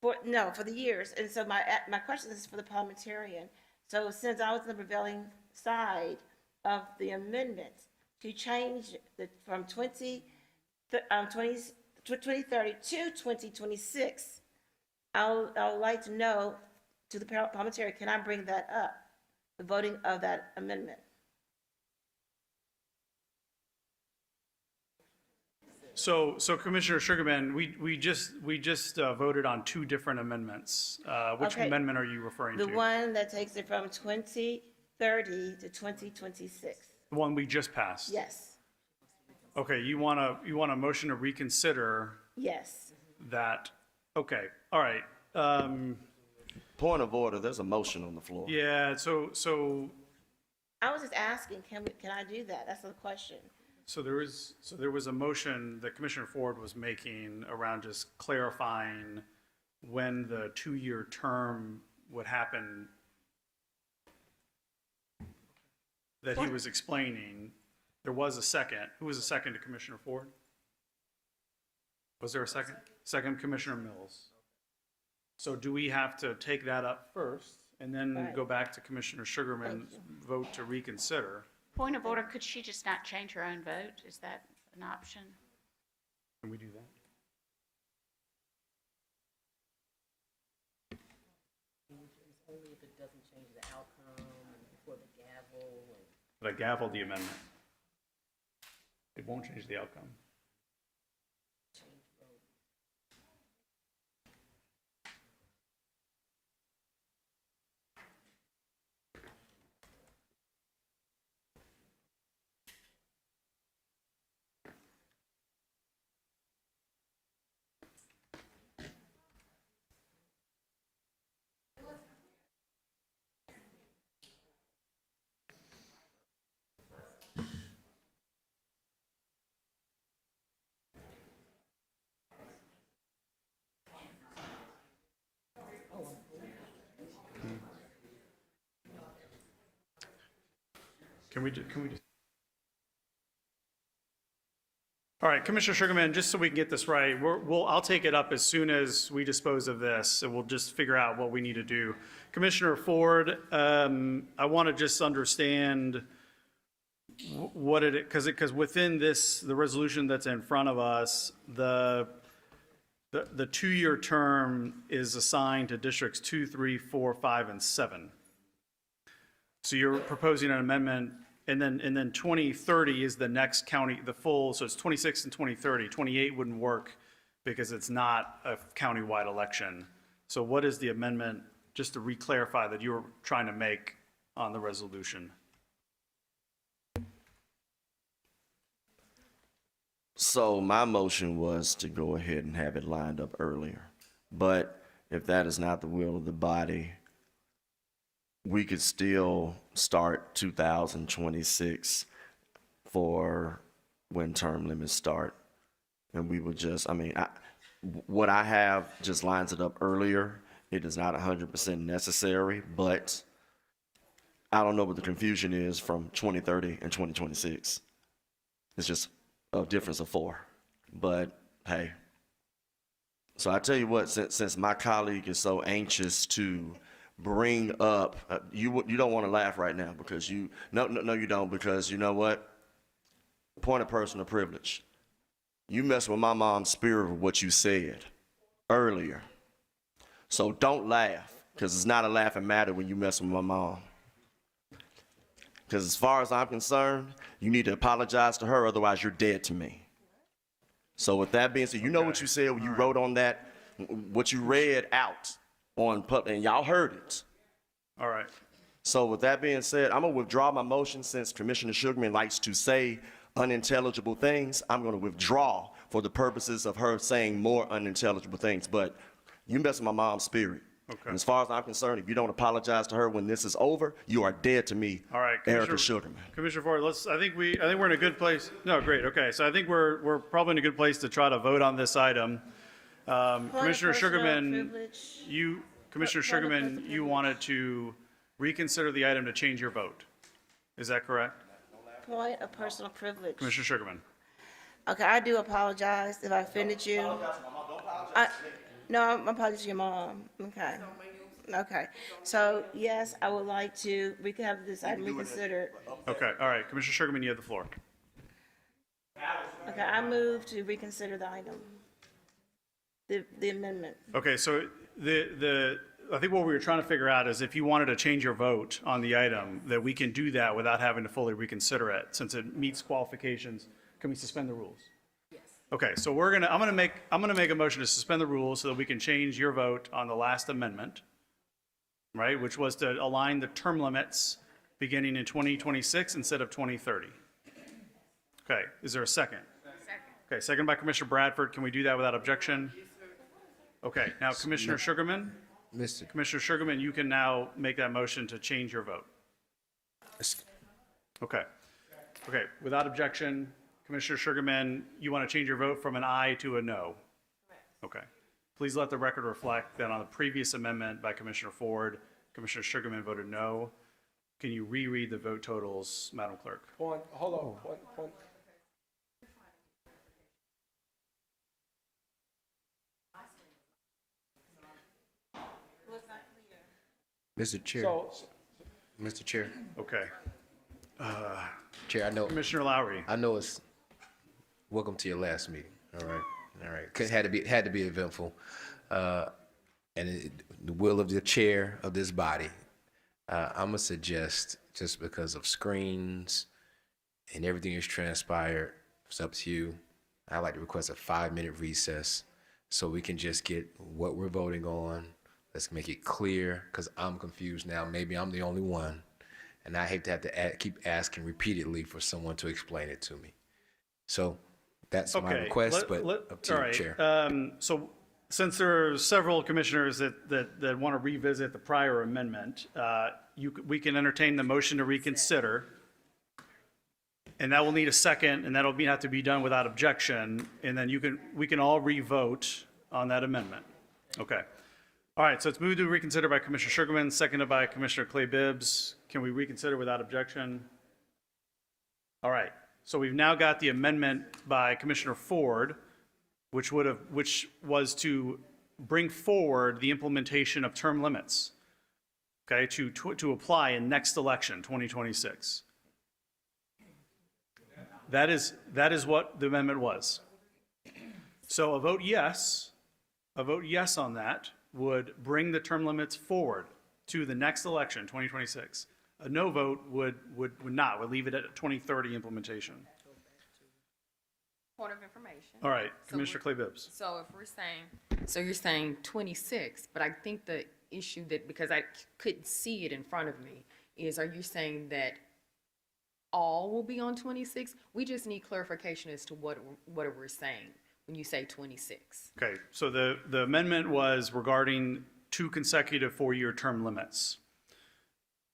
For the years. And so my question is for the parliamentarian. So since I was on the prevailing side of the amendment, to change from 2030 to 2026, I would like to know, to the parliamentarian, can I bring that up, the voting of that amendment? So Commissioner Sugarman, we just voted on 2 different amendments. Which Okay. amendment are you referring to? The one that takes it from 2030 to 2026. The one we just passed? Yes, Okay, you want a motion to reconsider yes. that? Okay, all right. Point of order, there's a motion on the floor. Yeah, so I was just asking, can I do that? That's the question. So there was a motion that Commissioner Ford was making around just clarifying when the 2-year term would happen that he was explaining. There was a second. Who was the second to Commissioner Ford? Was there a second? Second, Commissioner Mills. So do we have to take that up first and then Right. go back to Commissioner Sugarman's vote to reconsider? Point of order, could she just not change her own vote? Is that an option? Can we do that? Only if it doesn't change the outcome and before the gavel. But I gavel the amendment. It won't change the outcome. Can we just? All right, Commissioner Sugarman, just so we can get this right, I'll take it up as soon as we dispose of this, and we'll just figure out what we need to do. Commissioner Ford, I want to just understand what it, because within this, the resolution that's in front of us, the 2-year term is assigned to districts 2, 3, 4, 5, and 7. So you're proposing an amendment, and then 2030 is the next county, the full, so it's 26 and 2030. 28 wouldn't work because it's not a countywide election. So what is the amendment, just to re-clarify that you were trying to make on the resolution? So my motion was to go ahead and have it lined up earlier. But if that is not the will of the body, we could still start 2026 for when term limits start. And we would just, what I have just lines it up earlier. It is not 100% necessary, but I don't know what the confusion is from 2030 and 2026. It's just a difference of 4. But hey, so I tell you what, since my colleague is so anxious to bring up, you don't want to laugh right now because you don't, because you know what? Point of personal privilege. You mess with my mom's spirit with what you said earlier. So don't laugh, because it's not a laughing matter when you mess with my mom. Because as far as I'm concerned, you need to apologize to her, otherwise you're dead to me. So with that being said, you know what you said when you wrote on that, what you read out on public, and y'all heard it. All right. So with that being said, I'm gonna withdraw my motion since Commissioner Sugarman likes to say unintelligible things. I'm gonna withdraw for the purposes of her saying more unintelligible things. But you mess with my mom's spirit. Okay. And as far as I'm concerned, if you don't apologize to her when this is over, you are dead to me, All right, Erica Sugarman. Commissioner Ford, I think we're in a good place. No, great, okay. So I think we're probably in a good place to try to vote on this item. Commissioner Sugarman, you wanted to reconsider the item to change your vote. Is that correct? Point of personal privilege. Commissioner Sugarman? Okay, I do apologize if I offended you. No, I'm apologizing to your mom. Okay. Okay. So, yes, I would like to, we can have this item reconsidered. Okay, all right. Commissioner Sugarman, you have the floor. Okay, I move to reconsider the item, the amendment. Okay, so I think what we were trying to figure out is if you wanted to change your vote on the item, that we can do that without having to fully reconsider it. Since it meets qualifications, can we suspend the rules? Yes. Okay, so I'm gonna make a motion to suspend the rules so that we can change your vote on the last amendment, right? Which was to align the term limits beginning in 2026 instead of 2030. Okay, is there a second? Second. Okay, second by Commissioner Bradford. Can we do that without objection? Okay, now Commissioner Sugarman? Commissioner Sugarman, you can now make that motion to change your vote. Okay. Okay, without objection, Commissioner Sugarman, you want to change your vote from an aye to a no? Okay. Please let the record reflect that on the previous amendment by Commissioner Ford, Commissioner Sugarman voted no. Can you reread the vote totals, Madam Clerk? Hold on, point. Mr. Chair, So, Mr. Chair, Okay. Chair, I know, Commissioner Lowry. I know it's, welcome to your last meeting, all right. 'Cause it had to be eventful. The will of the chair of this body, I'm gonna suggest, just because of screens and everything that's transpired, it's up to you. I'd like to request a 5-minute recess so we can just get what we're voting on. Let's make it clear, because I'm confused now. Maybe I'm the only one. And I hate to have to keep asking repeatedly for someone to explain it to me. So that's my Okay, request, but up to all you, right. Chair. So since there are several commissioners that want to revisit the prior amendment, we can entertain the motion to reconsider. And that will need a second, and that'll have to be done without objection. And then we can all re-vote on that amendment. Okay. All right, so it's moved to reconsider by Commissioner Sugarman, seconded by Commissioner Clay Bibbs. Can we reconsider without objection? All right, so we've now got the amendment by Commissioner Ford, which was to bring forward the implementation of term limits, okay, to apply in next election, 2026. That is what the amendment was. So a vote yes on that would bring the term limits forward to the next election, 2026. A no vote would leave it at 2030 implementation. Point of information. All right, So Commissioner Clay Bibbs. So if we're saying, so you're saying 26, but I think the issue that, because I couldn't see it in front of me, is are you saying that all will be on 26? We just need clarification as to what we're saying when you say 26. Okay, so the amendment was regarding 2 consecutive 4-year term limits.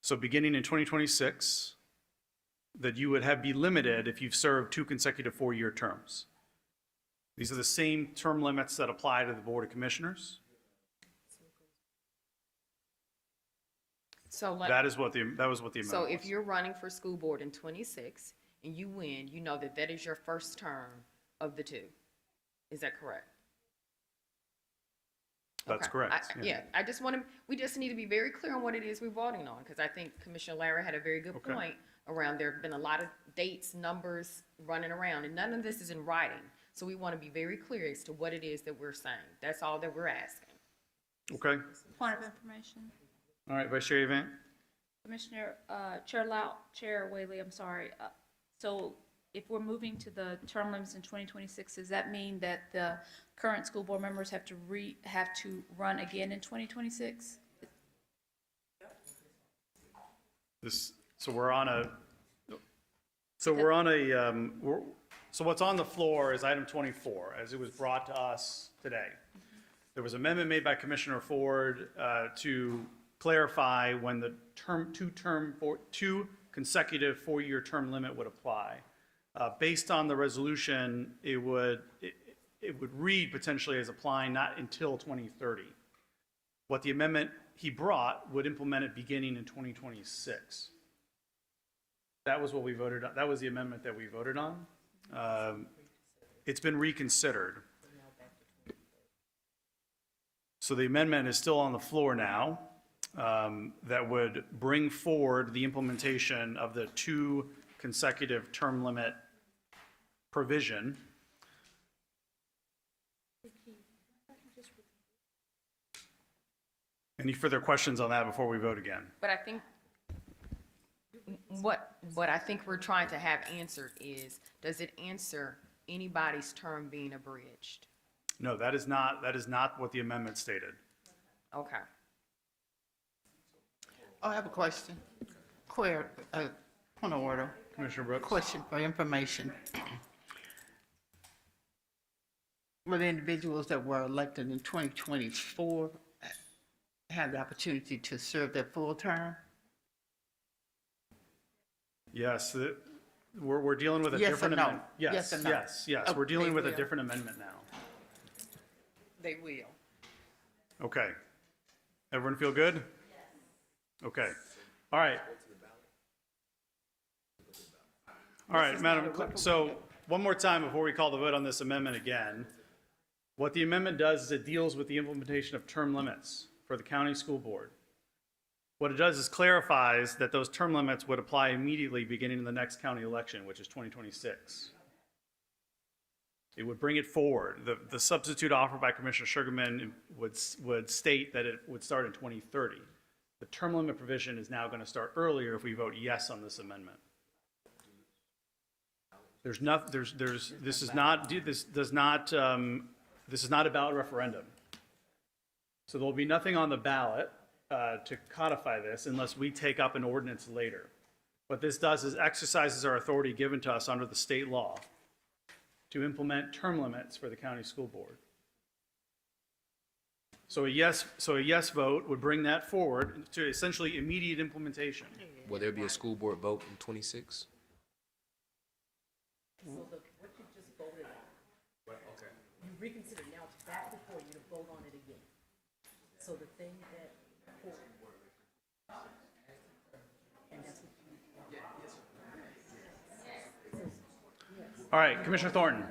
So beginning in 2026, that you would be limited if you've served 2 consecutive 4-year terms. These are the same term limits that apply to the Board of Commissioners. So That was what the amendment was. So if you're running for school board in 26 and you win, you know that is your first term of the 2. Is that correct? That's Okay. correct. Yeah, we just need to be very clear on what it is we're voting on, because I think Commissioner Larry had a very good Okay. point around there have been a lot of dates, numbers running around, and none of this is in writing. So we want to be very clear as to what it is that we're saying. That's all that we're asking. Okay, Point of information. all right, Vice Chair Avant. Commissioner, Chair Whaley, I'm sorry. So if we're moving to the term limits in 2026, does that mean that the current school board members have to run again in 2026? So what's on the floor is item 24, as it was brought to us today. There was an amendment made by Commissioner Ford to clarify when the two consecutive 4-year term limit would apply. Based on the resolution, it would read potentially as applying not until 2030. What the amendment he brought would implement it beginning in 2026. That was what we voted on. That was the amendment that we voted on. It's been reconsidered. So the amendment is still on the floor now, that would bring forward the implementation of the 2 consecutive term limit provision. Any further questions on that before we vote again? But I think what I think we're trying to have answered is, does it answer anybody's term being abridged? No, that is not what the amendment stated. Okay. I have a question. Point of order. Commissioner Brooks. Question for information. Will the individuals that were elected in 2024 have the opportunity to serve their full term? Yes, we're dealing with a Yes or different no? amendment. Yes, Yes or no? yes, yes, Oh, we're dealing they with a will. different amendment now. They will. Okay. Everyone feel good? Okay. All right. All right, Madam Clerk, so one more time before we call the vote on this amendment again. What the amendment does is it deals with the implementation of term limits for the county school board. What it does is clarifies that those term limits would apply immediately beginning in the next county election, which is 2026. It would bring it forward. The substitute offered by Commissioner Sugarman would state that it would start in 2030. The term limit provision is now going to start earlier if we vote yes on this amendment. This is not a ballot referendum. So there will be nothing on the ballot to codify this unless we take up an ordinance later. What this does is exercises our authority given to us under the state law to implement term limits for the county school board. So a yes vote would bring that forward to essentially immediate implementation. Will there be a school board vote in 26? So what you just voted on, you reconsider now, it's back before you to vote on it again. So the thing that, and that's what you. All right, Commissioner Thornton.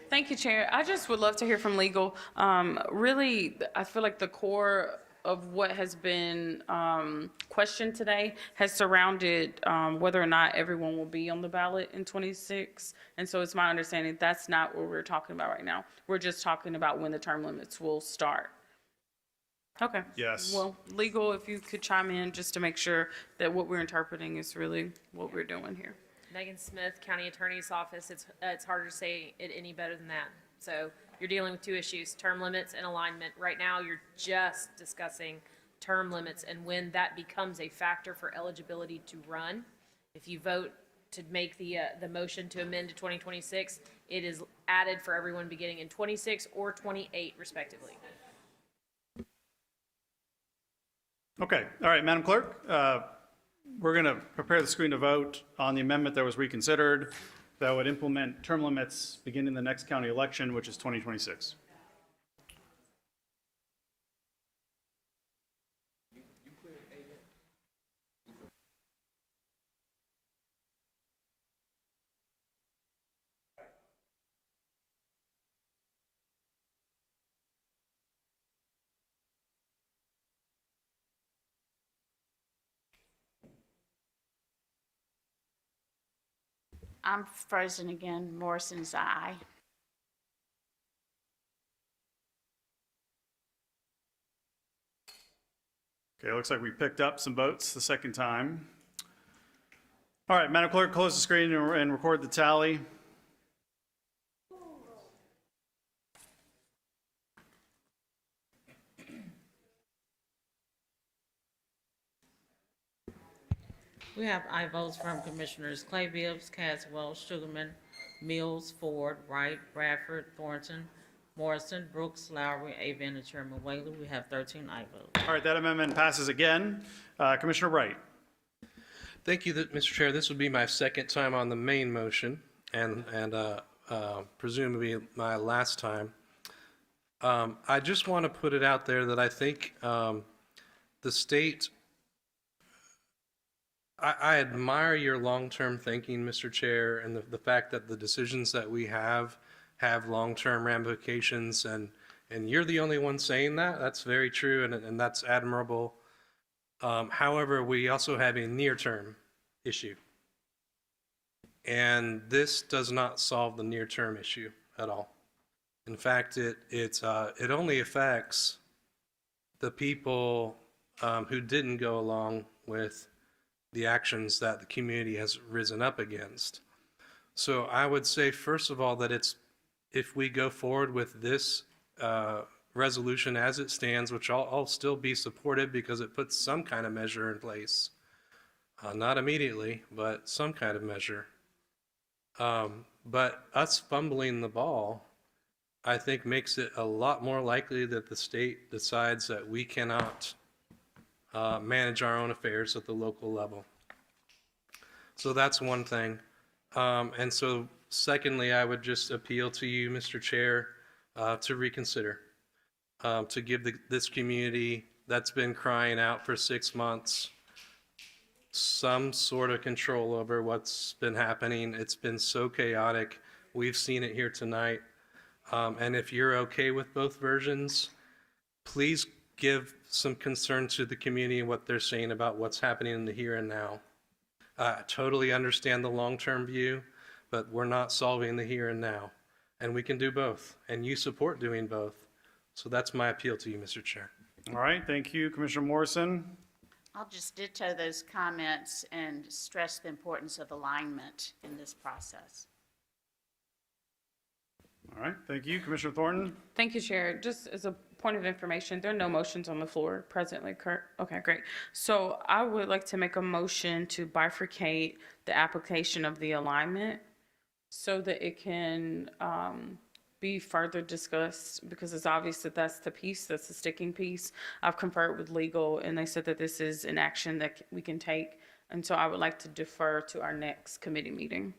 Thank you, Chair. I just would love to hear from legal. Really, I feel like the core of what has been questioned today has surrounded whether or not everyone will be on the ballot in 26. And so it's my understanding that's not what we're talking about right now. We're just talking about when the term limits will start. Okay. Yes. Well, legal, if you could chime in just to make sure that what we're interpreting is really what we're doing here. Megan Smith, County Attorney's Office. It's harder to say it any better than that. So you're dealing with two issues, term limits and alignment. Right now, you're just discussing term limits and when that becomes a factor for eligibility to run. If you vote to make the motion to amend to 2026, it is added for everyone beginning in 26 or 28 respectively. Okay, all right, Madam Clerk, we're going to prepare the screen to vote on the amendment that was reconsidered that would implement term limits beginning the next county election, which is 2026. I'm frozen again. Morrison's aye. Okay, looks like we picked up some votes the second time. All right, Madam Clerk, close the screen and record the tally. We have aye votes from Commissioners Clay Bibbs, Caswell, Sugarman, Mills, Ford, Wright, Bradford, Thornton, Morrison, Brooks, Lowry, Avon, and Chairman Whaley. We have 13 aye votes. All right, that amendment passes again. Commissioner Wright. Thank you, Mr. Chair. This would be my second time on the main motion and presumably my last time. I just want to put it out there that I think the state, I admire your long-term thinking, Mr. Chair, and the fact that the decisions that we have long-term ramifications, and you're the only one saying that. That's very true, and that's admirable. However, we also have a near-term issue, and this does not solve the near-term issue at all. In fact, it only affects the people who didn't go along with the actions that the community has risen up against. So I would say, first of all, that if we go forward with this resolution as it stands, which I'll still be supportive because it puts some kind of measure in place, not immediately, but some kind of measure. But us fumbling the ball, I think, makes it a lot more likely that the state decides that we cannot manage our own affairs at the local level. So that's one thing. And so secondly, I would just appeal to you, Mr. Chair, to reconsider, to give this community that's been crying out for 6 months some sort of control over what's been happening. It's been so chaotic. We've seen it here tonight. And if you're okay with both versions, please give some concern to the community and what they're saying about what's happening in the here and now. I totally understand the long-term view, but we're not solving the here and now. And we can do both, and you support doing both. So that's my appeal to you, Mr. Chair. All right, thank you, Commissioner Morrison. I'll just ditto those comments and stress the importance of alignment in this process. All right, thank you, Commissioner Thornton. Thank you, Chair. Just as a point of information, there are no motions on the floor presently, correct? Okay, great. So I would like to make a motion to bifurcate the application of the alignment so that it can be further discussed, because it's obvious that that's the piece, that's the sticking piece. I've conferred with legal, and they said that this is an action that we can take. And so I would like to defer to our next committee meeting.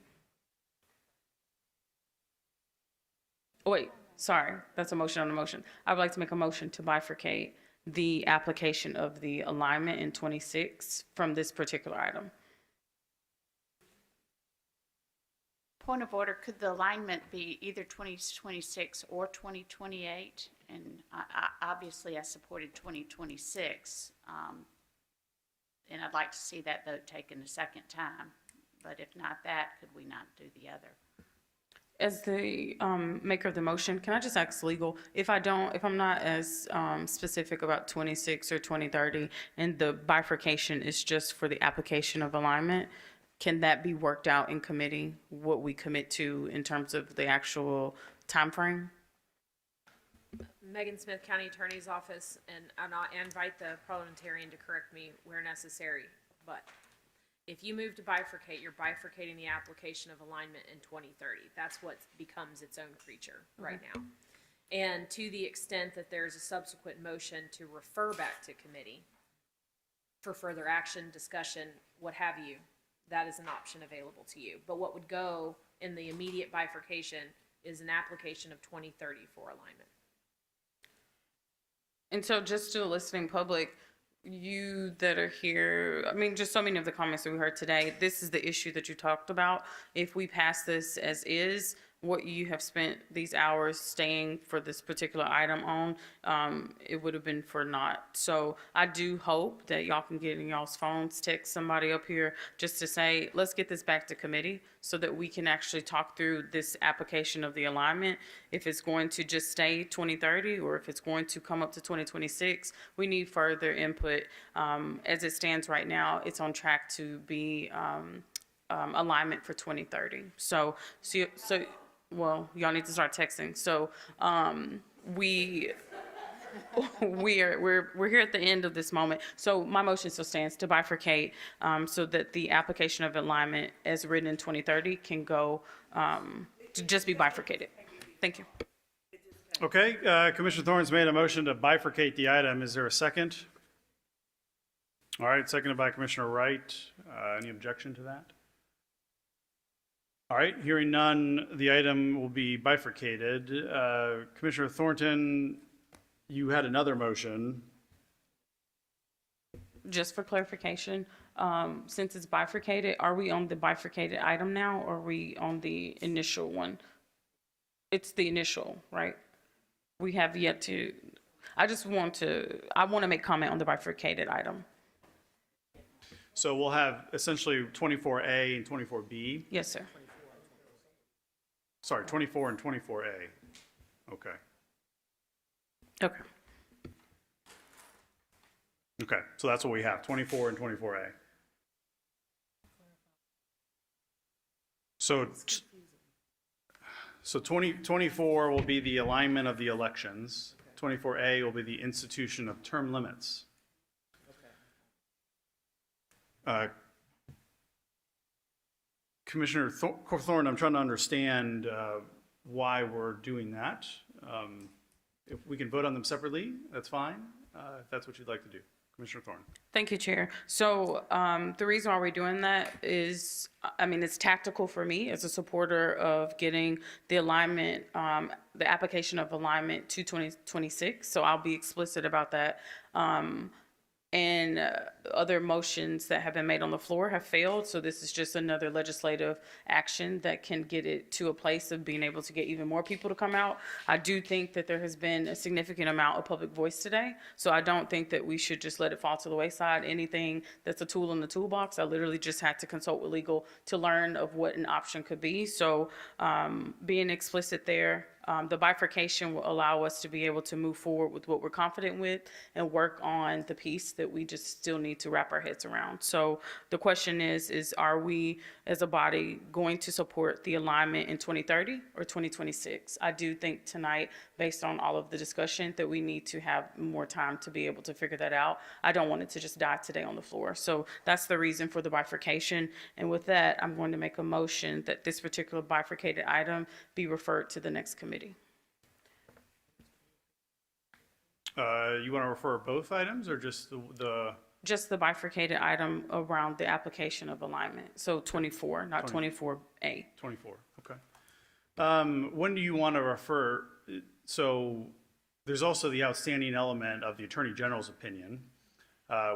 Oh, wait, sorry, that's a motion on a motion. I would like to make a motion to bifurcate the application of the alignment in 26 from this particular item. Point of order, could the alignment be either 2026 or 2028? And obviously I supported 2026, and I'd like to see that vote taken a second time. But if not that, could we not do the other? As the maker of the motion, can I just ask legal, if I'm not as specific about 26 or 2030, and the bifurcation is just for the application of alignment, can that be worked out in committee, what we commit to in terms of the actual timeframe? Megan Smith, County Attorney's Office, and I invite the parliamentarian to correct me where necessary, but if you move to bifurcate, you're bifurcating the application of alignment in 2030. That's what becomes its own creature right now. And to the extent that there's a subsequent motion to refer back to committee for further action, discussion, what have you, that is an option available to you. But what would go in the immediate bifurcation is an application of 2030 for alignment. And so just to the listening public, you that are here, I mean, just so many of the comments that we heard today, this is the issue that you talked about. If we pass this as is, what you have spent these hours staying for this particular item on, it would have been for naught. So I do hope that y'all can get in y'all's phones, text somebody up here just to say, let's get this back to committee so that we can actually talk through this application of the alignment. If it's going to just stay 2030 or if it's going to come up to 2026, we need further input. As it stands right now, it's on track to be alignment for 2030. So well, y'all need to start texting. So we're here at the end of this moment. So my motion still stands to bifurcate so that the application of alignment as written in 2030 can go to just be bifurcated. Thank you. Okay, Commissioner Thorne's made a motion to bifurcate the item. Is there a second? All right, seconded by Commissioner Wright. Any objection to that? All right, hearing none, the item will be bifurcated. Commissioner Thornton, you had another motion. Just for clarification, since it's bifurcated, are we on the bifurcated item now or are we on the initial one? It's the initial, right? We have yet to, I want to make comment on the bifurcated item. So we'll have essentially 24A and 24B. Yes, sir. Sorry, 24 and 24A. Okay. Okay. Okay, so that's what we have, 24 and 24A. So 24 will be the alignment of the elections. 24A will be the institution of term limits. Commissioner Thorne, I'm trying to understand why we're doing that. If we can vote on them separately, that's fine, if that's what you'd like to do. Commissioner Thorne. Thank you, Chair. So the reason why we're doing that is, I mean, it's tactical for me as a supporter of getting the alignment, the application of alignment to 2026. So I'll be explicit about that. And other motions that have been made on the floor have failed. So this is just another legislative action that can get it to a place of being able to get even more people to come out. I do think that there has been a significant amount of public voice today. So I don't think that we should just let it fall to the wayside. Anything that's a tool in the toolbox, I literally just had to consult with legal to learn of what an option could be. So being explicit there, the bifurcation will allow us to be able to move forward with what we're confident with and work on the piece that we just still need to wrap our heads around. So the question is are we as a body going to support the alignment in 2030 or 2026? I do think tonight, based on all of the discussion, that we need to have more time to be able to figure that out. I don't want it to just die today on the floor. So that's the reason for the bifurcation. And with that, I'm going to make a motion that this particular bifurcated item be referred to the next committee. You want to refer both items or just Just the bifurcated item around the application of alignment. So 24, not 24A. 24, okay. When do you want to refer? So there's also the outstanding element of the Attorney General's opinion,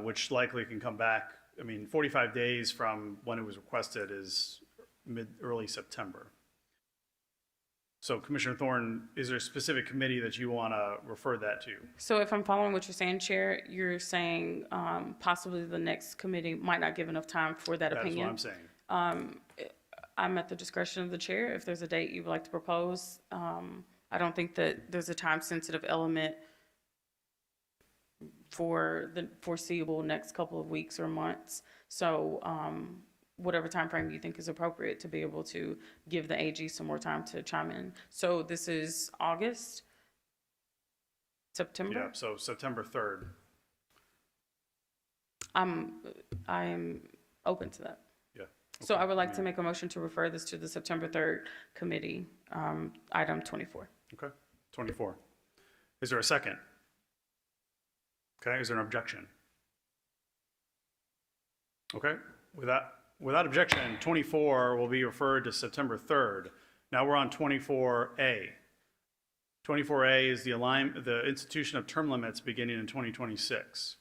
which likely can come back. I mean, 45 days from when it was requested is early September. So Commissioner Thorne, is there a specific committee that you want to refer that to? So if I'm following what you're saying, Chair, you're saying possibly the next committee might not give enough time for that opinion? That's what I'm saying. I'm at the discretion of the chair. If there's a date you would like to propose, I don't think that there's a time-sensitive element for the foreseeable next couple of weeks or months. So whatever time frame you think is appropriate to be able to give the AG some more time to chime in. So this is August, September? Yeah, so September 3rd. I am open to that. Yeah. So I would like to make a motion to refer this to the September 3rd committee, item 24. Okay, 24. Is there a second? Okay, is there an objection? Okay, without objection, 24 will be referred to September 3rd. Now we're on 24A. 24A is the institution of term limits beginning in 2026.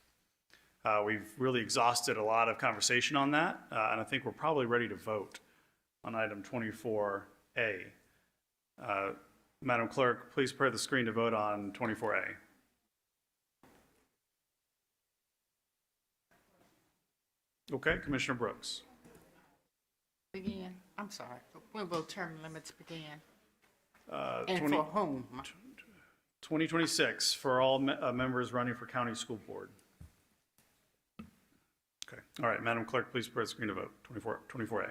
We've really exhausted a lot of conversation on that, and I think we're probably ready to vote on item 24A. Madam Clerk, please prepare the screen to vote on 24A. Okay, Commissioner Brooks. Begin, I'm sorry, when will term limits begin? And 20 for whom? 2026 for all members running for county school board. Okay, all right, Madam Clerk, please prepare the screen to vote, 24A.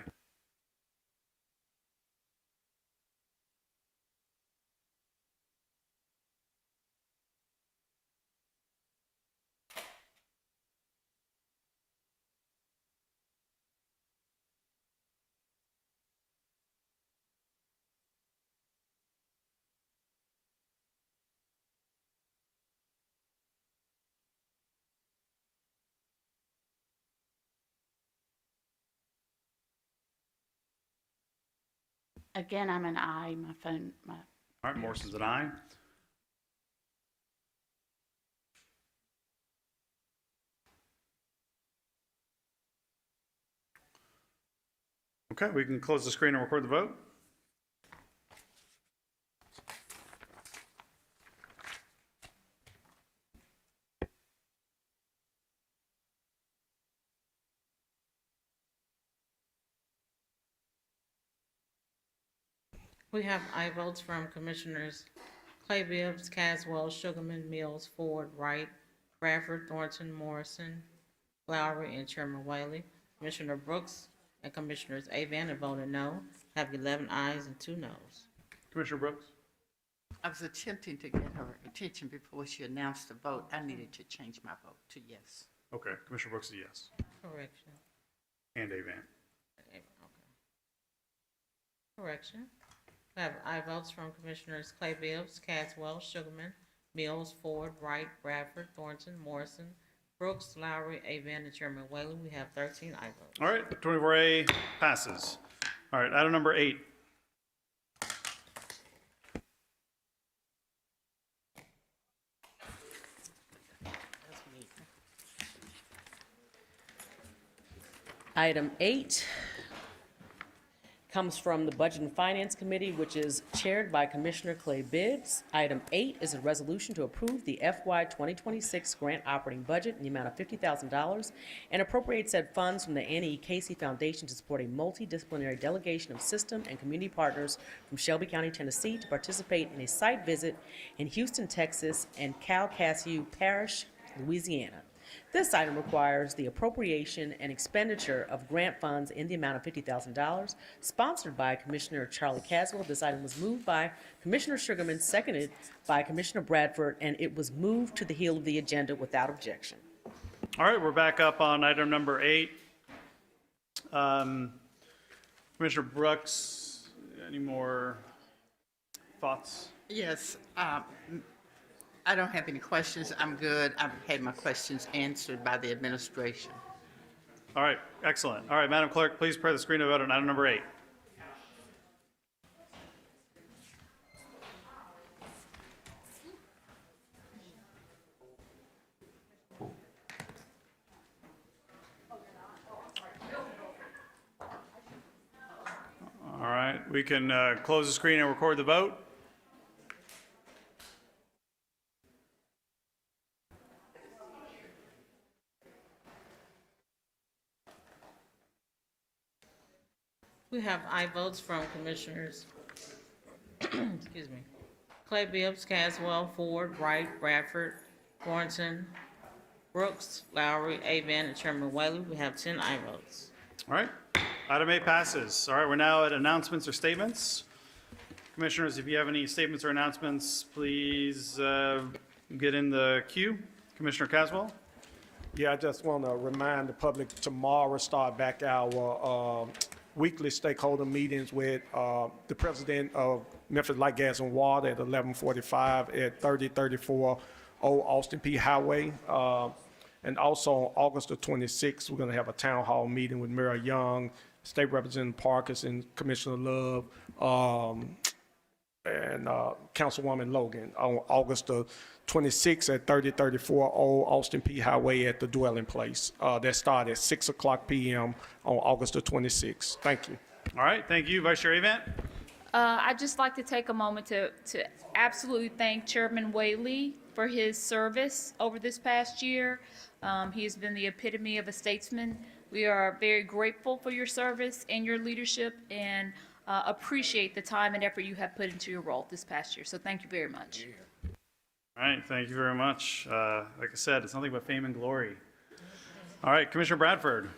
Again, I'm an aye, my phone, All right, Morrison's an aye. Okay, we can close the screen and record the vote. We have aye votes from Commissioners Clay Bibbs, Caswell, Sugarman, Mills, Ford, Wright, Bradford, Thornton, Morrison, Lowry, and Chairman Whaley. Commissioner Brooks and Commissioners Avant have voted no, have 11 ayes and 2 noes. Commissioner Brooks? I was attempting to get her attention before she announced the vote. I needed to change my vote to yes. Okay, Commissioner Brooks is yes. Correction. And Avant. Okay. Correction. We have aye votes from Commissioners Clay Bibbs, Caswell, Sugarman, Mills, Ford, Wright, Bradford, Thornton, Morrison, Brooks, Lowry, Avon, and Chairman Whaley, we have 13 aye votes. All right, 24A passes. All right, item number 8. Item 8 comes from the Budget and Finance Committee, which is chaired by Commissioner Clay Bibbs. Item 8 is a resolution to approve the FY 2026 grant operating budget in the amount of $50,000 and appropriate said funds from the Annie E. Casey Foundation to support a multidisciplinary delegation of system and community partners from Shelby County, Tennessee, to participate in a site visit in Houston, Texas, and Calcasieu Parish, Louisiana. This item requires the appropriation and expenditure of grant funds in the amount of $50,000, sponsored by Commissioner Charlie Caswell. This item was moved by Commissioner Sugarman, seconded by Commissioner Bradford, and it was moved to the heel of the agenda without objection. All right, we're back up on item number 8. Commissioner Brooks, any more thoughts? Yes, I don't have any questions. I'm good. I've had my questions answered by the administration. All right, excellent. All right, Madam Clerk, please prepare the screen to vote on item number 8. All right, we can close the screen and record the vote. We have aye votes from Commissioners, excuse me, Clay Bibbs, Caswell, Ford, Wright, Bradford, Thornton, Brooks, Lowry, Avon, and Chairman Whaley. We have 10 aye votes. All right, item 8 passes. All right, we're now at announcements or statements. Commissioners, if you have any statements or announcements, please get in the queue. Commissioner Caswell? Yeah, I just want to remind the public, tomorrow start back our weekly stakeholder meetings with the president of Memphis Light, Gas, and Water at 11:45 at 3034 Old Austin P. Highway. And also on August the 26th, we're going to have a town hall meeting with Mayor Young, State Representative Parkes, and Commissioner Love, and Councilwoman Logan on August the 26th at 3034 Old Austin P. Highway at the dwelling place. That start at 6 o'clock p.m. on August the 26th. Thank you. All right, thank you. Vice Chair Avant? I'd just like to take a moment to absolutely thank Chairman Whaley for his service over this past year. He has been the epitome of a statesman. We are very grateful for your service and your leadership, and appreciate the time and effort you have put into your role this past year. So thank you very much. All right, thank you very much. Like I said, it's nothing but fame and glory. All right, Commissioner Bradford.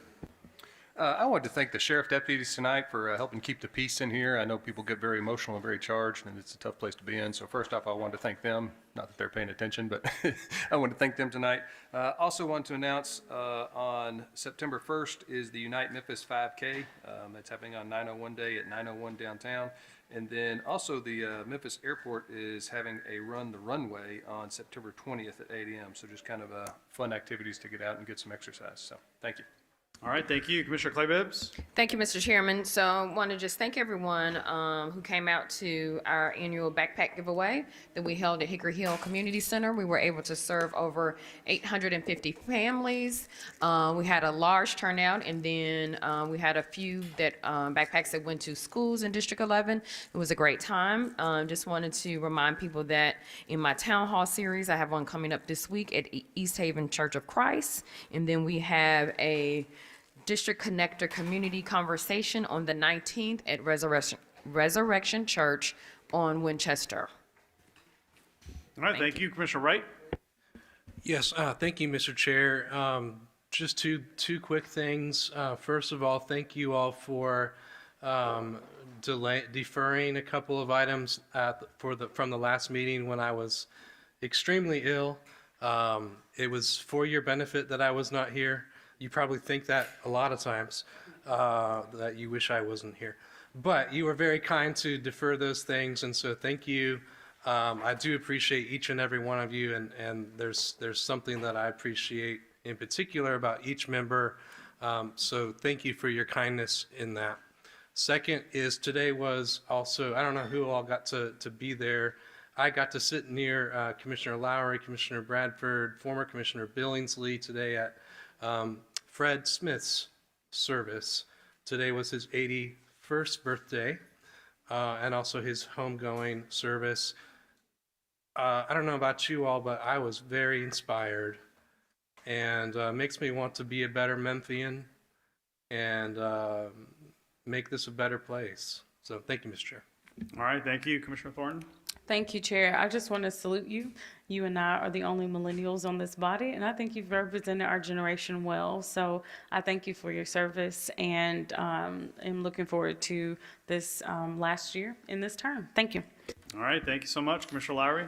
I wanted to thank the sheriff deputies tonight for helping keep the peace in here. I know people get very emotional and very charged, and it's a tough place to be in. So first off, I wanted to thank them. Not that they're paying attention, but I wanted to thank them tonight. Also want to announce on September 1st is the Unite Memphis 5K. It's happening on 901 Day at 901 downtown. And then also the Memphis Airport is having a Run the Runway on September 20th at 8 a.m. So just kind of fun activities to get out and get some exercise. So thank you. All right, thank you. Commissioner Clay Bibbs? Thank you, Mr. Chairman. So I want to just thank everyone who came out to our annual backpack giveaway that we held at Hickory Hill Community Center. We were able to serve over 850 families. We had a large turnout, and then we had a few that backpacks that went to schools in District 11. It was a great time. Just wanted to remind people that in my town hall series, I have one coming up this week at East Haven Church of Christ, and then we have a District Connector Community Conversation on the 19th at Resurrection Church on Winchester. All right, thank you. Commissioner Wright? Yes, thank you, Mr. Chair. Just two quick things. First of all, thank you all for deferring a couple of items from the last meeting when I was extremely ill. It was for your benefit that I was not here. You probably think that a lot of times, that you wish I wasn't here. But you were very kind to defer those things, and so thank you. I do appreciate each and every one of you, and there's something that I appreciate in particular about each member. So thank you for your kindness in that. Second is today was also, I don't know who all got to be there. I got to sit near Commissioner Lowry, Commissioner Bradford, former Commissioner Billingsley today at Fred Smith's service. Today was his 81st birthday and also his homegoing service. I don't know about you all, but I was very inspired and makes me want to be a better Memphian and make this a better place. So thank you, Mr. Chair. All right, thank you, Commissioner Thornton. Thank you, Chair. I just want to salute you. You and I are the only millennials on this body, and I think you've represented our generation well. So I thank you for your service, and I'm looking forward to this last year in this term. Thank you. All right, thank you so much, Commissioner Lowry.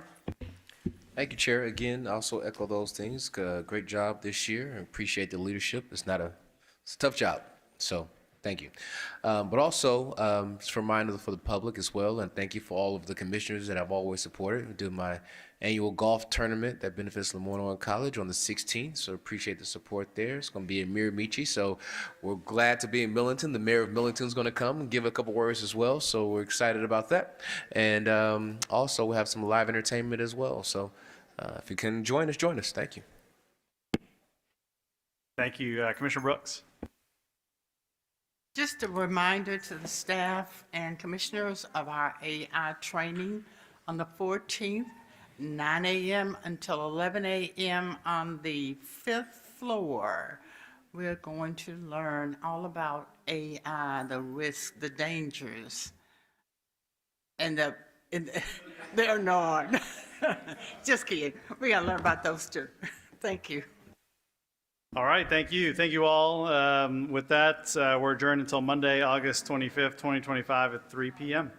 Thank you, Chair. Again, also echo those things. Great job this year. I appreciate the leadership. It's a tough job. So thank you. But also, just a reminder for the public as well, and thank you for all of the commissioners that I've always supported. I do my annual golf tournament that benefits Lemoyne College on the 16th, so appreciate the support there. It's going to be in Miramichi, so we're glad to be in Millington. The mayor of Millington is going to come and give a couple words as well, so we're excited about that. And also, we'll have some live entertainment as well, so if you can join us, join us. Thank you. Thank you, Commissioner Brooks. Just a reminder to the staff and commissioners of our AI training on the 14th, 9 a.m. until 11 a.m. on the 5th floor. We're going to learn all about AI, the risks, the dangers, and they're not. Just kidding. We're going to learn about those too. Thank you. All right, thank you. Thank you all. With that, we're adjourned until Monday, August 25th, 2025 at 3 p.m.